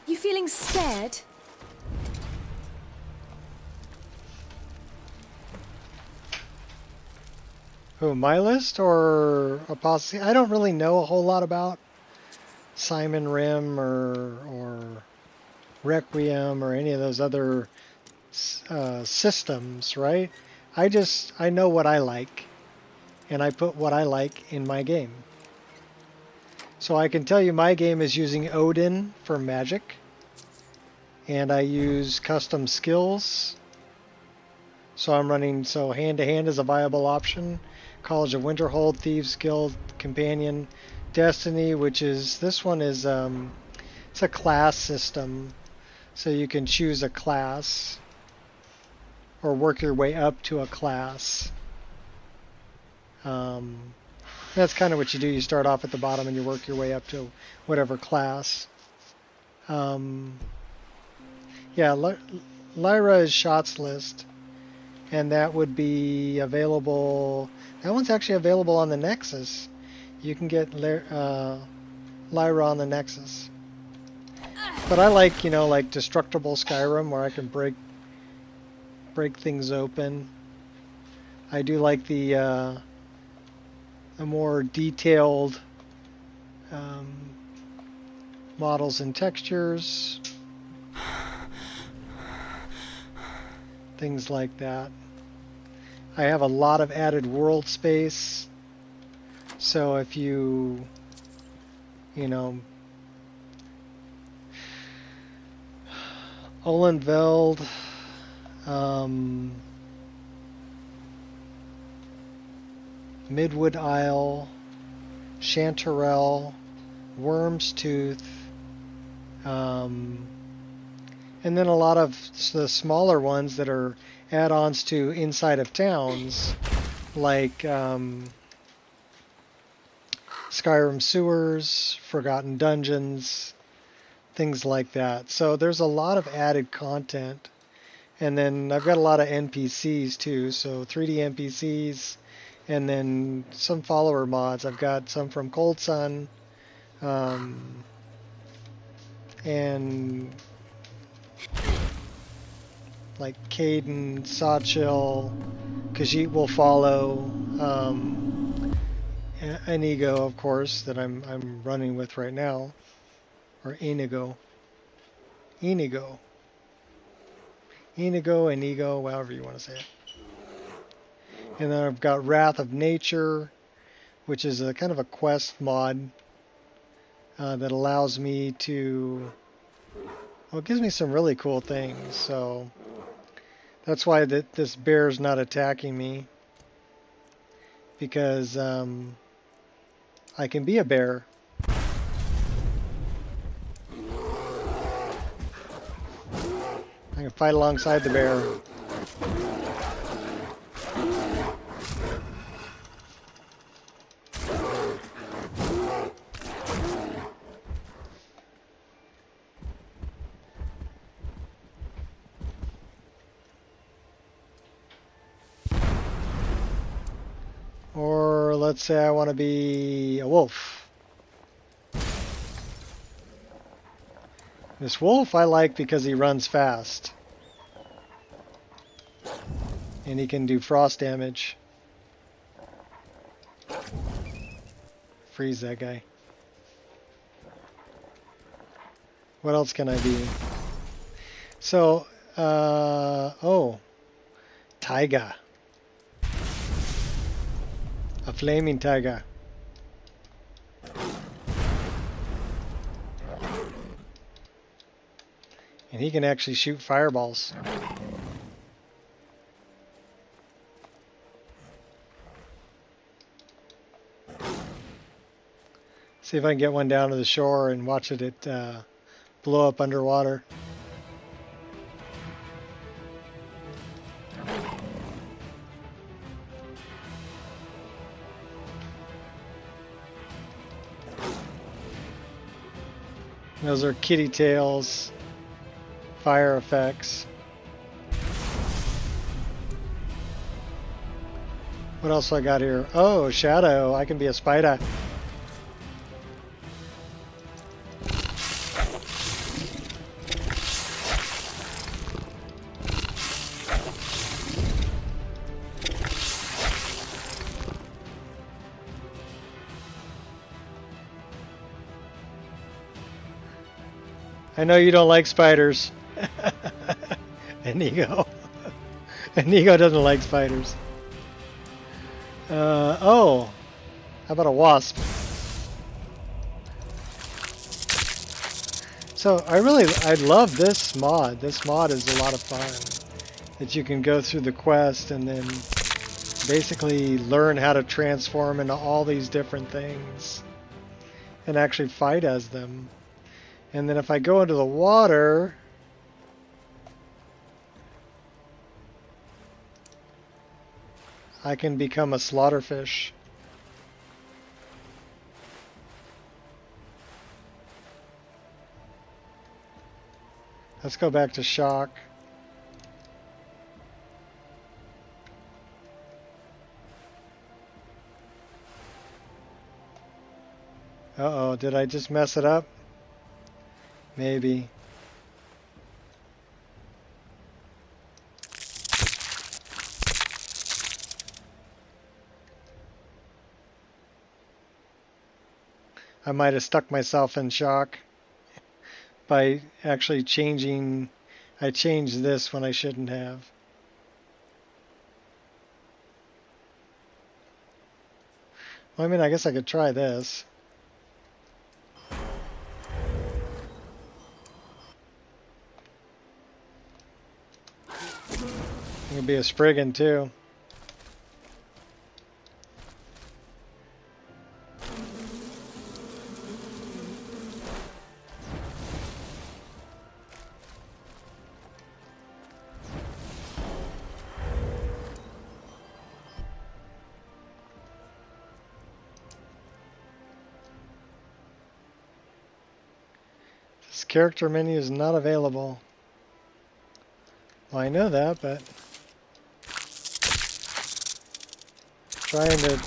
Speaker 4: You feeling scared?
Speaker 1: Who, my list or Apostasy? I don't really know a whole lot about Simon Rim or Requiem or any of those other systems, right? I know what I like, and I put what I like in my game. So I can tell you my game is using Odin for magic, and I use custom skills. So I'm running, so hand-to-hand is a viable option. College of Winterhold, Thieves Guild, Companion, Destiny, which is, this one is, it's a class system. So you can choose a class or work your way up to a class. That's kind of what you do. You start off at the bottom and you work your way up to whatever class. Yeah, Lyra is Shots list. And that would be available. That one's actually available on the Nexus. You can get Lyra on the Nexus. But I like, you know, like Destructible Skyrim, where I can break things open. I do like the more detailed models and textures. Things like that. I have a lot of added world space. So if you know, Olenveld, Midwood Isle, Chanterelle, Worm's Tooth, and then a lot of the smaller ones that are add-ons to inside of towns, like Skyrim Sewers, Forgotten Dungeons, things like that. So there's a lot of added content. And then I've got a lot of NPCs too, so 3D NPCs, and then some follower mods. I've got some from Cold Sun, and like Caden, Sawchill, Khajiit will follow Inigo, of course, that I'm running with right now, or Inigo, Inigo, however you want to say it. And then I've got Wrath of Nature, which is a kind of a quest mod that allows me to, well, it gives me some really cool things. So that's why this bear's not attacking me, because I can be a bear. I can fight alongside the bear. Or let's say I want to be a wolf. This wolf I like because he runs fast. And he can do frost damage. Freeze that guy. What else can I be? So, oh, taiga. A flaming taiga. And he can actually shoot fireballs. See if I can get one down to the shore and watch it blow up underwater. Those are kitty tails, fire effects. What else I got here? Oh, shadow. I can be a spider. I know you don't like spiders. Inigo. Inigo doesn't like spiders. Oh, how about a wasp? So I love this mod. This mod is a lot of fun. That you can go through the quest and then basically learn how to transform into all these different things and actually fight as them. And then if I go into the water, I can become a slaughterfish. Let's go back to shock. Uh-oh, did I just mess it up? Maybe. I might have stuck myself in shock by actually changing. I changed this when I shouldn't have. Well, I mean, I guess I could try this. You can be a Spriggan too. This character menu is not available. Well, I know that, but trying to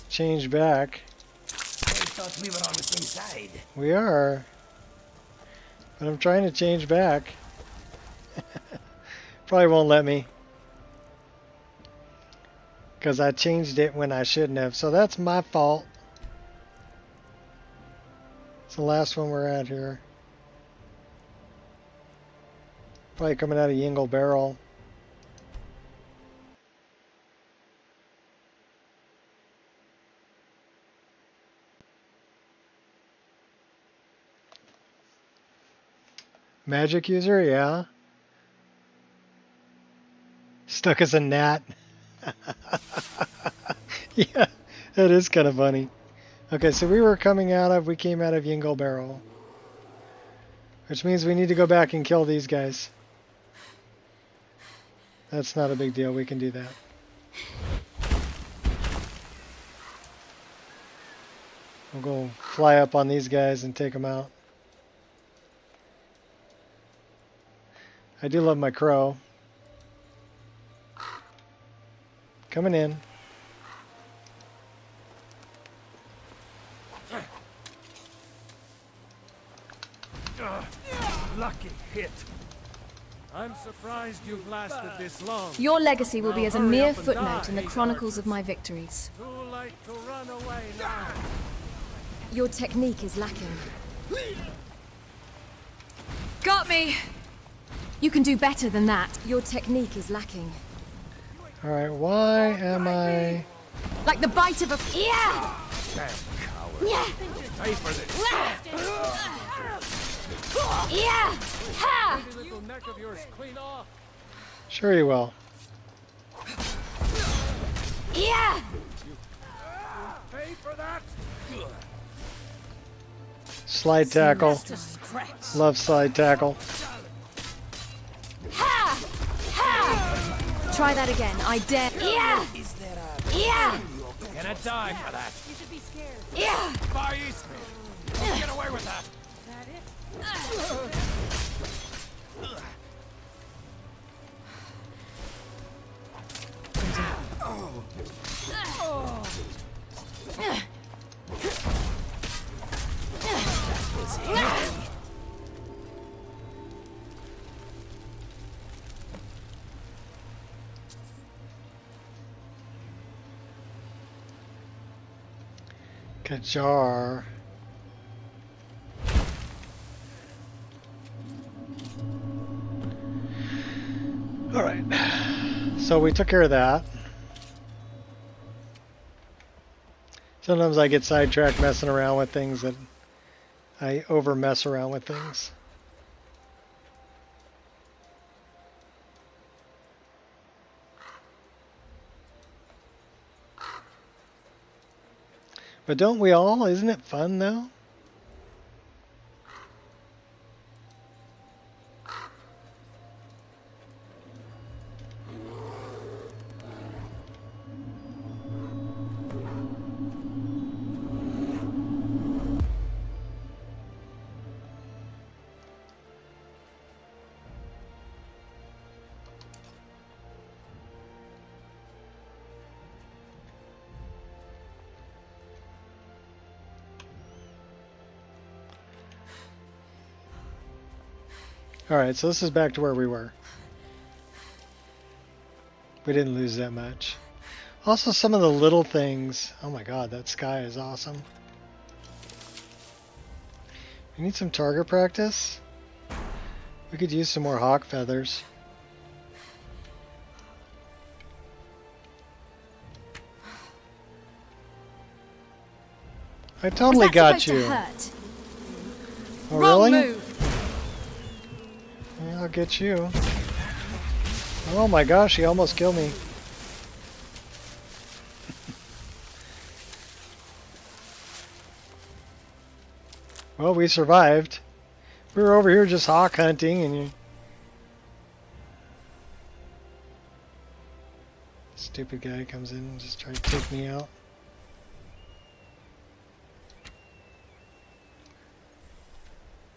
Speaker 1: change back.
Speaker 21: I thought we were on the same side.
Speaker 1: We are, but I'm trying to change back. Probably won't let me. Because I changed it when I shouldn't have. So that's my fault. It's the last one we're at here. Probably coming out of Yingle Barrel. Magic user, yeah. Stuck as a gnat. Yeah, that is kind of funny. Okay, so we came out of Yingle Barrel. Which means we need to go back and kill these guys. That's not a big deal, we can do that. We'll go fly up on these guys and take them out. I do love my crow. Coming in.
Speaker 6: Lucky hit. I'm surprised you've lasted this long.
Speaker 4: Your legacy will be as a
Speaker 6: Now hurry
Speaker 4: mere
Speaker 6: up and
Speaker 4: footnote
Speaker 6: die,
Speaker 4: in the chronicles of my victories.
Speaker 6: Too late to run away now.
Speaker 4: Your technique is lacking. Got me! You can do better than that. Your technique is lacking.
Speaker 1: Alright, why am I...
Speaker 4: Like the bite of a... Yeah!
Speaker 6: Damn coward.
Speaker 4: Yeah!
Speaker 6: Pay for this.
Speaker 4: Yeah! Ha!
Speaker 6: Pretty little neck of yours clean off.
Speaker 1: Sure you will.
Speaker 4: Yeah!
Speaker 6: Pay for that.
Speaker 1: Slide tackle. Love slide tackle.
Speaker 4: Ha! Ha! Try that again. I dare. Yeah! Yeah!
Speaker 6: Gonna die for that.
Speaker 4: You should be scared. Yeah!
Speaker 6: Far east. Don't get away with that.
Speaker 1: Kajar. Alright. So we took care of that. Sometimes I get sidetracked messing around with things that I over mess around with things. But don't we all? Isn't it fun though? Alright, so this is back to where we were. We didn't lose that much. Also, some of the little things. Oh my god, that sky is awesome. We need some target practice. We could use some more hawk feathers. I totally got you. Oh, really?
Speaker 4: Move.
Speaker 1: Yeah, I'll get you. Oh my gosh, he almost killed me. Well, we survived. We were over here just hawk hunting and you... Stupid guy comes in and just tries to take me out.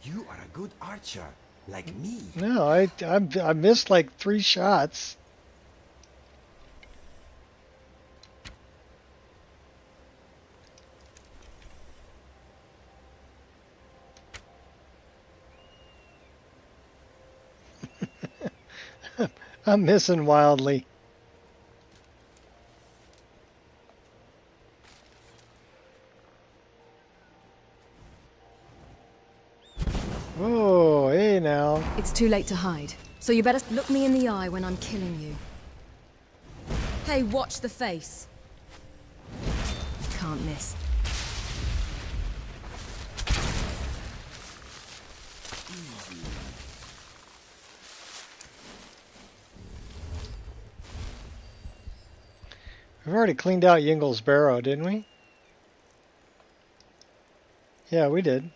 Speaker 21: You are a good archer, like me.
Speaker 1: No, I missed like 3 shots. I'm missing wildly. Whoa, hey now.
Speaker 4: It's too late to hide, so you better look me in the eye when I'm killing you. Hey, watch the face. Can't miss.
Speaker 1: We've already cleaned out Yingle's barrow, didn't we? Yeah, we did.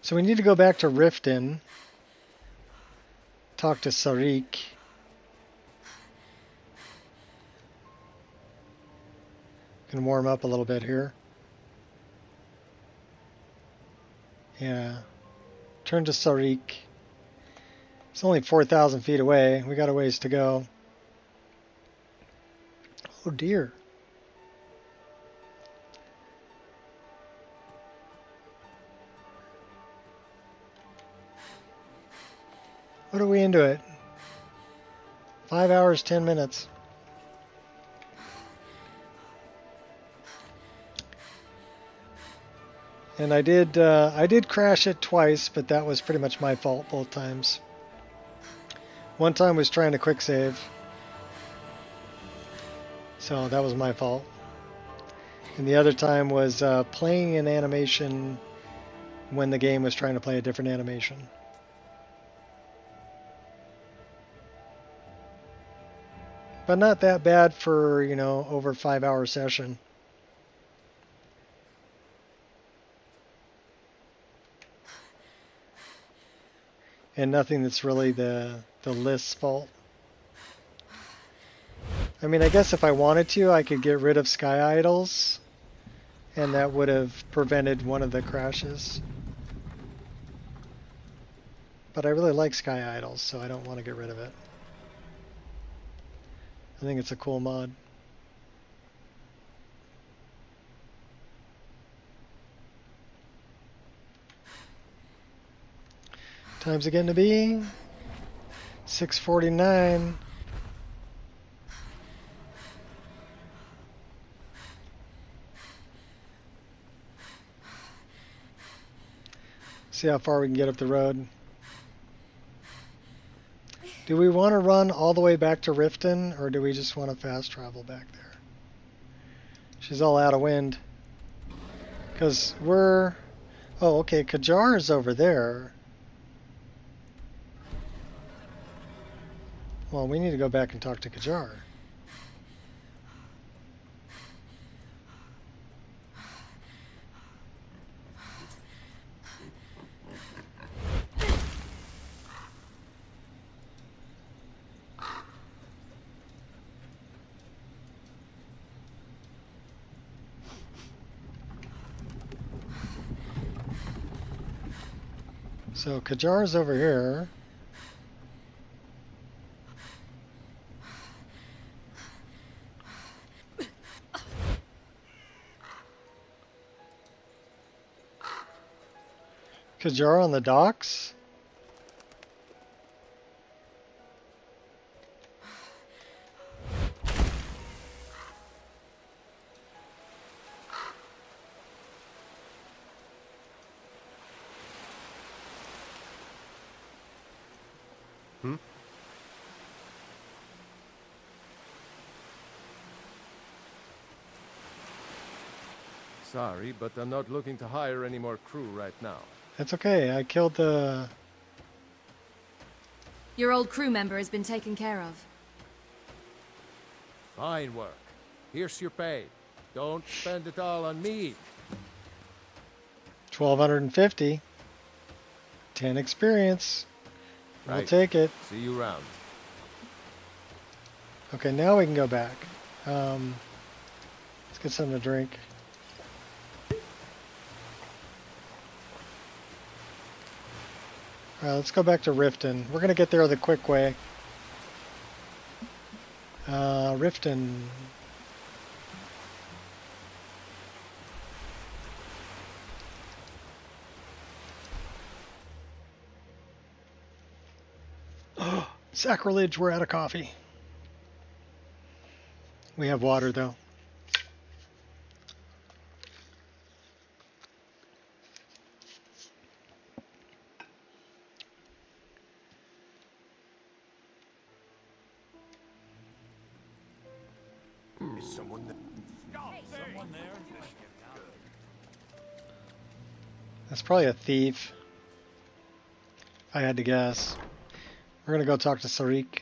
Speaker 1: So we need to go back to Riften, talk to Sarik. Can warm up a little bit here. Yeah. Turn to Sarik. It's only 4,000 feet away. We got a ways to go. Oh dear. What are we into it? 5 hours, 10 minutes. And I did crash it twice, but that was pretty much my fault both times. One time was trying to quick save, so that was my fault. And the other time was playing an animation when the game was trying to play a different animation. But not that bad for, you know, over 5 hour session. And nothing that's really the list's fault. I mean, I guess if I wanted to, I could get rid of Sky Idols, and that would have prevented one of the crashes. But I really like Sky Idols, so I don't want to get rid of it. I think it's a cool mod. Time's it getting to be? 6:49. See how far we can get up the road. Do we want to run all the way back to Riften, or do we just want to fast travel back there? She's all out of wind. Because we're... Oh, okay, Kajar is over there. Well, we need to go back and talk to Kajar. So Kajar's over here. Kajar on the docks?
Speaker 22: Sorry, but I'm not looking to hire any more crew right now.
Speaker 1: That's okay. I killed the...
Speaker 4: Your old crew member has been taken care of.
Speaker 22: Fine work. Here's your pay. Don't spend it all on me.
Speaker 1: 1,250. 10 experience. We'll
Speaker 22: Right.
Speaker 1: take it.
Speaker 22: See you around.
Speaker 1: Okay, now we can go back. Let's get something to drink. Alright, let's go back to Riften. We're going to get there the quick way. Riften. Sacrilege, we're out of coffee. We have water though.
Speaker 6: Is someone there? Someone there?
Speaker 1: That's probably a thief. If I had to guess. We're gonna go talk to Sarik.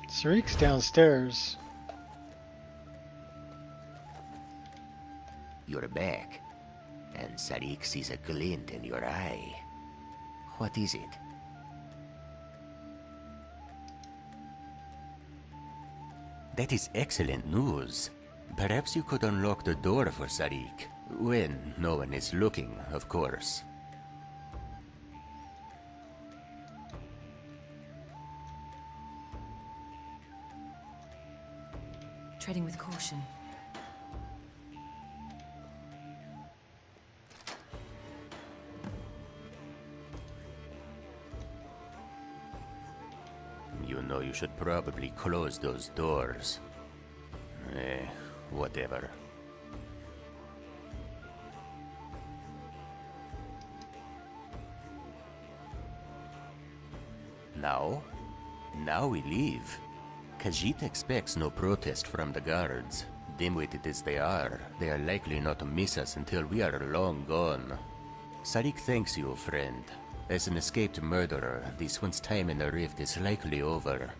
Speaker 1: Sarik's downstairs.
Speaker 23: You're back, and Sarik sees a glint in your eye. What is it? That is excellent news. Perhaps you could unlock the door for Sarik, when no one is looking, of course.
Speaker 4: Treading with caution.
Speaker 23: You know you should probably close those doors. Whatever. Now? Now we leave. Khajiit expects no protest from the guards. Dim-witted as they are likely not to miss us until we are long gone. Sarik thanks you, friend. As an escaped murderer, this one's time in the rift is likely over.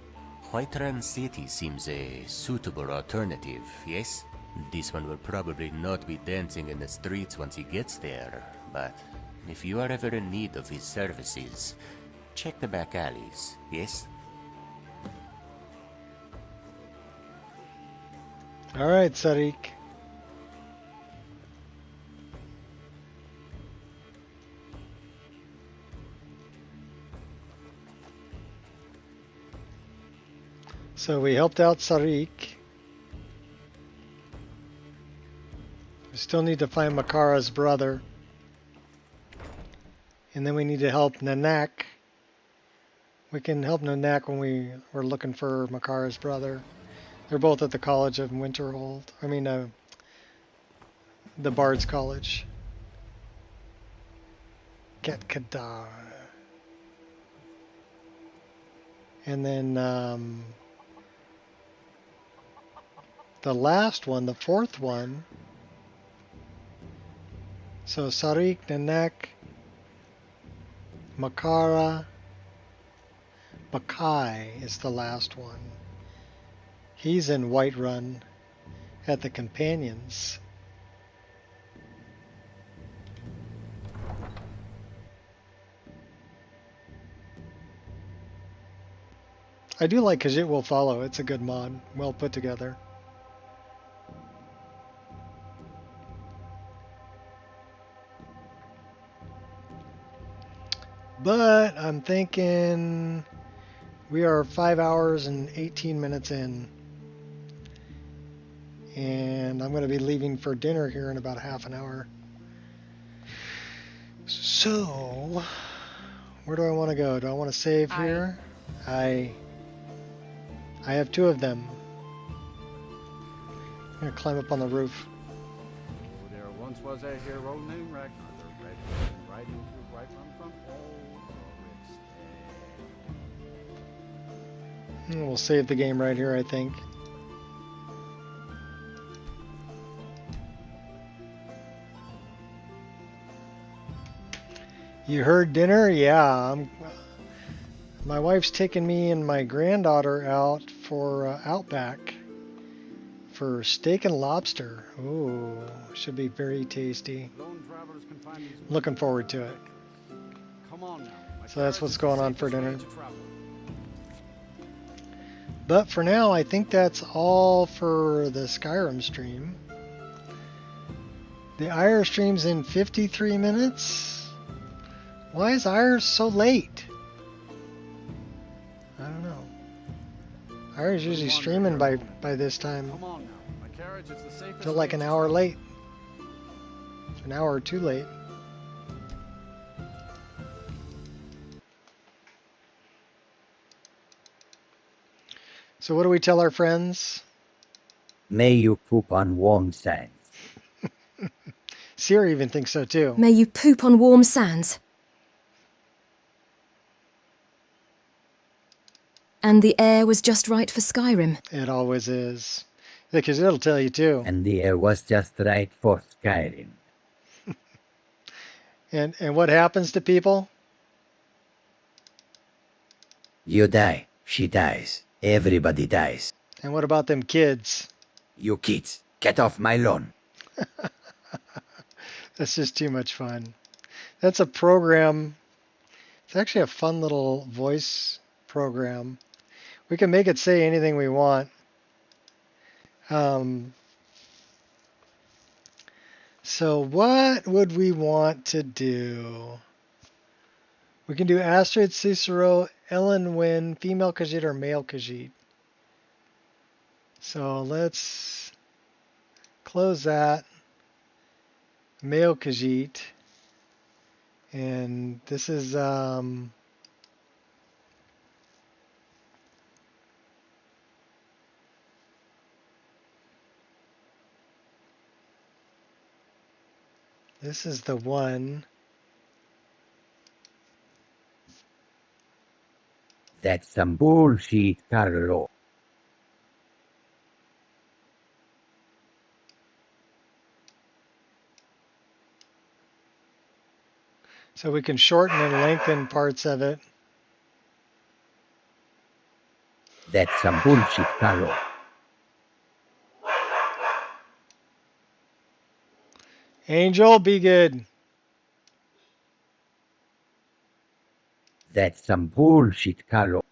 Speaker 23: Whiterun City seems a suitable alternative, yes? This one will probably not be dancing in the streets once he gets there, but if you are ever in need of his services, check the back alleys, yes?
Speaker 1: Alright, Sarik. So we helped out Sarik. We still need to find Makara's brother. And then we need to help Nanak. We can help Nanak when we're looking for Makara's brother. They're both at the College of Winterhold. I mean, the Bard's College. Get Kadar. And then the last one, the fourth one. So Sarik, Nanak, Makara, Makai is the last one. He's in Whiterun at the Companions. I do like Khajiit Will Follow. It's a good mod. Well put together. But I'm thinking we are 5 hours and 18 minutes in. And I'm going to be leaving for dinner here in about half an hour. So, where do I want to go? Do I want to save here? I have two of them. I'm going to climb up on the roof.
Speaker 11: There once was a hero named Ragnar, the red riding to Whiterun from old Norwich.
Speaker 1: And we'll save the game right here, I think. You heard dinner? Yeah. My wife's taking me and my granddaughter out for Outback for steak and lobster. Ooh, should be very tasty. Looking forward to it. So that's what's going on for dinner. But for now, I think that's all for the Skyrim stream. The IR stream's in 53 minutes? Why is IR so late? I don't know. IR's usually streaming by this time.
Speaker 11: Come on now. My carriage is the safest.
Speaker 1: Feel like an hour late. An hour or two late. So what do we tell our friends?
Speaker 8: May you poop on warm sands.
Speaker 1: Siri even thinks so too.
Speaker 4: May you poop on warm sands. And the air was just right for Skyrim.
Speaker 1: It always is. Because it'll tell you too.
Speaker 8: And the air was just right for Skyrim.
Speaker 1: And what happens to people?
Speaker 8: You die. She dies. Everybody dies.
Speaker 1: And what about them kids?
Speaker 8: You kids, get off my lawn.
Speaker 1: That's just too much fun. That's a program. It's actually a fun little voice program. We can make it say anything we want. So what would we want to do? We can do Astrid, Cicero, Ellen Wynn, female Khajiit or male Khajiit. So let's close that. Male Khajiit. And this is this is the one.
Speaker 8: That's some bullshit, Carlo.
Speaker 1: So we can shorten and lengthen parts of it.
Speaker 8: That's some bullshit, Carlo.
Speaker 1: Angel, be good.
Speaker 8: That's some bullshit, Carlo.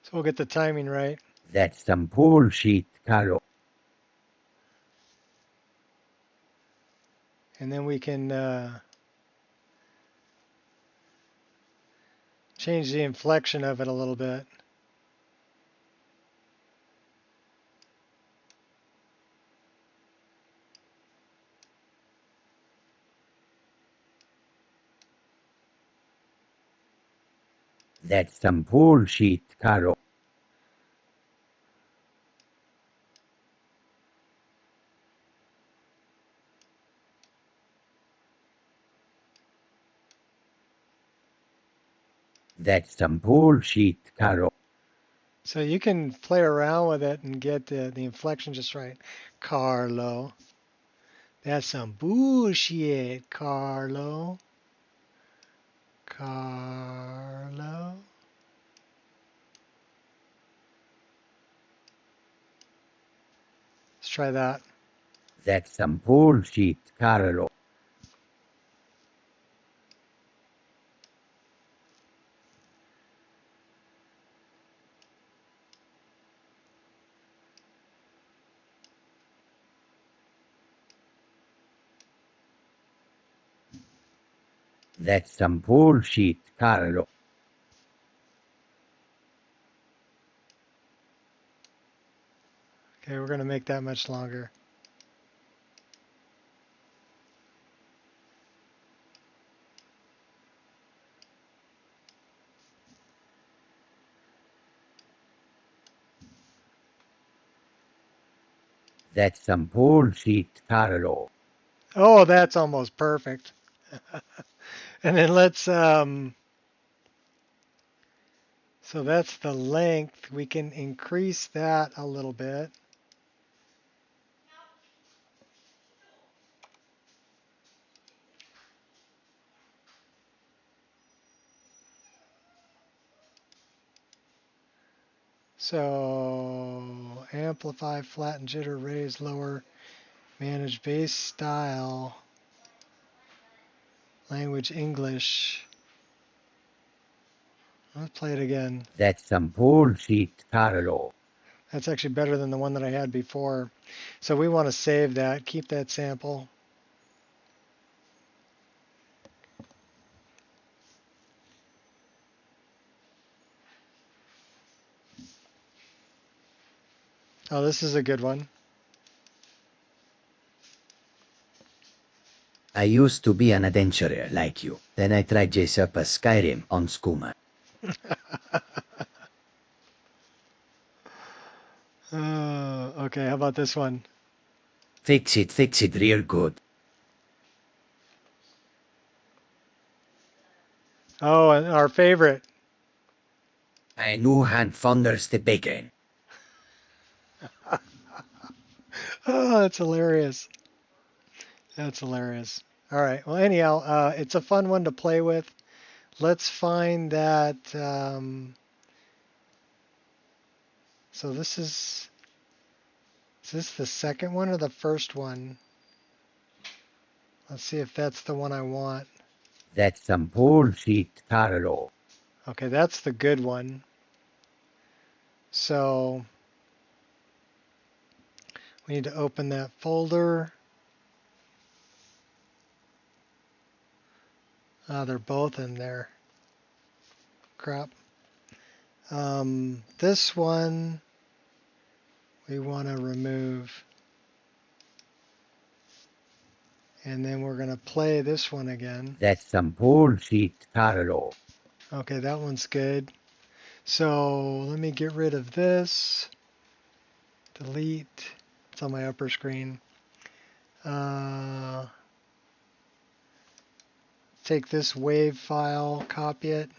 Speaker 1: So we'll get the timing right.
Speaker 8: That's some bullshit, Carlo.
Speaker 1: And then we can change the inflection of it a little bit.
Speaker 8: That's some bullshit, Carlo. That's some bullshit, Carlo.
Speaker 1: So you can play around with it and get the inflection just right. Carlo. That's some bullshit, Carlo. Carlo. Let's try that.
Speaker 8: That's some bullshit, Carlo. That's some bullshit, Carlo.
Speaker 1: Okay, we're going to make that much longer.
Speaker 8: That's some bullshit, Carlo.
Speaker 1: Oh, that's almost perfect. And then let's, so that's the length. We can increase that a little bit. So, amplify, flatten, jitter, raise, lower, manage bass style, language English. Let's play it again.
Speaker 8: That's some bullshit, Carlo.
Speaker 1: That's actually better than the one that I had before. So we want to save that, keep that sample. Oh, this is a good one.
Speaker 8: I used to be an adventurer like you. Then I tried Jace up a Skyrim on Skooma.
Speaker 1: Okay, how about this one?
Speaker 8: Fix it real good.
Speaker 1: Oh, and our favorite.
Speaker 8: I knew hand thunders the bacon.
Speaker 1: Oh, that's hilarious. That's hilarious. All right. Well, anyhow, it's a fun one to play with. Let's find that. So is this the second one or the first one? Let's see if that's the one I want.
Speaker 8: That's some bullshit, Carlo.
Speaker 1: Okay, that's the good one. So we need to open that folder. They're both in there. Crap. This one we want to remove. And then we're going to play this one again.
Speaker 8: That's some bullshit, Carlo.
Speaker 1: Okay, that one's good. So let me get rid of this. Delete. It's on my upper screen. Take this WAV file, copy it,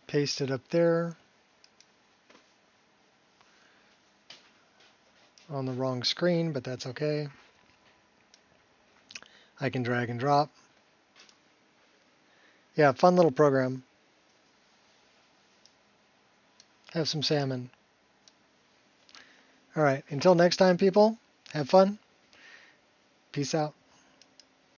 Speaker 1: paste it up there. On the wrong screen, but that's okay. I can drag and drop. Yeah, fun little program. Have some salmon. All right, until next time, people, have fun. Peace out.